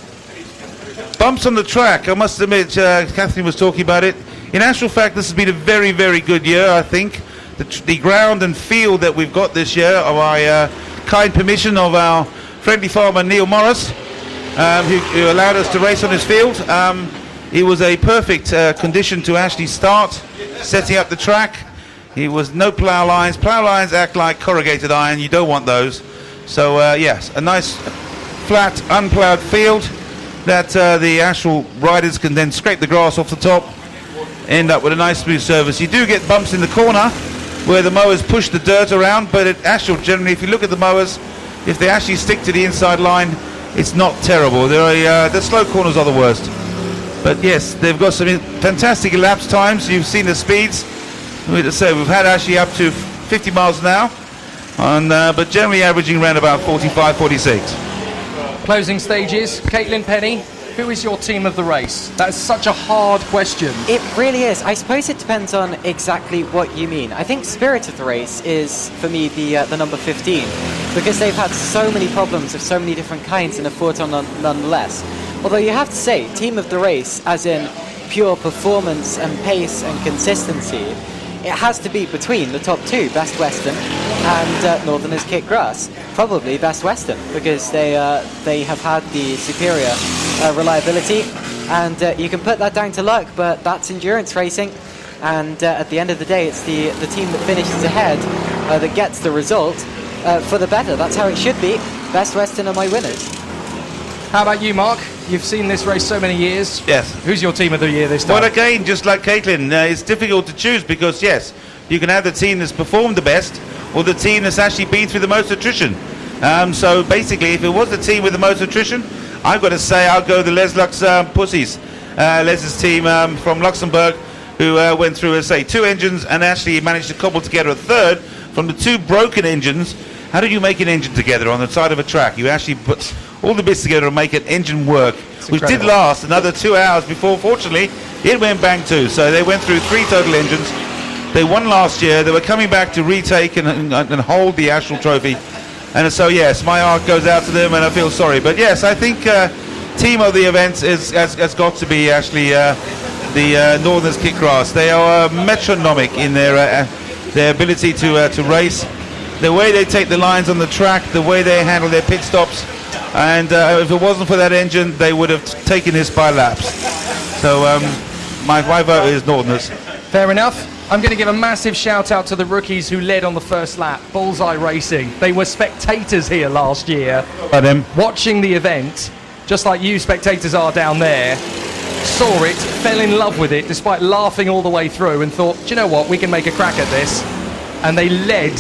Bumps on the track, I must admit, Catherine was talking about it. In actual fact, this has been a very, very good year, I think. The ground and field that we've got this year, by kind permission of our friendly farmer Neil Morris, who allowed us to race on his field. It was a perfect condition to actually start setting up the track. It was no plough lines. Plough lines act like corrugated iron. You don't want those. So yes, a nice flat, unploughed field that the actual riders can then scrape the grass off the top, end up with a nice smooth surface. You do get bumps in the corner where the mowers push the dirt around, but generally, if you look at the mowers, if they actually stick to the inside line, it's not terrible. The slow corners are the worst. But yes, they've got some fantastic elapsed times. You've seen the speeds. We've had actually up to 50 miles an hour, but generally averaging around about 45, 46. Closing stages. Caitlin Penny, who is your team of the race? That's such a hard question. It really is. I suppose it depends on exactly what you mean. I think spirit of the race is, for me, the number 15, because they've had so many problems of so many different kinds and have fought on nonetheless. Although you have to say, team of the race, as in pure performance and pace and consistency, it has to be between the top 2, Best Western and Northerners Kick Grass. Probably Best Western, because they have had the superior reliability, and you can put that down to luck, but that's endurance racing, and at the end of the day, it's the team that finishes ahead that gets the result for the better. That's how it should be. Best Western are my winners. How about you, Mark? You've seen this race so many years. Yes. Who's your team of the year this time? Well, again, just like Caitlin, it's difficult to choose because, yes, you can have the team that's performed the best or the team that's actually been through the most attrition. So basically, if it was the team with the most attrition, I've got to say I'll go the Les Lux Pussies. Les's team from Luxembourg, who went through, as I say, 2 engines and actually managed to cobble together a third from the 2 broken engines. How do you make an engine together on the side of a track? You actually put all the bits together and make an engine work, which did last another 2 hours before, fortunately, it went bang too. So they went through 3 total engines. They won last year. They were coming back to retake and hold the actual trophy. And so, yes, my heart goes out to them and I feel sorry. But yes, I think team of the event has got to be actually the Northerners Kick Grass. They are metronomic in their ability to race. The way they take the lines on the track, the way they handle their pit stops. And if it wasn't for that engine, they would have taken this by laps. So my vote is Northerners. Fair enough. I'm going to give a massive shout out to the rookies who led on the first lap, Bullseye Racing. They were spectators here last year, watching the event, just like you spectators are down there. Saw it, fell in love with it, despite laughing all the way through, and thought, do you know what, we can make a crack at this. And they led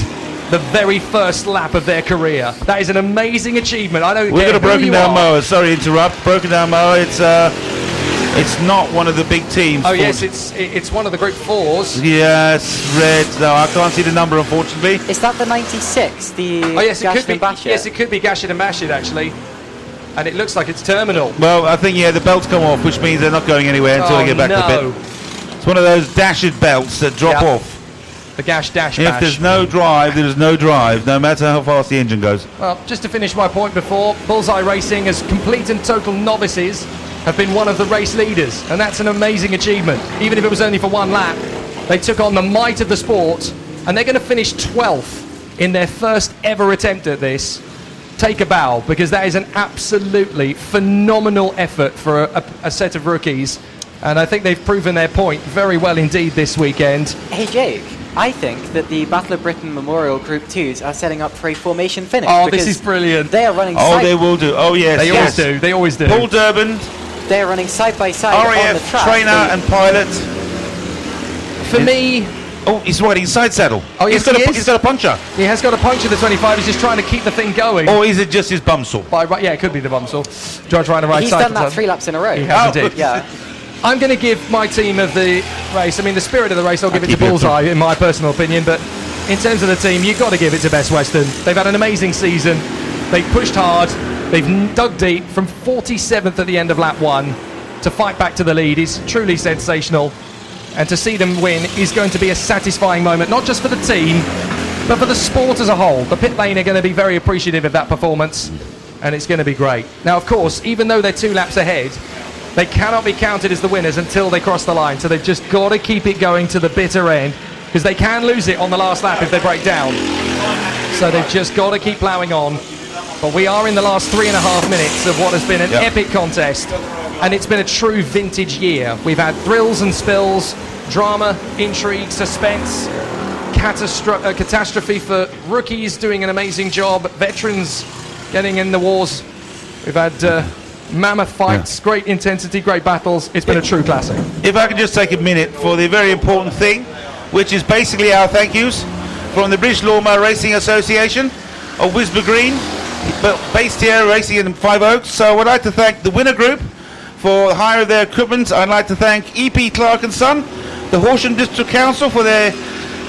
the very first lap of their career. That is an amazing achievement. I don't We've care got a broken who down you mower. Sorry to interrupt. Broken down mower. It's not one of the big teams. Oh yes, it's one of the Group 4s. Yes, red. No, I can't see the number, unfortunately. Is that the 96? The oh yes, it could be. Bashir? Yes, it could be Gashid and Bashid actually. And it looks like it's terminal. Well, I think the belts come off, which means they're not going anywhere until they get back to the pit. It's one of those dashed belts that drop off. The Gash Dash If Bash. there's no drive, there's no drive, no matter how fast the engine goes. Well, just to finish my point before, Bullseye Racing, as complete and total novices, have been one of the race leaders, and that's an amazing achievement. Even if it was only for 1 lap, they took on the might of the sport and they're going to finish 12th in their first ever attempt at this. Take a bow, because that is an absolutely phenomenal effort for a set of rookies, and I think they've proven their point very well indeed this weekend. Hey Jake, I think that the Battle of Britain Memorial Group 2s are setting up for a formation finish. Oh, this is brilliant. They are running they will do. Oh, yes. They always do. They always do. Paul Durbin. They are running side by side on the RAF track. trainer and pilot. For me... Oh, he's riding side saddle. Oh, yes, he's got a puncher. He has got a puncher, the 25. He's just trying to keep the thing going. Or is it just his bum saw? Yeah, it could be the bum saw. Trying to ride He's done that 3 laps in a row. He has indeed. Yeah. I'm going to give my team of the race, I mean, the spirit of the race, I'll give it to Bullseye, in my personal opinion, but in terms of the team, you've got to give it to Best Western. They've had an amazing season. They've pushed hard. They've dug deep from 47th at the end of lap 1 to fight back to the lead is truly sensational. And to see them win is going to be a satisfying moment, not just for the team, but for the sport as a whole. The pit lane are going to be very appreciative of that performance, and it's going to be great. Now, of course, even though they're 2 laps ahead, they cannot be counted as the winners until they cross the line. So they've just got to keep it going to the bitter end, because they can lose it on the last lap if they break down. So they've just got to keep ploughing on. But we are in the last 3.5 minutes of what has been an epic contest, and it's been a true vintage year. We've had thrills and spills, drama, intrigue, suspense, catastrophe for rookies doing an amazing job, veterans getting in the wars. We've had mammoth fights, great intensity, great battles. It's been a true classic. If I could just take a minute for the very important thing, which is basically our thank yous from the British Lawnmower Racing Association of Wisborough Green, but based here racing in 5 Oaks. So I would like to thank the winner group for hire of their equipment. I'd like to thank EP Clark and Son, the Horsham District Council for their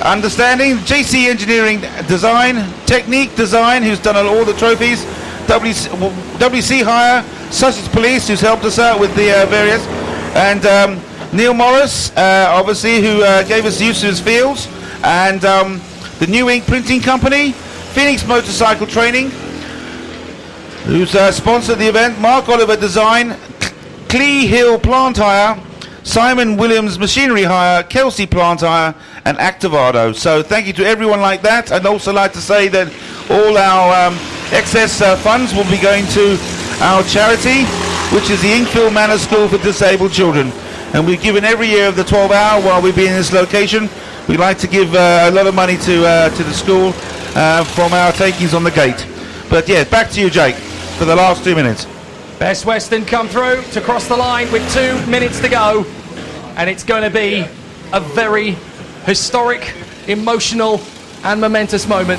understanding, JC Engineering Design, Technique Design, who's done all the trophies, WC Hire, Sussex Police, who's helped us out with the various, and Neil Morris, obviously, who gave us use of his fields, and the New Ink Printing Company, Phoenix Motorcycle Training, who's sponsored the event, Mark Oliver Design, Clee Hill Plant Hire, Simon Williams Machinery Hire, Kelsey Plant Hire, and Activado. So thank you to everyone like that. I'd also like to say that all our excess funds will be going to our charity, which is the Inkfield Manor School for Disabled Children. And we've given every year of the 12 hour while we've been in this location. We like to give a lot of money to the school from our takings on the gate. But yeah, back to you, Jake, for the last 2 minutes. Best Western come through to cross the line with 2 minutes to go, and it's going to be a very historic, emotional and momentous moment.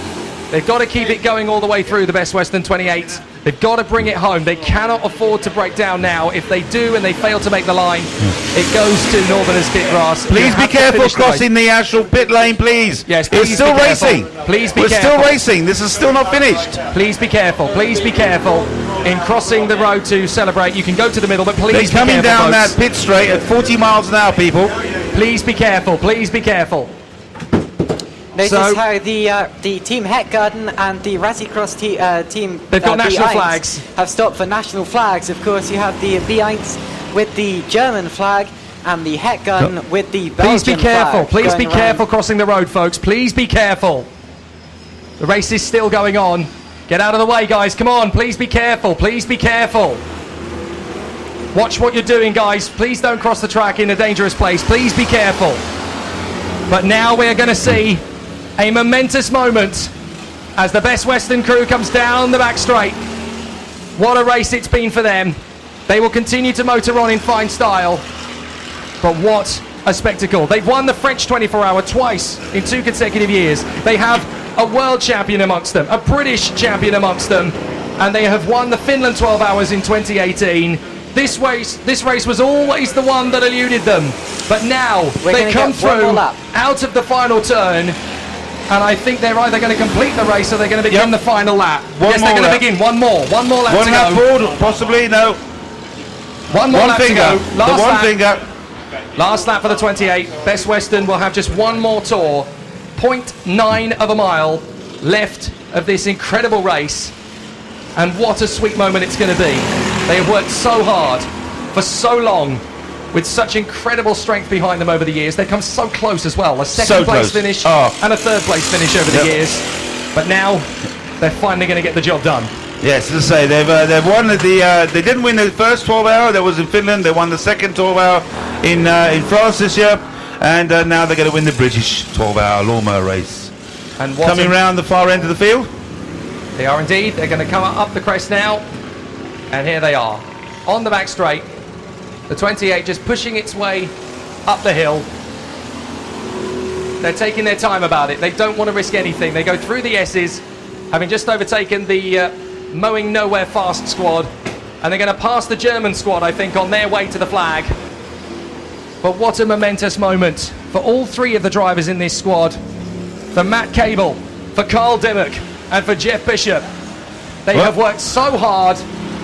They've got to keep it going all the way through the Best Western 28. They've got to bring it home. They cannot afford to break down now. If they do and they fail to make the line, it goes to Northerners pit grass. Please be careful crossing the actual pit lane, please. Yes, please. It's still racing. Please be We're careful. still racing. This is still not finished. Please be careful. Please be careful in crossing the road to celebrate. You can go to the middle, but please be careful. They're coming down folks. that pit straight at 40 miles an hour, people. Please be careful. Please be careful. Notice how the Team Hetgarden and the Rallycross team they've got national B1s flags. Have stopped for national flags. Of course, you have the B1s with the German flag and the Hetgarden with the Belgian Please be careful. flag. Please be going careful crossing the road, folks. Please be careful. The race is still going on. Get out of the way, guys. Come on. Please be careful. Please be careful. Watch what you're doing, guys. Please don't cross the track in a dangerous place. Please be careful. But now we're going to see a momentous moment as the Best Western crew comes down the back straight. What a race it's been for them. They will continue to motor on in fine style, but what a spectacle. They've won the French 24-hour twice in 2 consecutive years. They have a world champion amongst them, a British champion amongst them, and they have won the Finland 12 hours in 2018. This race was always the one that eluded them, but now they come through out of the final turn. And I think they're either going to complete the race or they're going to begin the final lap. Yes, they're going to begin. One more lap to go. One lap forward, possibly, no. One more lap to go. Last Last lap for the 28. Best Western will have just one more tour. 0.9 of a mile left of this incredible race. And what a sweet moment it's going to be. They have worked so hard for so long with such incredible strength behind them over the years. They've come so close as well. A second So place close. finish Oh. and a third place finish over the years. But now they're finally going to get the job done. Yes, as I say, they've won they didn't win the first 12 hour. That was in Finland. They won the second 12 hour in France this year, and now they're going to win the British 12 hour lawnmower race. And coming round the far end of the field. They are indeed. They're going to come up the crest now, and here they are on the back straight. The 28 just pushing its way up the hill. They're taking their time about it. They don't want to risk anything. They go through the S's, having just overtaken the Mowing Nowhere Fast squad, and they're going to pass the German squad, I think, on their way to the flag. But what a momentous moment for all three of the drivers in this squad. For Matt Cable, for Carl Dimmock, and for Jeff Bishop. They have worked so hard,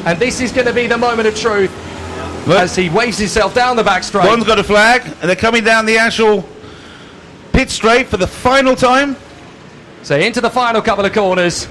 and this is going to be the moment of truth as he waves himself down the back straight. One's got a flag, and they're coming down the actual pit straight for the final time. So into the final couple of corners.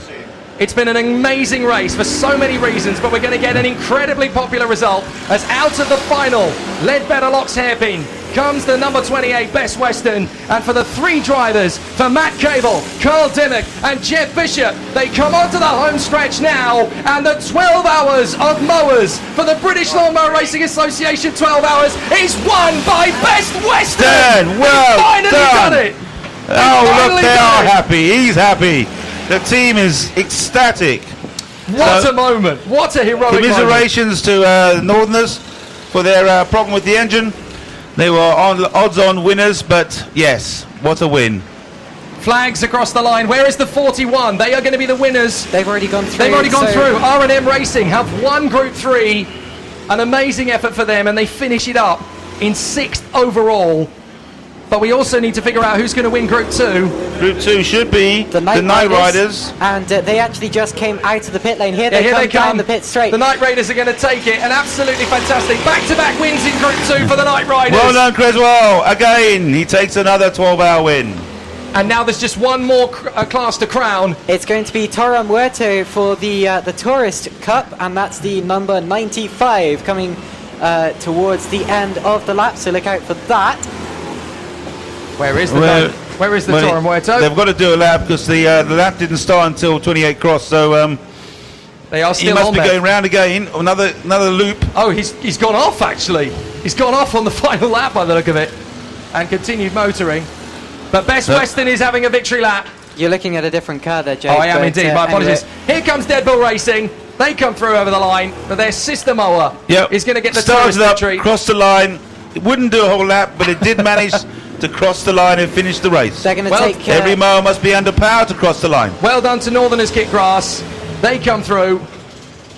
It's been an amazing race for so many reasons, but we're going to get an incredibly popular result as out of the final Leadbetter Locks hairpin comes the number 28 Best Western. And for the three drivers, for Matt Cable, Carl Dimmock and Jeff Bishop, they come onto the home stretch now, and the 12 hours of mowers for the British Lawnmower Racing Association 12 hours is won by Best Western. Well Finally done. done it. Oh, look, they are happy. He's happy. The team is ecstatic. What a moment. What a heroic moment. Commiserations to the Northerners for their problem with the engine. They were odds-on winners, but yes, what a win. Flags across the line. Where is the 41? They are going to be the winners. They've already gone through. They've already gone through. R&M Racing have won Group 3. An amazing effort for them, and they finish it up in 6th overall. But we also need to figure out who's going to win Group 2. Group 2 should be the Night Riders. And they actually just came out of the pit lane. Here Yeah, they come down the pit straight. The Night Raiders are going to take it, and absolutely fantastic. Back-to-back wins in Group 2 for the Night Riders. Well done, Creswell. Again, he takes another 12-hour win. And now there's just one more class to crown. It's going to be Toro Muerto for the Tourist Cup, and that's the number 95 coming towards the end of the lap, so look out for that. Where is the Toro Muerto? They've got to do a lap because the lap didn't start until 28 cross, so they are still he must on be there. going round again. Another loop. Oh, he's gone off actually. He's gone off on the final lap by the look of it, and continued motoring. But Best Western is having a victory lap. You're looking at a different car there, Jake. Oh, I am indeed. My apologies. Here comes Dead Bull Racing. They come through over the line, but their sister mower is going to get the tourist victory. Crossed the line. It wouldn't do a whole lap, but it did manage to cross the line and finish the race. They're going to take every mower must be under power to cross the line. Well done to Northerners Kit Grass. They come through,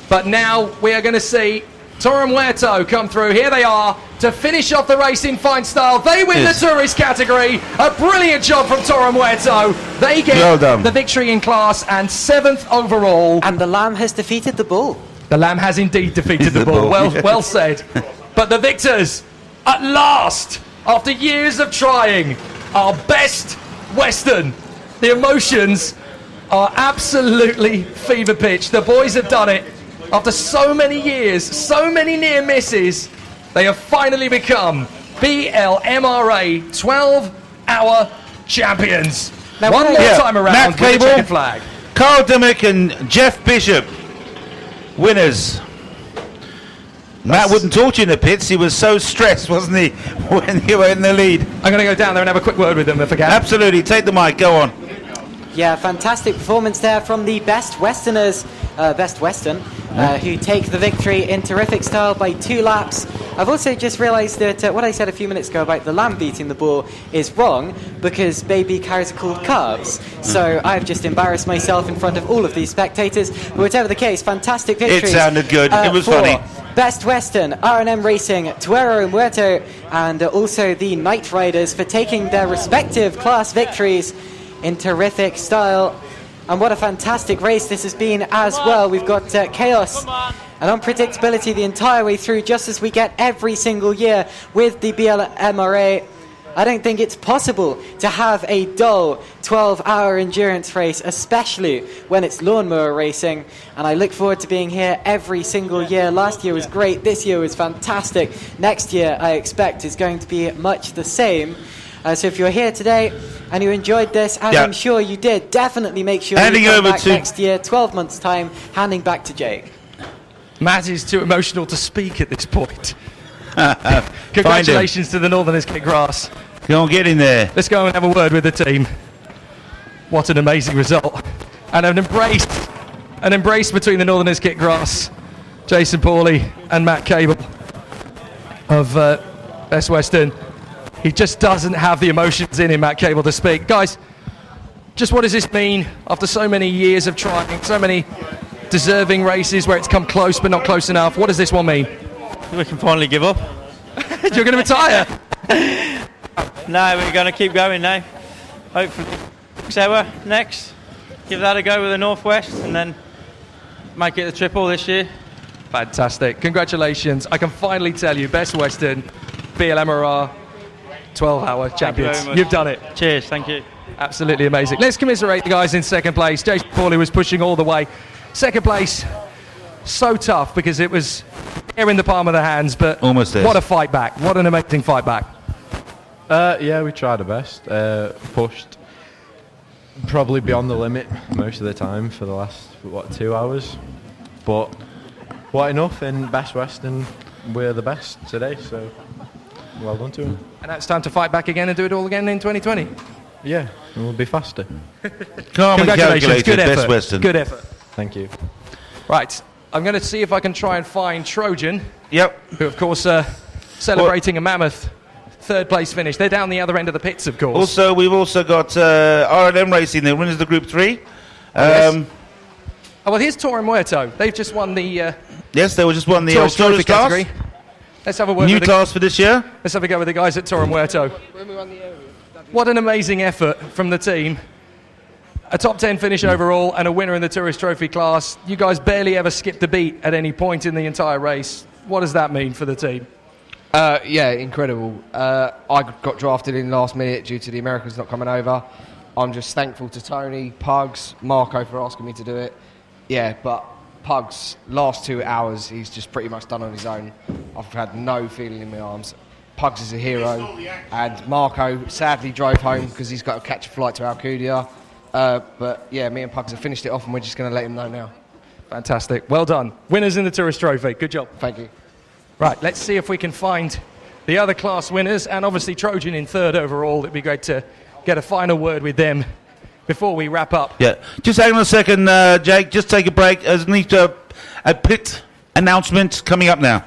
but now we are going to see Toro Muerto come through. Here they are to finish off the race in fine style. They win the tourist category. A brilliant job from Toro Muerto. They get the victory in class and 7th overall. And the Lamb has defeated the Bull. The Lamb has indeed defeated the Bull. Well said. But the victors, at last, after years of trying, are Best Western. The emotions are absolutely fever pitch. The boys have done it. After so many years, so many near misses, they have finally become BLMRA 12-hour champions. Now, one more time around Matt with the Cable, checkered flag. Carl Dimmock and Jeff Bishop, winners. Matt wouldn't talk to you in the pits. He was so stressed, wasn't he, when you were in the lead? I'm going to go down there and have a quick word with them if I can. Absolutely. Take the mic. Go on. Yeah, fantastic performance there from the Best Westerners, Best Western, who take the victory in terrific style by 2 laps. I've also just realised that what I said a few minutes ago about the Lamb beating the Bull is wrong, because baby cows are called calves. So I've just embarrassed myself in front of all of these spectators. But whatever the case, fantastic victories. It sounded good. It was for funny. Best Western, R&M Racing, Toro Muerto, and also the Night Riders for taking their respective class victories in terrific style. And what a fantastic race this has been as well. We've got chaos and unpredictability the entire way through, just as we get every single year with the BLMRA. I don't think it's possible to have a dull 12-hour endurance race, especially when it's lawnmower racing. And I look forward to being here every single year. Last year was great. This year was fantastic. Next year, I expect, is going to be much the same. So if you're here today and you enjoyed this, as I'm sure you did, definitely make sure you come back next year, 12 months' time, handing back to Jake. Matt is too emotional to speak at this point. Congratulations to the Northerners Kick Grass. Go on, get in there. Let's go and have a word with the team. What an amazing result. And an embrace between the Northerners Kick Grass, Jason Pauly and Matt Cable of Best Western. He just doesn't have the emotions in him, Matt Cable, to speak. Guys, just what does this mean after so many years of trying, so many deserving races where it's come close but not close enough? What does this one mean? We can finally give up. You're going to retire? No, we're going to keep going now. Hopefully, 6 hour next. Give that a go with the Northwest and then make it the triple this year. Fantastic. Congratulations. I can finally tell you, Best Western, BLMRA 12-hour champions. You've done it. Cheers, thank you. Absolutely amazing. Let's commiserate the guys in second place. Jason Pauly was pushing all the way. Second place, so tough because it was air in the palm of the hands, but almost what a fight back. What an amazing fight back. Yeah, we tried our best. Pushed probably beyond the limit most of the time for the last, 2 hours. But what enough in Best Western, we're the best today, so well done to him. And now it's time to fight back again and do it all again in 2020. Yeah, and we'll be faster. Congratulations, good effort. Best Western. Good effort. Thank you. Right, I'm going to see if I can try and find Trojan. Yep. Who, of course, celebrating a mammoth third place finish. They're down the other end of the pits, of course. Also, we've also got R&M Racing, the winners of the Group 3. Oh, well, here's Toro Muerto. They've just won the... yes, they just won the Tourist Tourist class. category. Let's have a word New with class for this year. Let's have a go with the guys at Toro Muerto. What an amazing effort from the team. A top 10 finish overall and a winner in the Tourist Trophy class. You guys barely ever skipped a beat at any point in the entire race. What does that mean for the team? Yeah, incredible. I got drafted in last minute due to the Americans not coming over. I'm just thankful to Tony, Pugs, Marco for asking me to do it. Yeah, but Pugs, last 2 hours, he's just pretty much done on his own. I've had no feeling in my arms. Pugs is a hero, and Marco sadly drove home because he's got to catch a flight to Alcudia. But yeah, me and Pugs have finished it off, and we're just going to let him know now. Fantastic. Well done. Winners in the Tourist Trophy. Good job. Thank you. Right, let's see if we can find the other class winners, and obviously Trojan in third overall. It'd be great to get a final word with them before we wrap up. Yeah, just hang on a second, Jake. Just take a break. There's a pit announcement coming up now.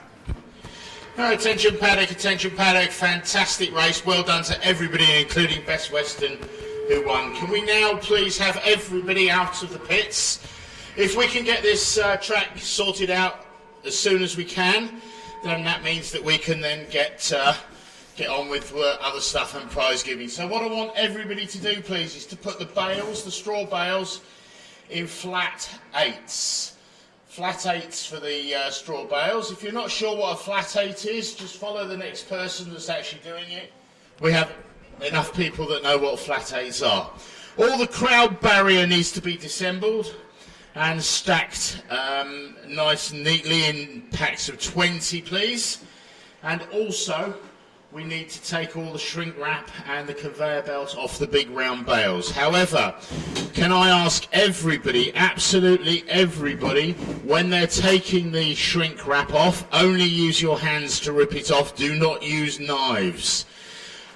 Attention paddock, fantastic race. Well done to everybody, including Best Western, who won. Can we now please have everybody out of the pits? If we can get this track sorted out as soon as we can, then that means that we can then get on with other stuff and prize giving. So what I want everybody to do, please, is to put the bales, the straw bales, in flat 8s. Flat 8s for the straw bales. If you're not sure what a flat 8 is, just follow the next person that's actually doing it. We have enough people that know what flat 8s are. All the crowd barrier needs to be disassembled and stacked nice and neatly in packs of 20, please. And also, we need to take all the shrink wrap and the conveyor belt off the big round bales. However, can I ask everybody, absolutely everybody, when they're taking the shrink wrap off, only use your hands to rip it off. Do not use knives.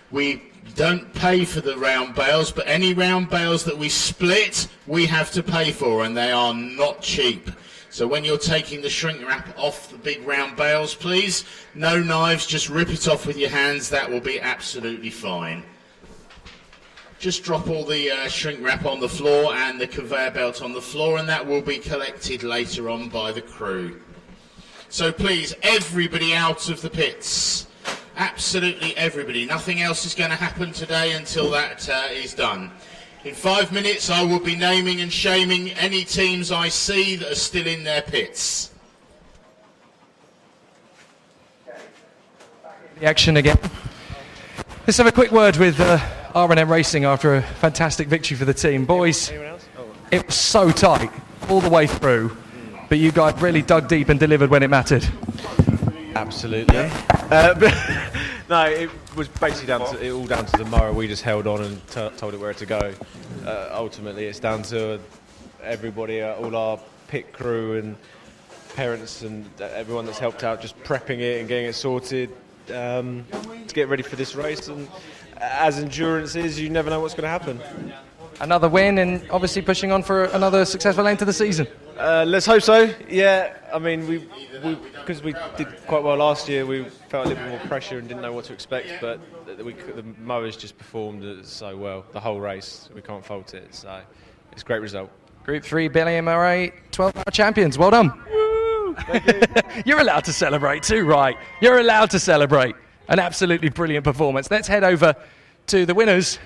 We don't pay for the round bales, but any round bales that we split, we have to pay for, and they are not cheap. So when you're taking the shrink wrap off the big round bales, please, no knives, just rip it off with your hands. That will be absolutely fine. Just drop all the shrink wrap on the floor and the conveyor belt on the floor, and that will be collected later on by the crew. So please, everybody out of the pits. Absolutely everybody. Nothing else is going to happen today until that is done. In 5 minutes, I will be naming and shaming any teams I see that are still in their pits. The action again. Let's have a quick word with R&M Racing after a fantastic victory for the team. Boys, it was so tight all the way through, but you guys really dug deep and delivered when it mattered. Absolutely. No, it was basically all down to the mower. We just held on and told it where to go. Ultimately, it's down to everybody, all our pit crew and parents and everyone that's helped out, just prepping it and getting it sorted to get ready for this race. And as endurance is, you never know what's going to happen. Another win and obviously pushing on for another successful end to the season. Let's hope so. Yeah, I mean, we because we did quite well last year, we felt a little bit more pressure and didn't know what to expect, but the mowers just performed so well the whole race. We can't fault it, so it's a great result. Group 3 BLMRA 12H champions. Well done. Woo! Thank you. You're allowed to celebrate too, right? You're allowed to celebrate. An absolutely brilliant performance. Let's head over to the winners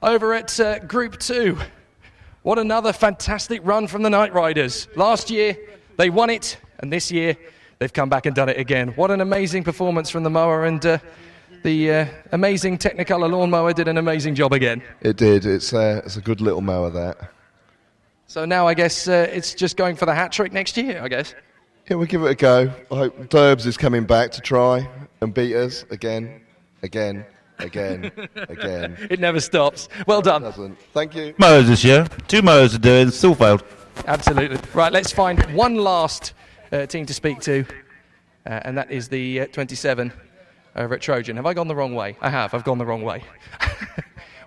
over at Group 2. What another fantastic run from the Night Riders. Last year, they won it, and this year, they've come back and done it again. What an amazing performance from the mower, and the amazing Technicolor lawnmower did an amazing job again. It did. It's a good little mower, that. So now I guess it's just going for the hat trick next year, I guess. Yeah, we'll give it a go. I hope Derbs is coming back to try and beat us again. It never stops. Well done. It doesn't. Thank you. Mowers this year. 2 mowers to do it, still failed. Absolutely. Right, let's find one last team to speak to, and that is the 27 over at Trojan. Have I gone the wrong way? I have. I've gone the wrong way.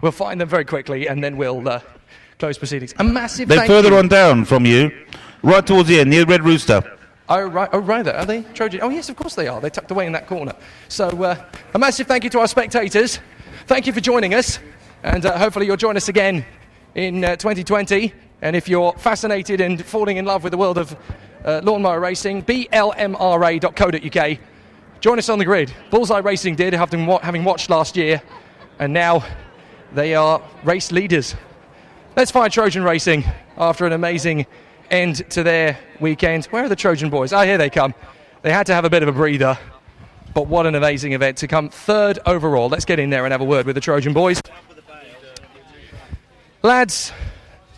We'll find them very quickly, and then we'll close proceedings. A massive They're thank further you. on down from you, right towards the end, near Red Rooster. Oh, right there. Are they Trojan? Oh, yes, of course they are. They're tucked away in that corner. So a massive thank you to our spectators. Thank you for joining us, and hopefully you'll join us again in 2020. And if you're fascinated and falling in love with the world of lawnmower racing, BLMRA.co.uk. Join us on the grid. Bullseye Racing did, having watched last year, and now they are race leaders. Let's find Trojan Racing after an amazing end to their weekend. Where are the Trojan boys? Oh, here they come. They had to have a bit of a breather, but what an amazing event to come third overall. Let's get in there and have a word with the Trojan boys. Lads,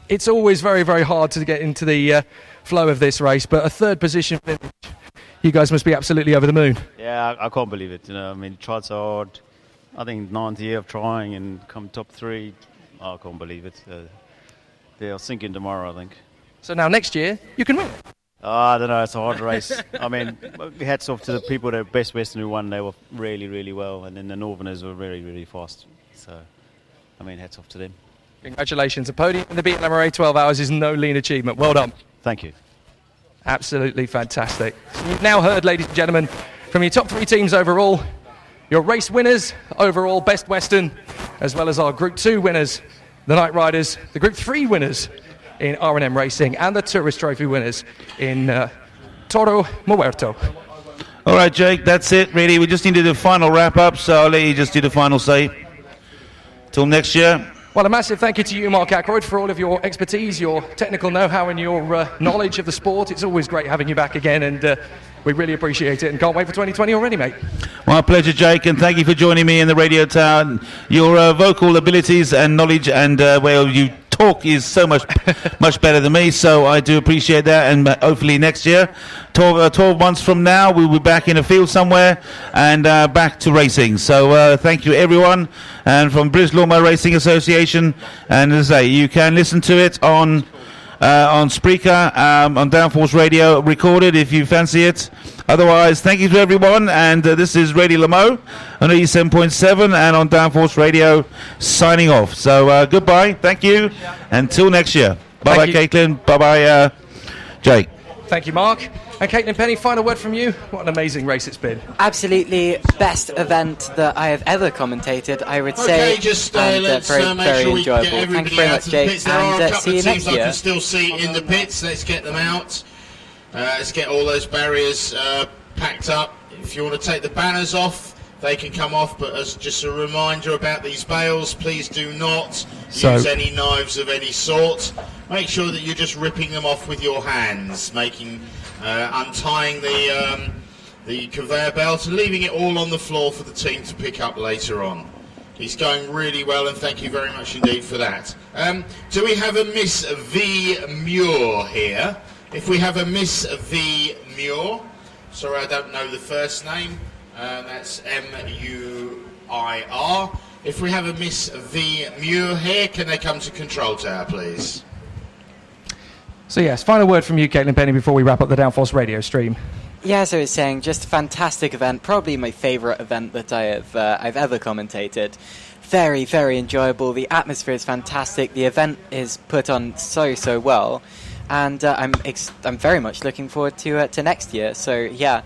it's always very, very hard to get into the flow of this race, but a third position finish, you guys must be absolutely over the moon. Yeah, I can't believe it. I mean, tried so hard. I think 9th year of trying and come top 3. I can't believe it. They are sinking tomorrow, I think. So now next year, you can win. I don't know, it's a hard race. I mean, hats off to the people that Best Western who won. They were really, really well. And then the Northerners were really, really fast. So, I mean, hats off to them. Congratulations. A podium in the BLMRA 12 Hours is no lean achievement. Well done. Thank you. Absolutely fantastic. You've now heard, ladies and gentlemen, from your top 3 teams overall, your race winners overall, Best Western, as well as our Group 2 winners, the Night Riders, the Group 3 winners in R&M Racing, and the Tourist Trophy winners in Toro Muerto. All right, Jake, that's it, really. We just needed a final wrap-up, so I'll let you just do the final say. Till next year. Well, a massive thank you to you, Mark Akeroyd, for all of your expertise, your technical know-how, and your knowledge of the sport. It's always great having you back again, and we really appreciate it, and can't wait for 2020 already, mate. My pleasure, Jake, and thank you for joining me in the radio tower. Your vocal abilities and knowledge and well, you talk is so much better than me, so I do appreciate that, and hopefully next year, 12 months from now, we'll be back in a field somewhere and back to racing. So thank you, everyone, and from British Lawnmower Racing Association, and as I say, you can listen to it on Spreaker, on Downforce Radio, recorded if you fancy it. Otherwise, thank you to everyone, and this is Radio Lamo on 87.7 and on Downforce Radio, signing off. So goodbye, thank you, until next year. Bye-bye, Caitlin, bye-bye, Jake. Thank you, Mark. And Caitlin Penny, final word from you. What an amazing race it's been. Absolutely best event that I have ever commentated, I would say. Okay, just and, let's very, make very sure we enjoyable. get Thank everybody you very out much, to the Jake, pits. There are a and couple see you of teams next I year. can still see in the pits. Let's get them out. Let's get all those barriers packed up. If you want to take the banners off, they can come off, but as just a reminder about these bales, please do not use any knives of any sort. Make sure that you're just ripping them off with your hands, untying the conveyor belt and leaving it all on the floor for the team to pick up later on. He's going really well, and thank you very much indeed for that. Do we have a Miss V. Muir here? If we have a Miss V. Muir, sorry I don't know the first name, that's M-U-I-R. If we have a Miss V. Muir here, can they come to Control Tower, please? So yes, final word from you, Caitlin Penny, before we wrap up the Downforce radio stream. Yeah, as I was saying, just a fantastic event. Probably my favourite event that I've ever commentated. Very, very enjoyable. The atmosphere is fantastic. The event is put on so well, and I'm very much looking forward to next year. So yeah,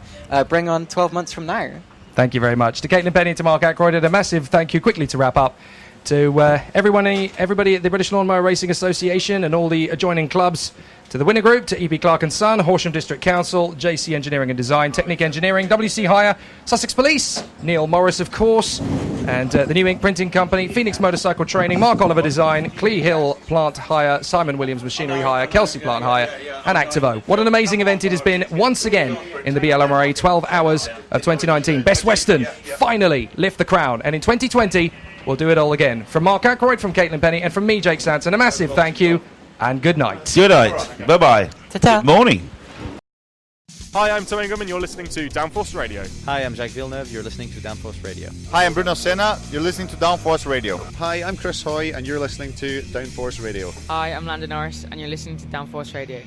bring on 12 months from now. Thank you very much to Caitlin Penny and to Mark Akeroyd, and a massive thank you quickly to wrap up to everybody at the British Lawnmower Racing Association and all the adjoining clubs, to the winner group, to EP Clark & Son, Horsham District Council, JC Engineering and Design, Technique Engineering, WC Hire, Sussex Police, Neil Morris, of course, and the New Ink Printing Company, Phoenix Motorcycle Training, Mark Oliver Design, Clee Hill Plant Hire, Simon Williams Machinery Hire, Kelsey Plant Hire, and Activo. What an amazing event it has been once again in the BLMRA 12 Hours of 2019. Best Western finally lift the crown, and in 2020 we'll do it all again. From Mark Akeroyd, from Caitlin Penny, and from me, Jake Sanson, a massive thank you and good night. Good night. Bye-bye. Ta-ta. Good morning. Hi, I'm Tom Ingham and you're listening to Downforce Radio. Hi, I'm Jacques Villeneuve, you're listening to Downforce Radio. Hi, I'm Bruno Senna, you're listening to Downforce Radio. Hi, I'm Chris Hoy and you're listening to Downforce Radio. Hi, I'm Landon Norris and you're listening to Downforce Radio.